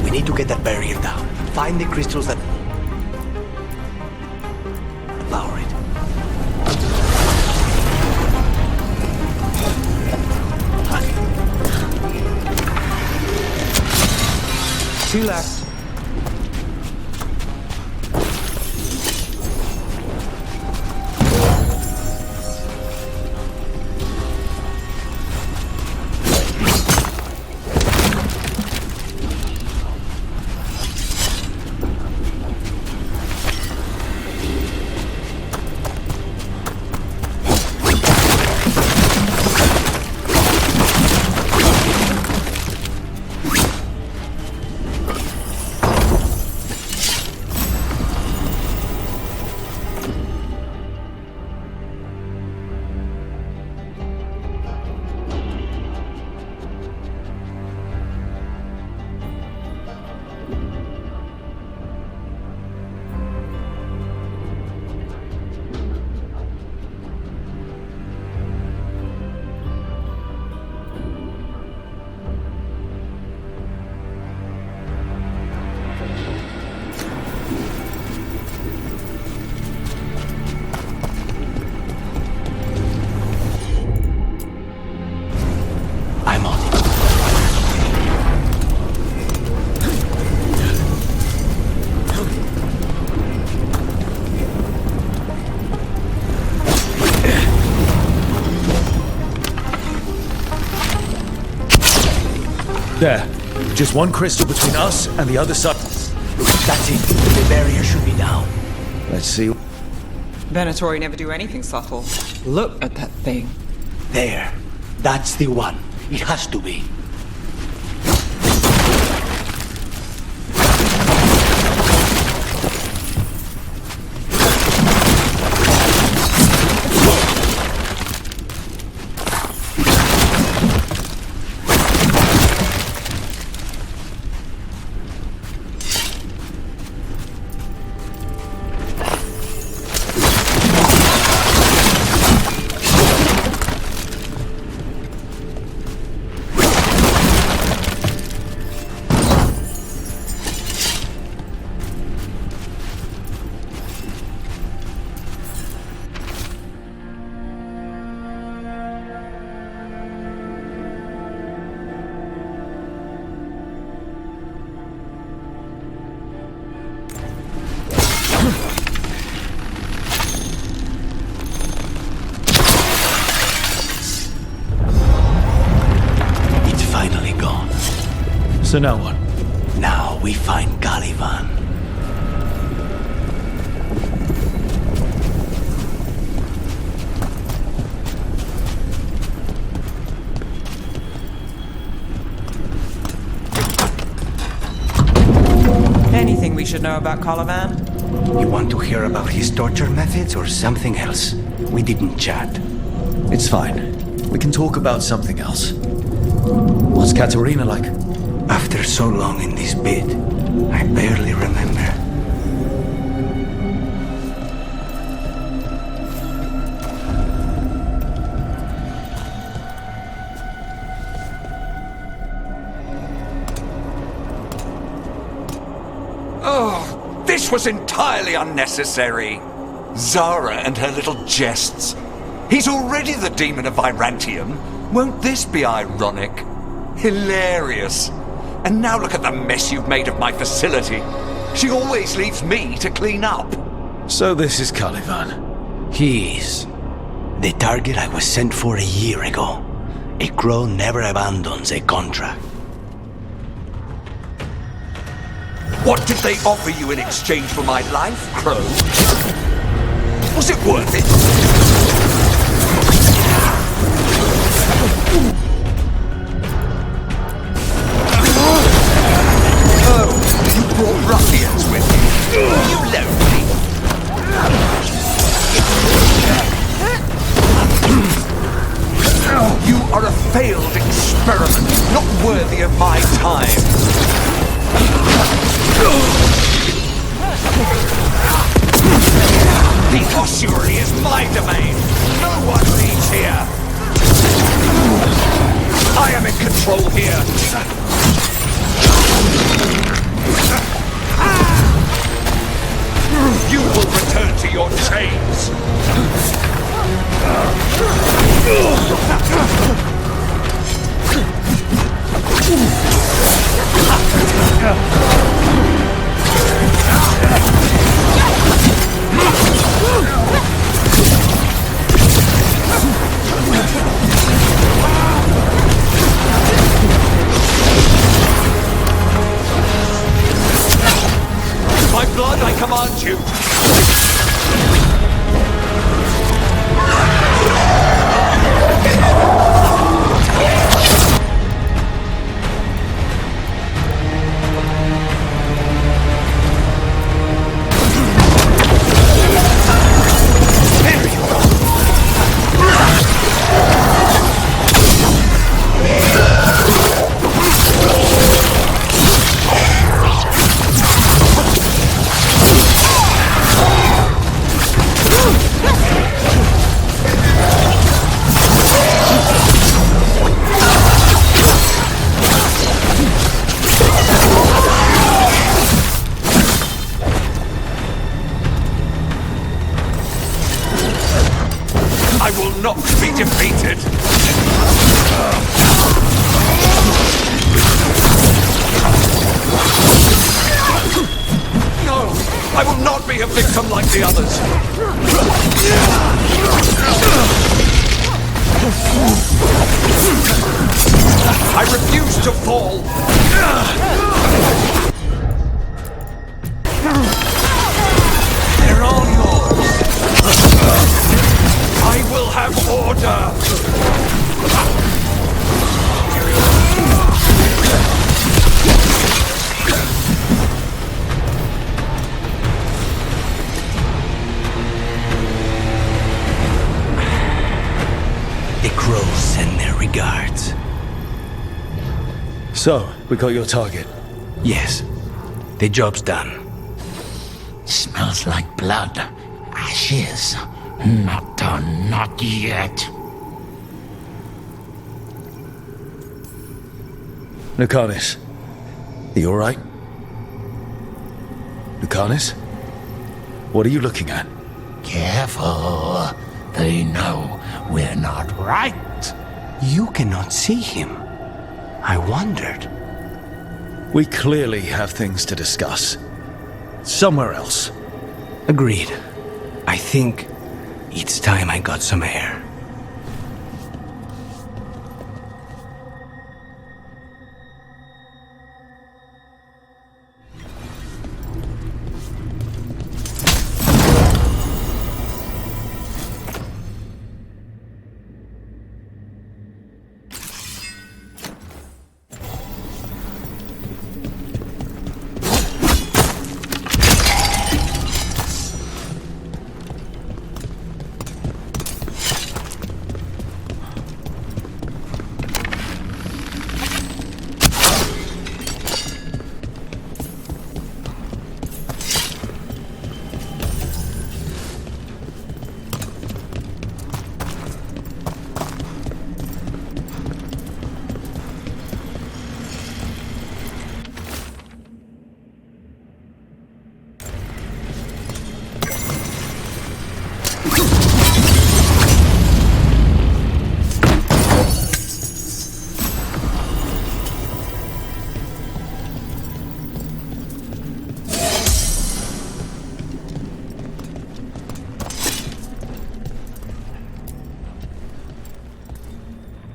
We need to get that barrier down. Find the crystals that power it. Two left. There. Just one crystal between us and the other side. That's it. The barrier should be down. Let's see. Venatori never do anything subtle. Look at that thing. There. That's the one. It has to be. So now what? Now we find Caliban. Anything we should know about Caliban? You want to hear about his torture methods or something else? We didn't chat. It's fine. We can talk about something else. What's Katerina like? After so long in this bit, I barely remember. Oh, this was entirely unnecessary. Zara and her little jests. He's already the demon of Virantium. Won't this be ironic? Hilarious. And now look at the mess you've made of my facility. She always leaves me to clean up. So this is Caliban. He is. The target I was sent for a year ago. A crow never abandons a contract. What did they offer you in exchange for my life, Crow? Was it worth it? Brought ruffians with you. You lonely. You are a failed experiment, not worthy of my time. The ossuary is my domain. No one leaves here. I am in control here. You will return to your chains! By blood, I command you! I will not be defeated! No! I will not be a victim like the others! I refuse to fall! They're all yours! I will have order! The crows send their regards. So, we got your target? Yes. The job's done. Smells like blood. Ashes. Not done, not yet. Lucanus, are you alright? Lucanus? What are you looking at? Careful. They know we're not right. You cannot see him. I wondered. We clearly have things to discuss. Somewhere else. Agreed. I think it's time I got some air.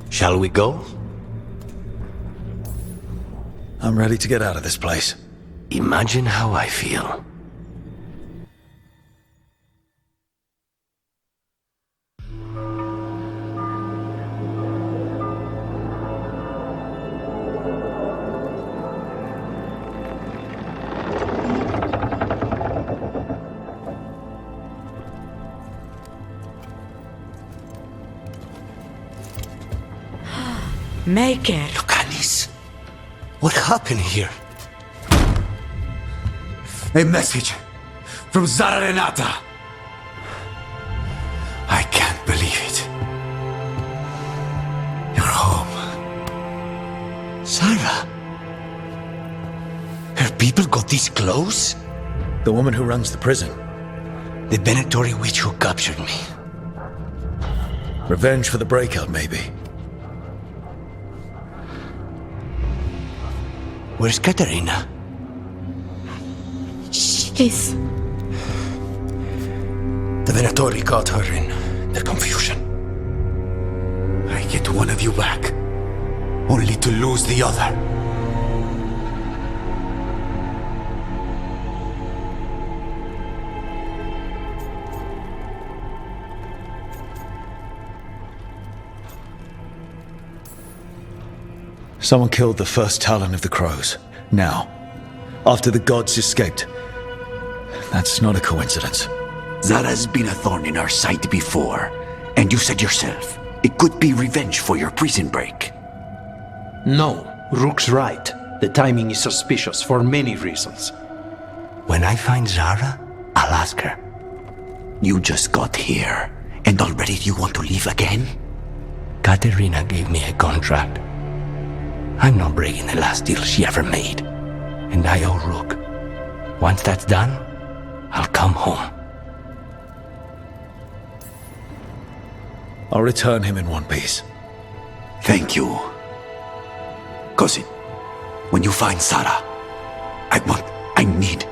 Shall we go? I'm ready to get out of this place. Imagine how I feel. Make it. Lucanus, what happened here? A message from Zara Renata. I can't believe it. You're home. Sarah? Her people got this close? The woman who runs the prison. The Venatori witch who captured me. Revenge for the breakout, maybe. Where's Katerina? She's... The Venatori caught her in their confusion. I get one of you back, only to lose the other. Someone killed the first Talon of the Crows. Now, after the gods escaped. That's not a coincidence. Zara's been a thorn in our side before, and you said yourself, it could be revenge for your prison break. No, Rook's right. The timing is suspicious for many reasons. When I find Zara, I'll ask her. You just got here, and already you want to leave again? Katerina gave me a contract. I'm not breaking the last deal she ever made. And I owe Rook. Once that's done, I'll come home. I'll return him in one piece. Thank you. Cousin, when you find Sarah, I need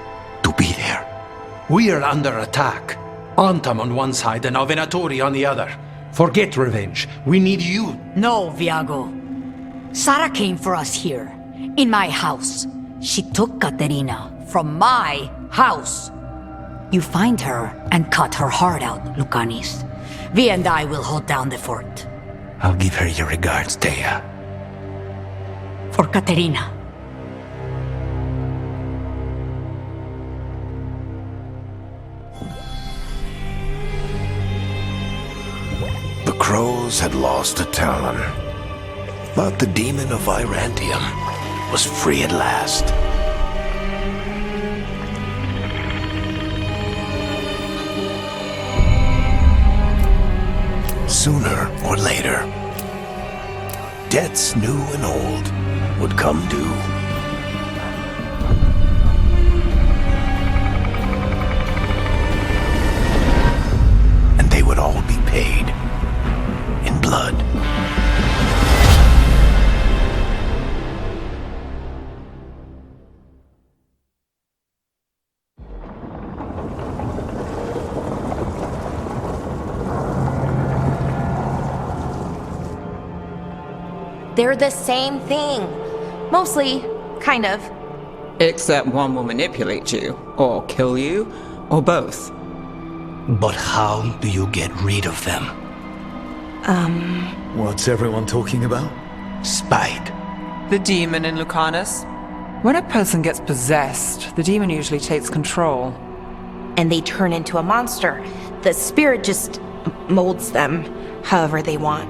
to be there. We are under attack. Antam on one side and our Venatori on the other. Forget revenge. We need you. No, Viago. Sara came for us here, in my house. She took Katerina from my house. You find her and cut her heart out, Lucanis. Vi and I will hold down the fort. I'll give her your regards, Thea. For Katerina. The crows had lost a talon, but the demon of Irantium was free at last. Sooner or later, debts new and old would come due. And they would all be paid in blood. They're the same thing. Mostly, kind of. Except one will manipulate you, or kill you, or both. But how do you get rid of them? What's everyone talking about? Spite. The demon in Lucanus. When a person gets possessed, the demon usually takes control. And they turn into a monster. The spirit just molds them however they want.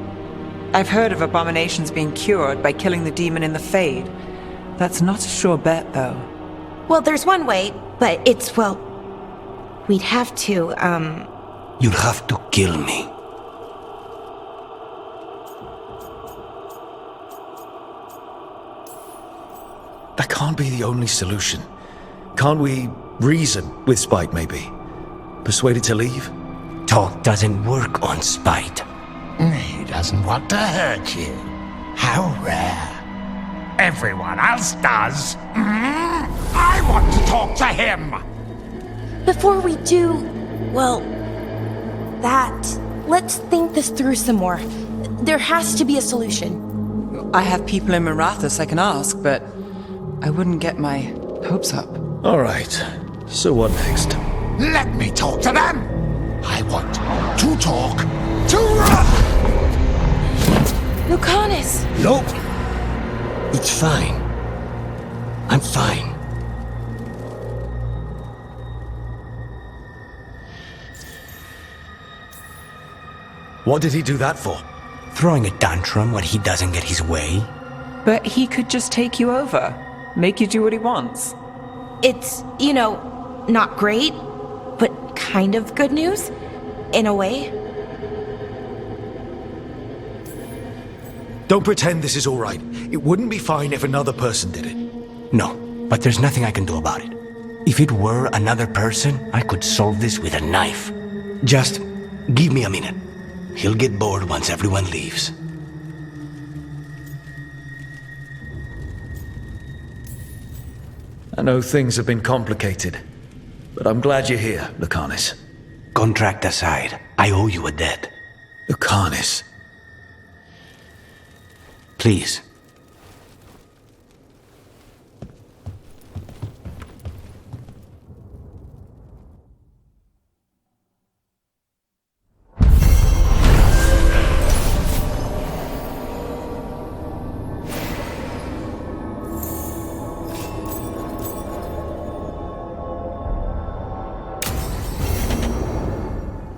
I've heard of abominations being cured by killing the demon in the Fade. That's not a sure bet, though. Well, there's one way, but it's, well... We'd have to, You'll have to kill me. That can't be the only solution. Can't we reason with Spite, maybe? Persuade it to leave? Talk doesn't work on spite. He doesn't want to hurt you. How rare. Everyone else does. I want to talk to him. Before we do, well, let's think this through some more. There has to be a solution. I have people in Marathas I can ask, but I wouldn't get my hopes up. All right. So what next? Let me talk to them. I want to talk to Lucanus! Nope. It's fine. I'm fine. What did he do that for? Throwing a tantrum when he doesn't get his way? But he could just take you over. Make you do what he wants. It's, not great, but kind of good news, in a way. Don't pretend this is all right. It wouldn't be fine if another person did it. No, but there's nothing I can do about it. If it were another person, I could solve this with a knife. Just give me a minute. He'll get bored once everyone leaves. I know things have been complicated, but I'm glad you're here, Lucanis. Contract aside, I owe you a debt. Lucanis. Please.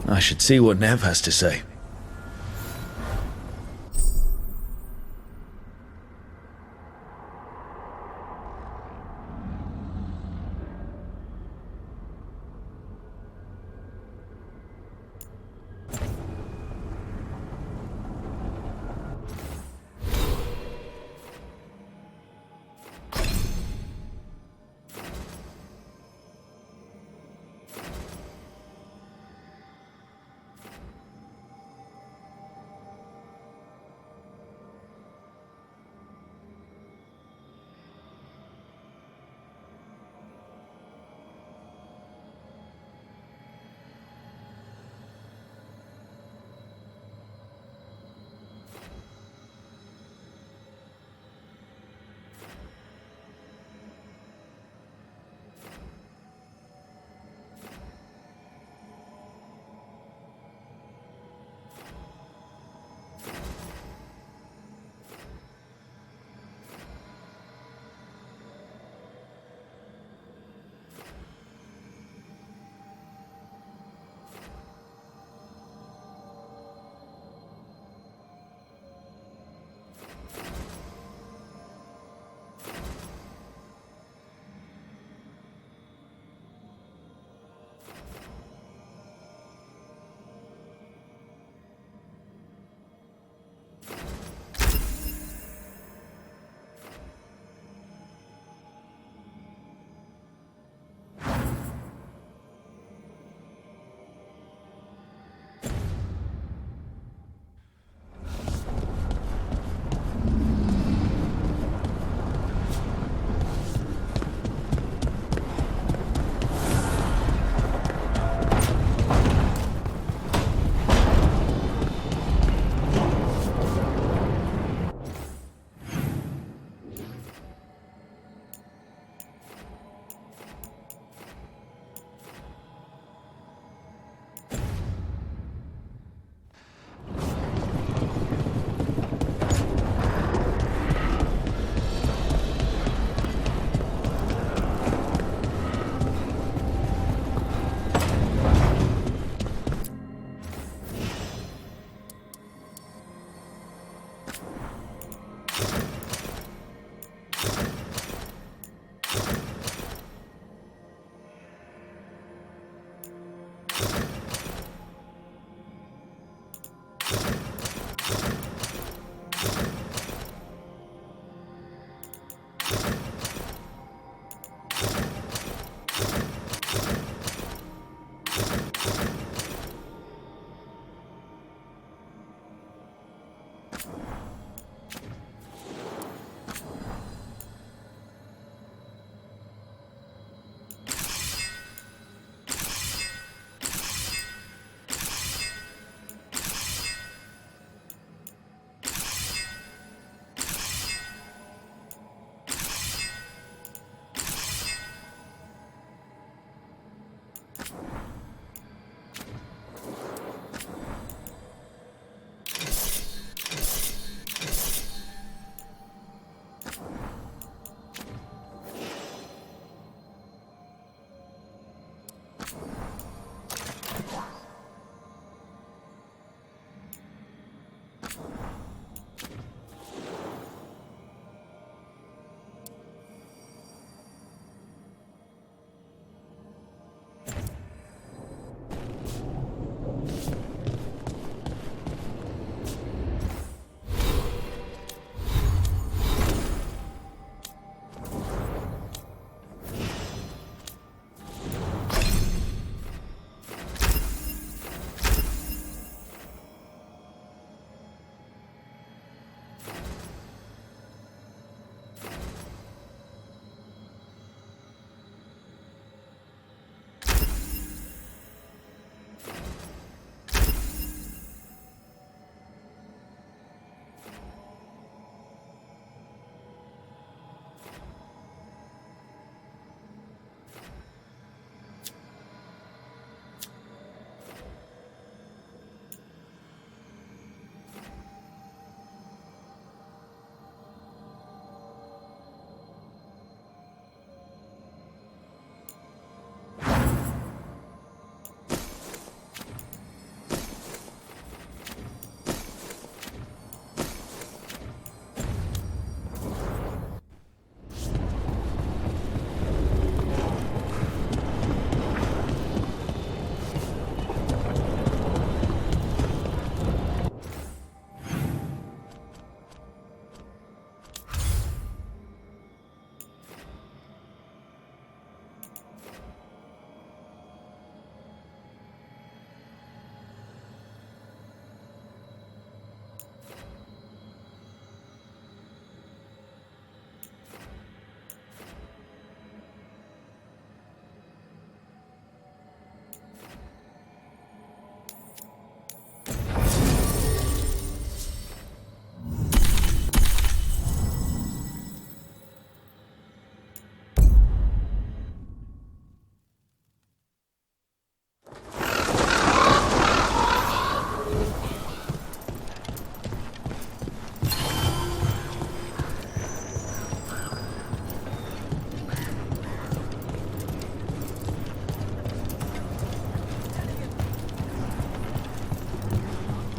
I should see what Nev has to say.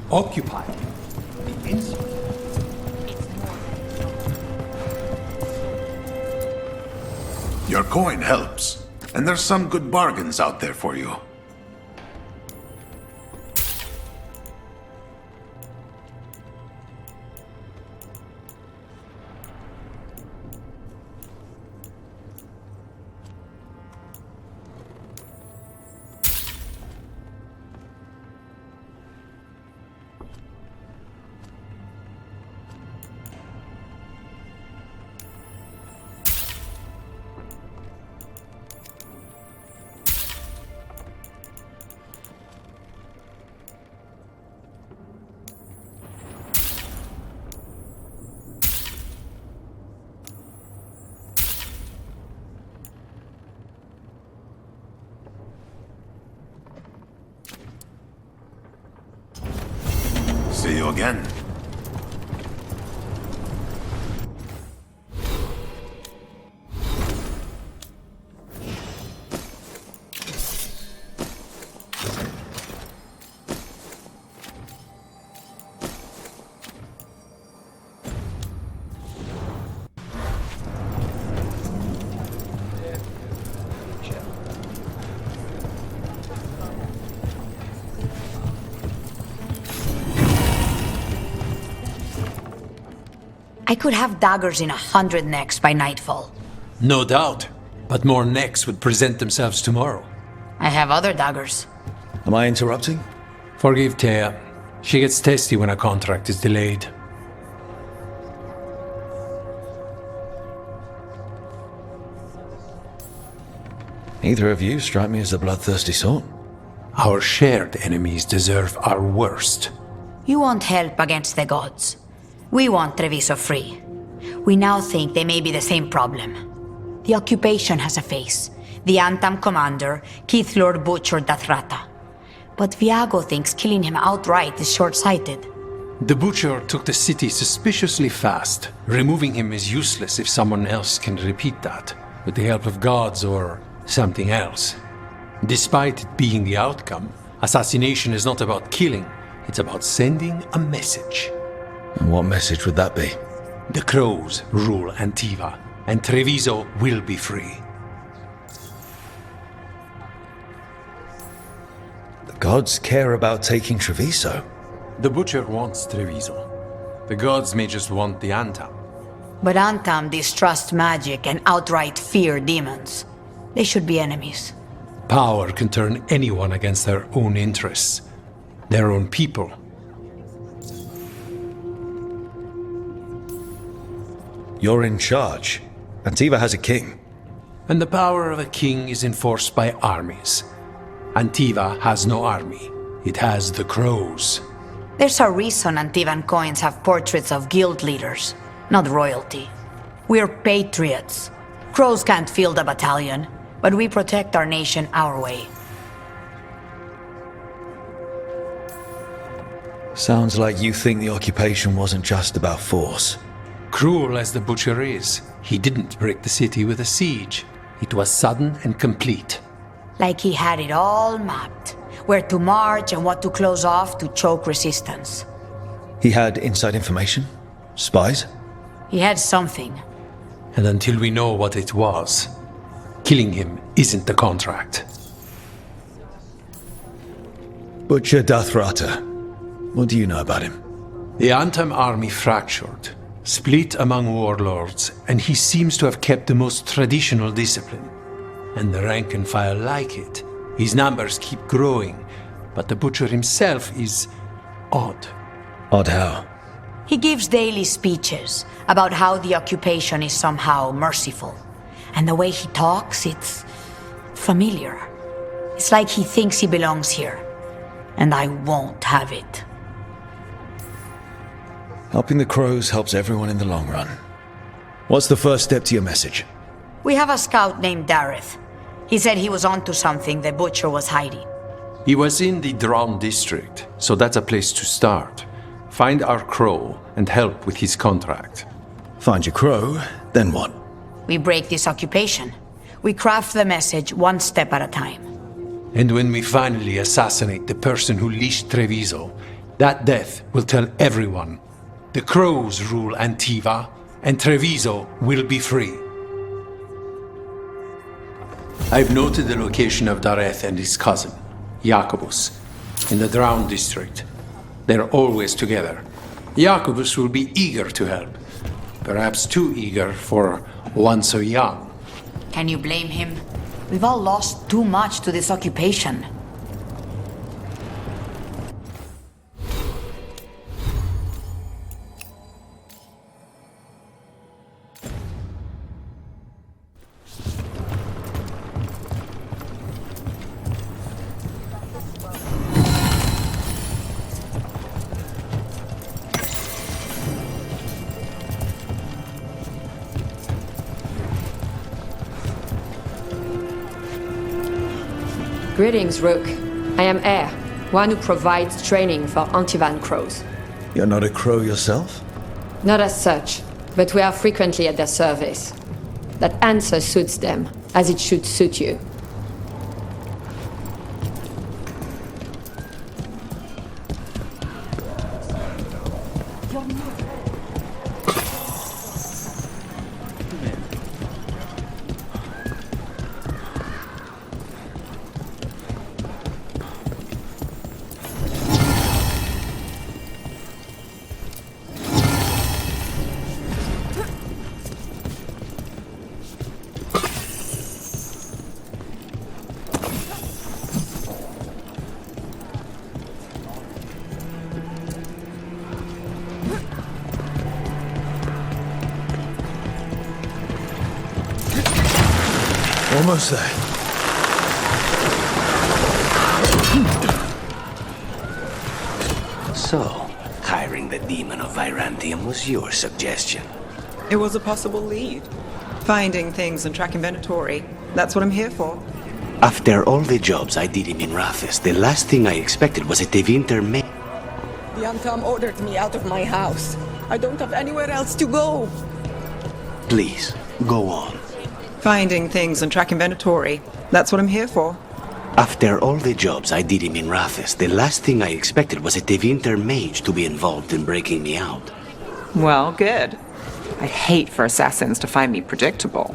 Occupied. The inside. Your coin helps, and there's some good bargains out there for you. See you again. I could have daggers in 100 necks by nightfall. No doubt. But more necks would present themselves tomorrow. I have other daggers. Am I interrupting? Forgive Thea. She gets testy when a contract is delayed. Neither of you strike me as a bloodthirsty sort. Our shared enemies deserve our worst. You want help against the gods. We want Treviso free. We now think they may be the same problem. The occupation has a face. The Antam commander, Keith Lord Butcher Dathrata. But Viago thinks killing him outright is short-sighted. The Butcher took the city suspiciously fast. Removing him is useless if someone else can repeat that, with the help of gods or something else. Despite it being the outcome, assassination is not about killing, it's about sending a message. And what message would that be? The Crows rule Antiva, and Treviso will be free. The gods care about taking Treviso. The Butcher wants Treviso. The gods may just want the Antam. But Antam distrust magic and outright fear demons. They should be enemies. Power can turn anyone against their own interests, their own people. You're in charge. Antiva has a king. And the power of a king is enforced by armies. Antiva has no army. It has the Crows. There's a reason Antivan coins have portraits of guild leaders, not royalty. We're patriots. Crows can't field a battalion, but we protect our nation our way. Sounds like you think the occupation wasn't just about force. Cruel as the Butcher is, he didn't break the city with a siege. It was sudden and complete. Like he had it all mapped. Where to march and what to close off to choke resistance. He had inside information? Spies? He had something. And until we know what it was, killing him isn't the contract. Butcher Dathrata. What do you know about him? The Antam army fractured, split among warlords, and he seems to have kept the most traditional discipline. And the rank and file like it. His numbers keep growing, but the Butcher himself is odd. Odd how? He gives daily speeches about how the occupation is somehow merciful. And the way he talks, it's familiar. It's like he thinks he belongs here. And I won't have it. Helping the Crows helps everyone in the long run. What's the first step to your message? We have a scout named Dareth. He said he was onto something the Butcher was hiding. He was in the Drown district, so that's a place to start. Find our Crow and help with his contract. Find your Crow, then what? We break this occupation. We craft the message one step at a time. And when we finally assassinate the person who leashed Treviso, that death will tell everyone. The Crows rule Antiva, and Treviso will be free. I've noted the location of Dareth and his cousin, Jacobus, in the Drown district. They're always together. Jacobus will be eager to help. Perhaps too eager for one so young. Can you blame him? We've all lost too much to this occupation. Greetings, Rook. I am Air, one who provides training for Antivan Crows. You're not a Crow yourself? Not as such, but we are frequently at their service. That answer suits them, as it should suit you. Almost there. So, hiring the demon of Virantium was your suggestion. It was a possible lead. Finding things and tracking Venatori. That's what I'm here for. After all the jobs I did in Minrathis, the last thing I expected was a Tevinter maid. The Antam ordered me out of my house. I don't have anywhere else to go. Please, go on. Finding things and tracking Venatori. That's what I'm here for. After all the jobs I did in Minrathis, the last thing I expected was a Tevinter mage to be involved in breaking me out. Well, good. I'd hate for assassins to find me predictable.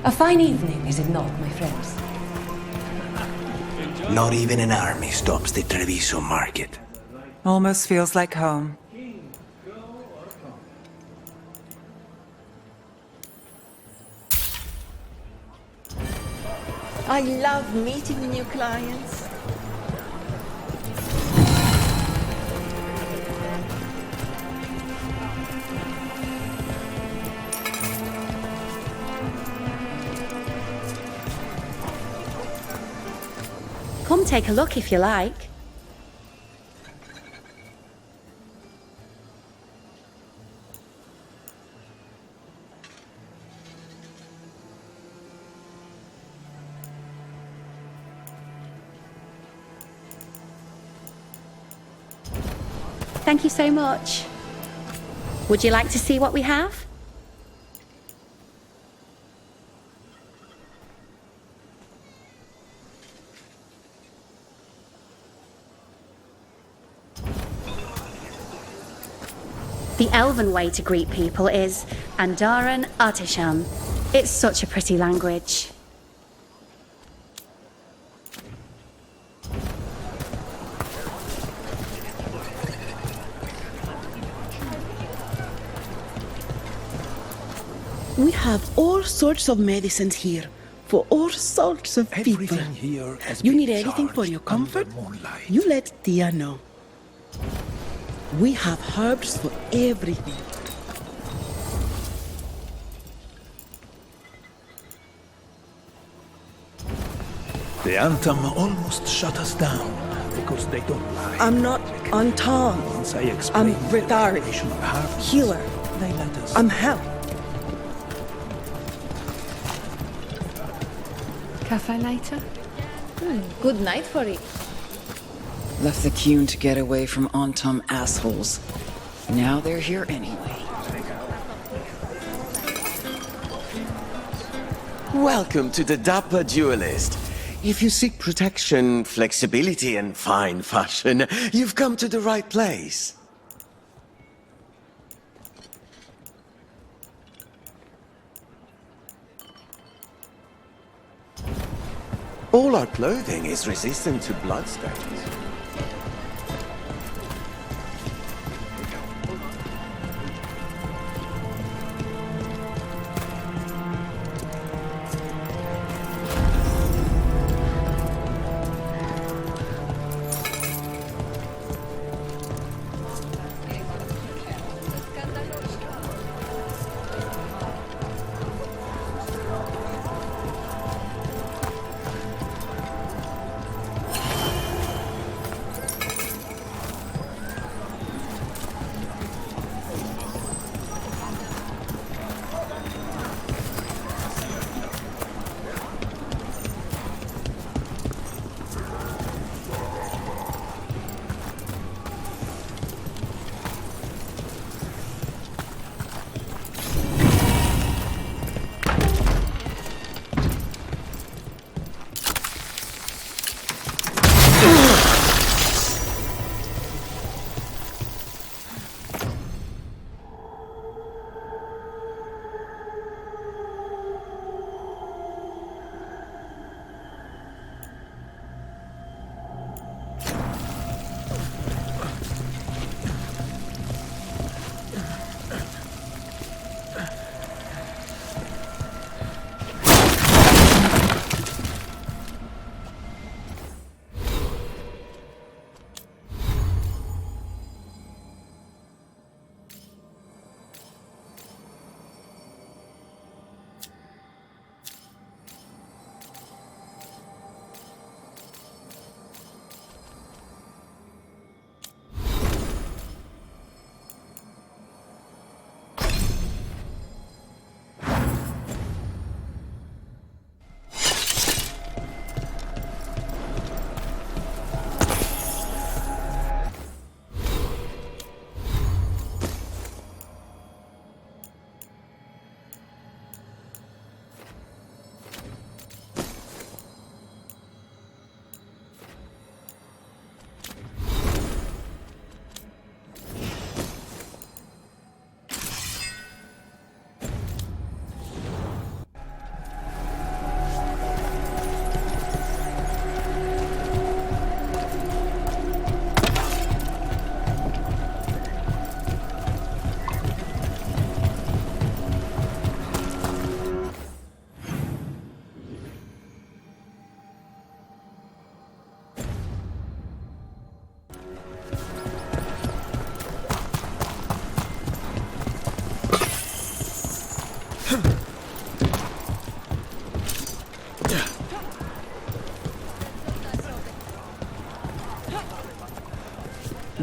A fine evening, is it not, my friends? Not even an army stops the Treviso market. Almost feels like home. I love meeting new clients. Come take a look if you like. Thank you so much. Would you like to see what we have? The elven way to greet people is Andaran Artishan. It's such a pretty language. We have all sorts of medicines here for all sorts of people. Everything here has You been need anything for charged your comfort? under moonlight. You let Tia know. We have herbs for everything. The Antam almost shut us down because they don't lie. I'm not on Tom. Once I I'm explained the Ritari. operation of harvest, Healer. they let us. I'm help. Cafe later? Good night for it. Left the Qun to get away from Antam assholes. Now they're here anyway. Welcome to the Dapper Duelist. If you seek protection, flexibility, and fine fashion, you've come to the right place. All our clothing is resistant to bloodstains.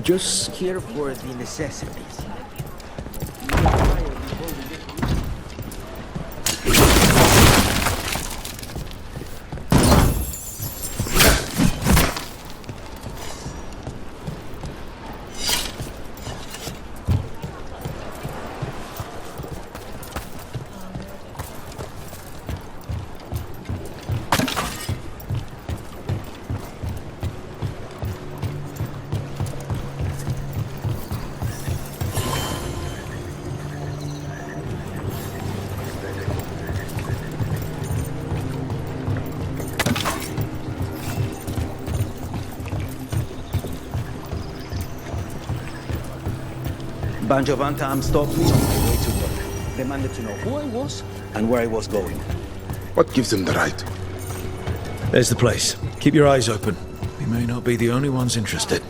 just here for the necessities. Banjo Van Tam stopped me on my way to work. Demanded to know who I was and where I was going. What gives him the right? There's the place. Keep your eyes open. We may not be the only ones interested.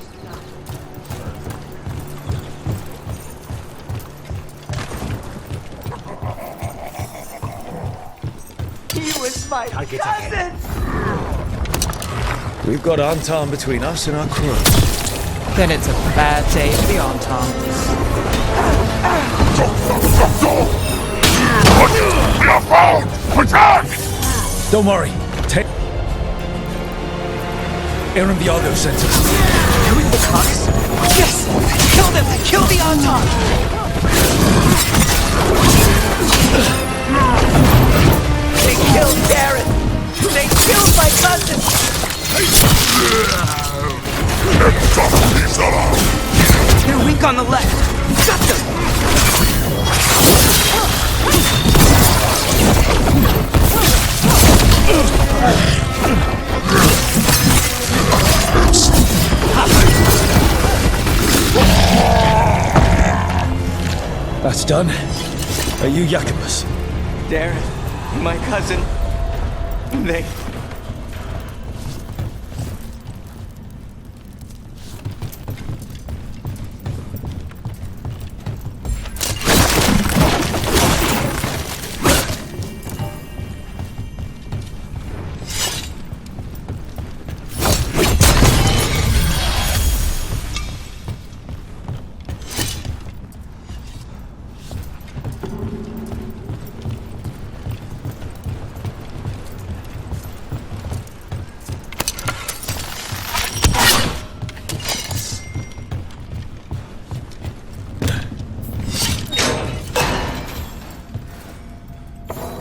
He was my cousin! We've got Antam between us and our crows. Then it's a bad day for the Antam. We are found! Attack! Don't worry. Take... Aaron Viago sent us. Killing the Cox? Yes! Kill them! Kill the Antam! They killed Darren! They killed my cousin! They're weak on the left. Got them! That's done. Are you Jacobus? Darren, my cousin. They...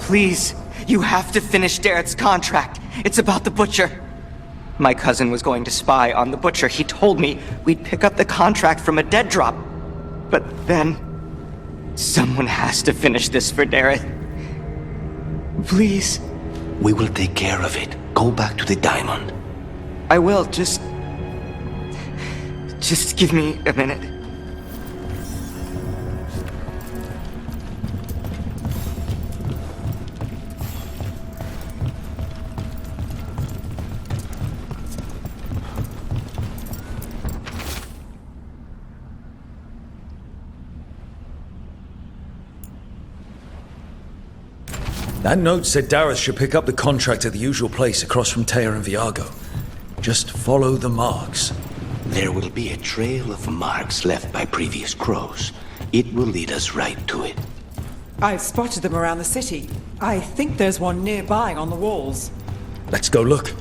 Please, you have to finish Darrett's contract. It's about the Butcher. My cousin was going to spy on the Butcher. He told me we'd pick up the contract from a dead drop. But then... someone has to finish this for Darrett. Please. We will take care of it. Go back to the diamond. I will, just give me a minute. That note said Dareth should pick up the contract at the usual place across from Teir and Viago. Just follow the marks. There will be a trail of marks left by previous crows. It will lead us right to it. I've spotted them around the city. I think there's one nearby on the walls. Let's go look.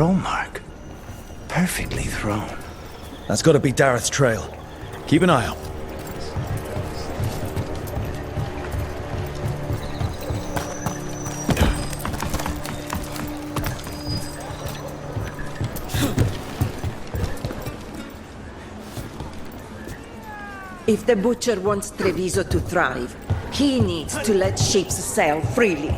crow mark. Perfectly thrown. That's got to be Dareth's trail. Keep an eye out. If the butcher wants Treviso to thrive, he needs to let ships sail freely.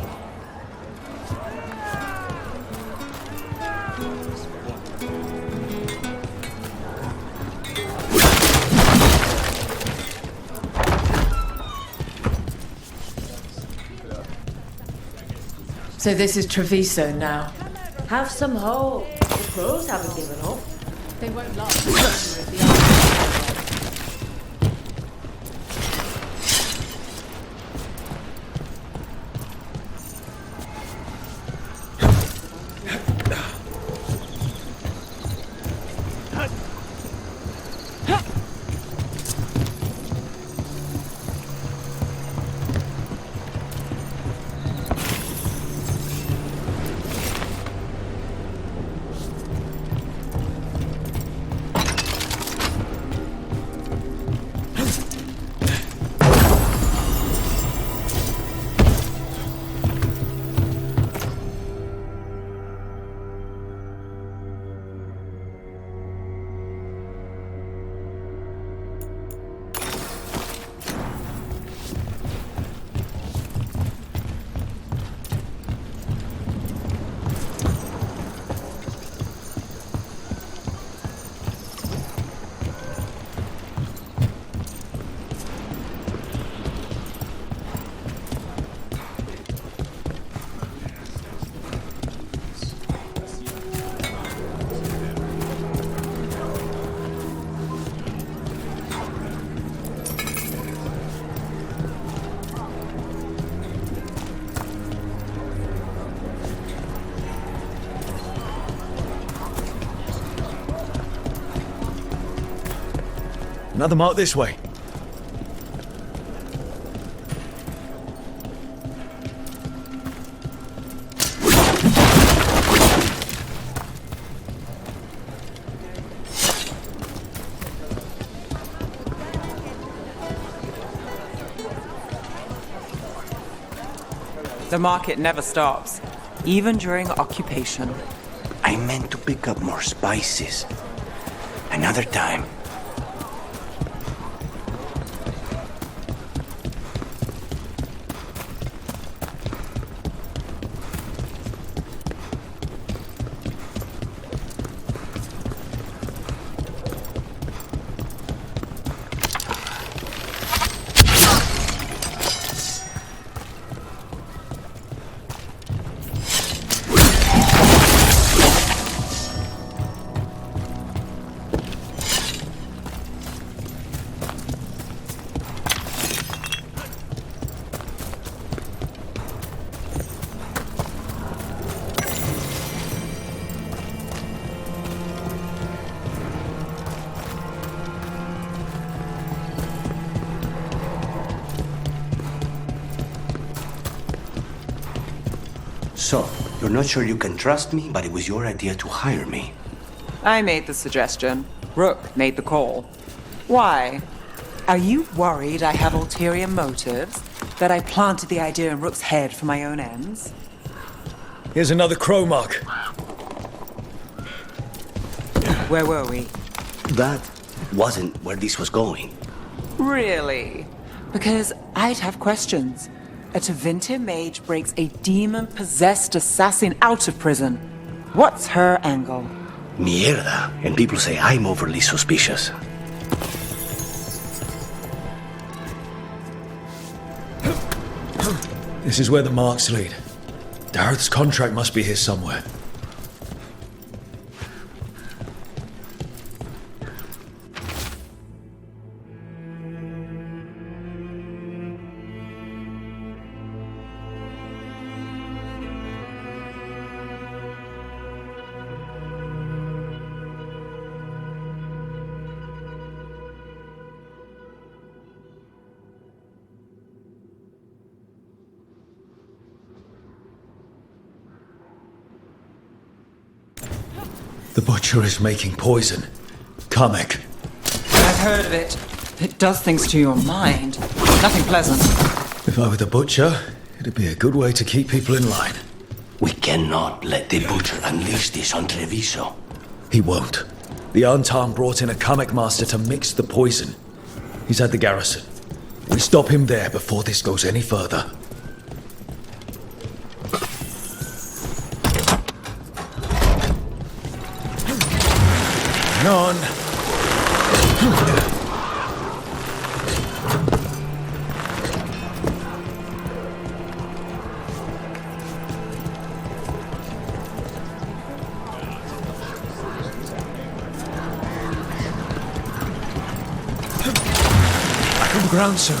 So this is Treviso now. Have some hope. The crows haven't given up. They won't last. Another mark this way. The market never stops, even during occupation. I meant to pick up more spices. Another time. So, you're not sure you can trust me, but it was your idea to hire me. I made the suggestion. Rook made the call. Why? Are you worried I have ulterior motives? That I planted the idea in Rook's head for my own ends? Here's another crow mark. Where were we? That wasn't where this was going. Really? Because I'd have questions. A Tevinter mage breaks a demon-possessed assassin out of prison. What's her angle? Mierda. And people say I'm overly suspicious. This is where the marks lead. Dareth's contract must be here somewhere. The butcher is making poison. Kamek. I've heard of it. It does things to your mind. Nothing pleasant. If I were the butcher, it'd be a good way to keep people in line. We cannot let the butcher unleash this on Treviso. He won't. The Antan brought in a Kamek master to mix the poison. He's at the garrison. We stop him there before this goes any further. Hang on. Back on the ground soon.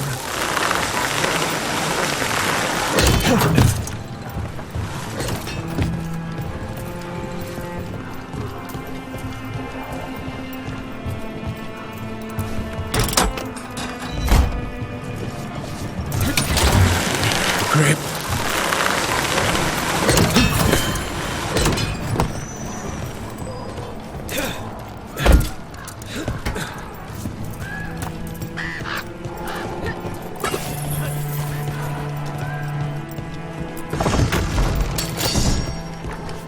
Grip.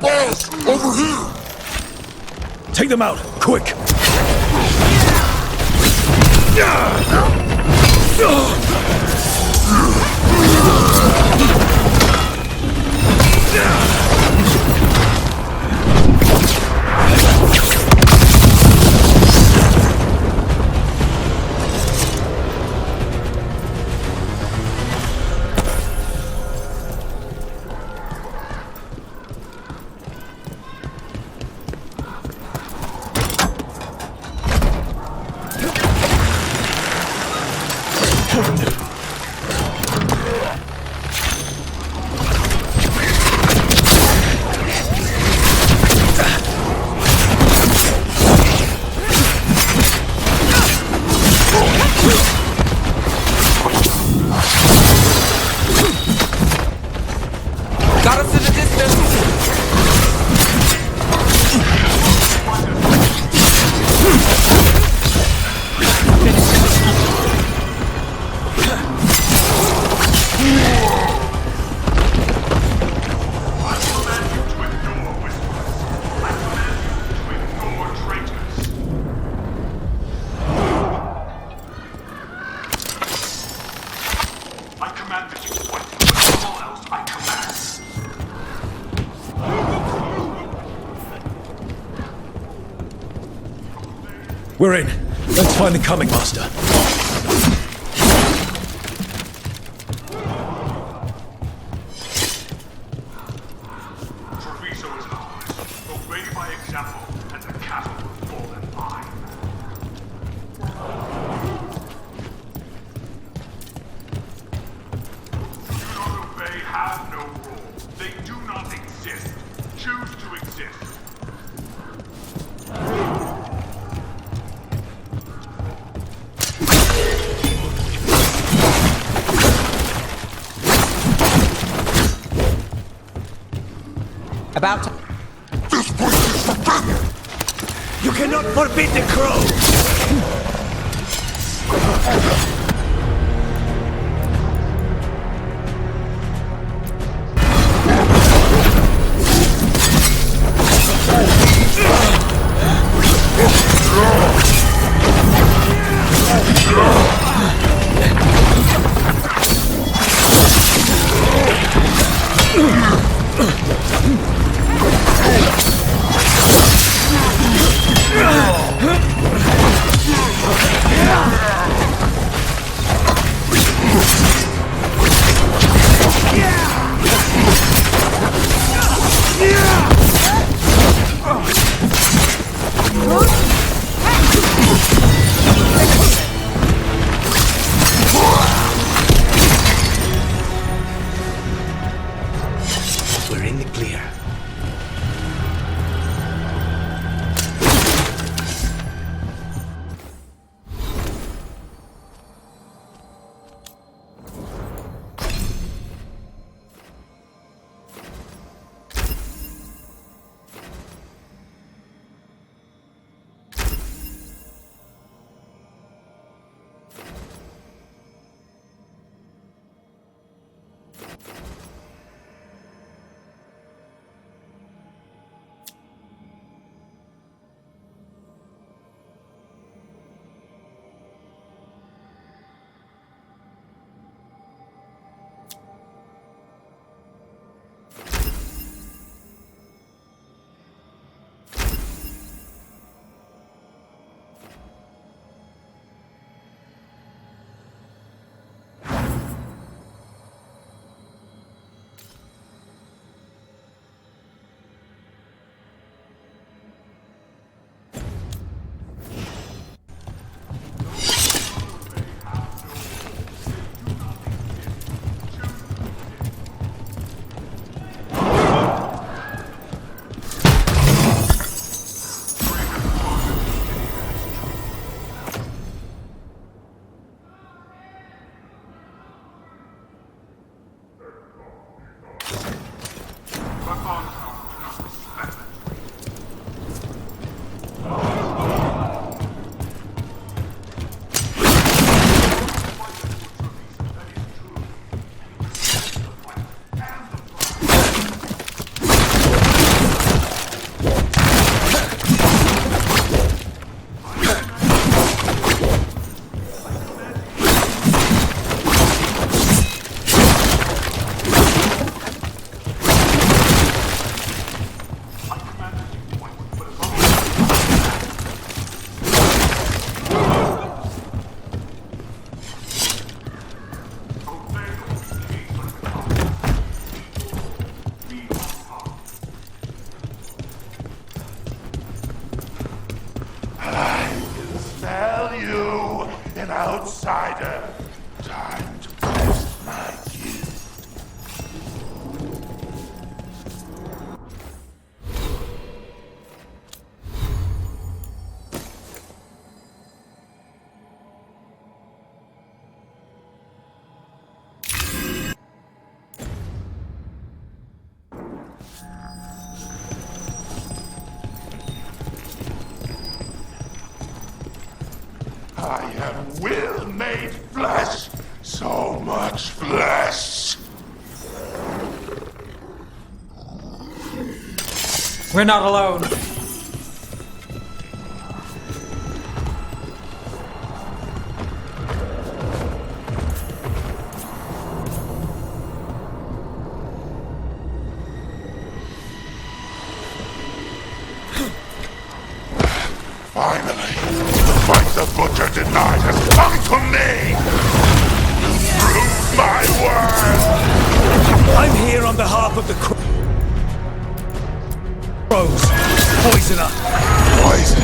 Boss, over here! Take them out, quick! Got us in the distance! I command that you fight, but all else I command. We're in. Let's find the Kamek master. Treviso is ours. Obey my example, and the cattle will fall in line. Do not obey, have no rule. They do not exist. Choose to exist. About to... This place is forbidden! You cannot forbid the crow! an outsider. Time to test my gift. I am will made flesh, so much flesh. We're not alone. Finally, the fight the Butcher denied has come to me! Prove my worth! I'm here on behalf of the Crows. Poisoner. Poison?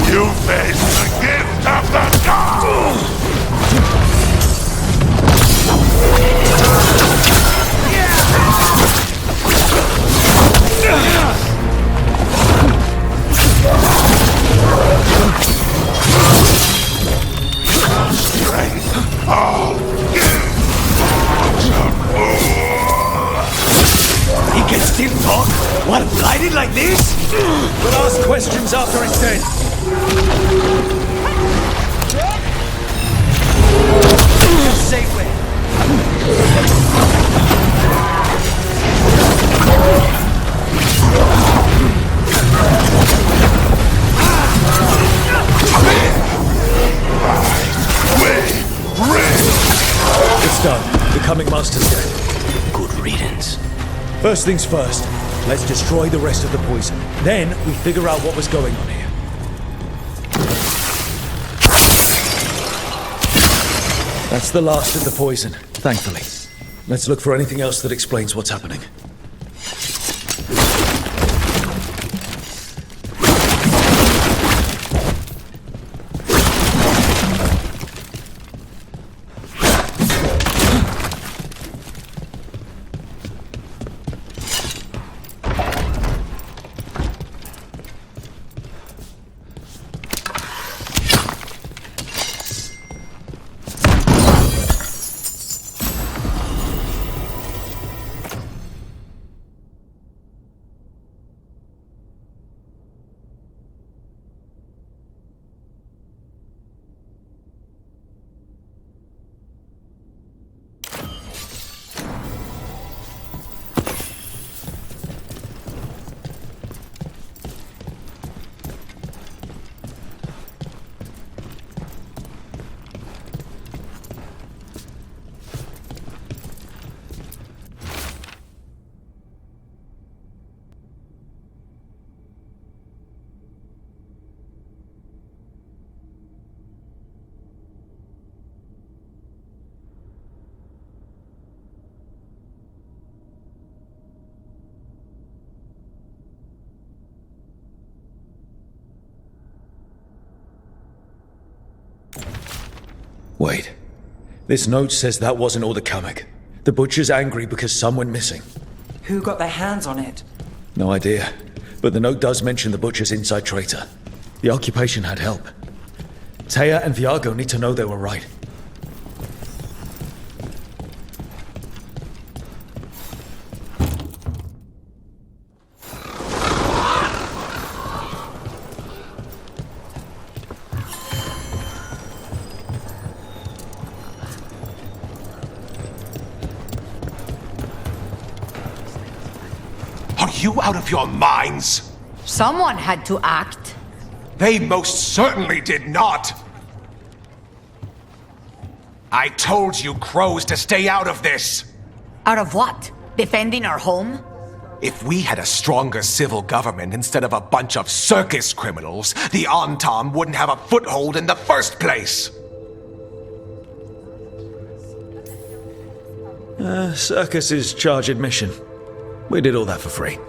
You face the gift of the gods! Strength, I'll give. He can still talk? What, blinded like this? We'll ask questions after it's dead. Safe way. It's done. The coming master's dead. Good riddance. First things first, let's destroy the rest of the poison. Then we figure out what was going on here. That's the last of the poison, thankfully. Let's look for anything else that explains what's happening. Wait. This note says that wasn't all the Kamek. The Butcher's angry because some went missing. Who got their hands on it? No idea. But the note does mention the Butcher's inside traitor. The occupation had help. Taya and Viago need to know they were right. Are you out of your minds? Someone had to act. They most certainly did not. I told you crows to stay out of this. Out of what? Defending our home? If we had a stronger civil government instead of a bunch of circus criminals, the Antam wouldn't have a foothold in the first place. Circus is charge admission. We did all that for free.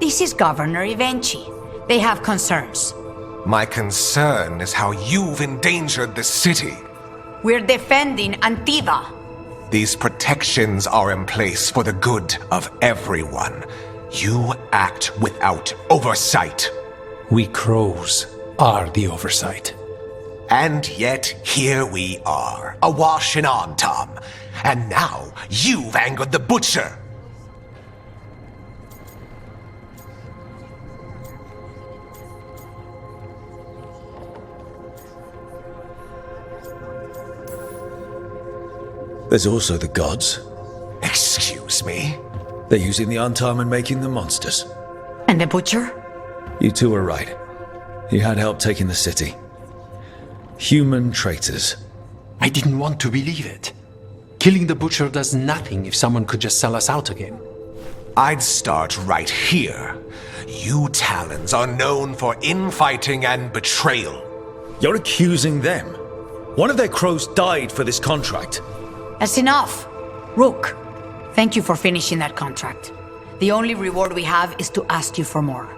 This is Governor Evenchi. They have concerns. My concern is how you've endangered the city. We're defending Antiva. These protections are in place for the good of everyone. You act without oversight. We crows are the oversight. And yet, here we are, awash in Antam. And now, you've angered the Butcher. There's also the gods. Excuse me? They're using the Antam and making them monsters. And the Butcher? You two were right. He had help taking the city. Human traitors. I didn't want to believe it. Killing the Butcher does nothing if someone could just sell us out again. I'd start right here. You Talons are known for infighting and betrayal. You're accusing them. One of their crows died for this contract. That's enough. Rook, thank you for finishing that contract. The only reward we have is to ask you for more.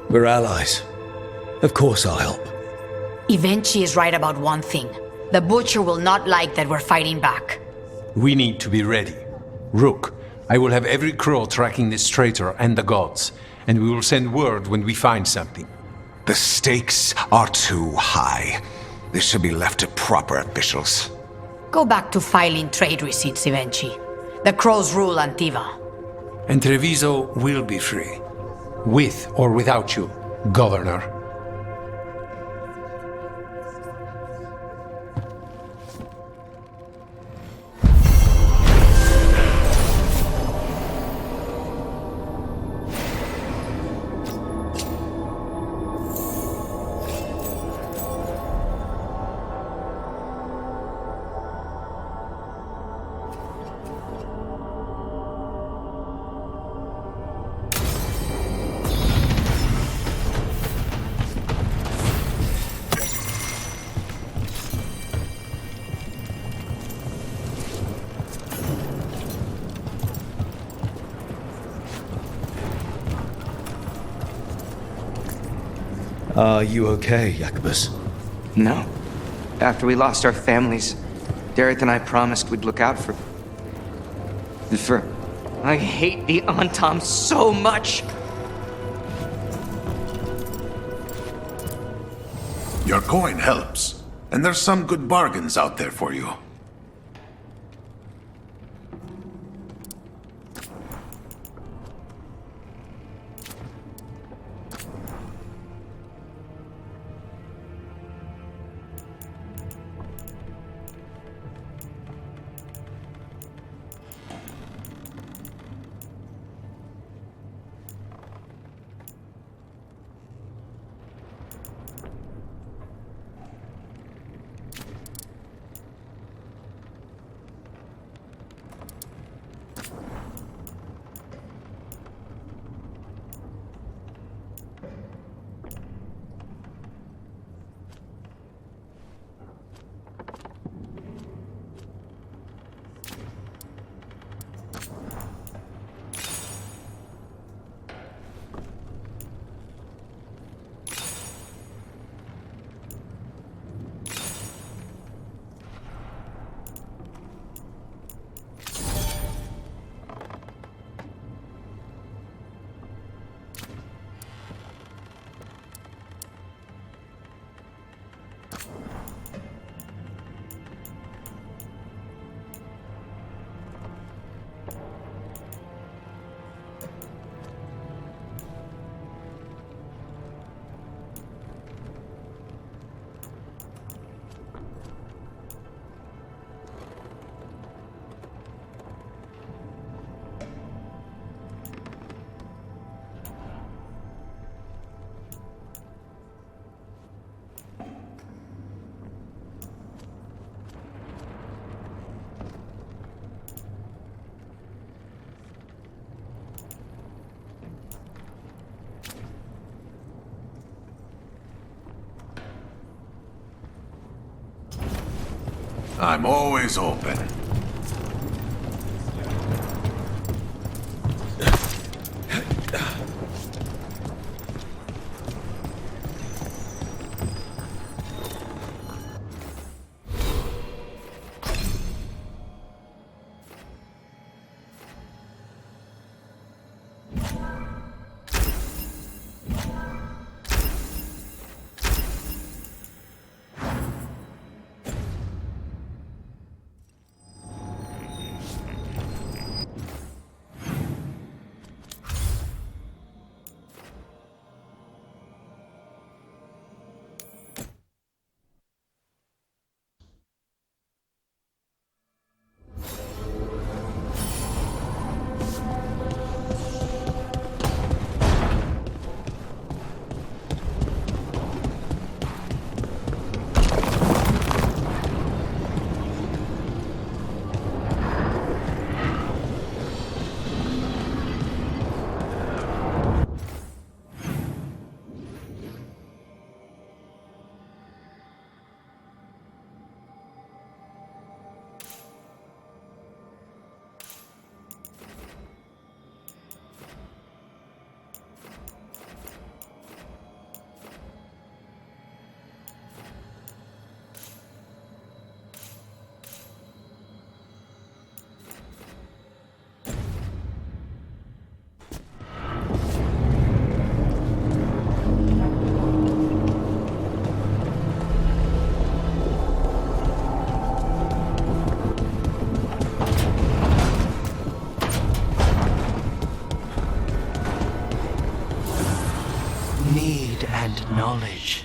We're allies. Of course I'll help. Ivenchi is right about one thing. The Butcher will not like that we're fighting back. We need to be ready. Rook, I will have every crow tracking this traitor and the gods, and we will send word when we find something. The stakes are too high. This should be left to proper officials. Go back to filing trade receipts, Ivenchi. The crows rule Antiva. And Treviso will be free. With or without you, Governor. Are you okay, Jacobus? No. After we lost our families, Dareth and I promised we'd look out for... I hate the Antam so much! Your coin helps, and there's some good bargains out there for you. I'm always open. knowledge.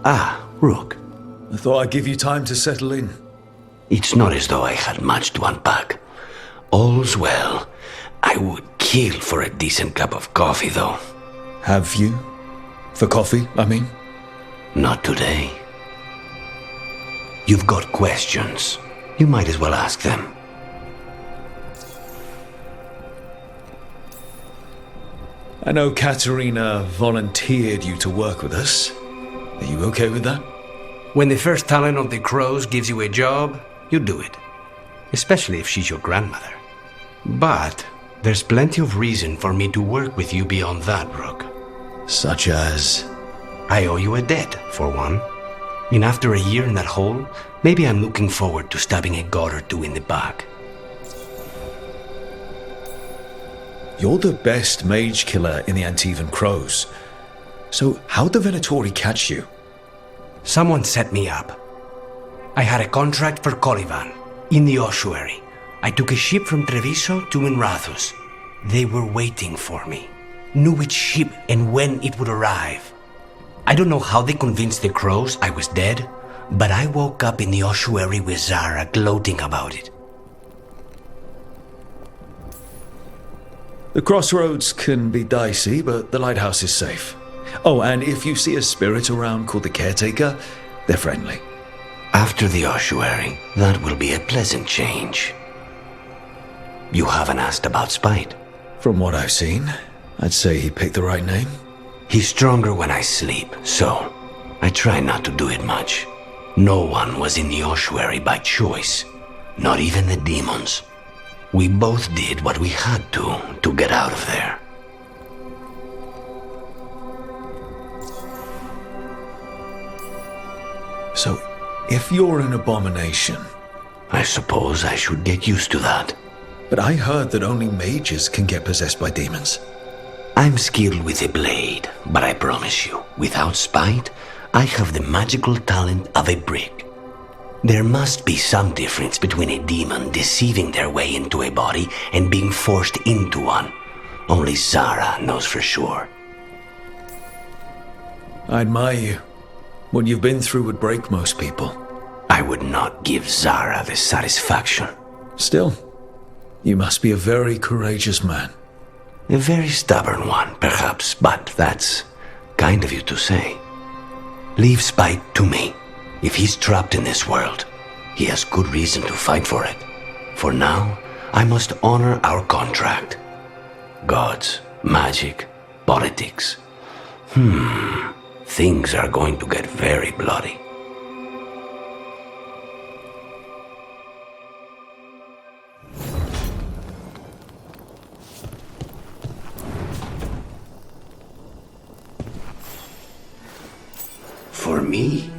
Ah, Rook. I thought I'd give you time to settle in. It's not as though I had much to unpack. All's well. I would kill for a decent cup of coffee, though. Have you? For coffee, I mean? Not today. You've got questions. You might as well ask them. I know Katerina volunteered you to work with us. Are you okay with that? When the first talent of the Crows gives you a job, you do it. Especially if she's your grandmother. But there's plenty of reason for me to work with you beyond that, Rook. Such as? I owe you a debt, for one. And after a year in that hole, maybe I'm looking forward to stabbing a god or two in the back. You're the best mage killer in the Antivan Crows. So how'd the Venatori catch you? Someone set me up. I had a contract for Colivan, in the ossuary. I took a ship from Treviso to Minrathus. They were waiting for me. Knew which ship and when it would arrive. I don't know how they convinced the Crows I was dead, but I woke up in the ossuary with Zara gloating about it. The crossroads can be dicey, but the lighthouse is safe. Oh, and if you see a spirit around called the Caretaker, they're friendly. After the ossuary, that will be a pleasant change. You haven't asked about Spite. From what I've seen, I'd say he picked the right name. He's stronger when I sleep, so I try not to do it much. No one was in the ossuary by choice, not even the demons. We both did what we had to get out of there. So, if you're an abomination... I suppose I should get used to that. But I heard that only mages can get possessed by demons. I'm skilled with a blade, but I promise you, without Spite, I have the magical talent of a brick. There must be some difference between a demon deceiving their way into a body and being forced into one. Only Zara knows for sure. I admire you. What you've been through would break most people. I would not give Zara this satisfaction. Still, you must be a very courageous man. A very stubborn one, perhaps, but that's kind of you to say. Leave spite to me. If he's trapped in this world, he has good reason to fight for it. For now, I must honor our contract. Gods, magic, politics. Things are going to get very bloody. For me?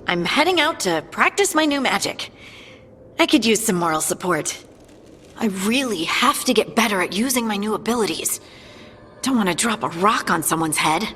I'm heading out to practice my new magic. I could use some moral support. I really have to get better at using my new abilities. Don't want to drop a rock on someone's head.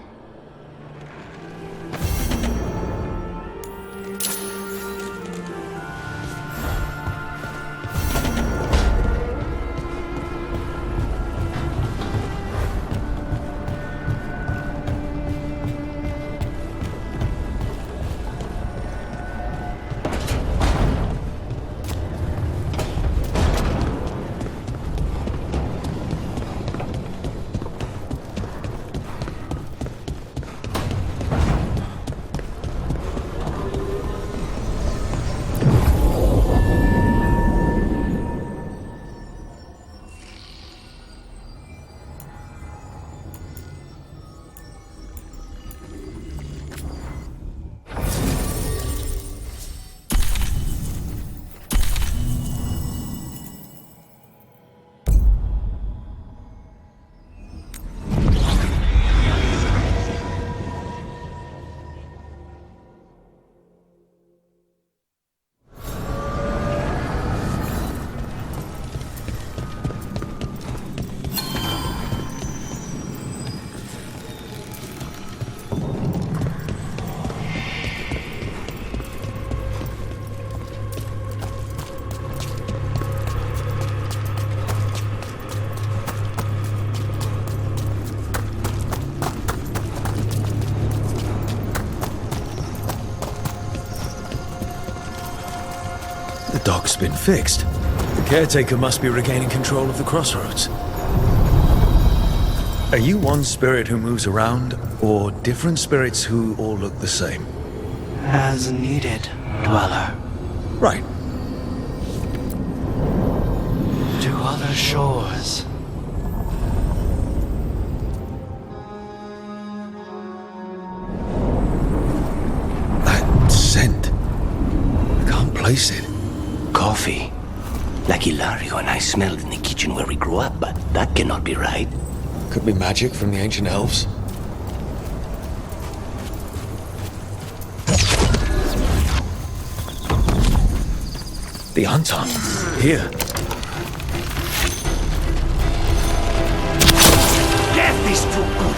The dock's been fixed. The caretaker must be regaining control of the crossroads. Are you one spirit who moves around, or different spirits who all look the same? As needed, Dweller. Right. To other shores. That scent. I can't place it. Coffee. Like Hilario and I smelled in the kitchen where we grew up, but that cannot be right. Could be magic from the ancient elves. The Anton. Here. Death is too good.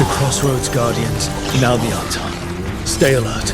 The Crossroads Guardians, now the Arton. Stay alert.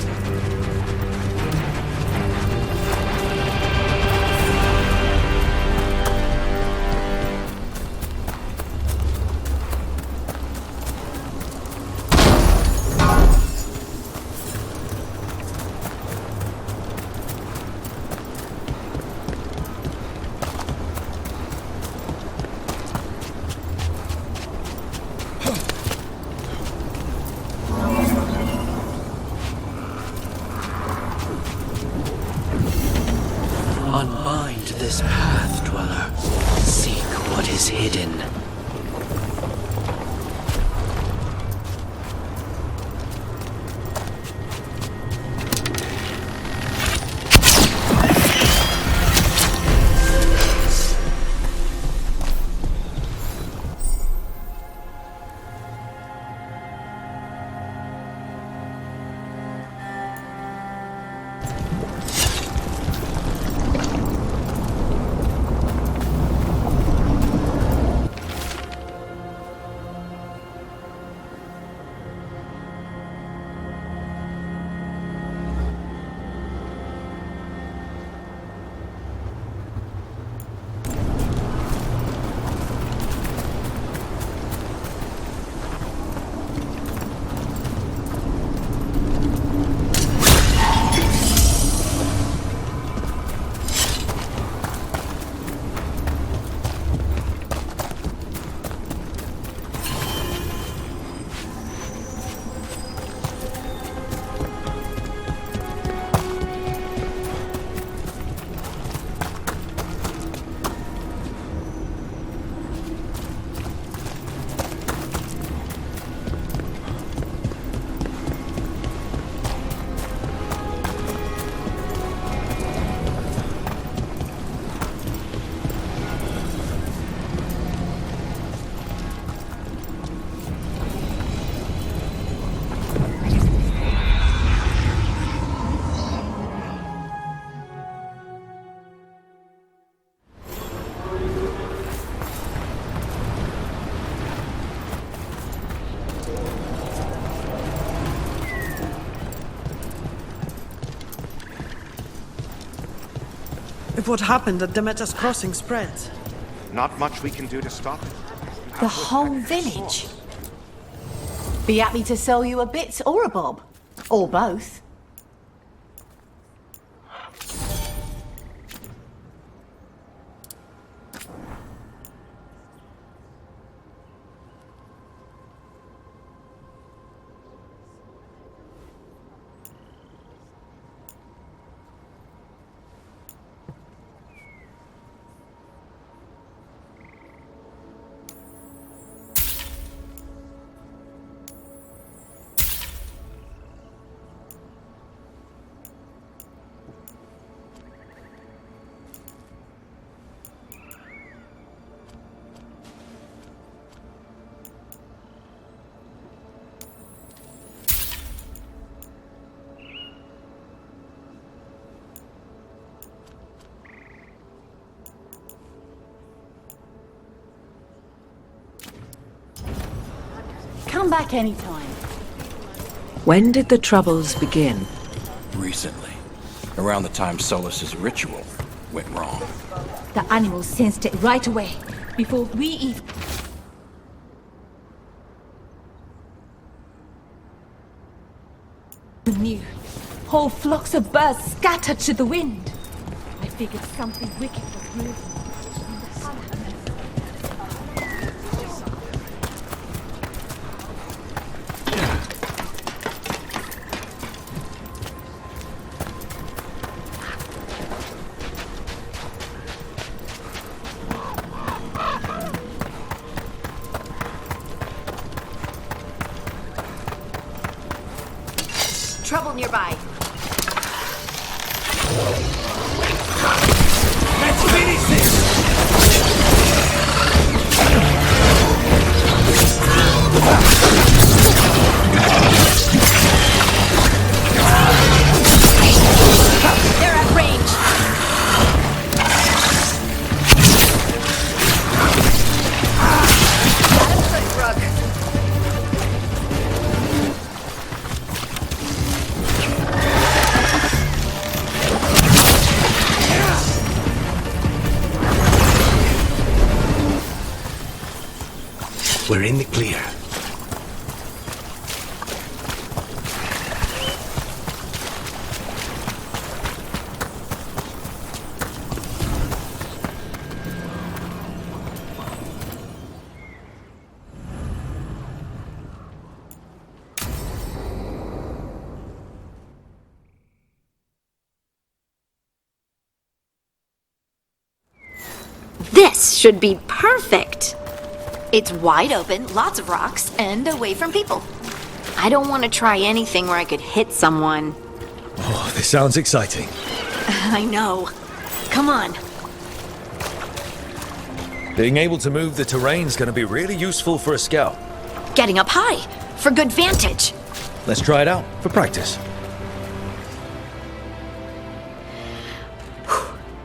Unbind this path, Dweller. Seek what is hidden. If what happened at Demeter's Crossing spreads, Not much we can do to stop it. The whole village? Be happy to sell you a bit or a bob. Or both. Come back anytime. When did the troubles begin? Recently. Around the time Solus's ritual went wrong. The animals sensed it right away, before we even... knew. Whole flocks of birds scattered to the wind. I figured something wicked was brewing. Trouble nearby. Let's finish this! They're at range. Got him good, Rook. This should be perfect. It's wide open, lots of rocks, and away from people. I don't want to try anything where I could hit someone. Oh, this sounds exciting. I know. Come on. Being able to move the terrain's going to be really useful for a scout. Getting up high, for good vantage. Let's try it out for practice.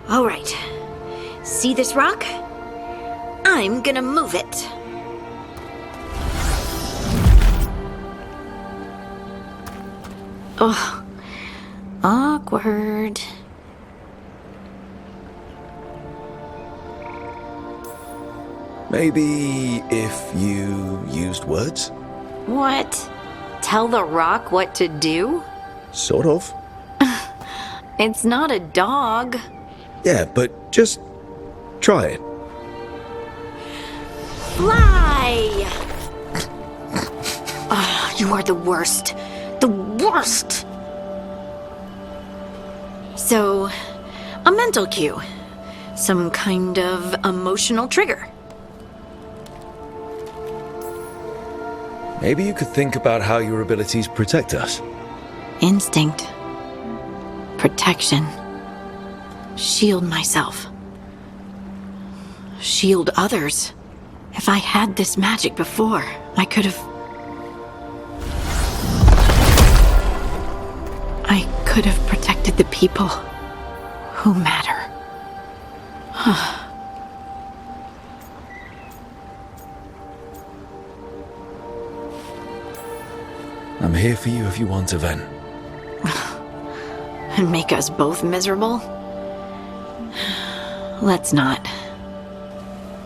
All right. See this rock? I'm gonna move it. Oh, awkward. Maybe if you used words? What? Tell the rock what to do? Sort of. It's not a dog. Yeah, but just try it. Fly! Oh, you are the worst. The worst! So, a mental cue. Some kind of emotional trigger. Maybe you could think about how your abilities protect us. Instinct. Protection. Shield myself. Shield others. If I had this magic before, I could have... I could have protected the people who matter. I'm here for you if you want to, Ven. And make us both miserable? Let's not.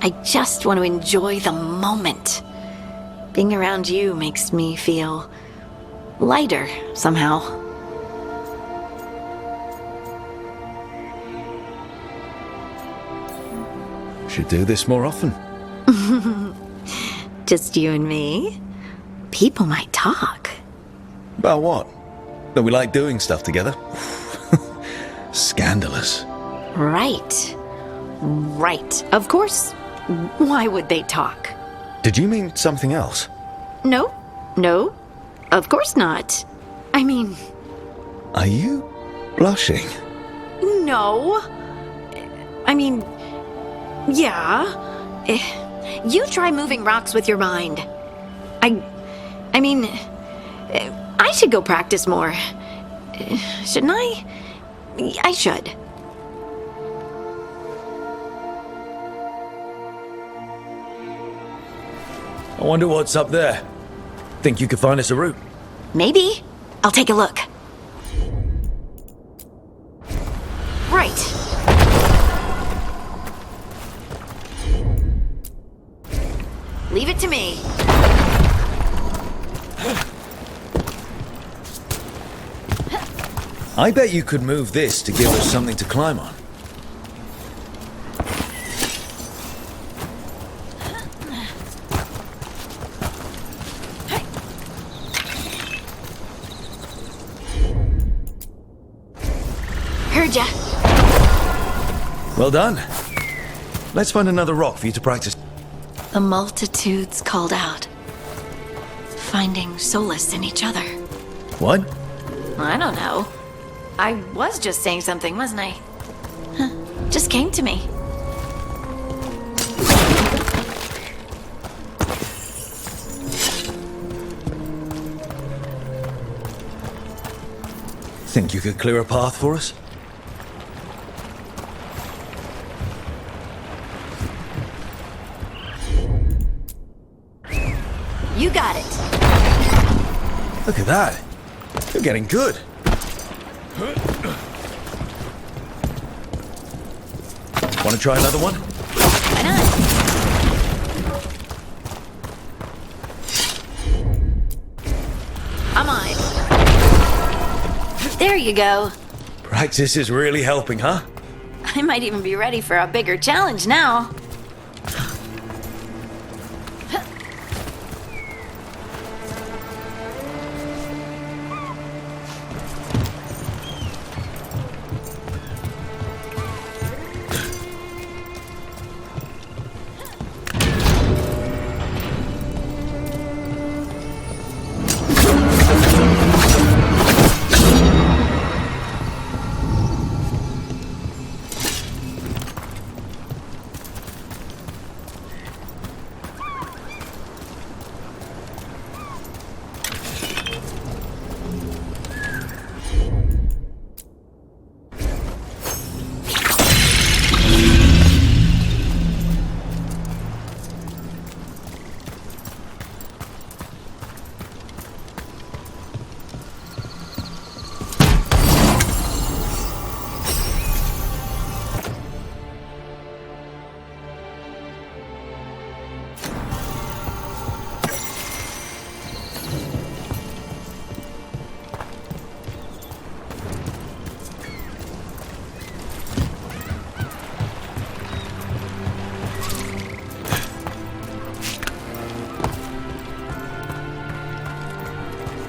I just want to enjoy the moment. Being around you makes me feel lighter somehow. Should do this more often. Just you and me? People might talk. About what? That we like doing stuff together? Scandalous. Right. Right. Of course. Why would they talk? Did you mean something else? No. No. Of course not. I mean... Are you blushing? No. I mean... Yeah. You try moving rocks with your mind. I mean... I should go practice more. Shouldn't I? I should. I wonder what's up there. Think you could find us a route? Maybe. I'll take a look. Right. Leave it to me. I bet you could move this to give us something to climb on. Heard ya. Well done. Let's find another rock for you to practice. The multitudes called out, finding solace in each other. What? I don't know. I was just saying something, wasn't I? Huh. Just came to me. Think you could clear a path for us? You got it. Look at that. You're getting good. Want to try another one? Why not? I'm on it. There you go. Practice is really helping, huh? I might even be ready for a bigger challenge now.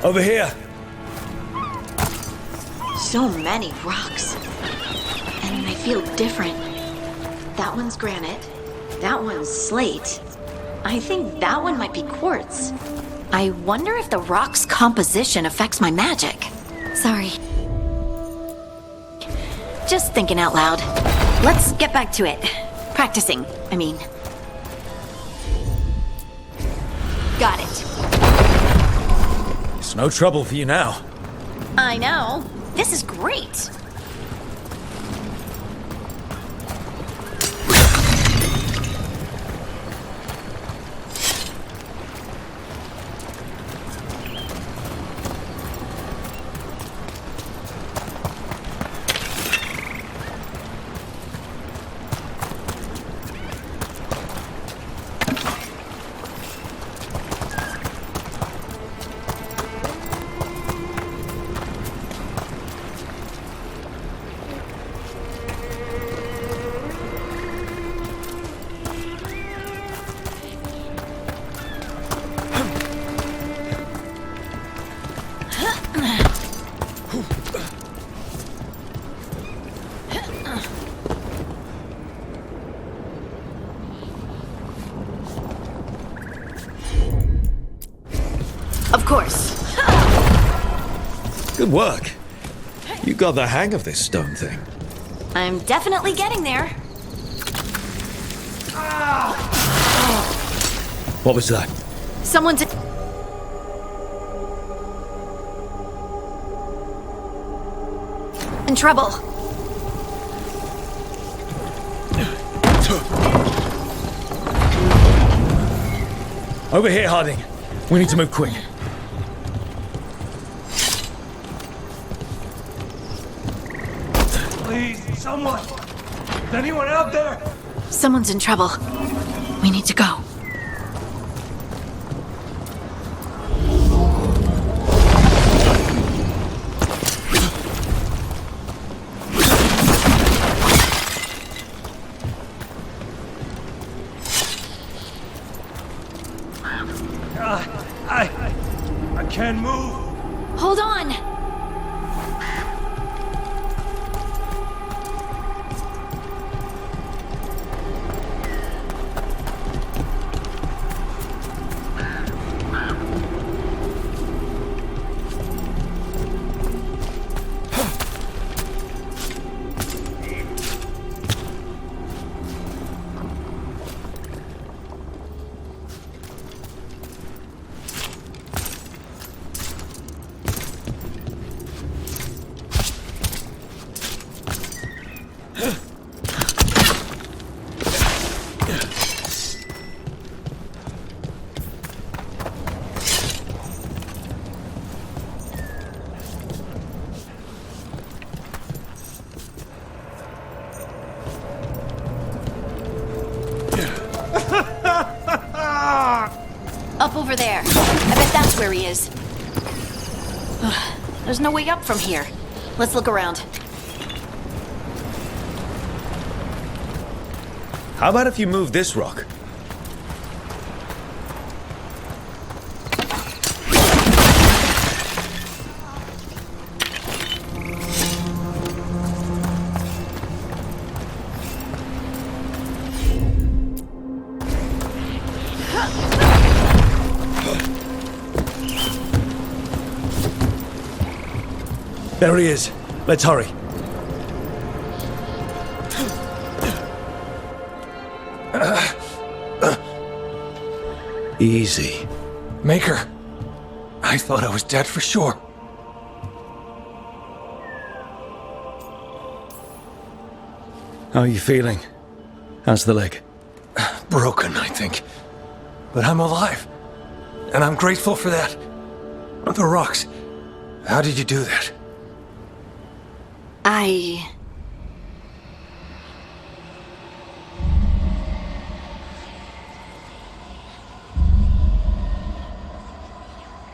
Over here. So many rocks. And they feel different. That one's granite. That one's slate. I think that one might be quartz. I wonder if the rock's composition affects my magic. Sorry. Just thinking out loud. Let's get back to it. Practicing, I mean. Got it. It's no trouble for you now. I know. This is great. Of course. Good work. You got the hang of this stone thing. I'm definitely getting there. What was that? Someone's... in trouble. Over here, Harding. We need to move quick. Please, someone! Is anyone out there? Someone's in trouble. We need to go. I can't move. Hold on! Up over there. I bet that's where he is. There's no way up from here. Let's look around. How about if you move this rock? There he is. Let's hurry. Easy. Maker, I thought I was dead for sure. How are you feeling? How's the leg? Broken, I think. But I'm alive. And I'm grateful for that. The rocks. How did you do that?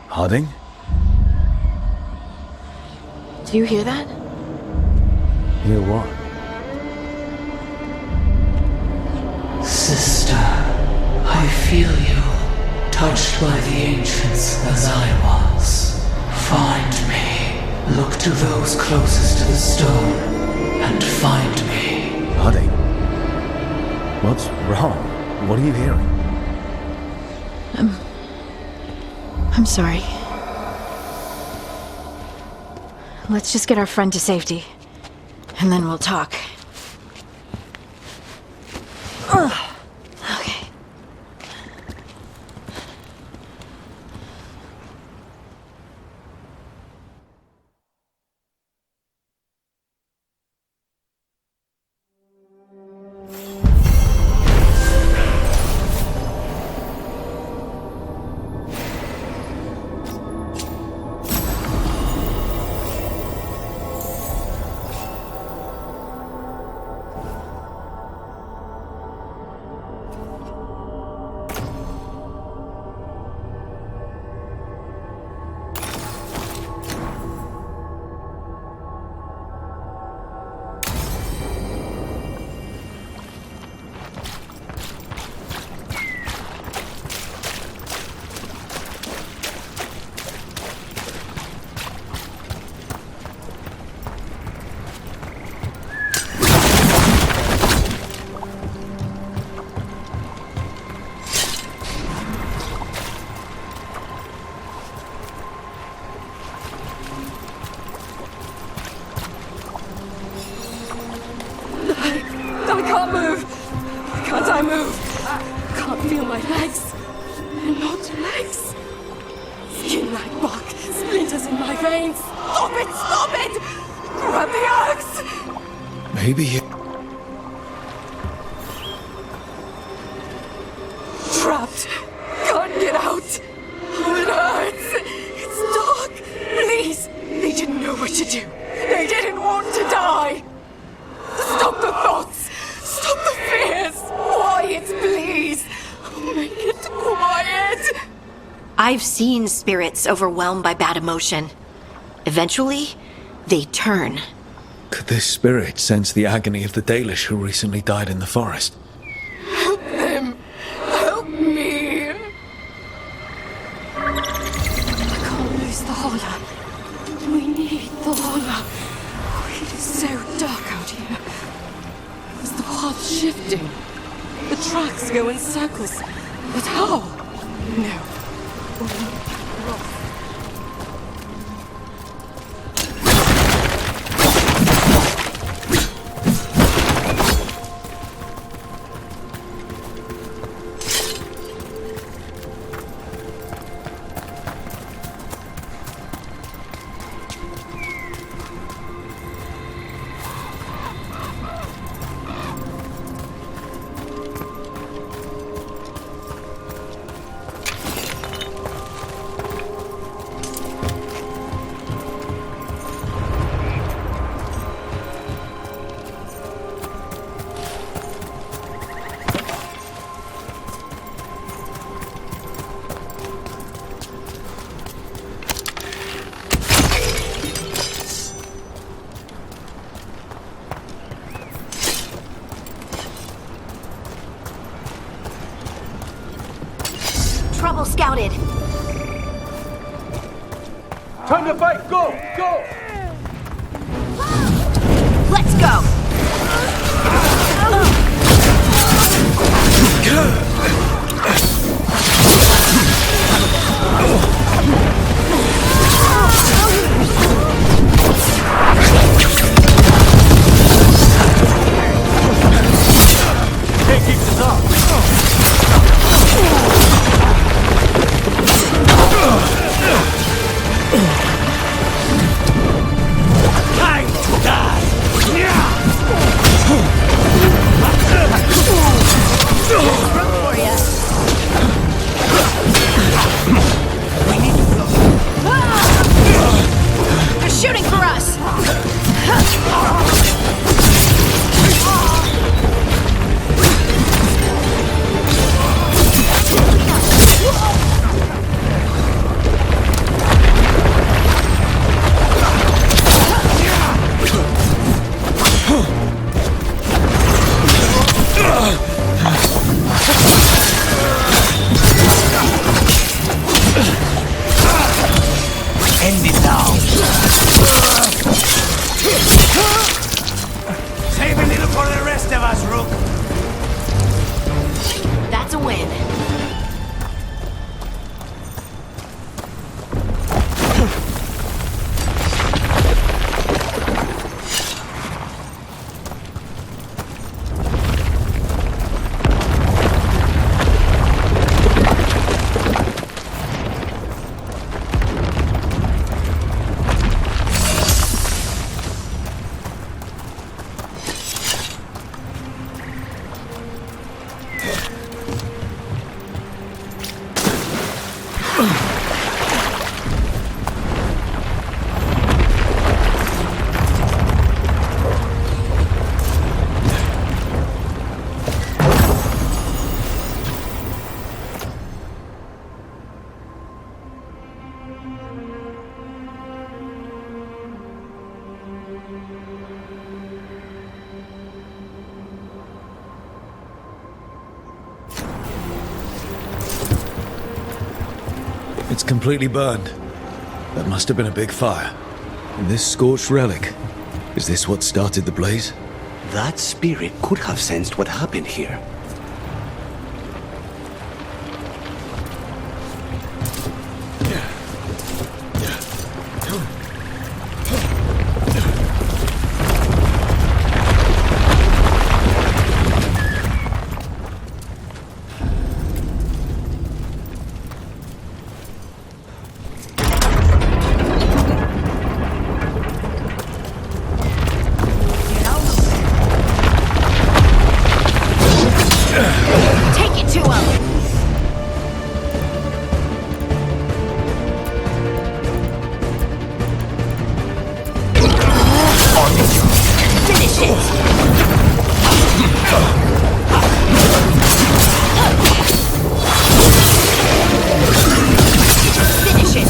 Harding? Do you hear that? Hear what? Sister, I feel you, touched by the ancients as I was. Look to those closest to the stone and find me. Buddy, what's wrong? What are you hearing? I'm sorry. Let's just get our friend to safety, and then we'll talk. Ugh. Okay. I can't move. Why can't I move? I can't feel my legs. They're not legs. Skin like bark, splinters in my veins. Stop it! Stop it! Grab the axe! Maybe you... Trapped. Can't get out. Oh, it hurts. It's dark. Please. They didn't know what to do. They didn't want to die. Stop the thoughts. Stop the fears. Quiet, please. Make it quiet. I've seen spirits overwhelmed by bad emotion. Eventually, they turn. Could this spirit sense the agony of the Dalish who recently died in the forest? Help them. Help me. I can't lose the Holler. We need the Holler. It is so dark out here. Is the path shifting? The tracks go in circles. But how? No. Trouble scouted. Time to fight! Go! Go! Let's go! Can't keep this up! Time to die! They're shooting for us! End it now! of us, Rook. That's a win. It's completely burned. That must have been a big fire. And this scorched relic, is this what started the blaze? That spirit could have sensed what happened here. Take it to him! Finish it! Finish it!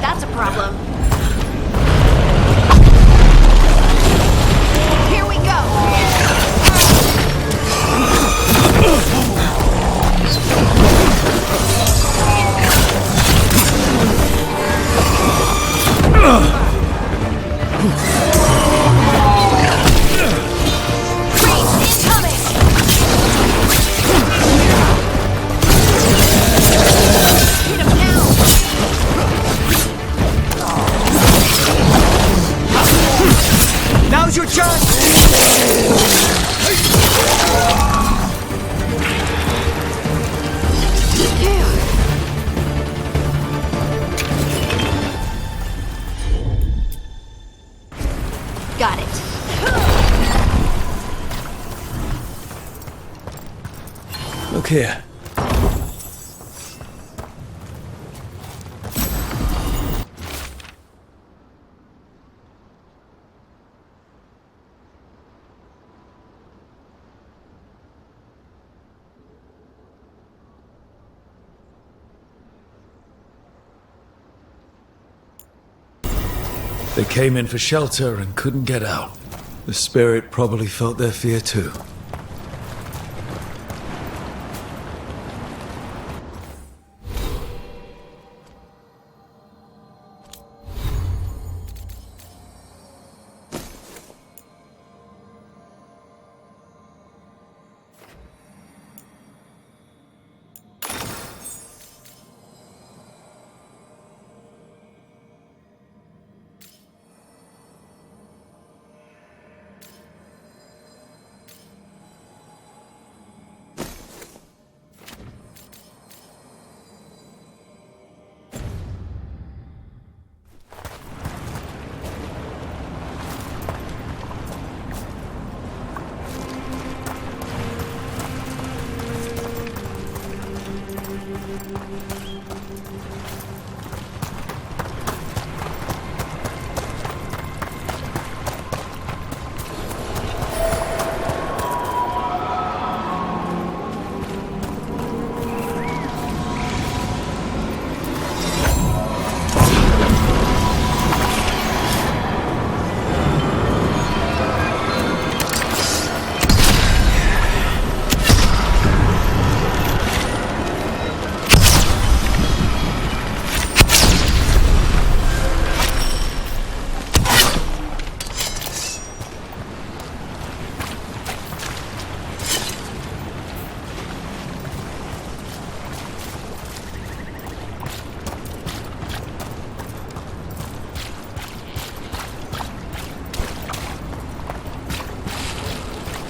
That's a problem. Here we go! Freeze incoming! Hit him now! Now's your chance! Got it. Look here. They came in for shelter and couldn't get out. The spirit probably felt their fear too.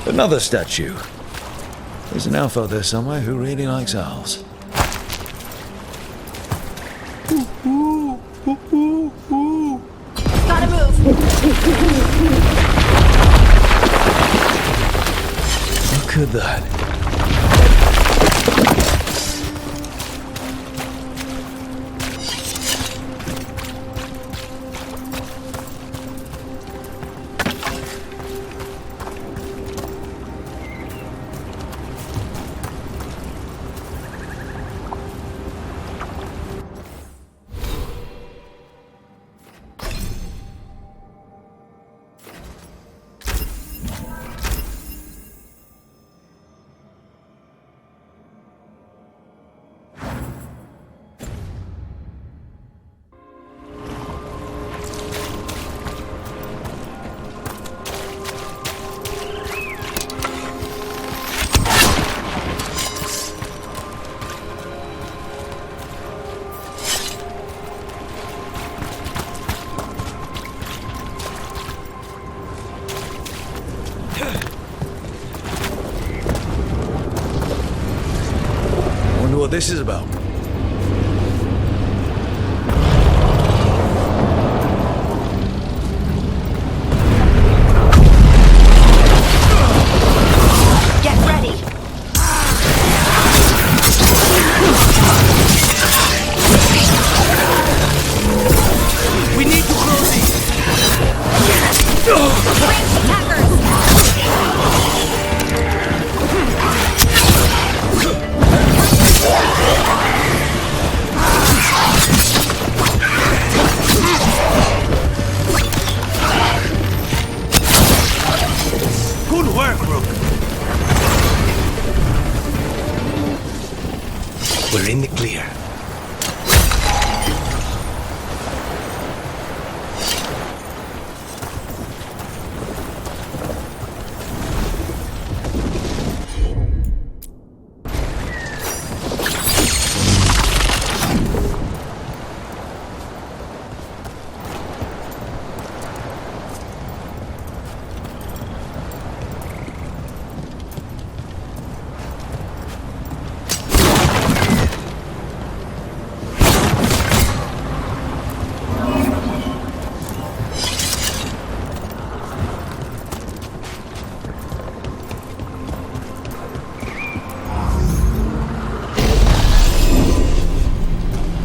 Another statue. There's an elf out there somewhere who really likes owls. Gotta move. Look at that. Wonder what this is about. Get ready. We need to close these. Ranged attackers. Good work, Rook. We're in the clear.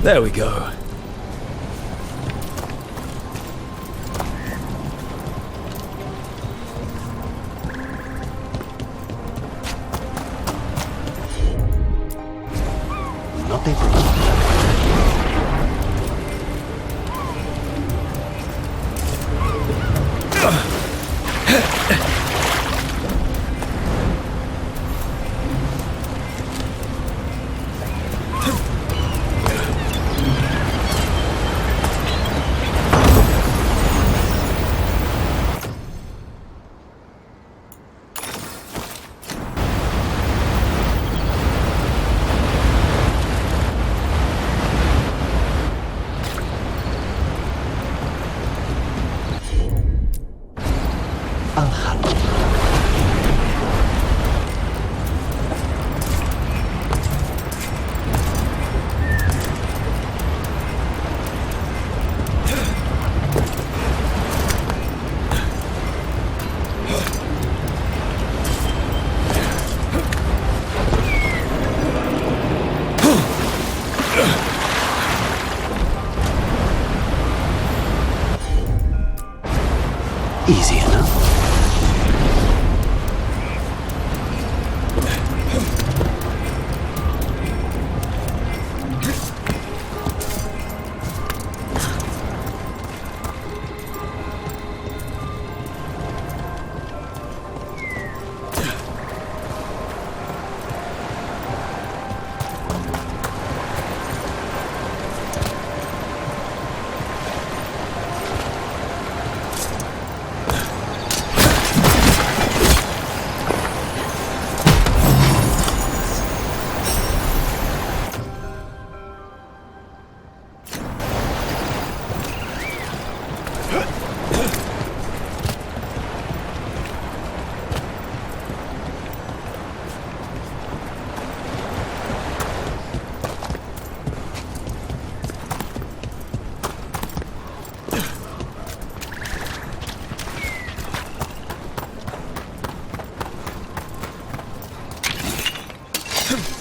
There we go. Nothing for me.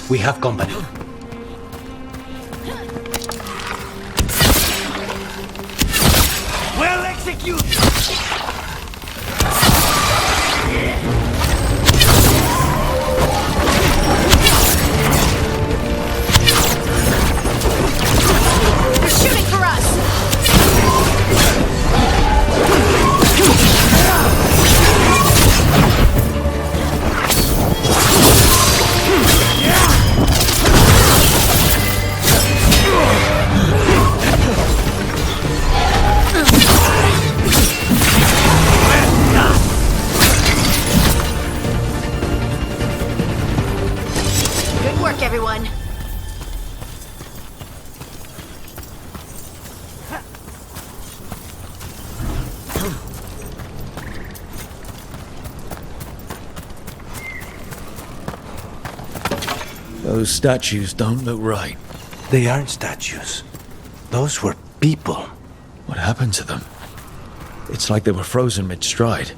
We have company. Well executed! They're shooting for us! Good work, everyone. Those statues don't look right. They aren't statues. Those were people. What happened to them? It's like they were frozen mid-stride.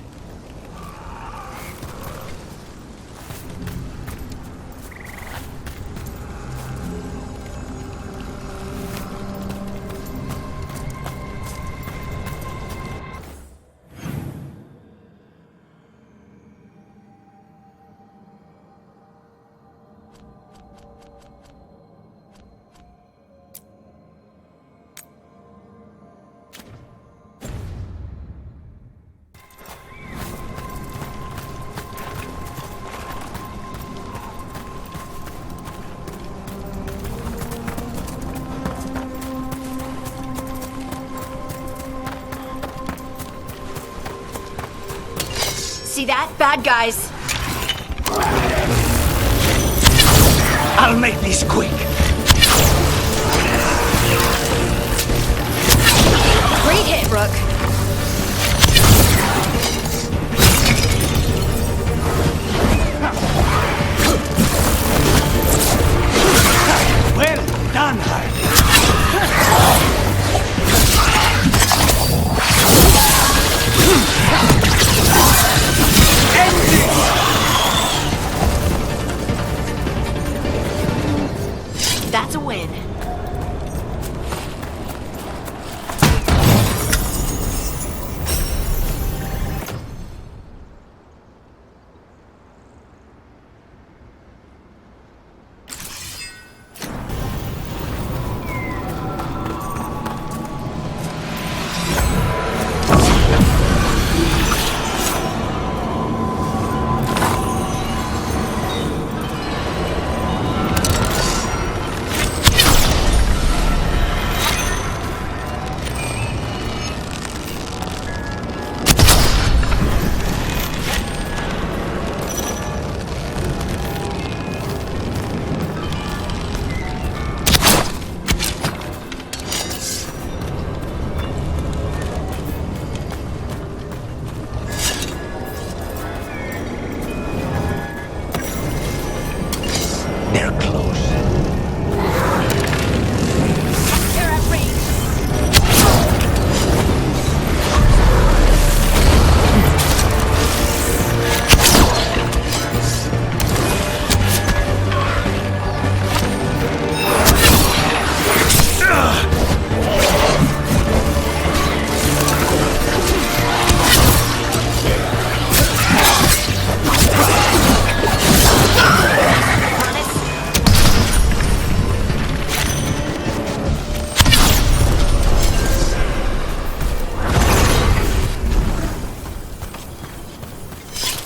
See that? Bad guys. I'll make this quick. Great hit, Rook. Well done, That's a win.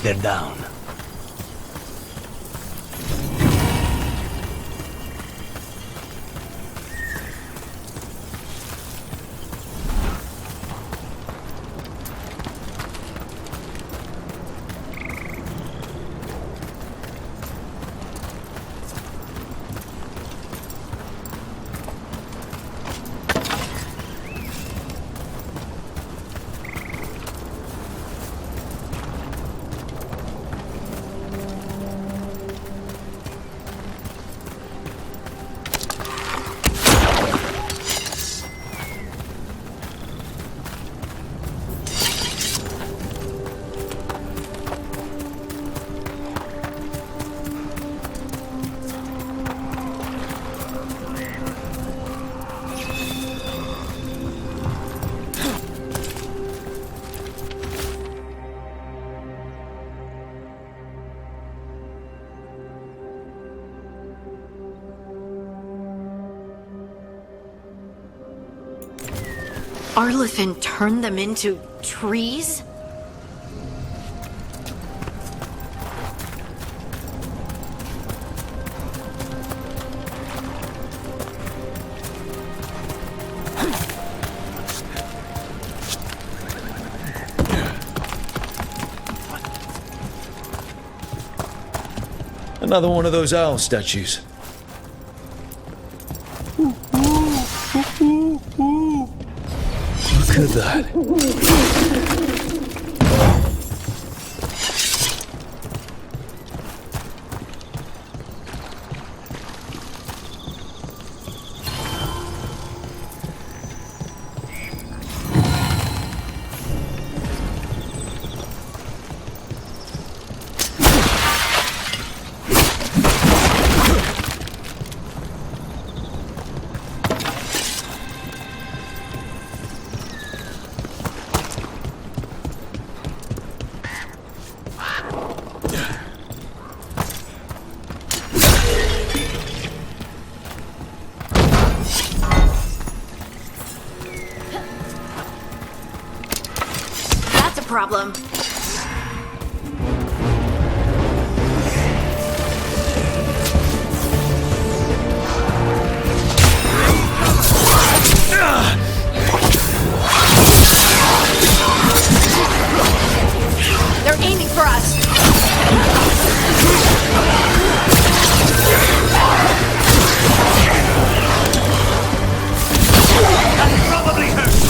They're down. Arlefin turned them into trees? Another one of those owl statues. Look at that. That's a problem. They're aiming for us. That probably hurts.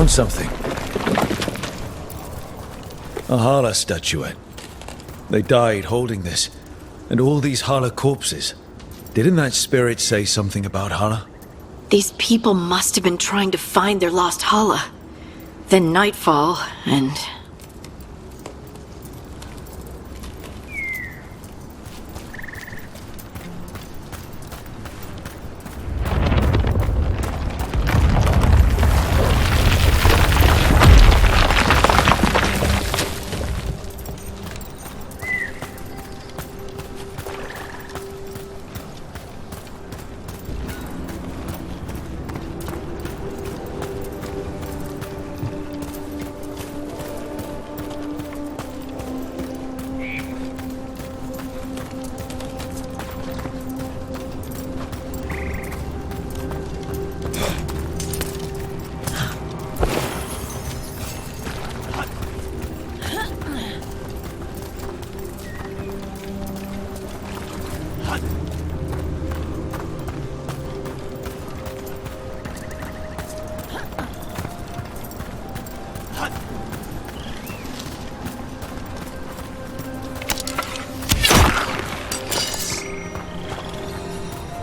Something. A Hala statuette. They died holding this. And all these Hala corpses. Didn't that spirit say something about Hala? These people must have been trying to find their lost Hala. Then nightfall, and...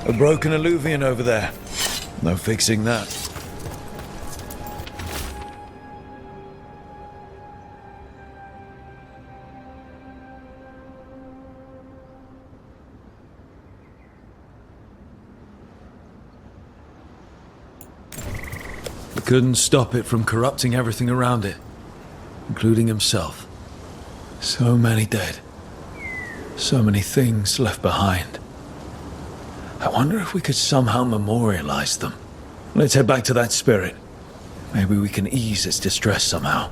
A broken alluvian over there. No fixing that. couldn't stop it from corrupting everything around it, including himself. So many dead. So many things left behind. I wonder if we could somehow memorialize them. Let's head back to that spirit. Maybe we can ease its distress somehow.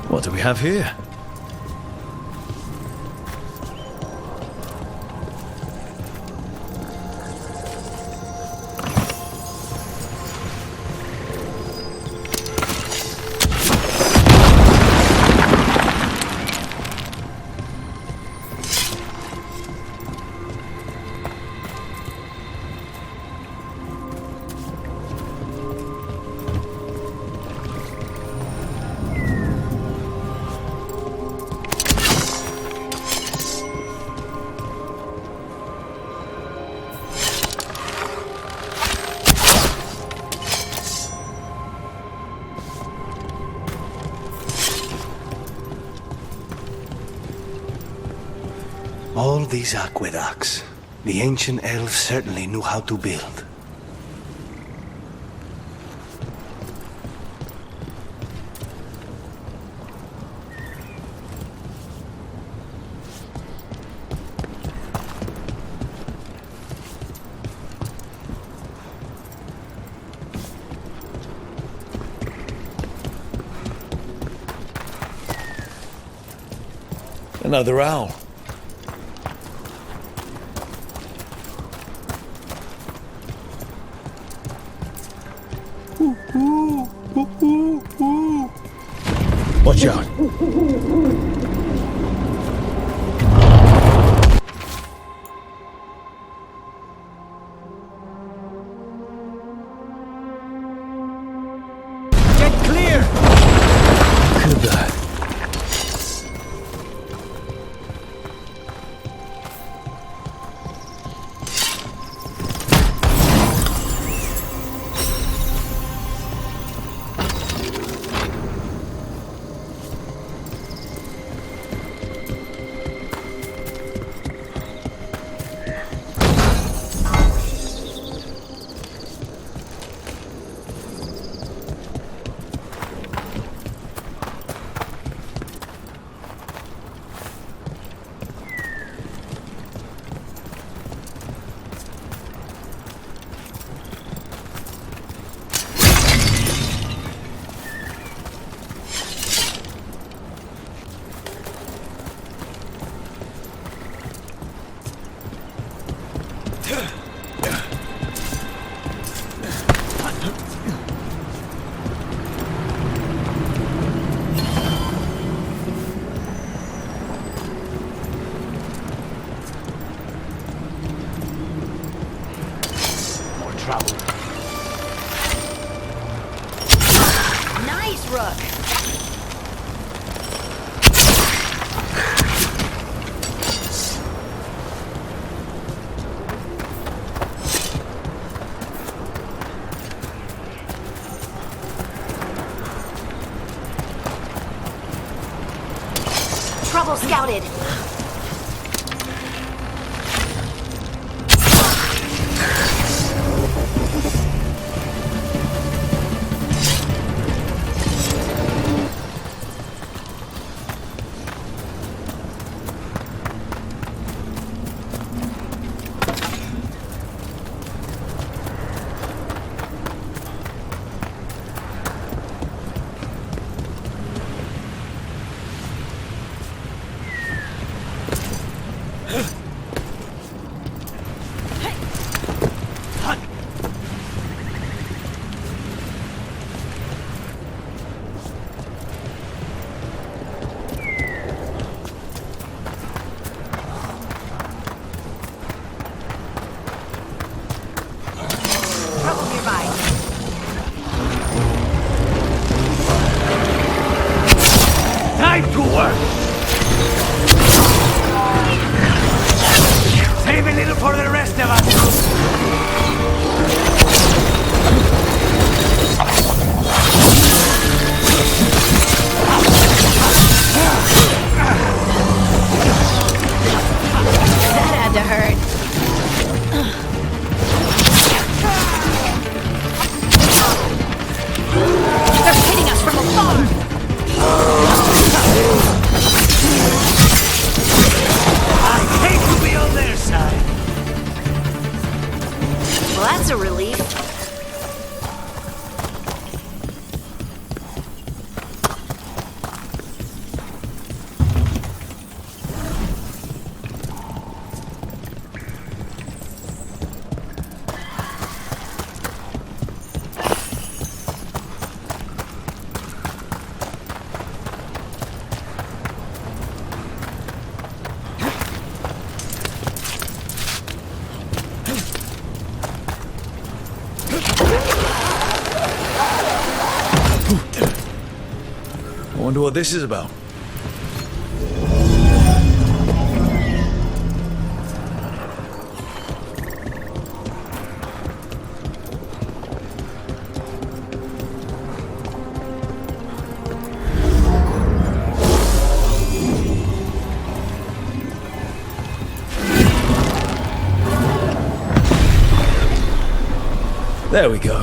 What do we have here? All these aqueducts, the ancient elves certainly knew how to build. Another owl. Watch out. Get clear! Look at that. trouble. Nice, Rook. Trouble scouted. Time to work! Save a little for the rest of us! That had to hurt. They're hitting us from afar! I hate to be on their side! Well, that's a relief. I wonder what this is about. There we go.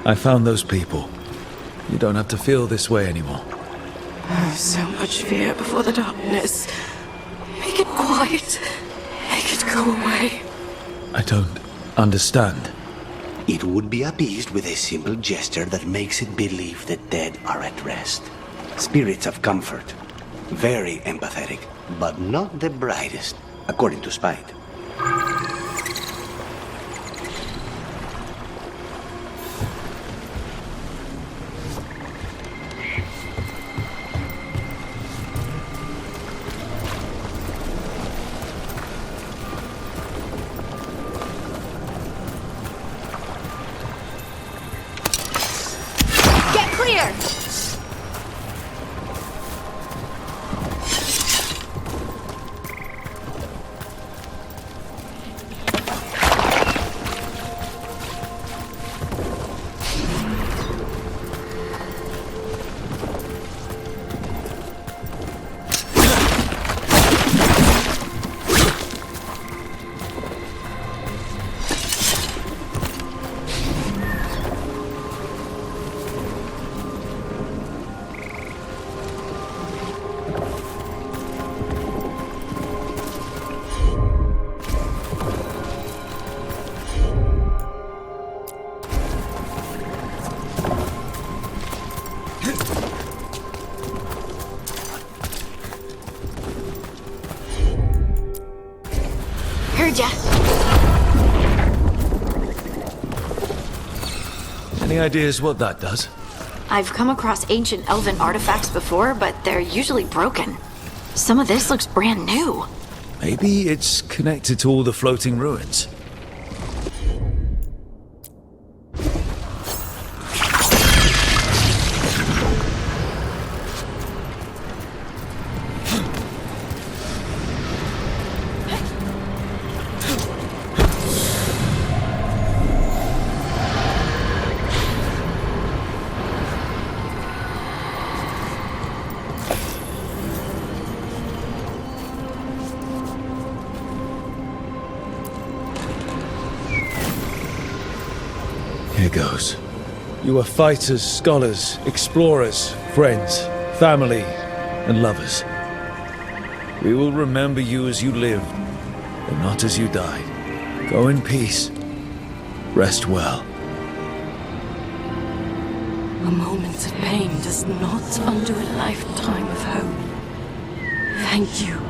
I found those people. You don't have to feel this way anymore. Oh, so much fear before the darkness. Make it quiet. Make it go away. I don't understand. It would be appeased with a simple gesture that makes it believe the dead are at rest. Spirits of comfort. Very empathetic, but not the brightest, according to Spite. Get clear! Heard ya. Any ideas what that does? I've come across ancient elven artifacts before, but they're usually broken. Some of this looks brand new. Maybe it's connected to all the floating ruins. Here goes. You are fighters, scholars, explorers, friends, family, and lovers. We will remember you as you lived, and not as you died. Go in peace. Rest well. A moment of pain does not undo a lifetime of hope. Thank you.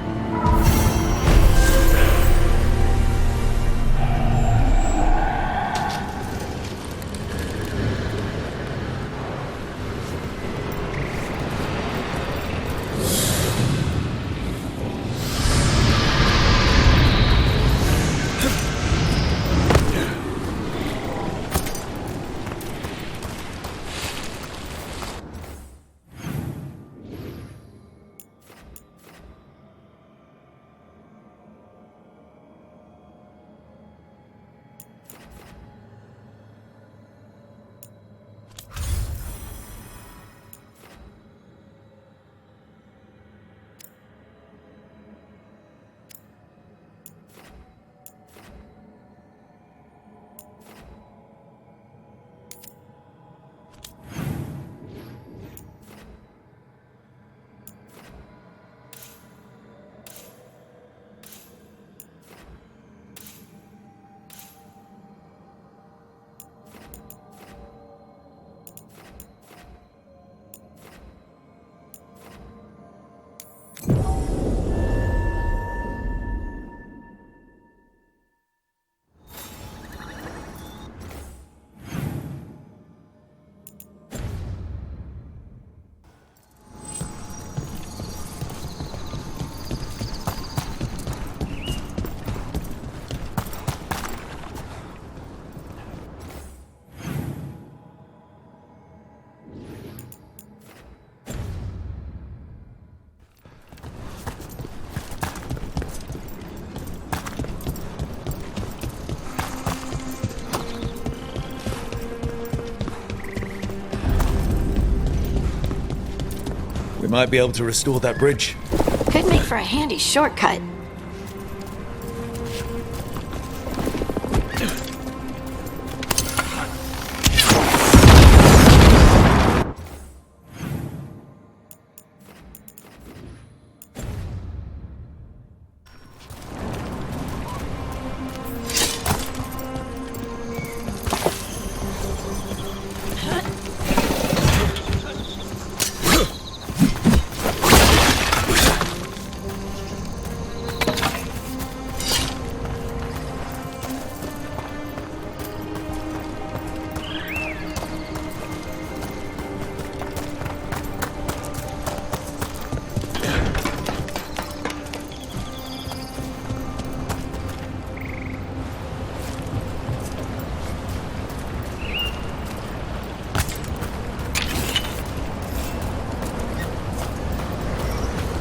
We might be able to restore that bridge. Could make for a handy shortcut.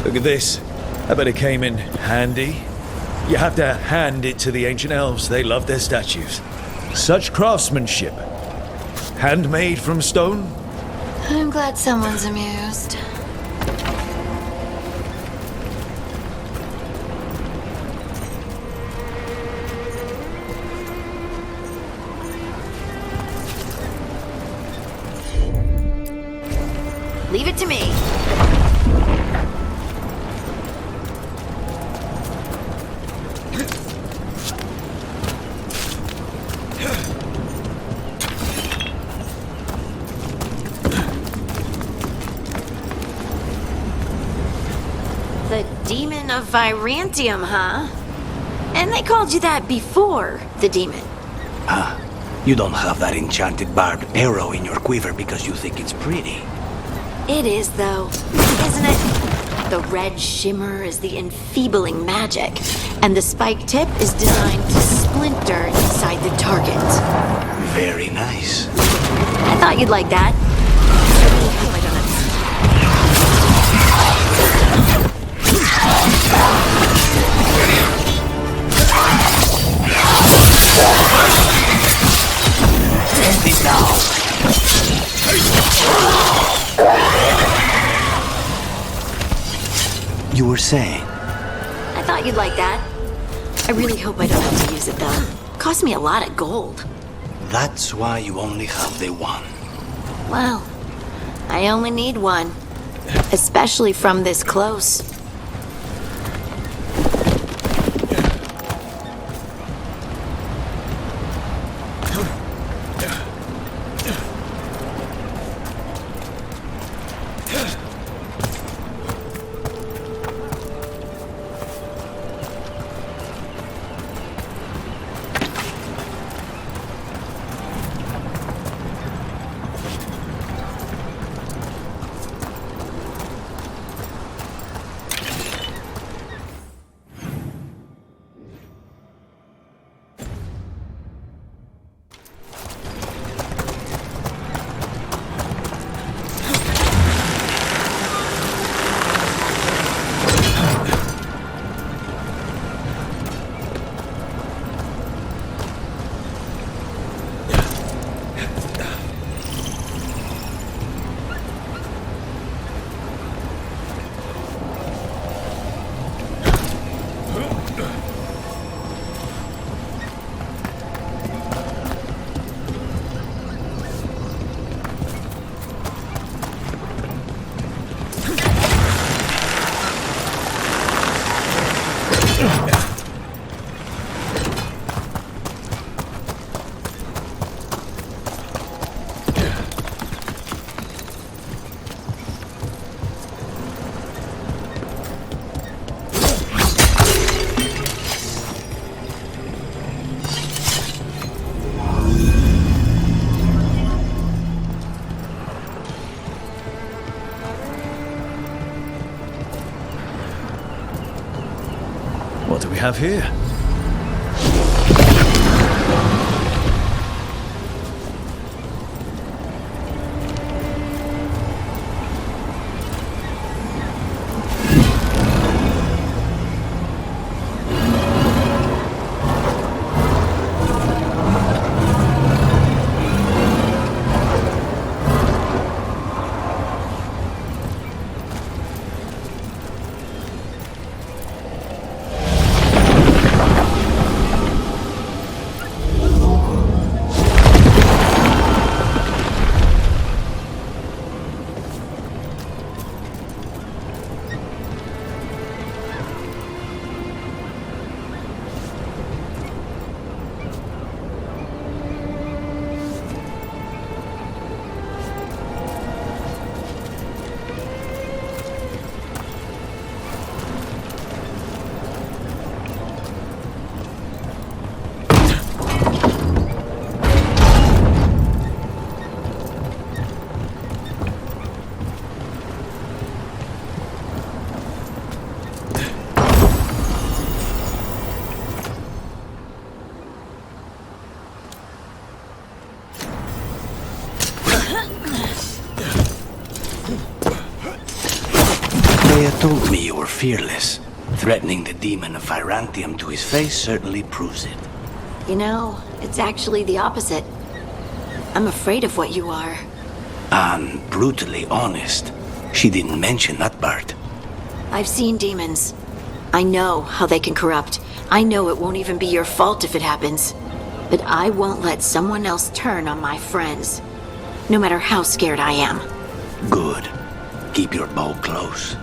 Look at this. I bet it came in handy. You have to hand it to the ancient elves. They love their statues. Such craftsmanship. Handmade from stone? I'm glad someone's amused. Leave it to me. The Demon of Virantium, huh? And they called you that before the demon. Ah, you don't have that enchanted barbed arrow in your quiver because you think it's pretty. It is, though, isn't it? The red shimmer is the enfeebling magic, and the spike tip is designed to splinter inside the target. Very nice. I thought you'd like that. End it now. You were saying? I thought you'd like that. I really hope I don't have to use it, though. Cost me a lot of gold. That's why you only have the one. Well, I only need one. Especially from this close. What do we have here? Freya told me you were fearless. Threatening the demon of Virantium to his face certainly proves it. You know, it's actually the opposite. I'm afraid of what you are. And brutally honest. She didn't mention that part. I've seen demons. I know how they can corrupt. I know it won't even be your fault if it happens. But I won't let someone else turn on my friends. No matter how scared I am. Good. Keep your bow close.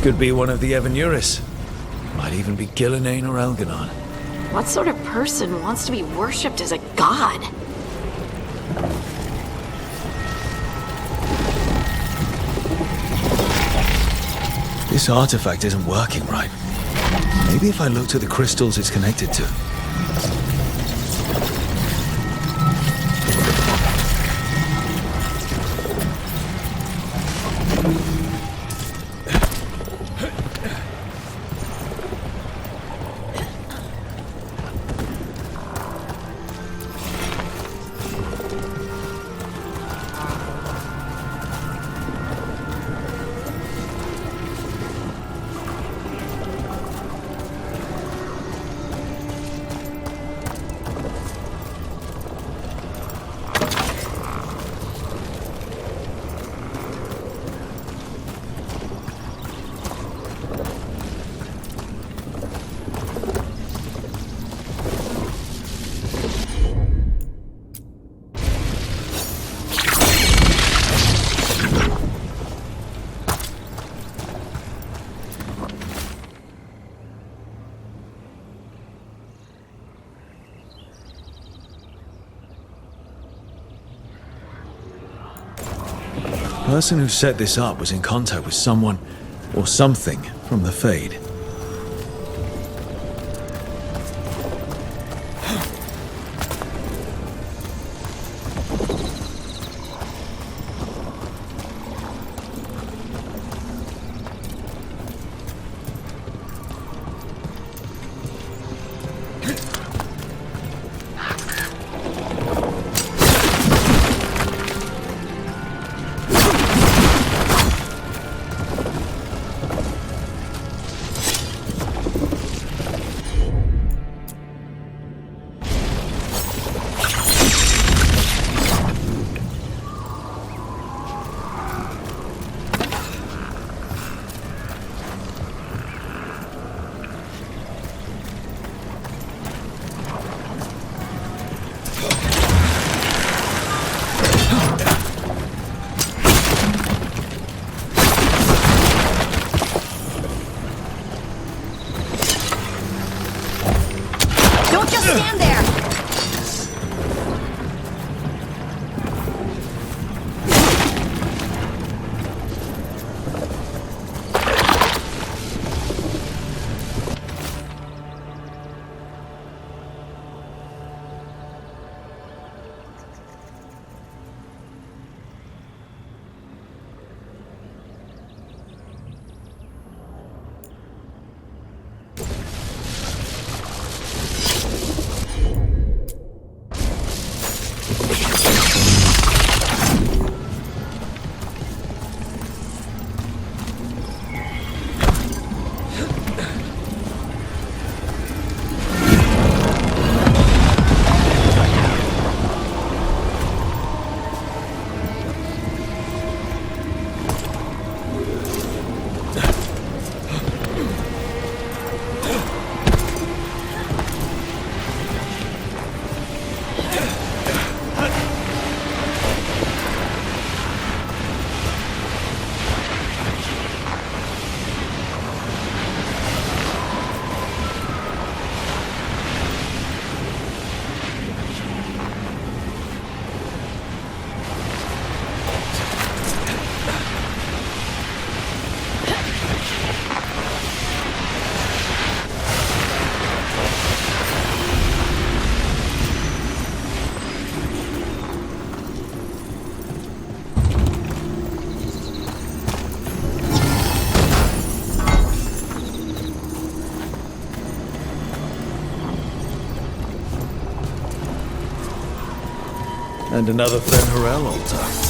could be one of the Evanuris. Might even be Gillenane or Algernon. What sort of person wants to be worshipped as a god? This artifact isn't working right. Maybe if I look to the crystals it's connected to. The person who set this up was in contact with someone or something from the Fade. Stand there! And another Fen'Harel altar.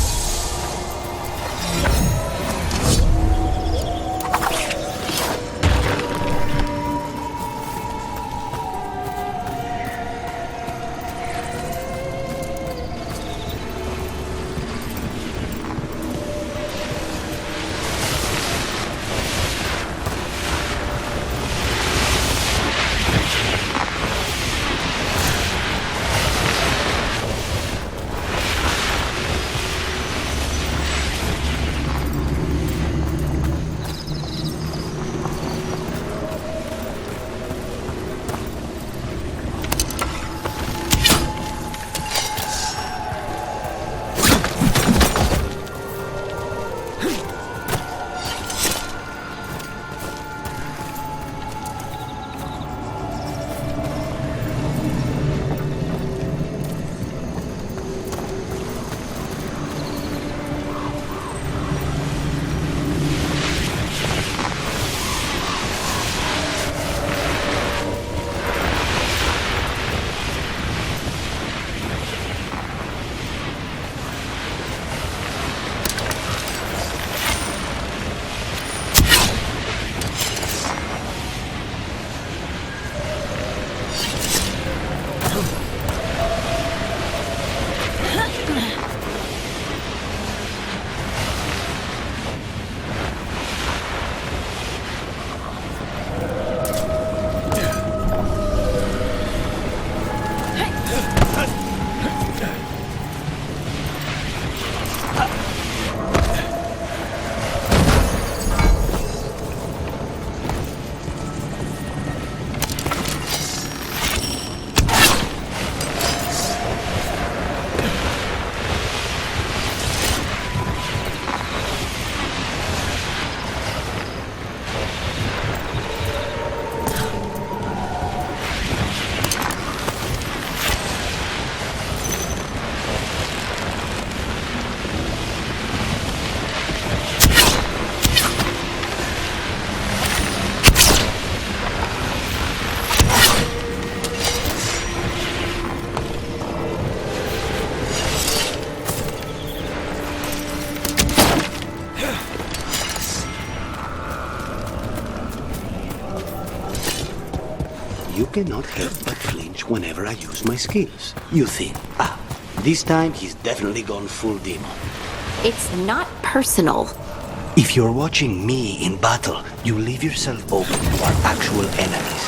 You cannot help but flinch whenever I use my skills. You think, this time he's definitely gone full demon. It's not personal. If you're watching me in battle, you leave yourself open to our actual enemies.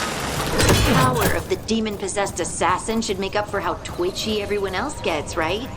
The power of the demon-possessed assassin should make up for how twitchy everyone else gets, right?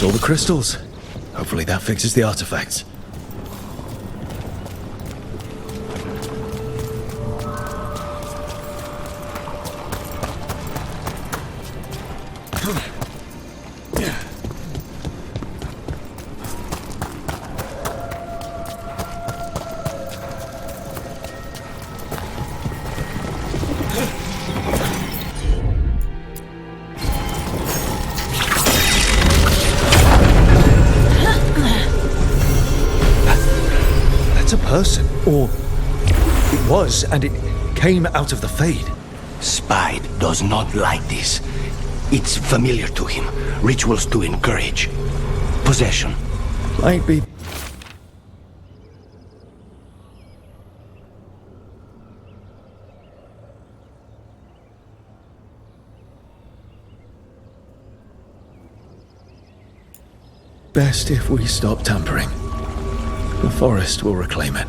All the crystals. Hopefully that fixes the artifacts. Person, or it was, and it came out of the Fade. Spide does not like this. It's familiar to him. Rituals to encourage possession. Might be. Best if we stop tampering. The forest will reclaim it.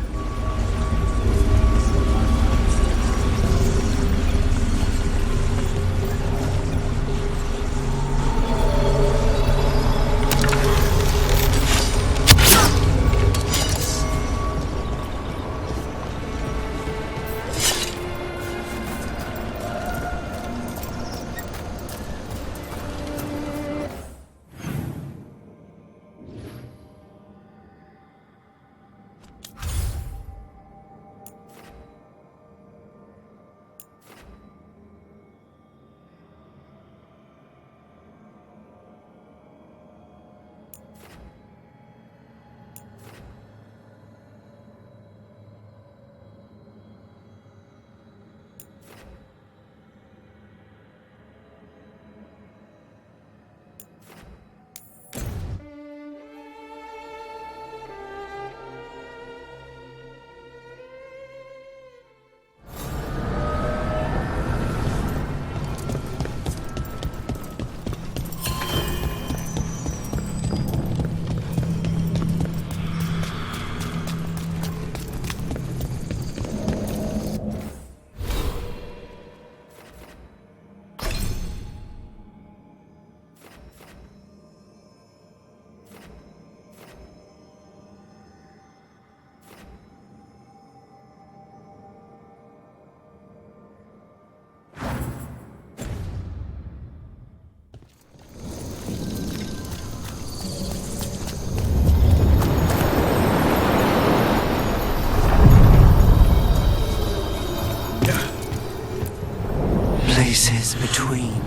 Places between.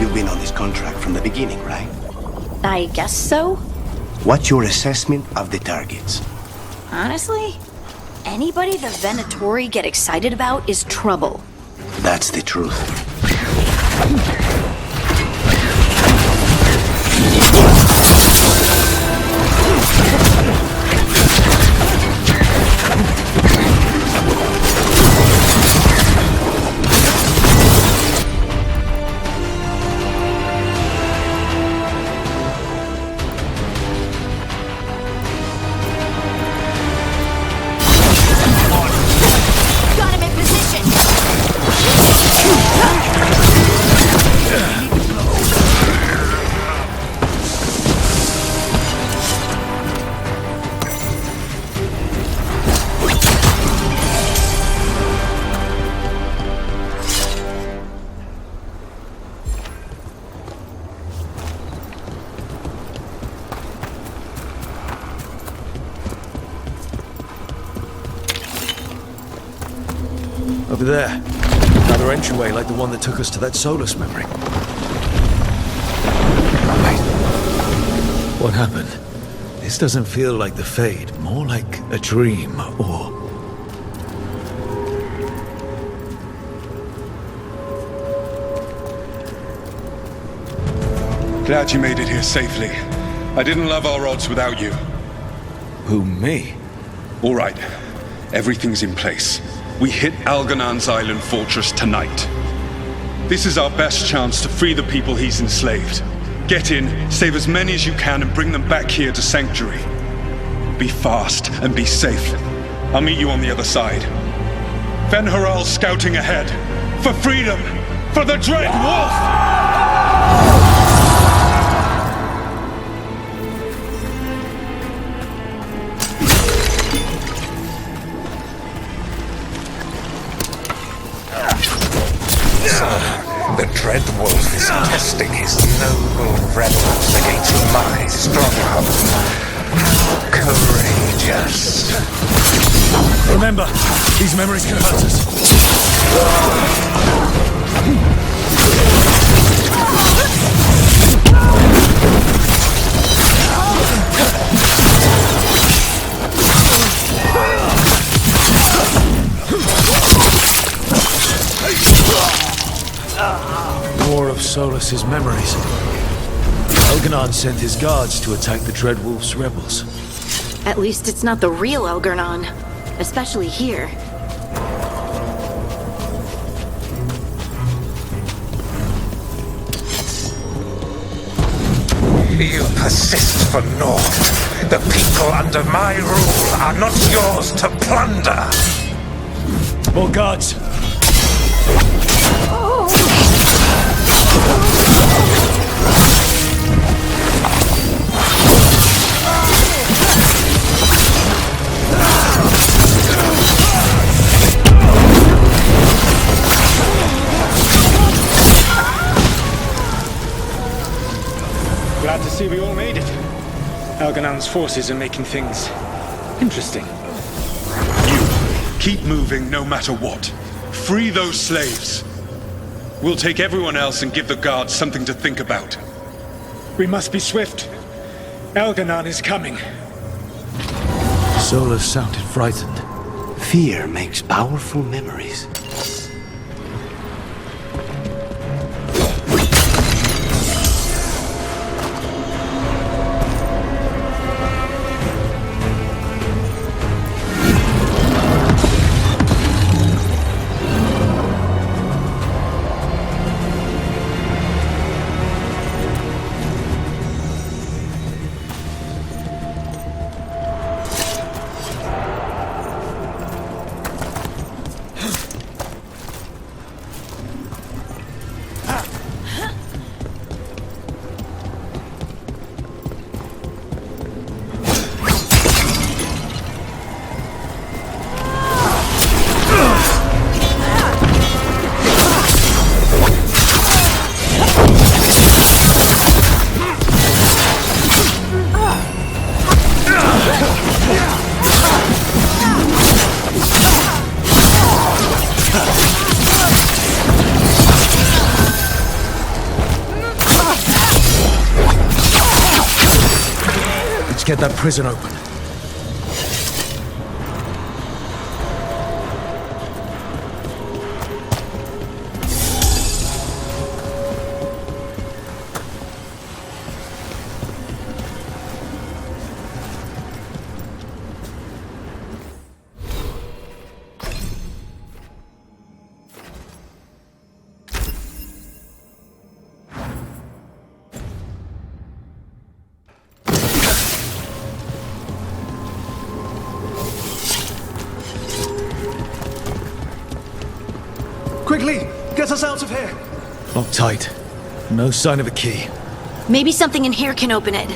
You've been on this contract from the beginning, right? I guess so. What's your assessment of the targets? Honestly, anybody the Venatori get excited about is trouble. That's the truth. Got him in position! Over there. Another entryway like the one that took us to that Solus memory. Wait. What happened? This doesn't feel like the Fade, more like a dream, or... Glad you made it here safely. I didn't love our odds without you. Who, me? All right. Everything's in place. We hit Algernon's island fortress tonight. This is our best chance to free the people he's enslaved. Get in, save as many as you can, and bring them back here to Sanctuary. Be fast and be safe. I'll meet you on the other side. Fen Haral's scouting ahead. For freedom! For the Dread Wolf! The Dread Wolf is testing his noble rebels against my stronghold. How courageous. Remember, these memories can hurt us. More of Solus's memories. Algernon sent his guards to attack the Dread Wolf's rebels. At least it's not the real Algernon, especially here. You persist for naught. The people under my rule are not yours to plunder. More guards. Glad to see we all made it. Algernon's forces are making things interesting. Keep moving no matter what. Free those slaves. We'll take everyone else and give the guards something to think about. We must be swift. Algernon is coming. Solus sounded frightened. Fear makes powerful memories. get that prison open. Quickly, get us out of here! Locked tight. No sign of a key. Maybe something in here can open it.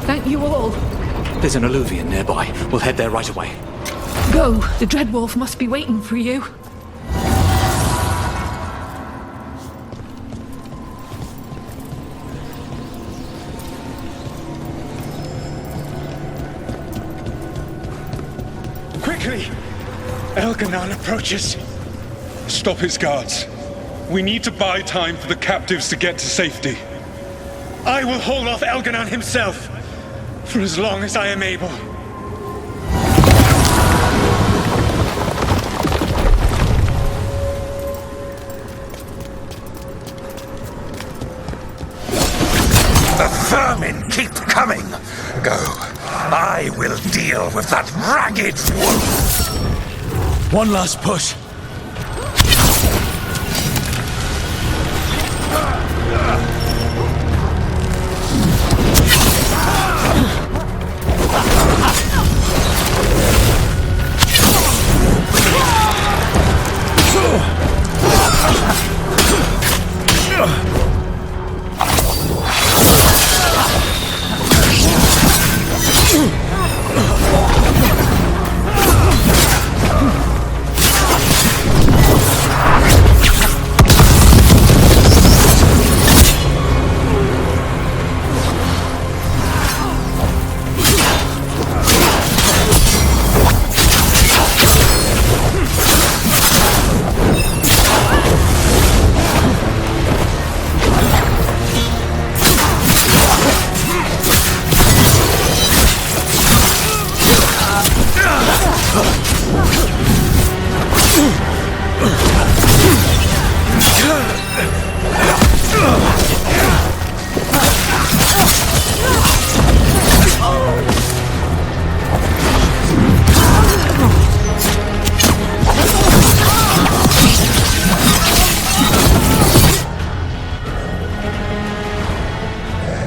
Thank you all. There's an alluvion nearby. We'll head there right away. Go. The Dreadwolf must be waiting for you. Quickly! Elganon approaches. Stop his guards. We need to buy time for the captives to get to safety. I will hold off Elganon himself, for as long as I am able. The vermin keep coming. Go. I will deal with that ragged wolf. One last push.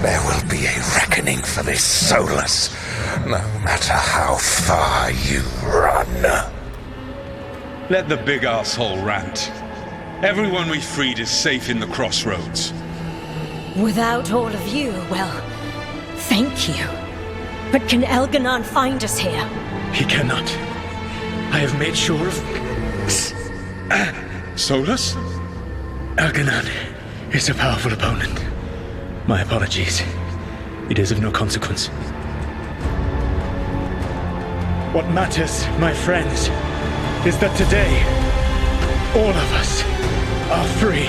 There will be a reckoning for this Solus, no matter how far you run. Let the big asshole rant. Everyone we freed is safe in the crossroads. Without all of you, well, thank you. But can Elganon find us here? He cannot. I have made sure of... Solus? Elganon is a powerful opponent. My apologies. It is of no consequence. What matters, my friends, is that today, all of us are free.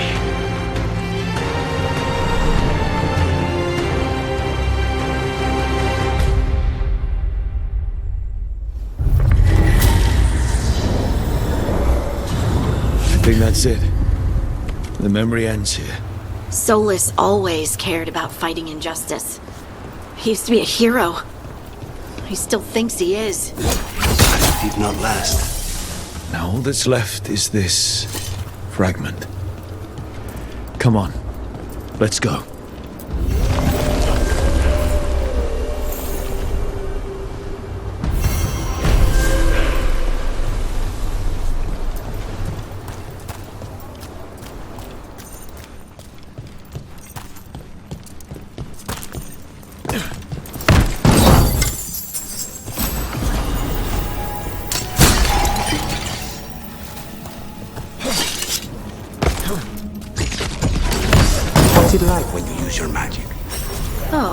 I think that's it. The memory ends here. Solus always cared about fighting injustice. He used to be a hero. He still thinks he is. Did not last. Now all that's left is this fragment. Come on, let's go. What's it like when you use your magic? Oh.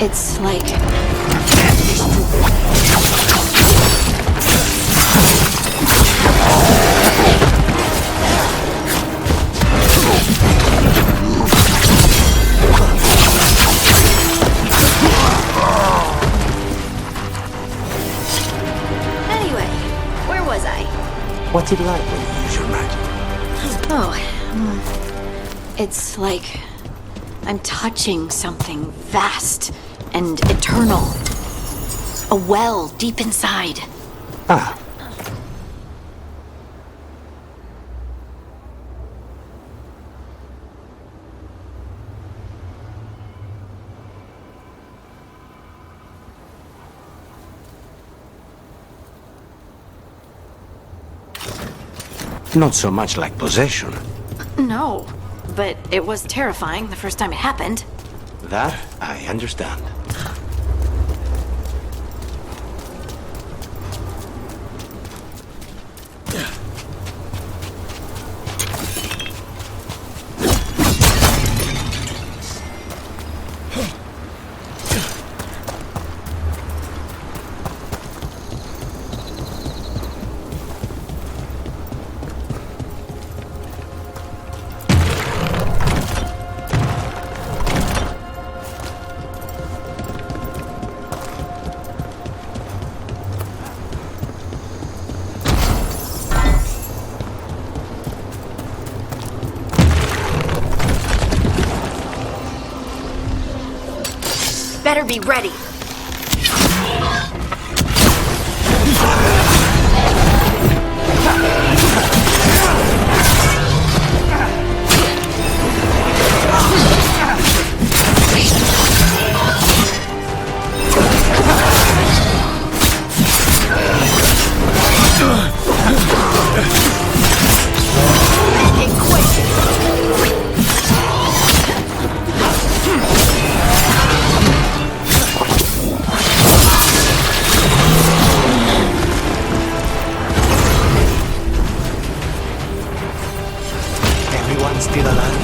It's like... Anyway, where was I? What's it like when you use your magic? Oh, it's like I'm touching something vast and eternal. A well deep inside. Ah. Not so much like possession. No, but it was terrifying the first time it happened. That I understand. Better be ready. Still alive?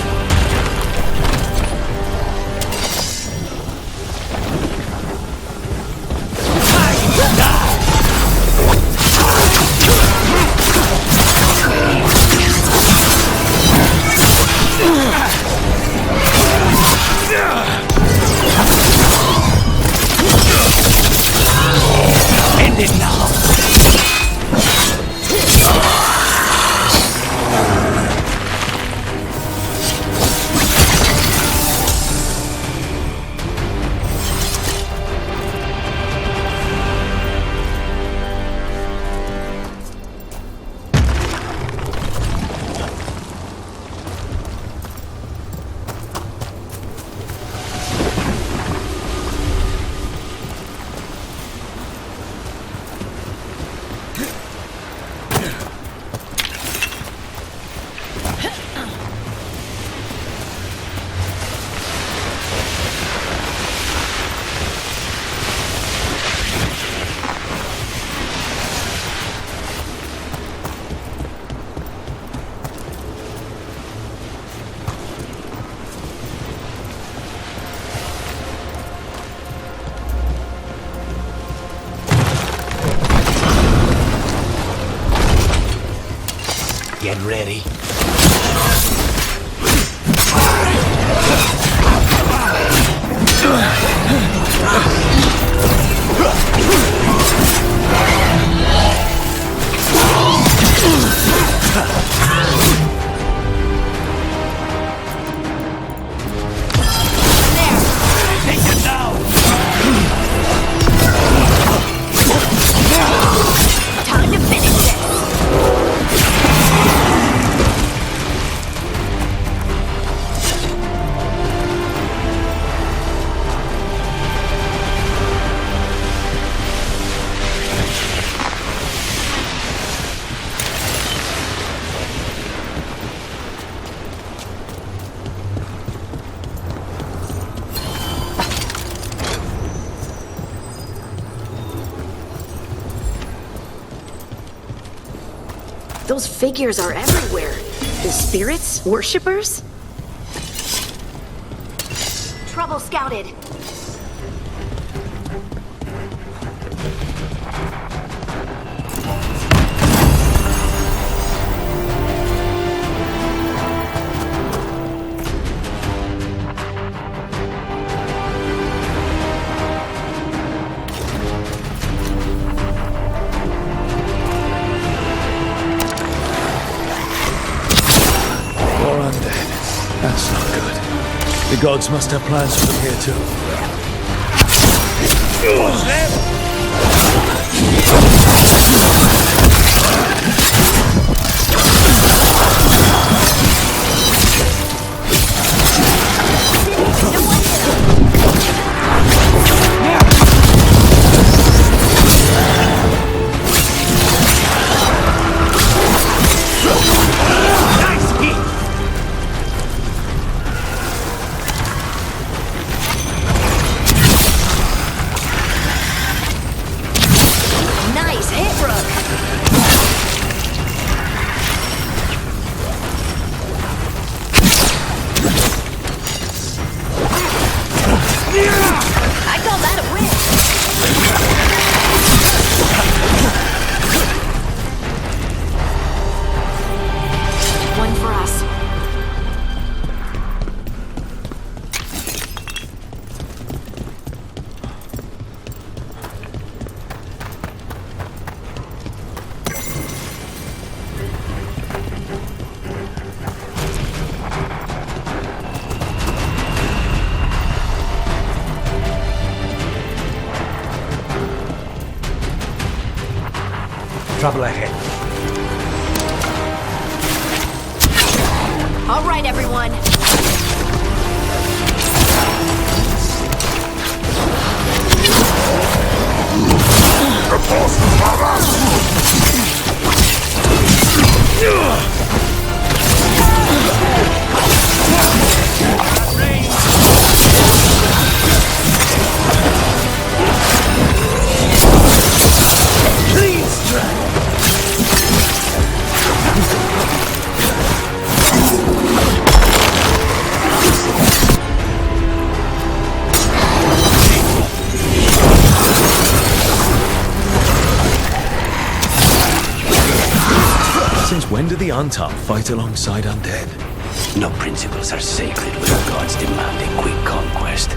End it now! Get ready. Take it down! Time to finish this! Those figures are everywhere. The spirits? Worshippers? Trouble scouted. That's not good. The gods must have plans for them here too. What's that? Trouble ahead. All right, everyone. Since when do the Antar fight alongside undead? No principles are sacred when the gods demand a quick conquest.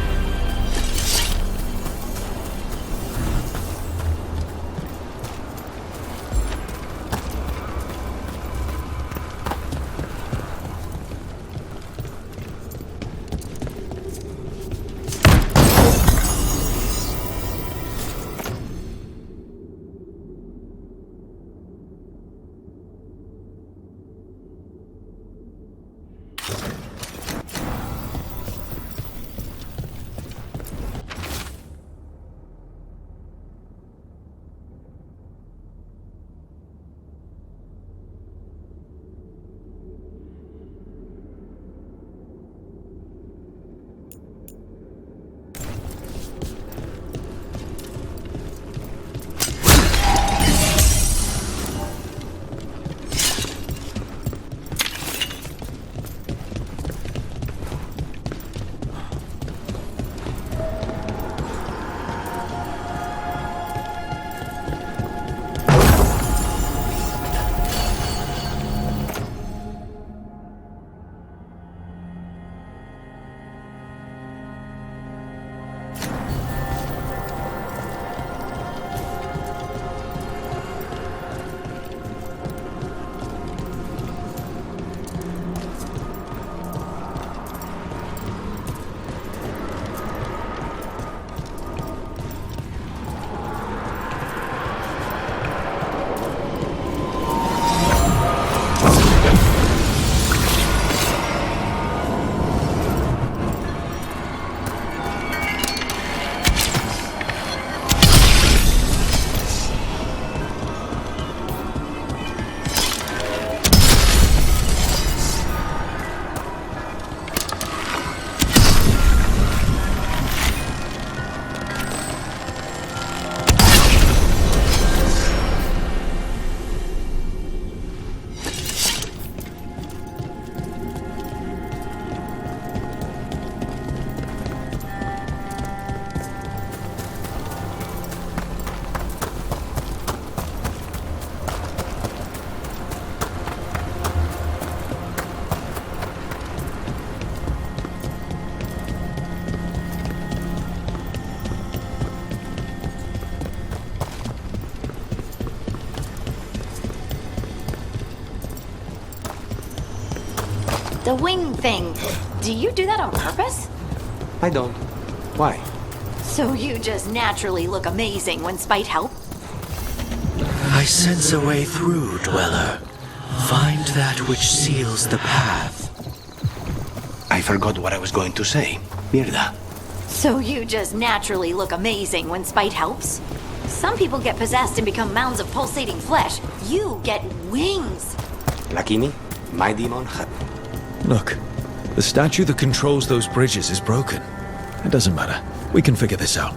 The wing thing. Do you do that on purpose? I don't. Why? So you just naturally look amazing when Spite helps? I sense a way through, Dweller. Find that which seals the path. I forgot what I was going to say. Mirda. So you just naturally look amazing when Spite helps? Some people get possessed and become mounds of pulsating flesh. You get wings. Lucky me, my demon had... Look, the statue that controls those bridges is broken. It doesn't matter. We can figure this out.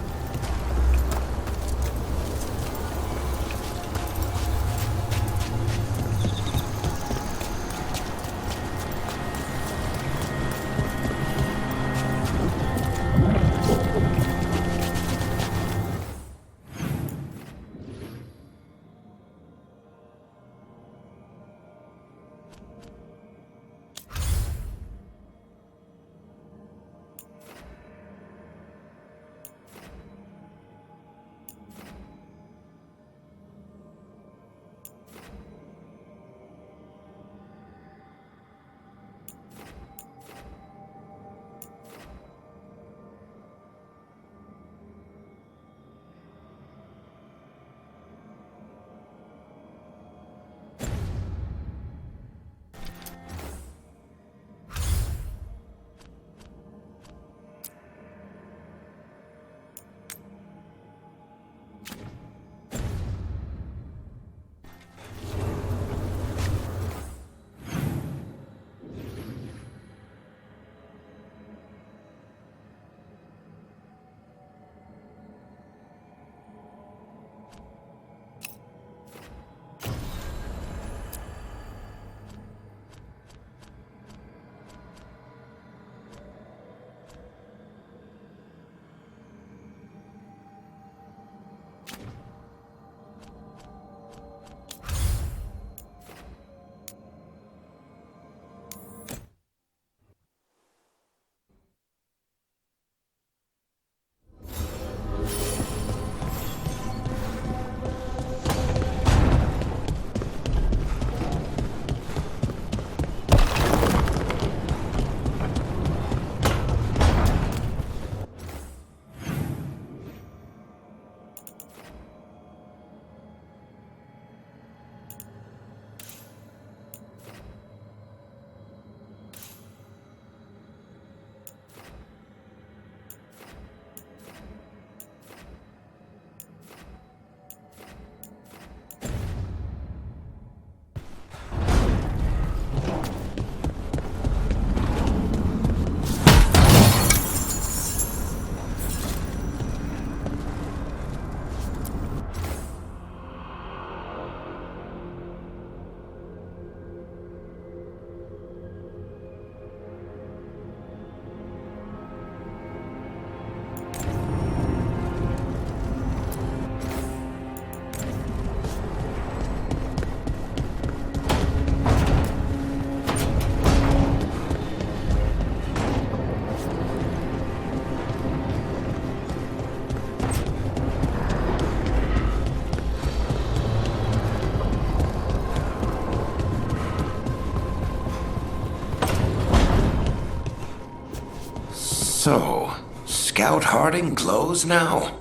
So, Scout Harding glows now?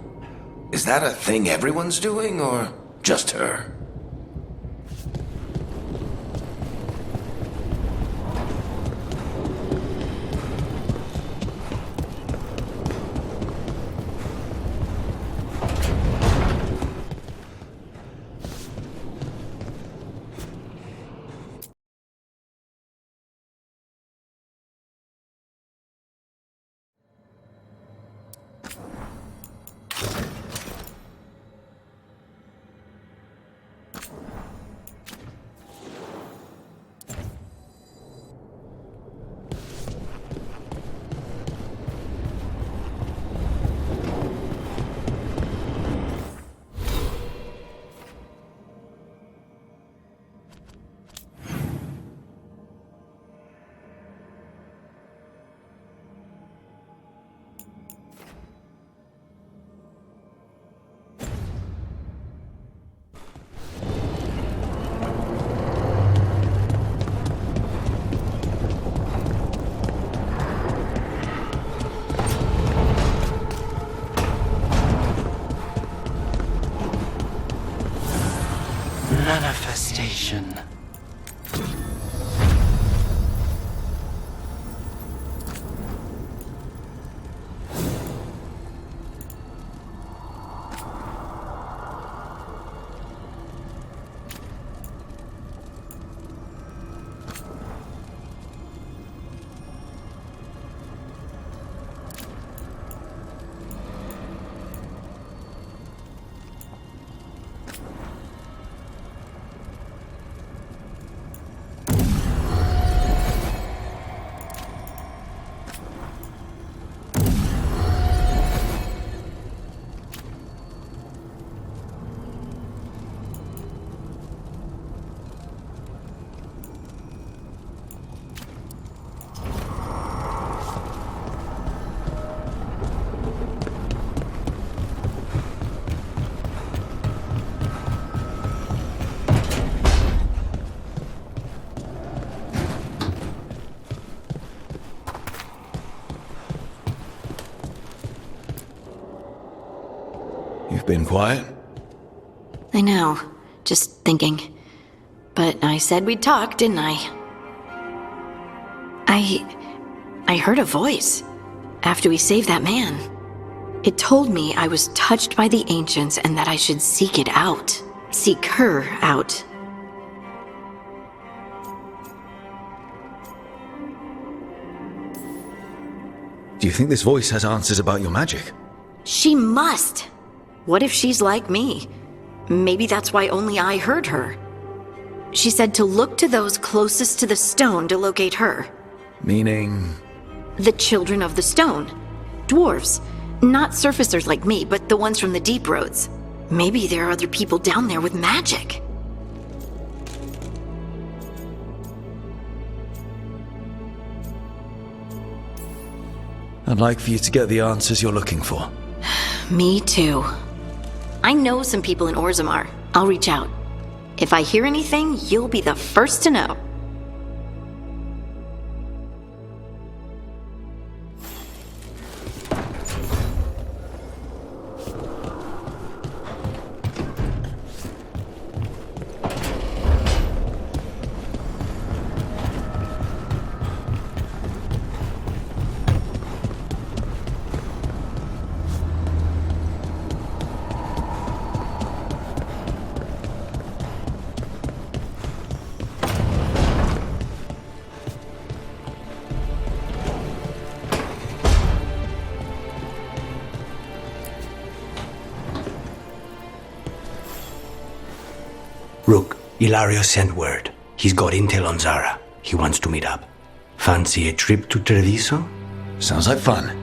Is that a thing everyone's doing, or just her? mission. You've been quiet? I know. Just thinking. But I said we'd talk, didn't I? I heard a voice after we saved that man. It told me I was touched by the ancients and that I should seek it out. Seek her out. Do you think this voice has answers about your magic? She must! What if she's like me? Maybe that's why only I heard her. She said to look to those closest to the stone to locate her. Meaning? The children of the stone. Dwarves. Not surfacers like me, but the ones from the deep roads. Maybe there are other people down there with magic. I'd like for you to get the answers you're looking for. Me too. I know some people in Orzammar. I'll reach out. If I hear anything, you'll be the first to know. Rook, Ilario sent word. He's got intel on Zara. He wants to meet up. Fancy a trip to Treviso? Sounds like fun.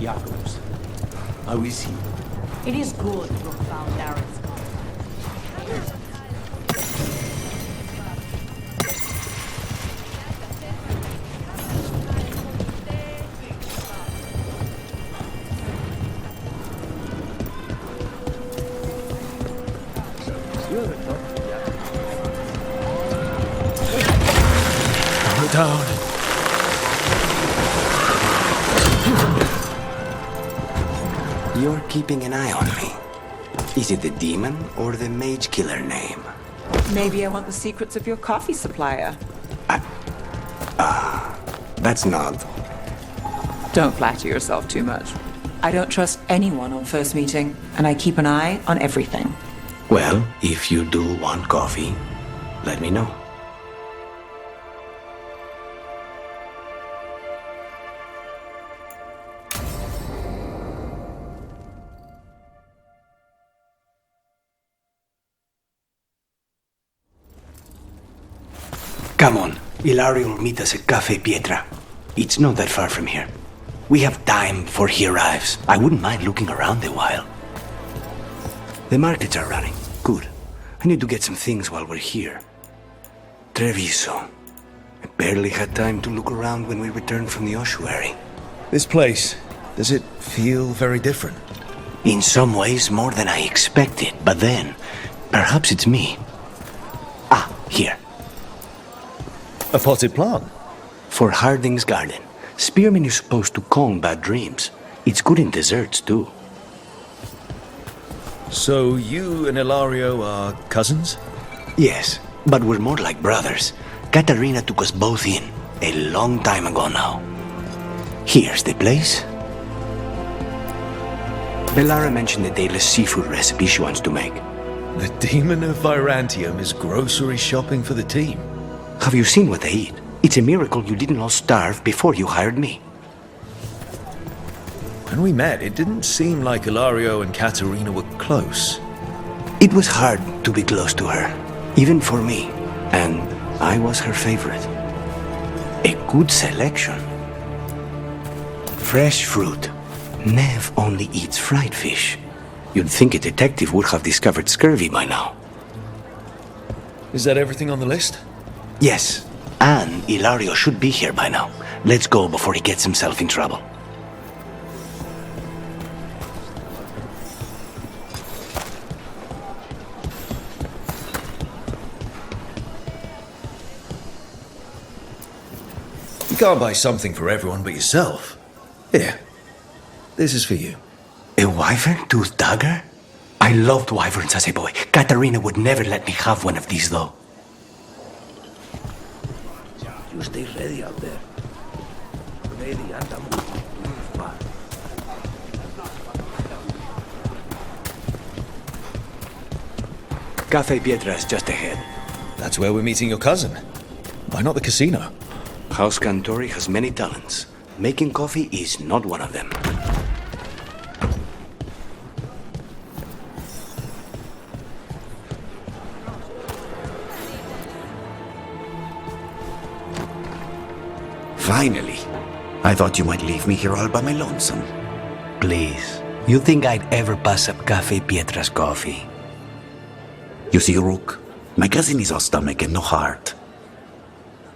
Jakobs. How is he? It is good Rook found Darren's Calm down. You're keeping an eye on me. Is it the demon or the mage killer name? Maybe I want the secrets of your coffee supplier. That's not. Don't flatter yourself too much. I don't trust anyone on first meeting, and I keep an eye on everything. Well, if you do want coffee, let me know. Come on, Ilario will meet us at Cafe Pietra. It's not that far from here. We have time before he arrives. I wouldn't mind looking around a while. The markets are running. Good. I need to get some things while we're here. Treviso. I barely had time to look around when we returned from the ossuary. This place, does it feel very different? In some ways, more than I expected. But then, perhaps it's me. Ah, here. A potted plant? For Harding's garden. Spearmint is supposed to calm bad dreams. It's good in desserts, too. So you and Ilario are cousins? Yes, but we're more like brothers. Katarina took us both in, a long time ago now. Here's the place. Bellara mentioned the dayless seafood recipe she wants to make. The Demon of Virantium is grocery shopping for the team. Have you seen what they eat? It's a miracle you didn't all starve before you hired me. When we met, it didn't seem like Ilario and Katarina were close. It was hard to be close to her, even for me, and I was her favorite. A good selection. Fresh fruit. Nev only eats fried fish. You'd think a detective would have discovered scurvy by now. Is that everything on the list? Yes, and Ilario should be here by now. Let's go before he gets himself in trouble. You can't buy something for everyone but yourself. Here, this is for you. A wyvern tooth dagger? I loved wyverns as a boy. Katarina would never let me have one of these, though. You stay ready out there. Ready, and Cafe Pietra is just ahead. That's where we're meeting your cousin. Why not the casino? House Cantori has many talents. Making coffee is not one of them. Finally. I thought you might leave me here all by my lonesome. Please. You think I'd ever pass up Cafe Pietra's coffee? You see, Rook, my cousin is all stomach and no heart.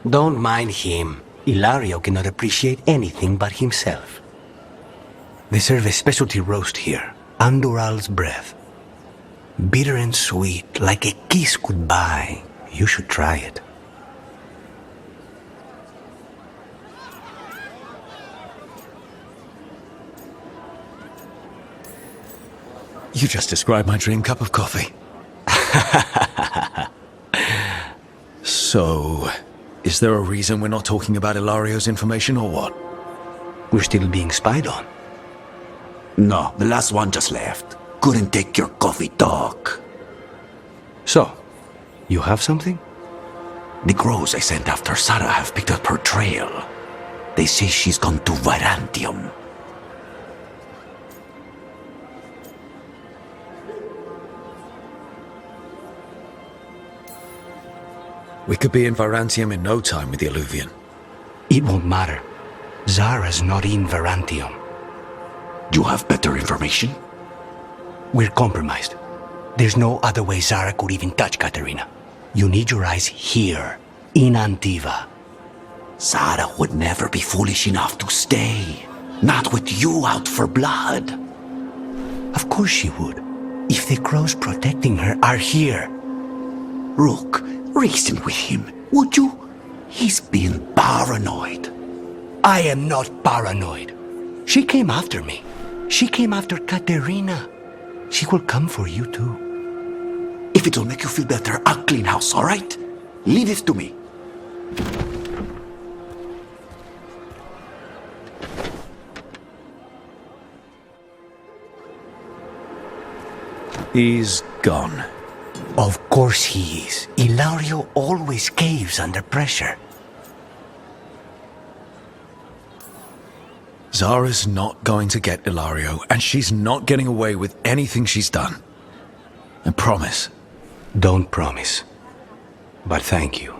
Don't mind him. Ilario cannot appreciate anything but himself. They serve a specialty roast here, Andoral's breath. Bitter and sweet, like a kiss goodbye. You should try it. You just described my dream cup of coffee. So, is there a reason we're not talking about Ilario's information or what? We're still being spied on. No, the last one just left. Couldn't take your coffee talk. So, you have something? The crows I sent after Sarah have picked up her trail. They say she's gone to Virantium. We could be in Virantium in no time with the Alluvian. It won't matter. Zara's not in Virantium. You have better information? We're compromised. There's no other way Zara could even touch Katarina. You need your eyes here, in Antiva. Zara would never be foolish enough to stay. Not with you out for blood. Of course she would. If the crows protecting her are here. Rook, reason with him, would you? He's being paranoid. I am not paranoid. She came after me. She came after Katerina. She will come for you too. If it'll make you feel better, I'll clean house, all right? Leave this to me. He's gone. Of course he is. Ilario always caves under pressure. Zara's not going to get Ilario, and she's not getting away with anything she's done. And promise. Don't promise. But thank you.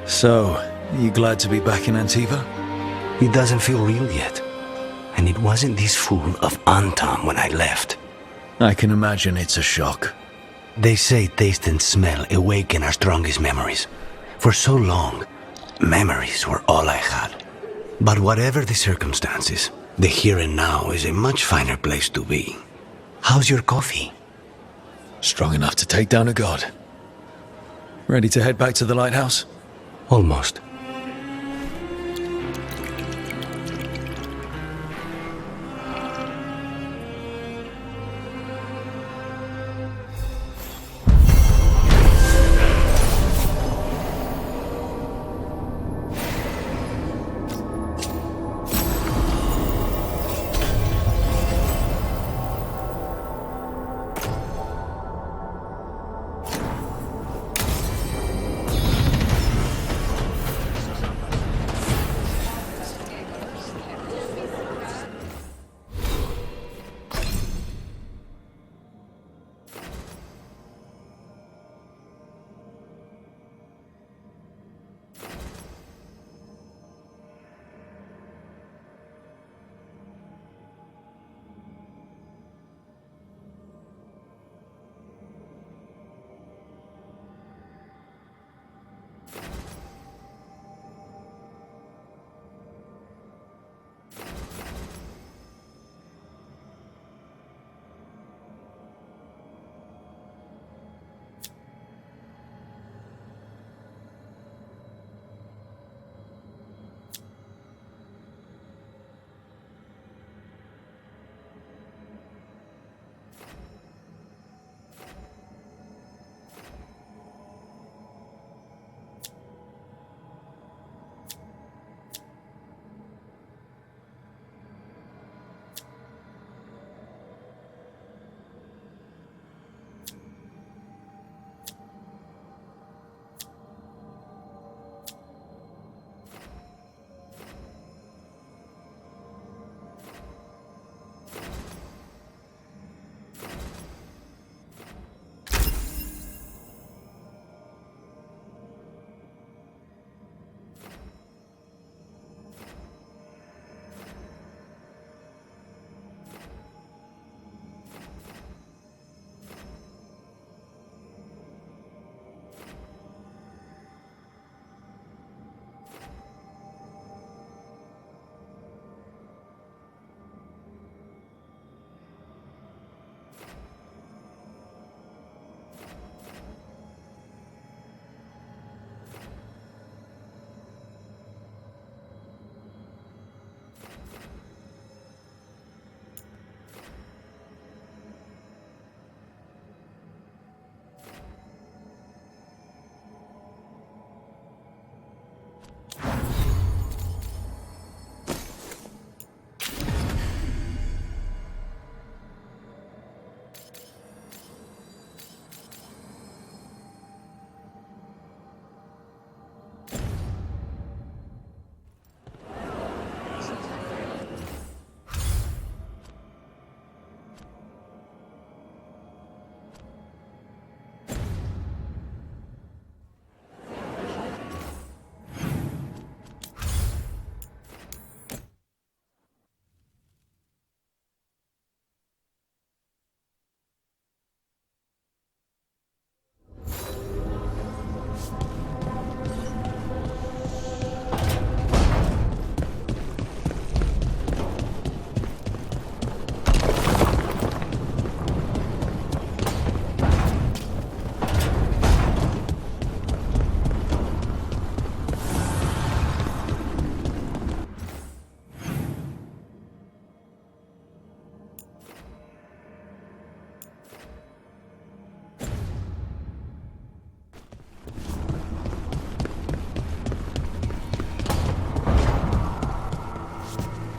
So, you glad to be back in Antiva? It doesn't feel real yet. And it wasn't this fool of Anton when I left. I can imagine it's a shock. They say taste and smell awaken our strongest memories. For so long, memories were all I had. But whatever the circumstances, the here and now is a much finer place to be. How's your coffee? Strong enough to take down a god. Ready to head back to the lighthouse? Almost.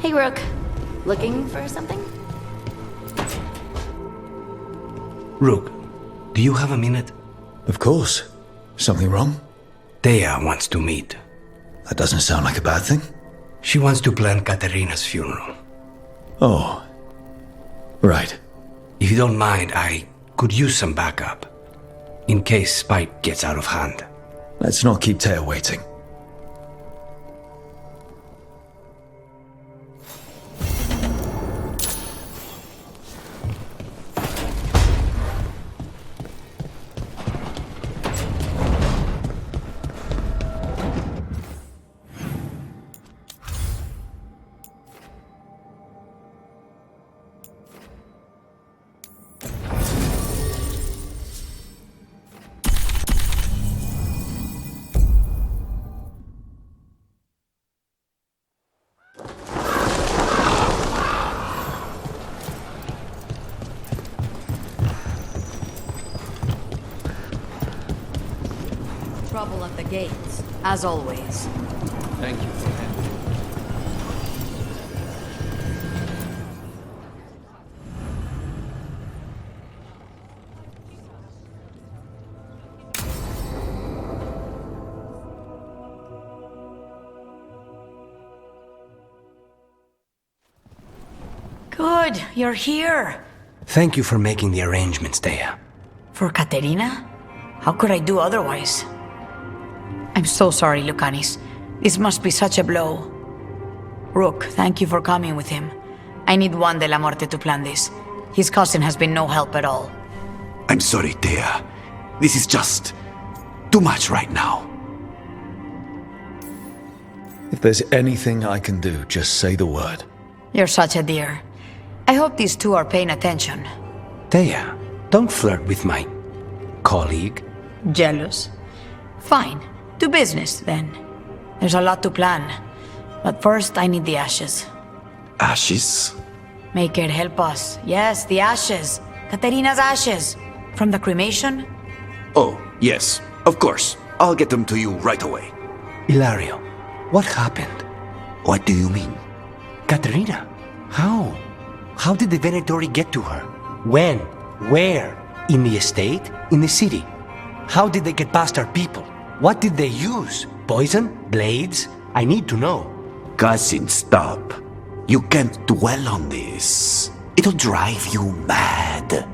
Hey, Rook. Looking for something? Rook, do you have a minute? Of course. Something wrong? Thea wants to meet. That doesn't sound like a bad thing. She wants to plan Katerina's funeral. Oh. Right. If you don't mind, I could use some backup. In case Spike gets out of hand. Let's not keep Thea waiting. gates, as always. Thank you for that. Good, you're here. Thank you for making the arrangements, Thea. For Katerina? How could I do otherwise? I'm so sorry, Lucanis. This must be such a blow. Rook, thank you for coming with him. I need Juan de la Muerte to plan this. His cousin has been no help at all. I'm sorry, Thea. This is just too much right now. If there's anything I can do, just say the word. You're such a dear. I hope these two are paying attention. Thea, don't flirt with my colleague. Jealous? Fine. To business, then. There's a lot to plan. But first, I need the ashes. Ashes? Make it help us. Yes, the ashes. Katerina's ashes. From the cremation? Oh, yes, of course. I'll get them to you right away. Hilario, what happened? What do you mean? Katerina, how? How did the Venatori get to her? When? Where? In the estate? In the city? How did they get past our people? What did they use? Poison? Blades? I need to know. Cousin, stop. You can't dwell on this. It'll drive you mad.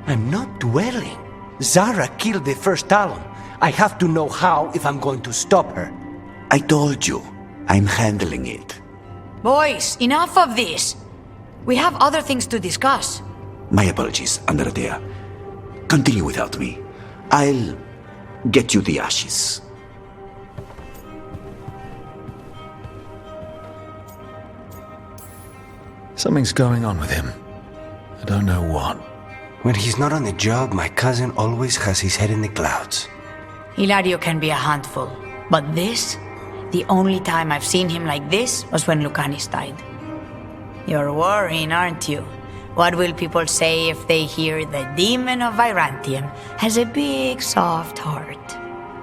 I'm not dwelling. Zara killed the first Talon. I have to know how if I'm going to stop her. I told you, I'm handling it. Boys, enough of this. We have other things to discuss. My apologies, Andrea. Continue without me. I'll get you the ashes. Something's going on with him. I don't know what. When he's not on the job, my cousin always has his head in the clouds. Hilario can be a handful. But this? The only time I've seen him like this was when Lucanis died. You're worrying, aren't you? What will people say if they hear the demon of Virantium has a big, soft heart?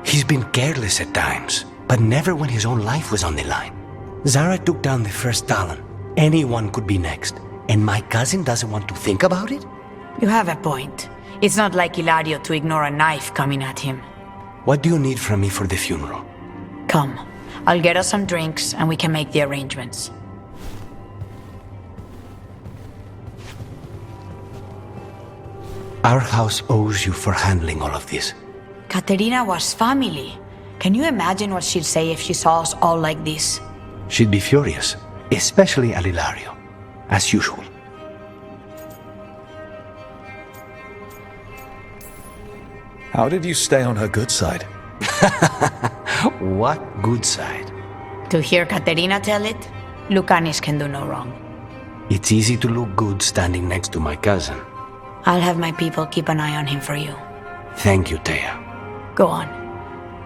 He's been careless at times, but never when his own life was on the line. Zara took down the first Talon. Anyone could be next. And my cousin doesn't want to think about it? You have a point. It's not like Hilario to ignore a knife coming at him. What do you need from me for the funeral? Come. I'll get us some drinks and we can make the arrangements. Our house owes you for handling all of this. Katerina was family. Can you imagine what she'd say if she saw us all like this? She'd be furious, especially at Hilario, as usual. How did you stay on her good side? What good side? To hear Katerina tell it, Lucanis can do no wrong. It's easy to look good standing next to my cousin. I'll have my people keep an eye on him for you. Thank you, Thea. Go on.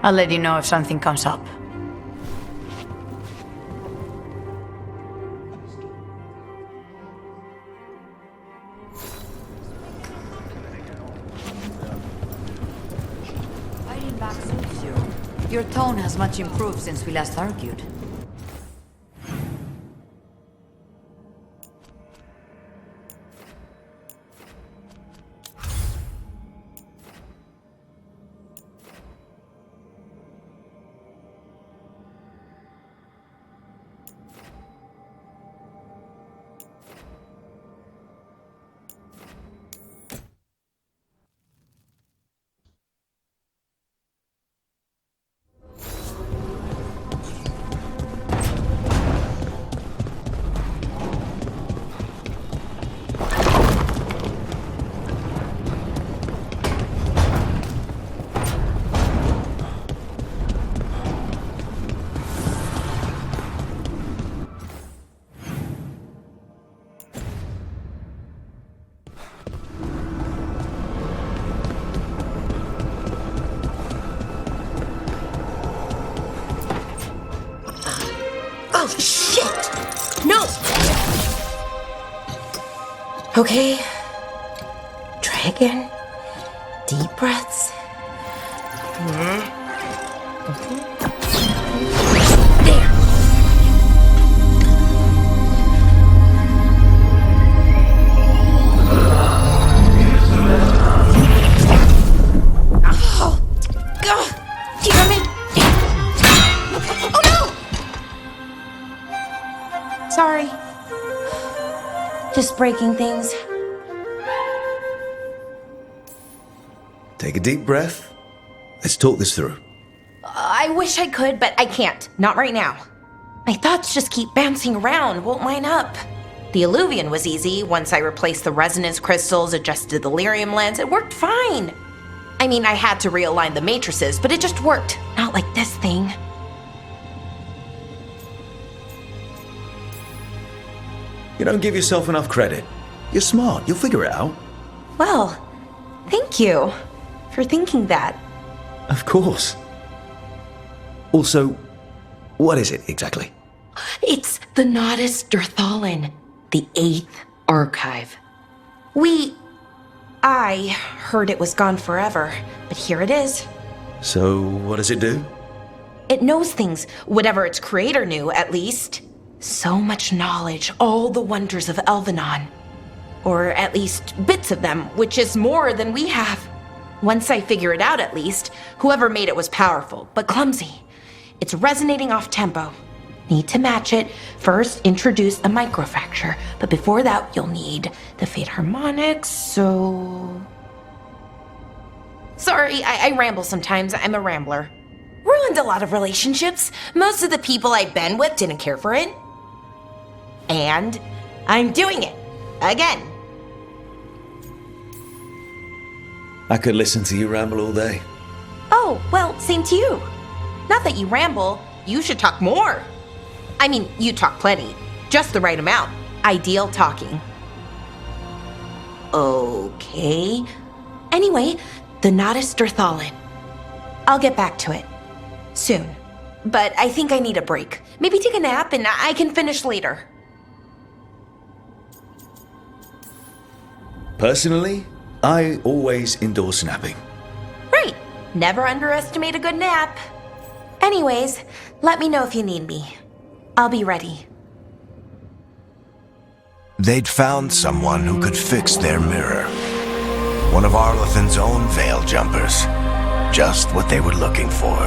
I'll let you know if something comes up. Fighting back suits you. Your tone has much improved since we last argued. Oh, shit! No! Okay. Try again. Deep breaths. Sorry. Just breaking things. Take a deep breath. Let's talk this through. I wish I could, but I can't. Not right now. My thoughts just keep bouncing around, won't line up. The Illuvian was easy. Once I replaced the resonance crystals, adjusted the lyrium lens, it worked fine. I mean, I had to realign the matrices, but it just worked. Not like this thing. You don't give yourself enough credit. You're smart. You'll figure it out. Well, thank you for thinking that. Of course. Also, what is it exactly? It's the Nodus Dirthalin, the 8th archive. I heard it was gone forever, but here it is. So, what does it do? It knows things, whatever its creator knew, at least. So much knowledge, all the wonders of Elvenon. Or at least bits of them, which is more than we have. Once I figure it out, at least, whoever made it was powerful, but clumsy. It's resonating off tempo. Need to match it. First, introduce a microfracture, but before that, you'll need the Fate harmonics, so... Sorry, I ramble sometimes. I'm a rambler. Ruined a lot of relationships. Most of the people I've been with didn't care for it. And I'm doing it. Again. I could listen to you ramble all day. Oh, well, same to you. Not that you ramble, you should talk more. I mean, you talk plenty. Just the right amount. Ideal talking. Okay. Anyway, the Nodus Dirthalin. I'll get back to it. Soon. But I think I need a break. Maybe take a nap and I can finish later. Personally, I always endorse napping. Right. Never underestimate a good nap. Anyways, let me know if you need me. I'll be ready. They'd found someone who could fix their mirror. One of Arlathan's own veil jumpers. Just what they were looking for.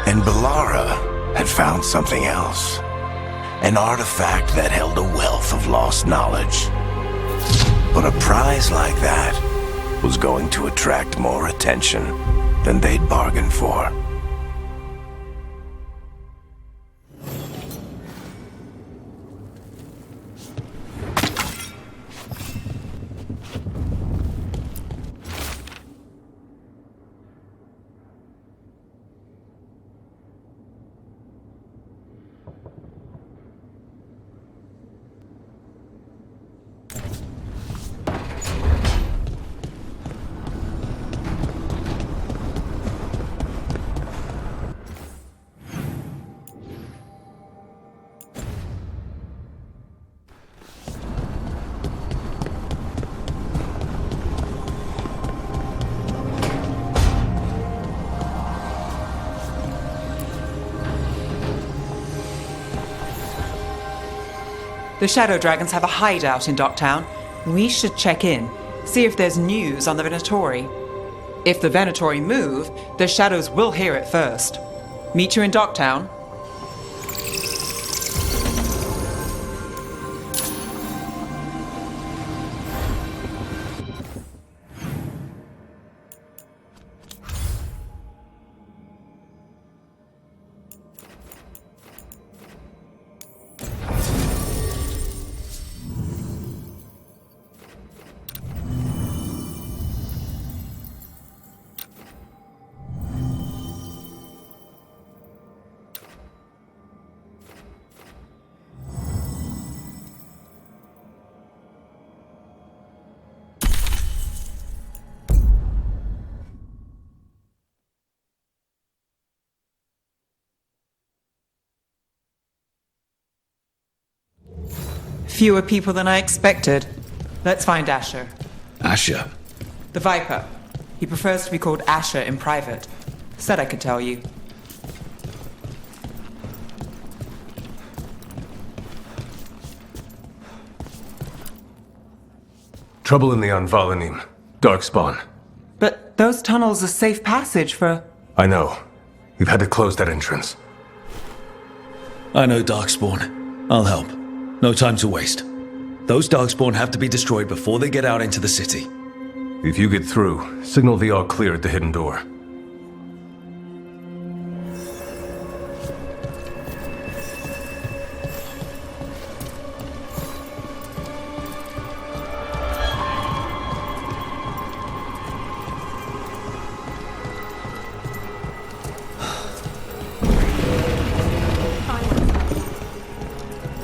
And Balara had found something else. An artifact that held a wealth of lost knowledge. But a prize like that was going to attract more attention than they'd bargained for. The Shadow Dragons have a hideout in Docktown. We should check in, see if there's news on the Venatori. If the Venatori move, the Shadows will hear it first. Meet you in Docktown. Fewer people than I expected. Let's find Asher. Asher? The Viper. He prefers to be called Asher in private. Said I could tell you. Trouble in the Anvalanim. Darkspawn. But those tunnels are safe passage for... I know. We've had to close that entrance. I know Darkspawn. I'll help. No time to waste. Those Darkspawn have to be destroyed before they get out into the city. If you get through, signal the all clear at the hidden door.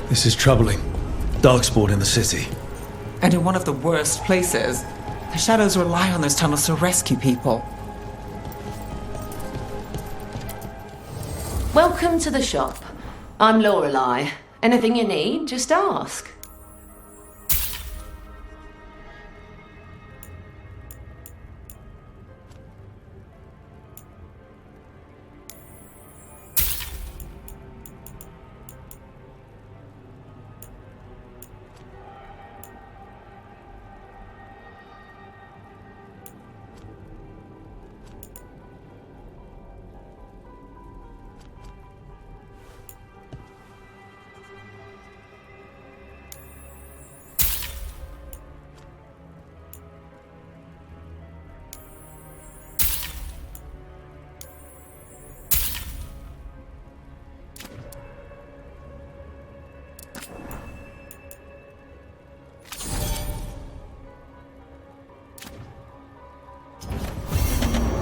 This is troubling. Darkspawn in the city. And in one of the worst places. The Shadows rely on those tunnels to rescue people. Welcome to the shop. I'm Lorelei. Anything you need, just ask.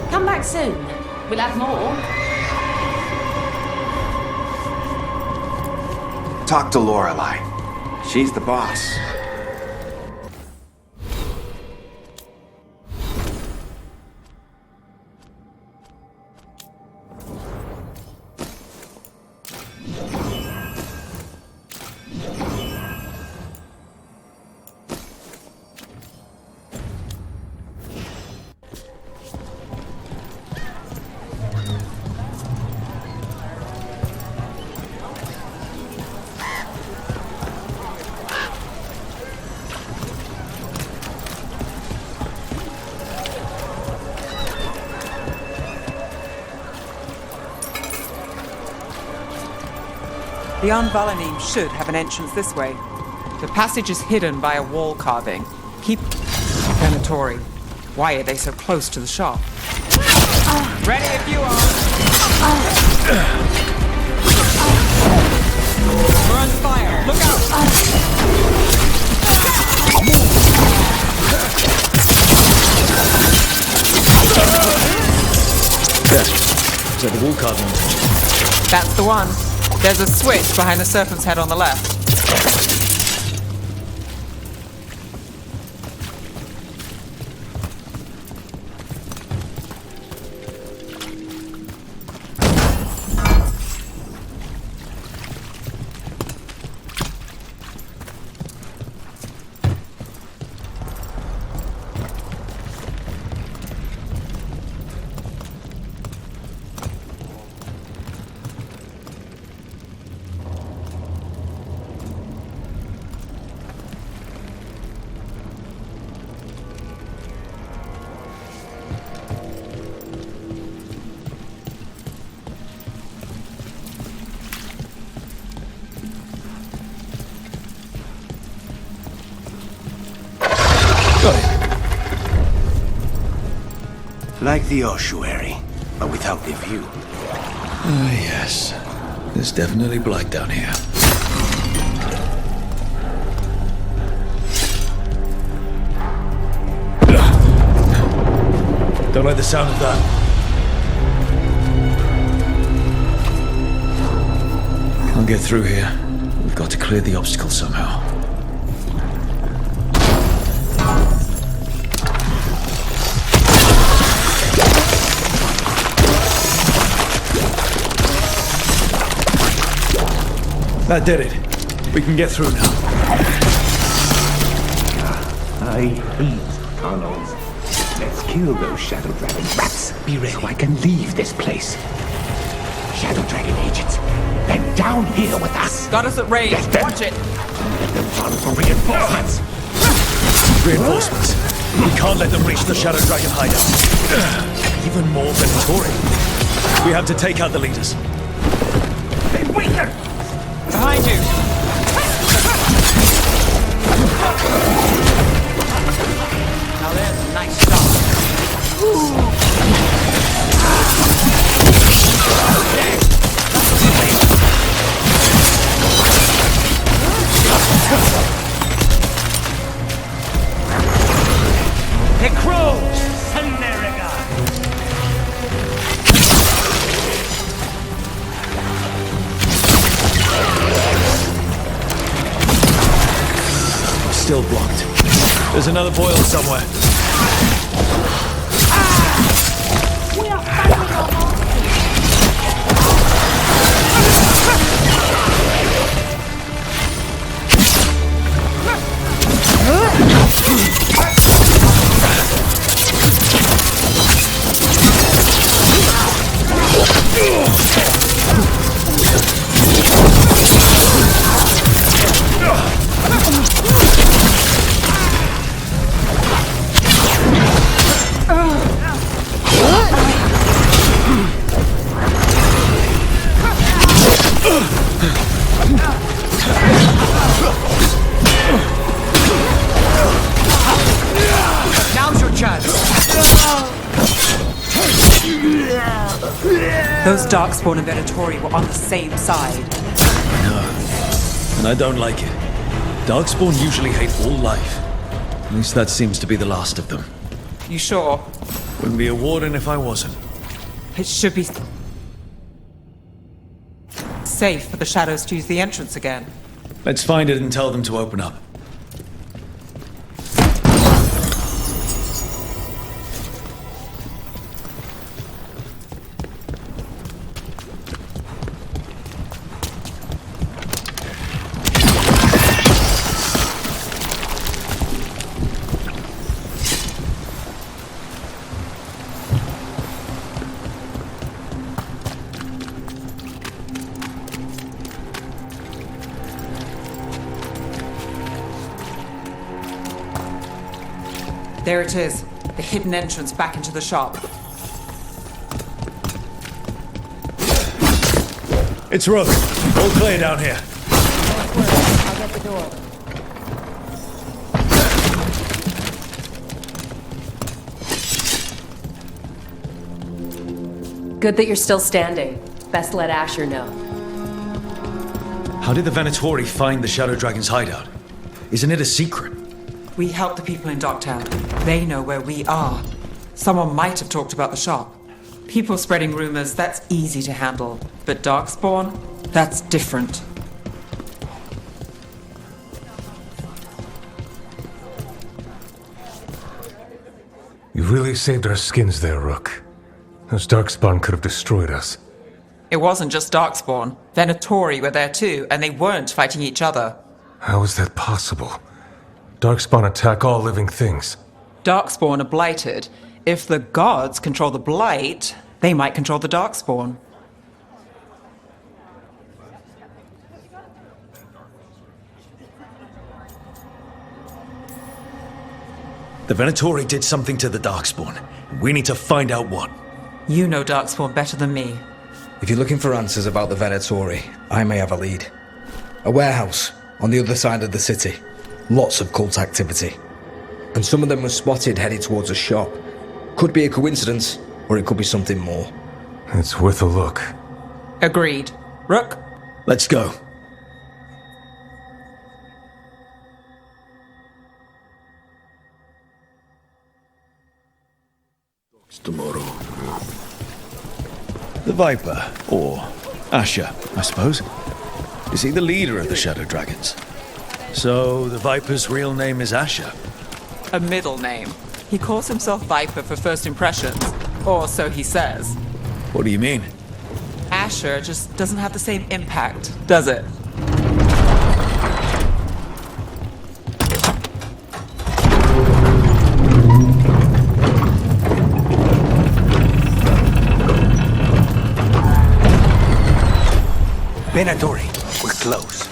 Come back soon. We'll have more. Talk to Lorelei. She's the boss. The Anvalanim should have an entrance this way. The passage is hidden by a wall carving. Keep... Venatori. Why are they so close to the shop? Ready if you are! We're on fire! Look out! There. Is that the wall carving? That's the one. There's a switch behind the serpent's head on the left. Like the ossuary, but without the view. Ah, yes. There's definitely blood down here. Don't like the sound of that. Can't get through here. We've got to clear the obstacle somehow. That did it. We can get through now. I hate tunnels. Let's kill those Shadow Dragon rats. Be ready. So I can leave this place. Shadow Dragon agents, they're down here with us. Got us at range. Watch it. Let them run for reinforcements. Reinforcements. We can't let them reach the Shadow Dragon hideout. Even more Venatori. We have to take out the leaders. They weaken! Behind you! Now there's a nice shot. The crows! Sanderiga! Still blocked. There's another boil somewhere. Now's your chance. Those Darkspawn and Venatori were on the same side. I know. And I don't like it. Darkspawn usually hate all life. At least that seems to be the last of them. You sure? Wouldn't be a warden if I wasn't. It should be safe for the shadows to use the entrance again. Let's find it and tell them to open up. There it is, the hidden entrance back into the shop. It's Rook. All clear down here. I'll get the door. Good that you're still standing. Best let Asher know. How did the Venatori find the Shadow Dragon's hideout? Isn't it a secret? We help the people in Docktown. They know where we are. Someone might have talked about the shop. People spreading rumors, that's easy to handle. But Darkspawn, that's different. You really saved our skins there, Rook. Those Darkspawn could have destroyed us. It wasn't just Darkspawn. Venatori were there too, and they weren't fighting each other. How is that possible? Darkspawn attack all living things. Darkspawn are blighted. If the gods control the blight, they might control the Darkspawn. The Venatori did something to the Darkspawn. We need to find out what. You know Darkspawn better than me. If you're looking for answers about the Venatori, I may have a lead. A warehouse on the other side of the city. Lots of cult activity. And some of them were spotted headed towards a shop. Could be a coincidence, or it could be something more. It's worth a look. Agreed. Rook? Let's go. Tomorrow. The Viper, or Asher, I suppose. Is he the leader of the Shadow Dragons? So, the Viper's real name is Asher? A middle name. He calls himself Viper for first impressions. Or so he says. What do you mean? Asher just doesn't have the same impact, does it? Venatori, we're close.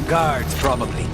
Guards, probably.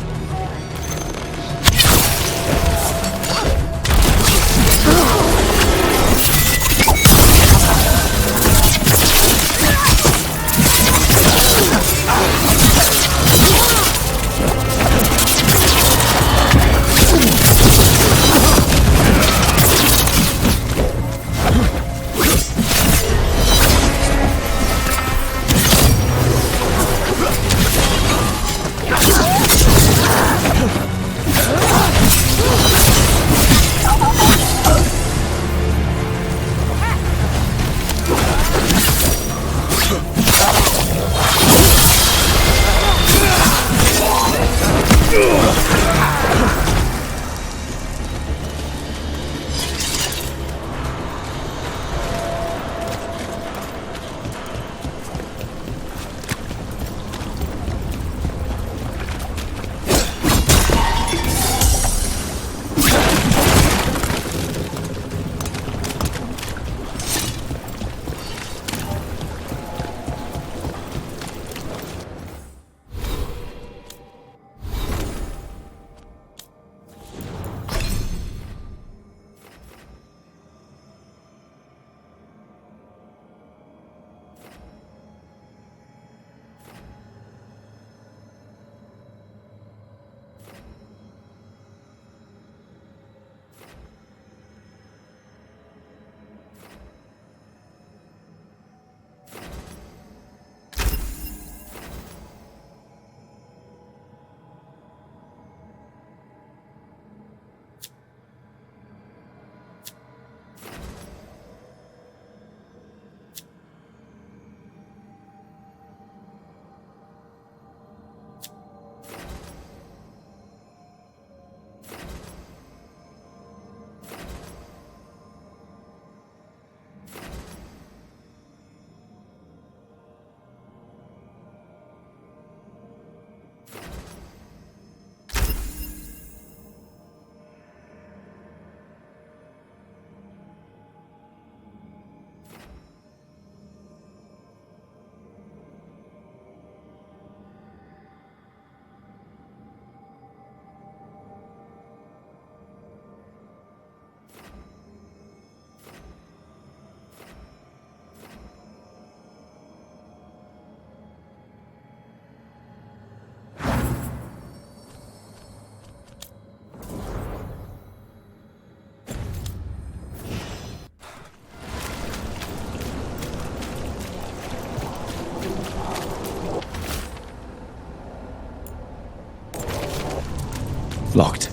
Locked.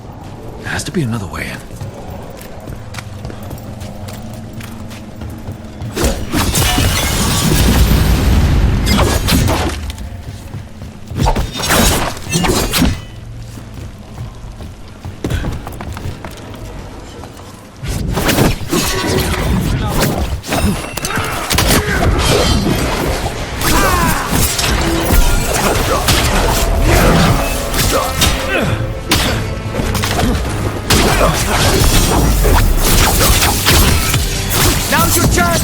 There has to be another way in. Now's your chance!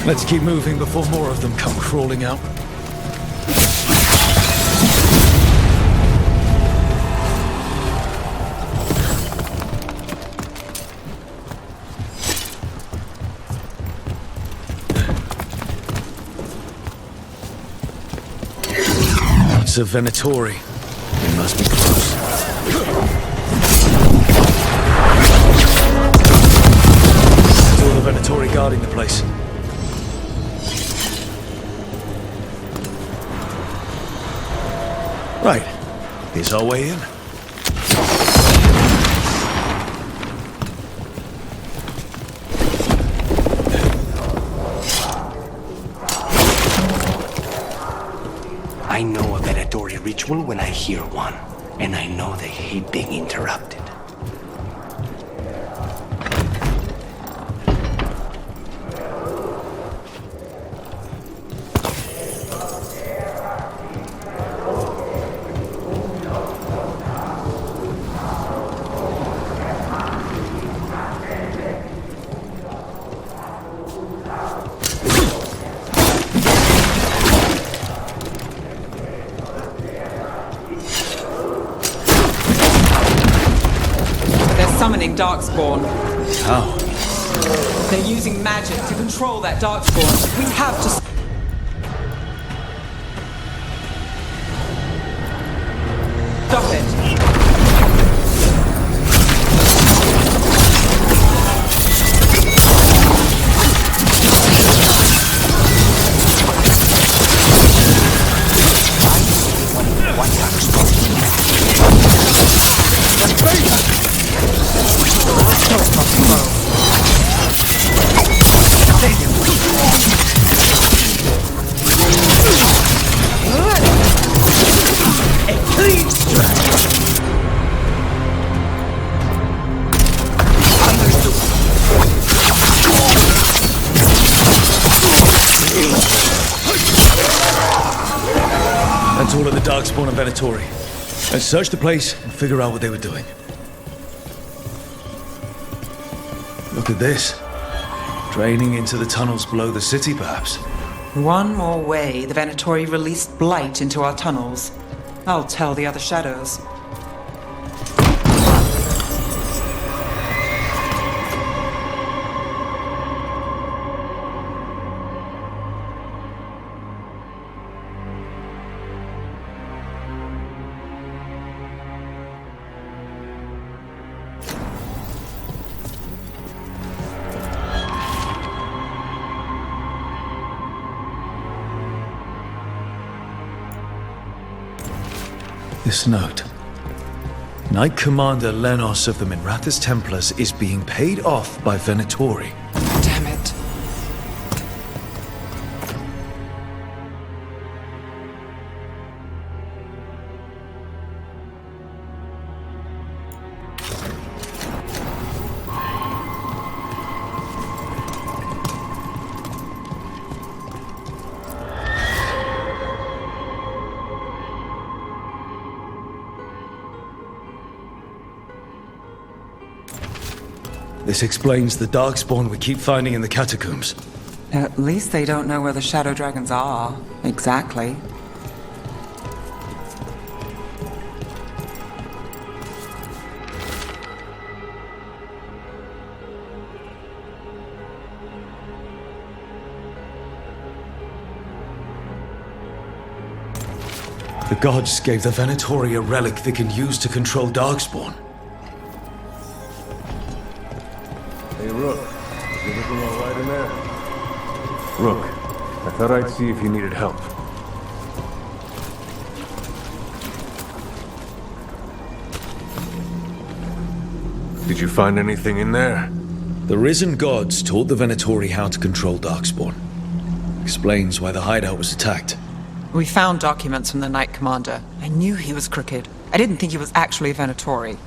Let's keep moving before more of them come crawling out. It's a Venatori. It must be close. There's all the Venatori guarding the place. Right. Here's our way in. I know a Venatori ritual when I hear one, and I know they hate being interrupted. contain Darkspawn. How? They're using magic to control that Darkspawn. We have to... Stop it. That's all of the Darkspawn and Venatori. Let's search the place and figure out what they were doing. Look at this. Draining into the tunnels below the city, perhaps. One more way the Venatori released blight into our tunnels. I'll tell the other shadows. This note. Knight Commander Lenos of the Minrathous Templars is being paid off by Venatori. Damn it. This explains the Darkspawn we keep finding in the catacombs. At least they don't know where the Shadow Dragons are. Exactly. The gods gave the Venatori a relic they can use to control Darkspawn. Hey, Rook. Is everything all right in there? Rook, I thought I'd see if you needed help. Did you find anything in there? The risen gods taught the Venatori how to control Darkspawn. Explains why the hideout was attacked. We found documents from the Knight Commander. I knew he was crooked. I didn't think he was actually a Venatori.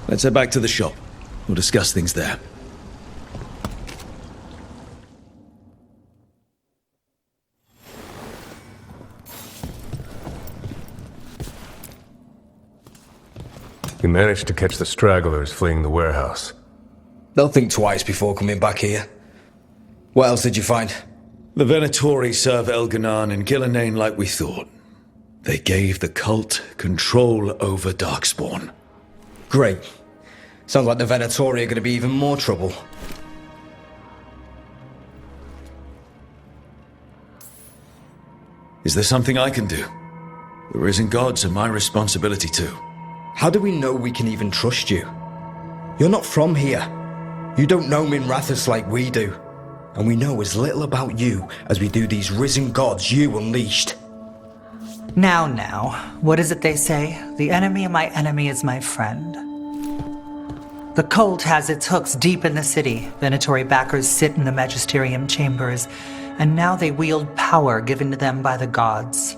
Let's head back to the shop. We'll discuss things there. You managed to catch the stragglers fleeing the warehouse. They'll think twice before coming back here. What else did you find? The Venatori serve Elganan and Gillenane like we thought. They gave the cult control over Darkspawn. Great. Sounds like the Venatori are going to be even more trouble. Is there something I can do? The risen gods are my responsibility too. How do we know we can even trust you? You're not from here. You don't know Minrathous like we do. And we know as little about you as we do these risen gods you unleashed. Now, what is it they say? The enemy of my enemy is my friend. The cult has its hooks deep in the city. Venatori backers sit in the magisterium chambers, and now they wield power given to them by the gods.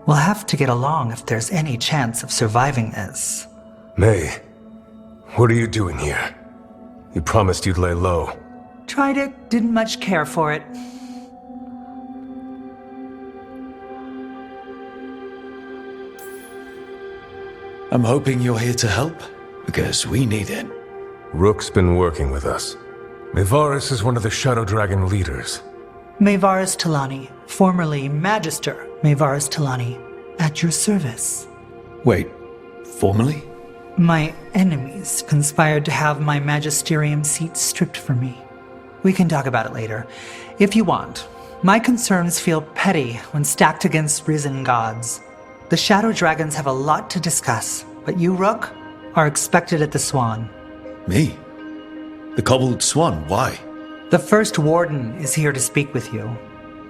We'll have to get along if there's any chance of surviving this. May, what are you doing here? You promised you'd lay low. Tried it, didn't much care for it. I'm hoping you're here to help, because we need it. Rook's been working with us. Mayvaris is one of the Shadow Dragon leaders. Mayvaris Talani, formerly Magister Mayvaris Talani, at your service. Wait, formally? My enemies conspired to have my magisterium seat stripped from me. We can talk about it later, if you want. My concerns feel petty when stacked against risen gods. The Shadow Dragons have a lot to discuss, but you, Rook, are expected at the Swan. Me? The Cobbled Swan, why? The First Warden is here to speak with you.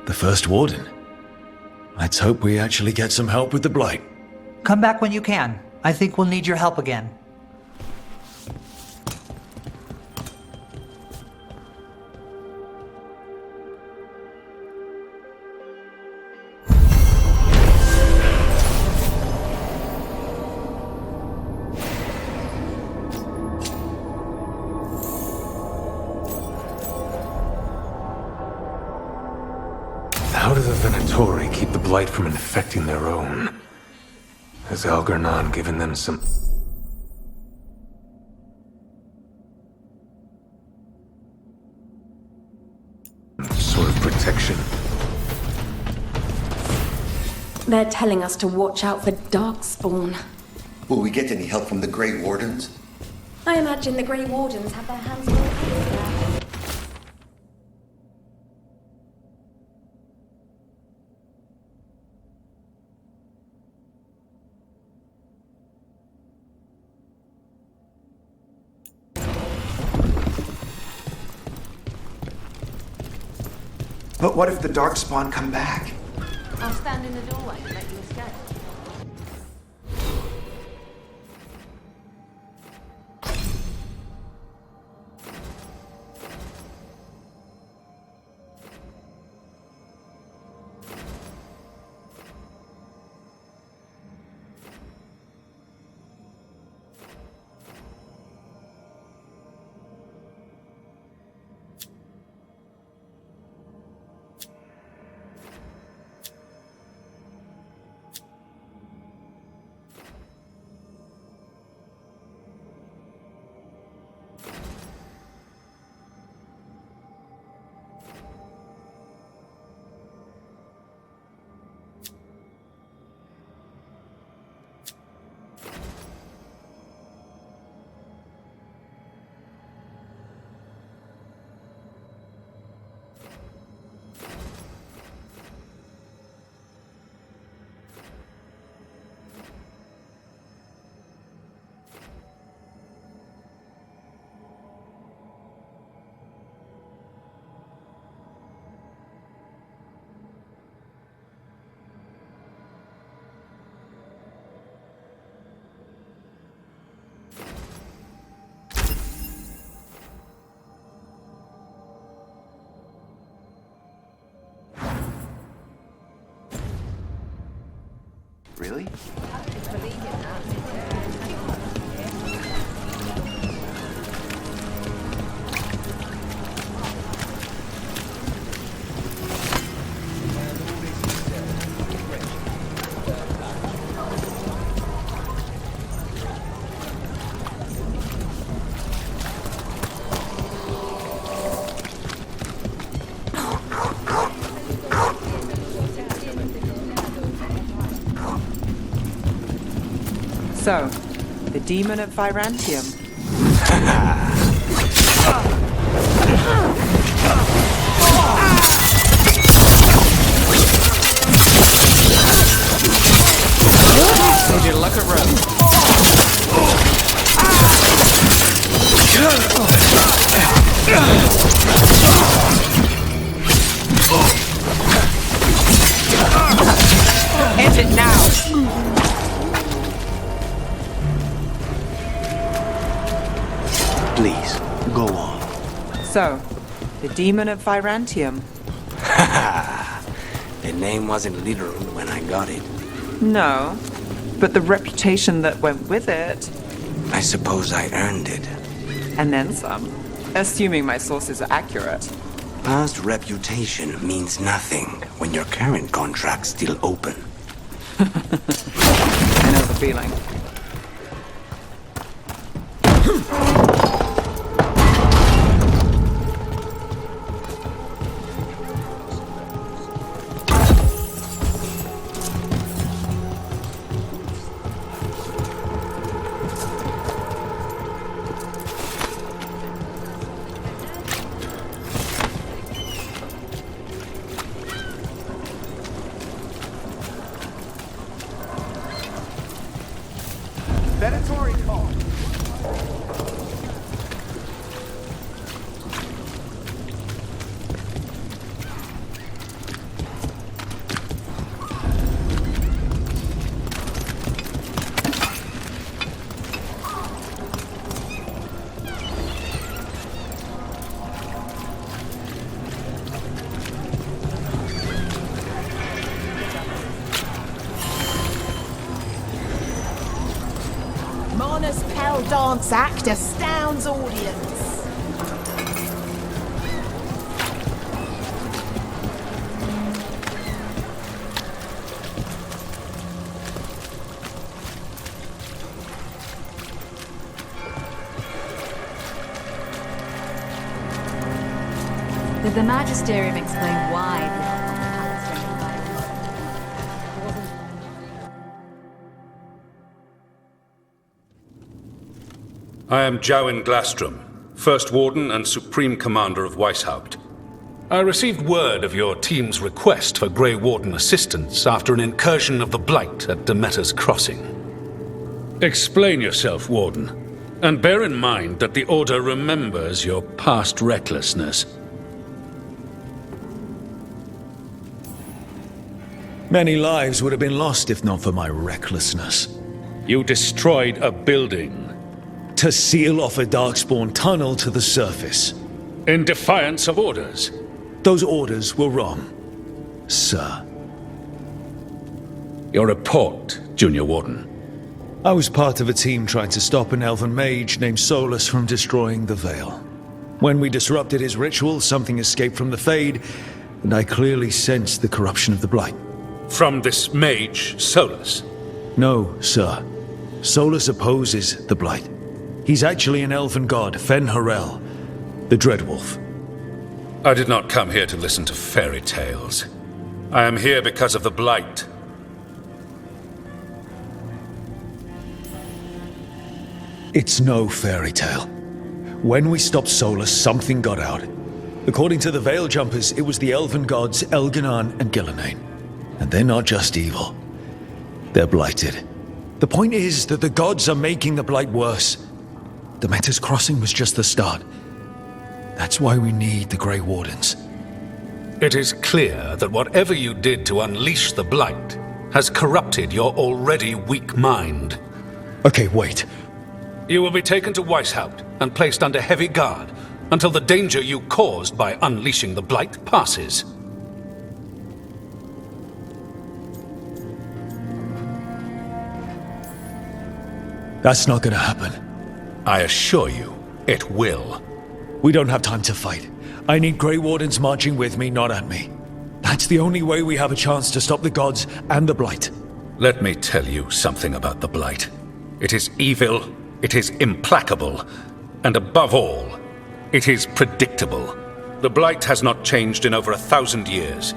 The First Warden? Let's hope we actually get some help with the Blight. Come back when you can. I think we'll need your help again. How do the Venatori keep the Blight from infecting their own? Has Algernon given them some sort of protection? They're telling us to watch out for Darkspawn. Will we get any help from the Grey Wardens? I imagine the Grey Wardens have their hands full there. But what if the Darkspawn come back? I'll stand in the doorway and let you escape. Really? So, the demon of Virantium. Would you look at Rose? End it now! Please, go on. So, the demon of Virantium. The name wasn't literal when I got it. No, but the reputation that went with it. I suppose I earned it. And then some. Assuming my sources are accurate. Past reputation means nothing when your current contract's still open. I know the feeling. dance act astounds audience. Did the Magisterium explain why the I am Jowen Glastrom, First Warden and Supreme Commander of Weishaupt. I received word of your team's request for Grey Warden assistance after an incursion of the Blight at Demeter's Crossing. Explain yourself, Warden, and bear in mind that the Order remembers your past recklessness. Many lives would have been lost if not for my recklessness. You destroyed a building. To seal off a Darkspawn tunnel to the surface. In defiance of orders. Those orders were wrong, sir. Your report, Junior Warden. I was part of a team trying to stop an elven mage named Solus from destroying the Veil. When we disrupted his ritual, something escaped from the Fade, and I clearly sensed the corruption of the Blight. From this mage, Solus? No, sir. Solus opposes the Blight. He's actually an elven god, Fen Harel, the Dreadwolf. I did not come here to listen to fairy tales. I am here because of the Blight. It's no fairy tale. When we stopped Solus, something got out. According to the Veil Jumpers, it was the elven gods Elganon and Gillenane. And they're not just evil. They're blighted. The point is that the gods are making the Blight worse. Demeter's Crossing was just the start. That's why we need the Grey Wardens. It is clear that whatever you did to unleash the Blight has corrupted your already weak mind. Okay, wait. You will be taken to Weishaupt and placed under heavy guard until the danger you caused by unleashing the Blight passes. That's not gonna happen. I assure you, it will. We don't have time to fight. I need Grey Wardens marching with me, not at me. That's the only way we have a chance to stop the gods and the Blight. Let me tell you something about the Blight. It is evil, it is implacable, and above all, it is predictable. The Blight has not changed in over 1,000 years.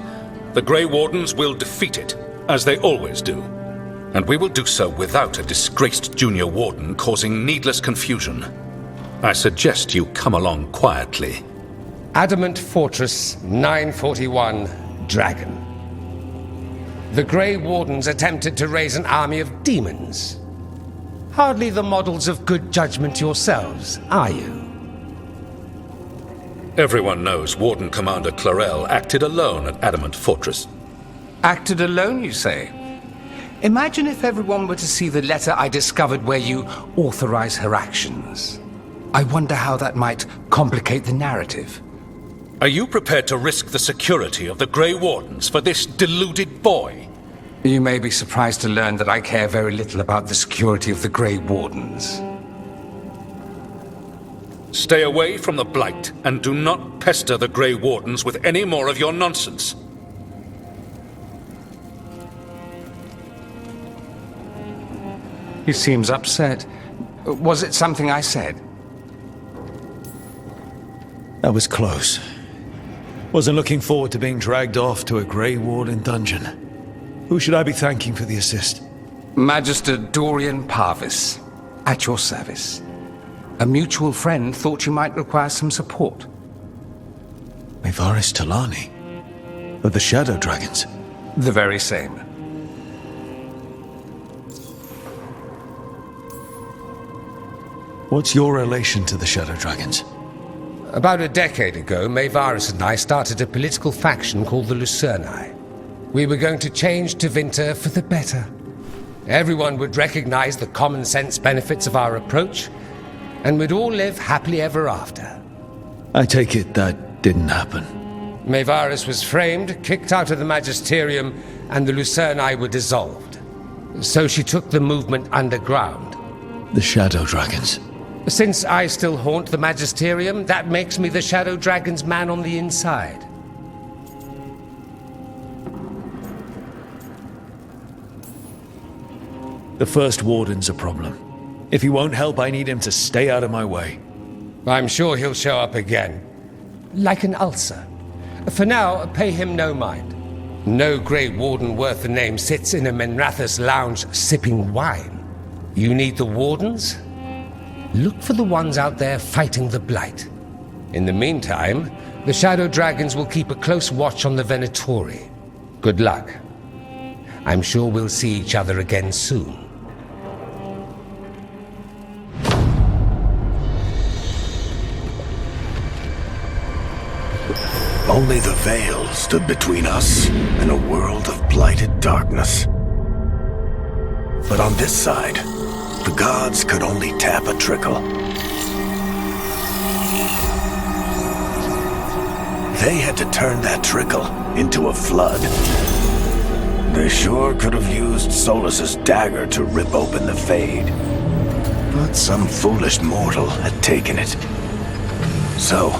The Grey Wardens will defeat it, as they always do. And we will do so without a disgraced junior warden causing needless confusion. I suggest you come along quietly. Adamant Fortress 941, Dragon. The Grey Wardens attempted to raise an army of demons. Hardly the models of good judgment yourselves, are you? Everyone knows Warden Commander Clarel acted alone at Adamant Fortress. Acted alone, you say? Imagine if everyone were to see the letter I discovered where you authorize her actions. I wonder how that might complicate the narrative. Are you prepared to risk the security of the Grey Wardens for this deluded boy? You may be surprised to learn that I care very little about the security of the Grey Wardens. Stay away from the Blight and do not pester the Grey Wardens with any more of your nonsense. He seems upset. Was it something I said? That was close. Wasn't looking forward to being dragged off to a Grey Warden dungeon. Who should I be thanking for the assist? Magister Dorian Parvis, at your service. A mutual friend thought you might require some support. Mevaris Talani? Of the Shadow Dragons? The very same. What's your relation to the Shadow Dragons? About a decade ago, Mevaris and I started a political faction called the Lucerni. We were going to change Tevinter for the better. Everyone would recognize the common sense benefits of our approach, and we'd all live happily ever after. I take it that didn't happen. Mevaris was framed, kicked out of the Magisterium, and the Lucerni were dissolved. So she took the movement underground. The Shadow Dragons. Since I still haunt the Magisterium, that makes me the Shadow Dragon's man on the inside. The First Warden's a problem. If he won't help, I need him to stay out of my way. I'm sure he'll show up again. Like an ulcer. For now, pay him no mind. No Grey Warden worth the name sits in a Menrathus lounge sipping wine. You need the Wardens? Look for the ones out there fighting the Blight. In the meantime, the Shadow Dragons will keep a close watch on the Venatori. Good luck. I'm sure we'll see each other again soon. Only the Veil stood between us and a world of blighted darkness. But on this side, the gods could only tap a trickle. They had to turn that trickle into a flood. They sure could have used Solus's dagger to rip open the Fade. But some foolish mortal had taken it. So,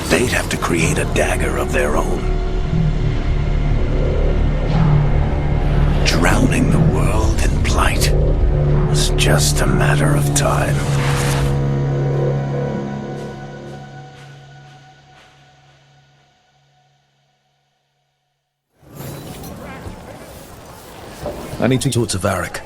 they'd have to create a dagger of their own. Drowning the world in blight was just a matter of time. I need to talk to Varric.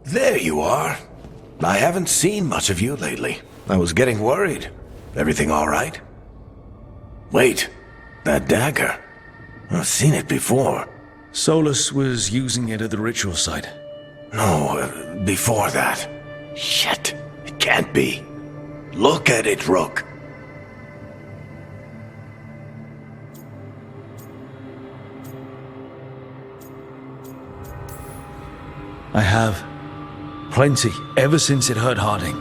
There you are. I haven't seen much of you lately. I was getting worried. Everything all right? Wait, that dagger. I've seen it before. Solus was using it at the ritual site. No, before that. Shit, it can't be. Look at it, Rook. I have. Plenty, ever since it hurt Harding.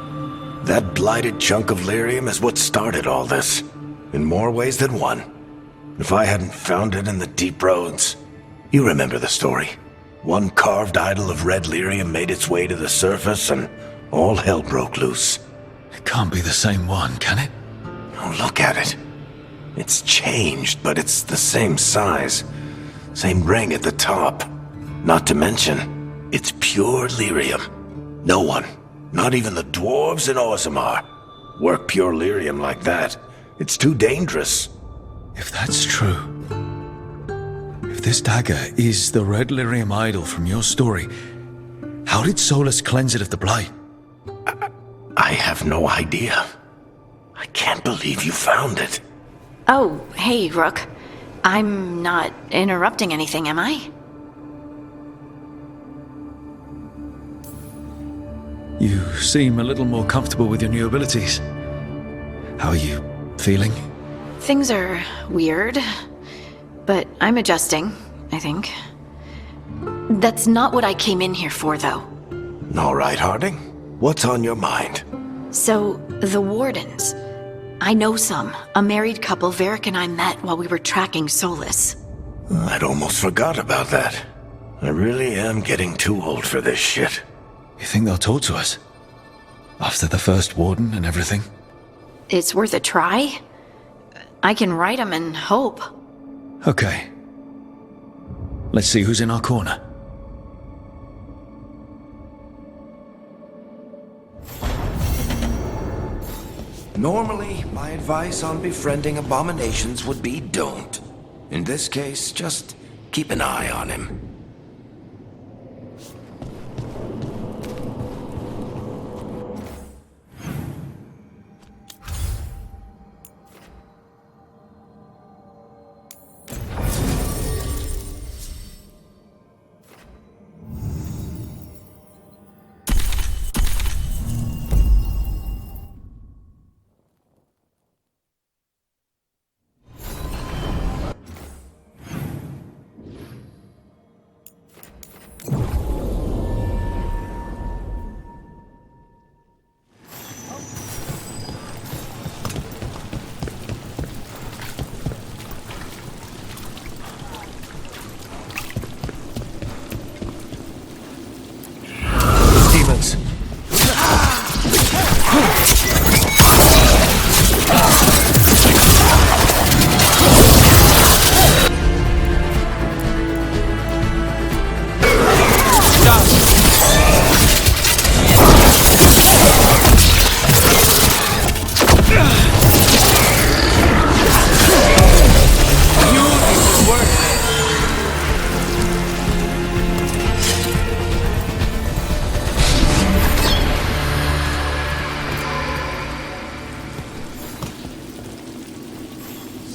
That blighted chunk of lyrium is what started all this. In more ways than one. If I hadn't found it in the deep roads. You remember the story. One carved idol of red lyrium made its way to the surface and all hell broke loose. It can't be the same one, can it? Oh, look at it. It's changed, but it's the same size. Same ring at the top. Not to mention, it's pure lyrium. No one, not even the dwarves in Orzammar, work pure lyrium like that. It's too dangerous. If that's true, if this dagger is the red lyrium idol from your story, how did Solus cleanse it of the blight? I have no idea. I can't believe you found it. Oh, hey, Rook. I'm not interrupting anything, am I? You seem a little more comfortable with your new abilities. How are you feeling? Things are weird, but I'm adjusting, I think. That's not what I came in here for, though. All right, Harding. What's on your mind? So, the Wardens. I know some. A married couple Varric and I met while we were tracking Solus. I'd almost forgot about that. I really am getting too old for this shit. You think they'll talk to us? After the first warden and everything? It's worth a try. I can write them and hope. Okay. Let's see who's in our corner. Normally, my advice on befriending abominations would be don't. In this case, just keep an eye on him.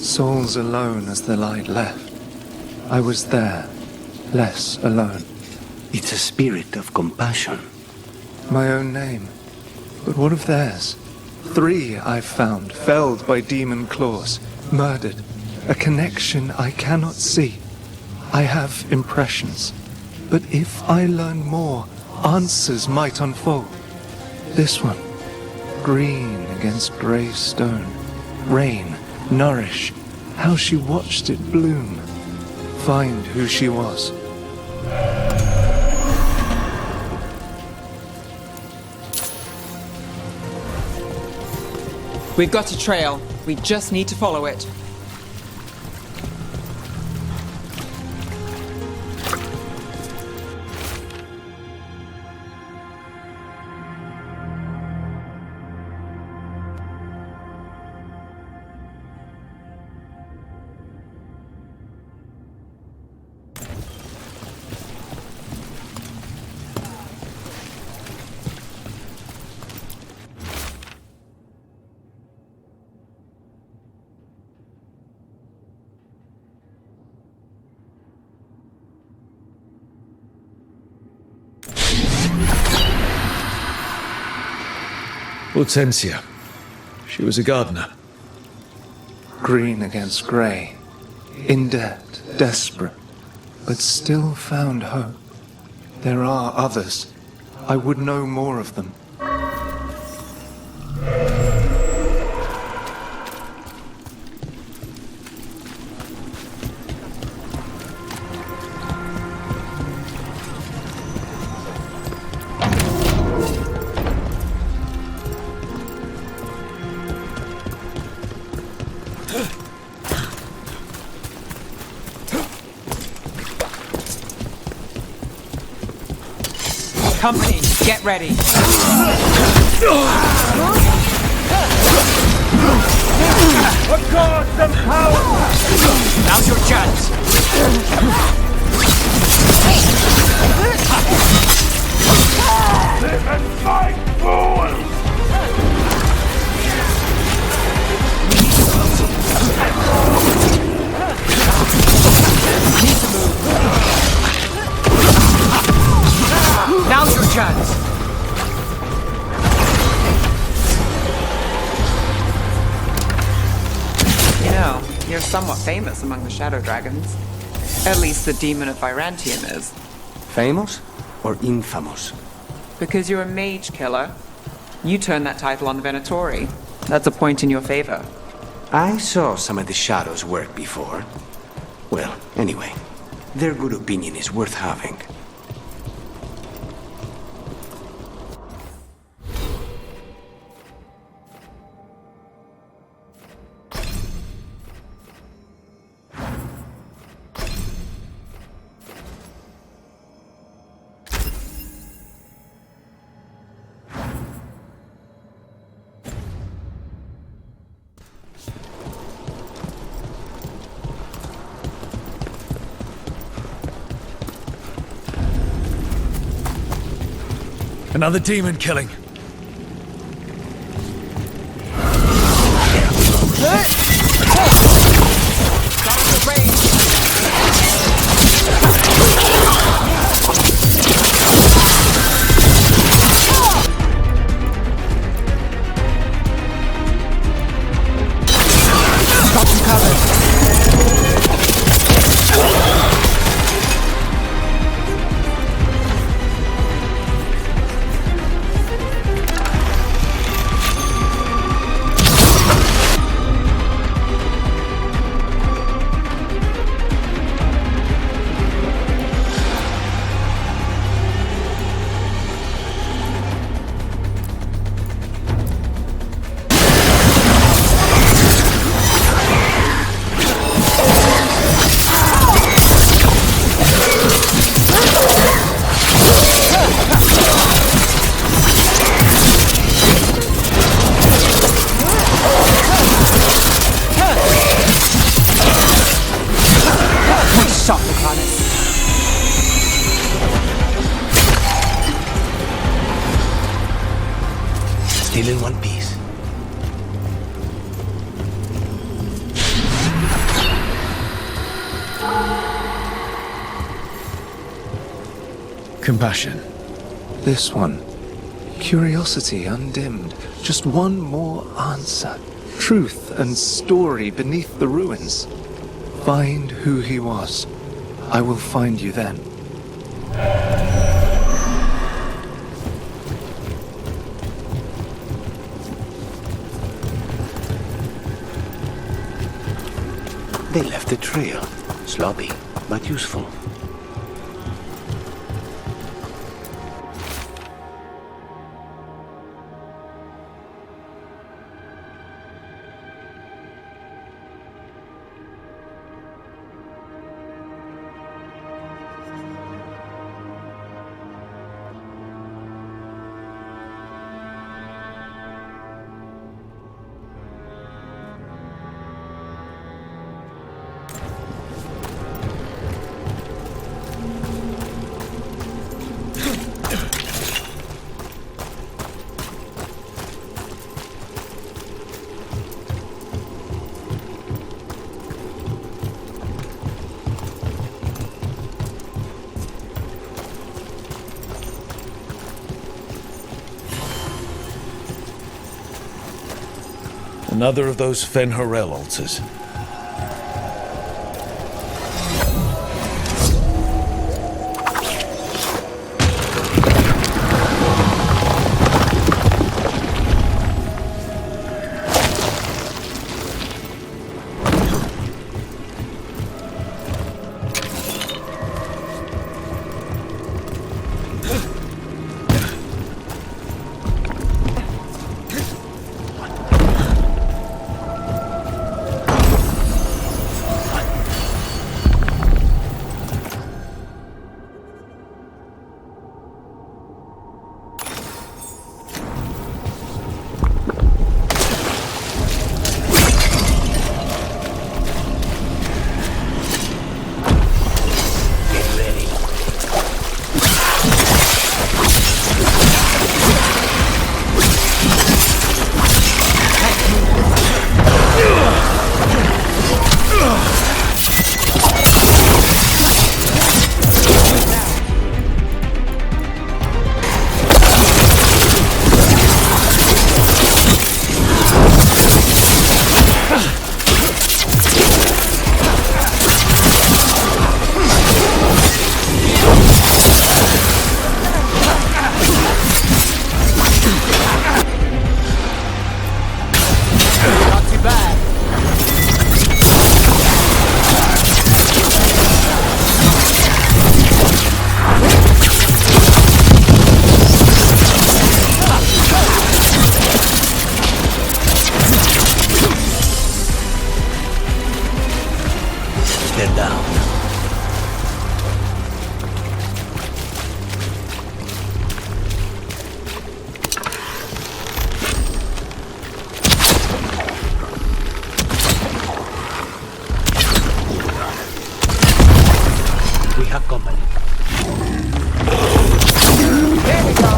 Souls alone as the light left. I was there, less alone. It's a spirit of compassion. My own name. But what of theirs? 3 I've found, felled by demon claws, murdered. A connection I cannot see. I have impressions. But if I learn more, answers might unfold. This one. Green against grey stone. Rain, nourish. How she watched it bloom. Find who she was. We've got a trail. We just need to follow it. Hortensia. She was a gardener. Green against grey. In debt, desperate. But still found hope. There are others. I would know more of them. Company, get ready. Accord some power! Now's your chance. Live and fight, fool! Need to move. Now's your chance. You know, somewhat famous among the shadow dragons. At least the demon of Virantium is. Famous or infamous? Because you're a mage killer. You turned that title on the Venatori. That's a point in your favor. I saw some of the shadows work before. Well, anyway, their good opinion is worth having. Another demon killing. Got you covered. Still in one piece. Compassion. This one. Curiosity undimmed. Just one more answer. Truth and story beneath the ruins. Find who he was. I will find you then. They left a trail. Sloppy, but useful. Another of those Fen'Harel altars. if they're down. We have company. There we go.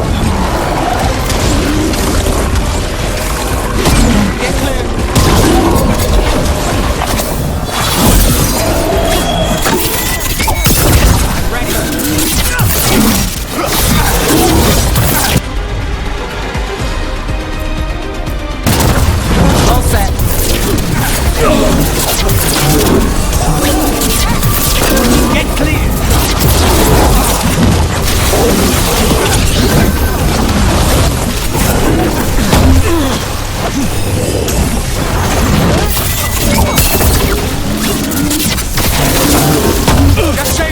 Get clear. All set. Get clear. Just say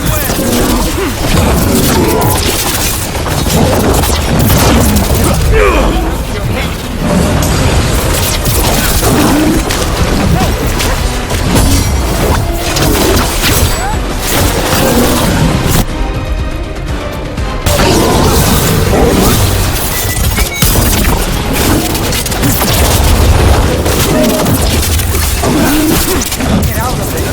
get out of there.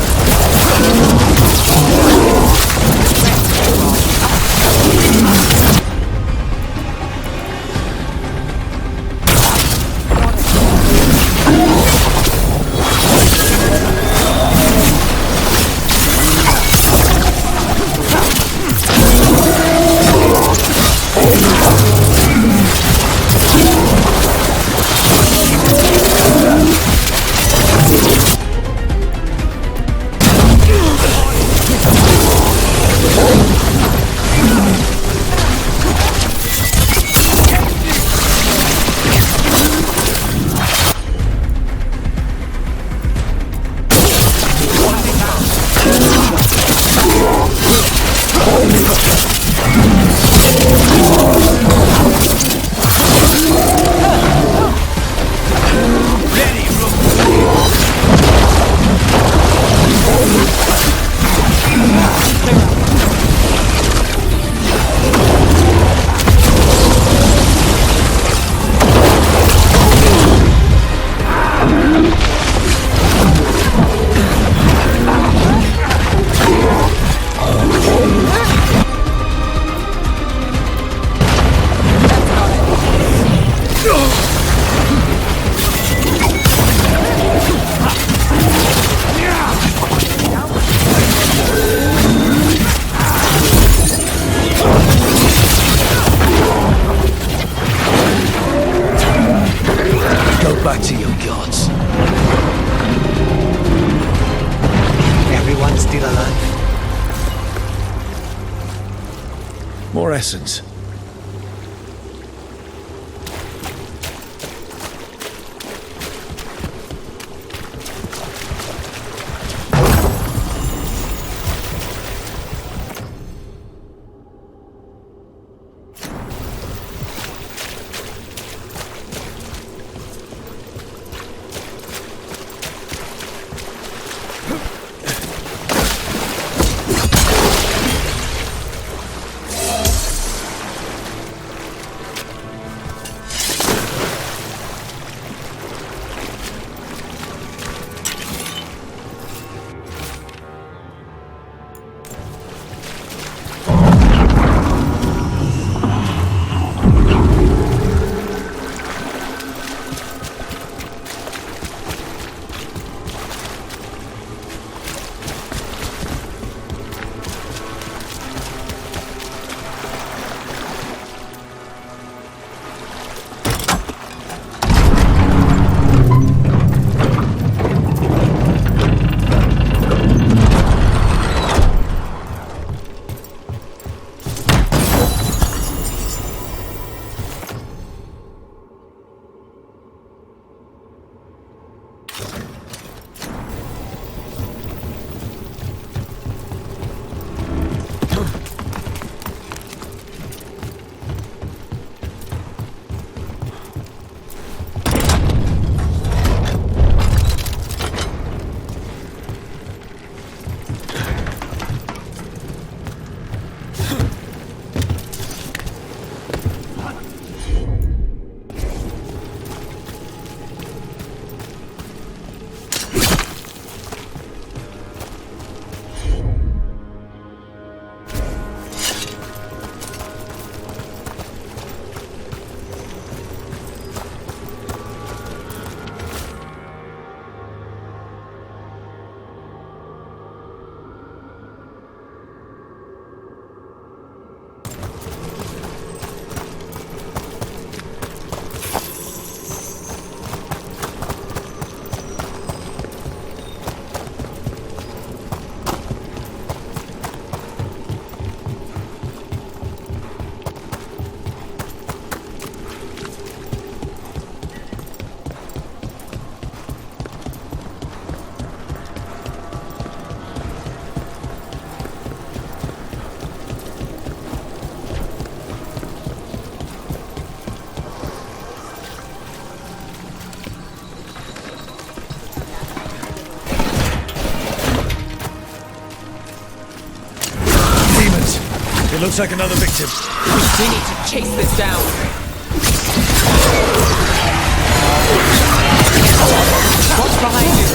Go back to your gods. Everyone still alive? More essence. It looks like another victim. We need to chase this down. Watch behind you.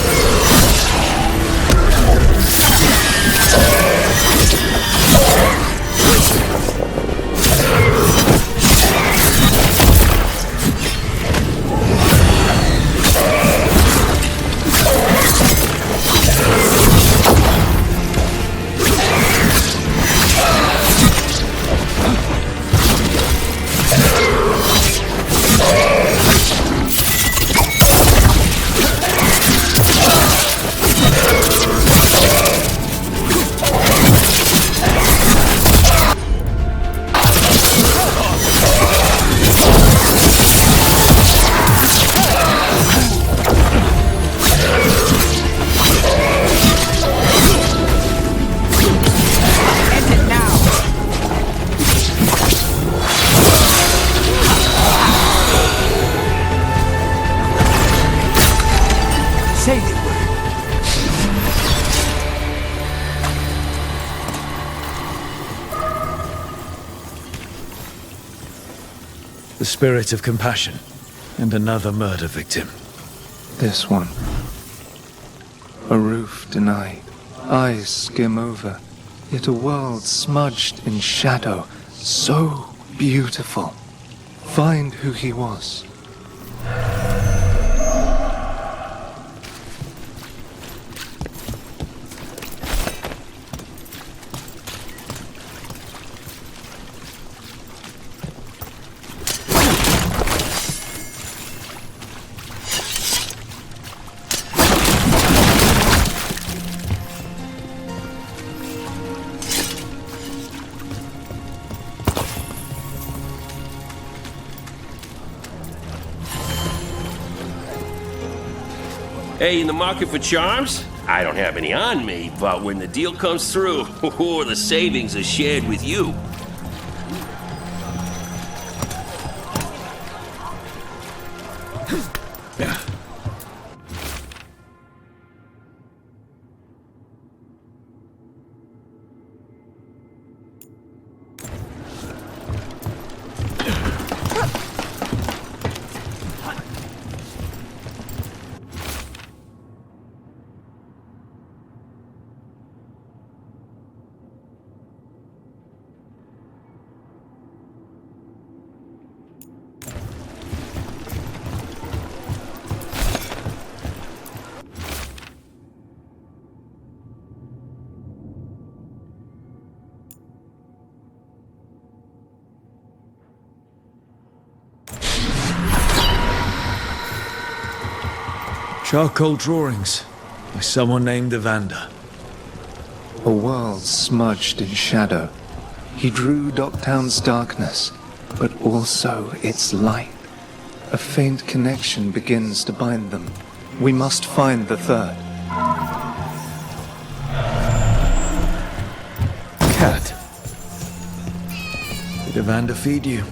The spirit of compassion. And another murder victim. This one. A roof denied. Eyes skim over. Yet a world smudged in shadow. So beautiful. Find who he was. Hey, in the market for charms? I don't have any on me, but when the deal comes through, the savings are shared with you. Charcoal drawings by someone named Evander. A world smudged in shadow. He drew Docktown's darkness, but also its light. A faint connection begins to bind them. We must find the third. Cat. Did Evander feed you?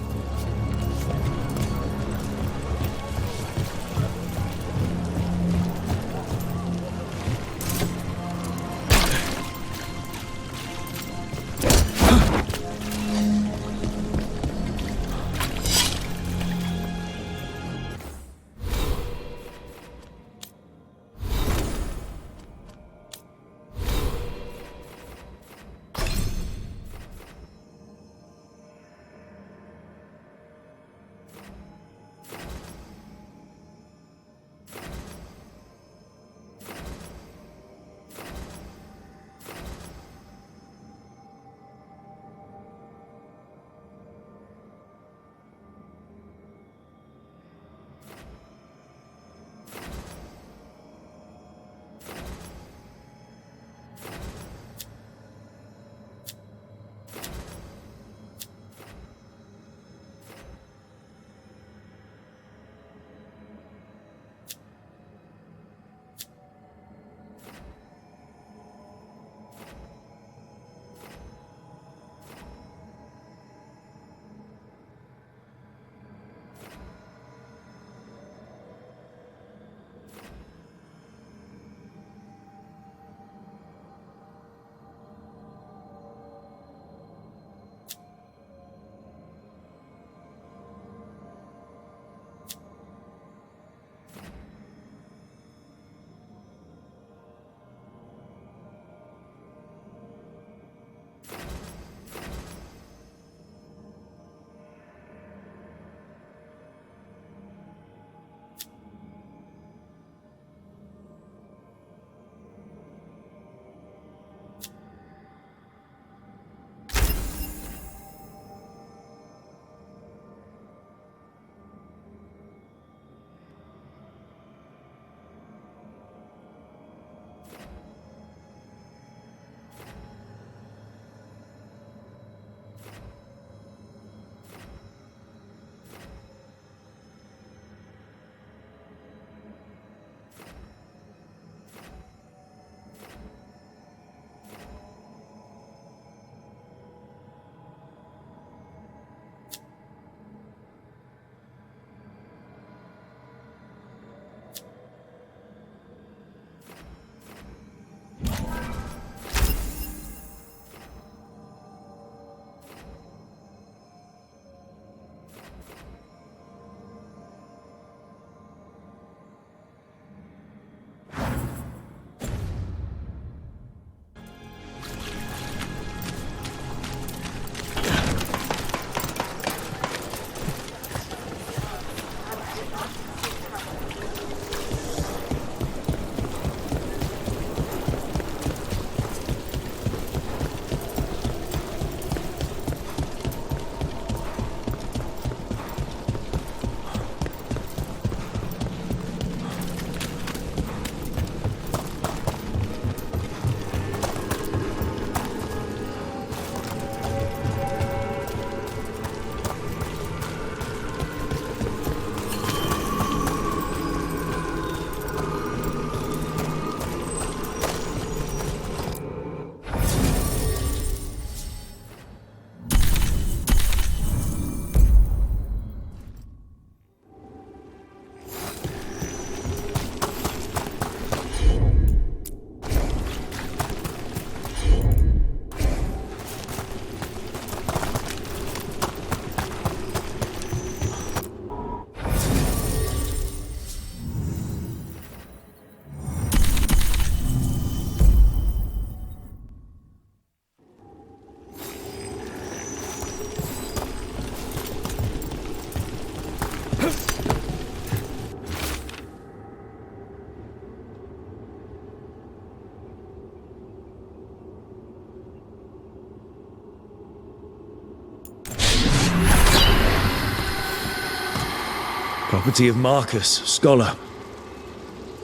Property of Marcus, scholar.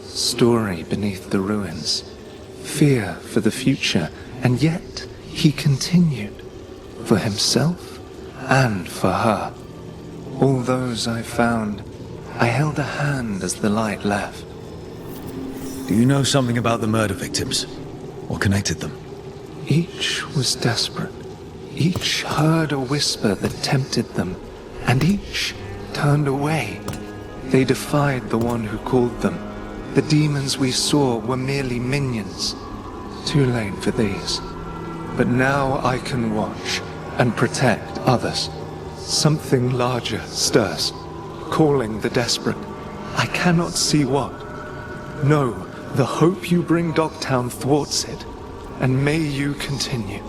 Story beneath the ruins. Fear for the future, and yet he continued. For himself and for her. All those I found, I held a hand as the light left. Do you know something about the murder victims? What connected them? Each was desperate. Each heard a whisper that tempted them, and each turned away. They defied the one who called them. The demons we saw were merely minions. Too late for these. But now I can watch and protect others. Something larger stirs, calling the desperate. I cannot see what. No, the hope you bring Dogtown thwarts it, and may you continue.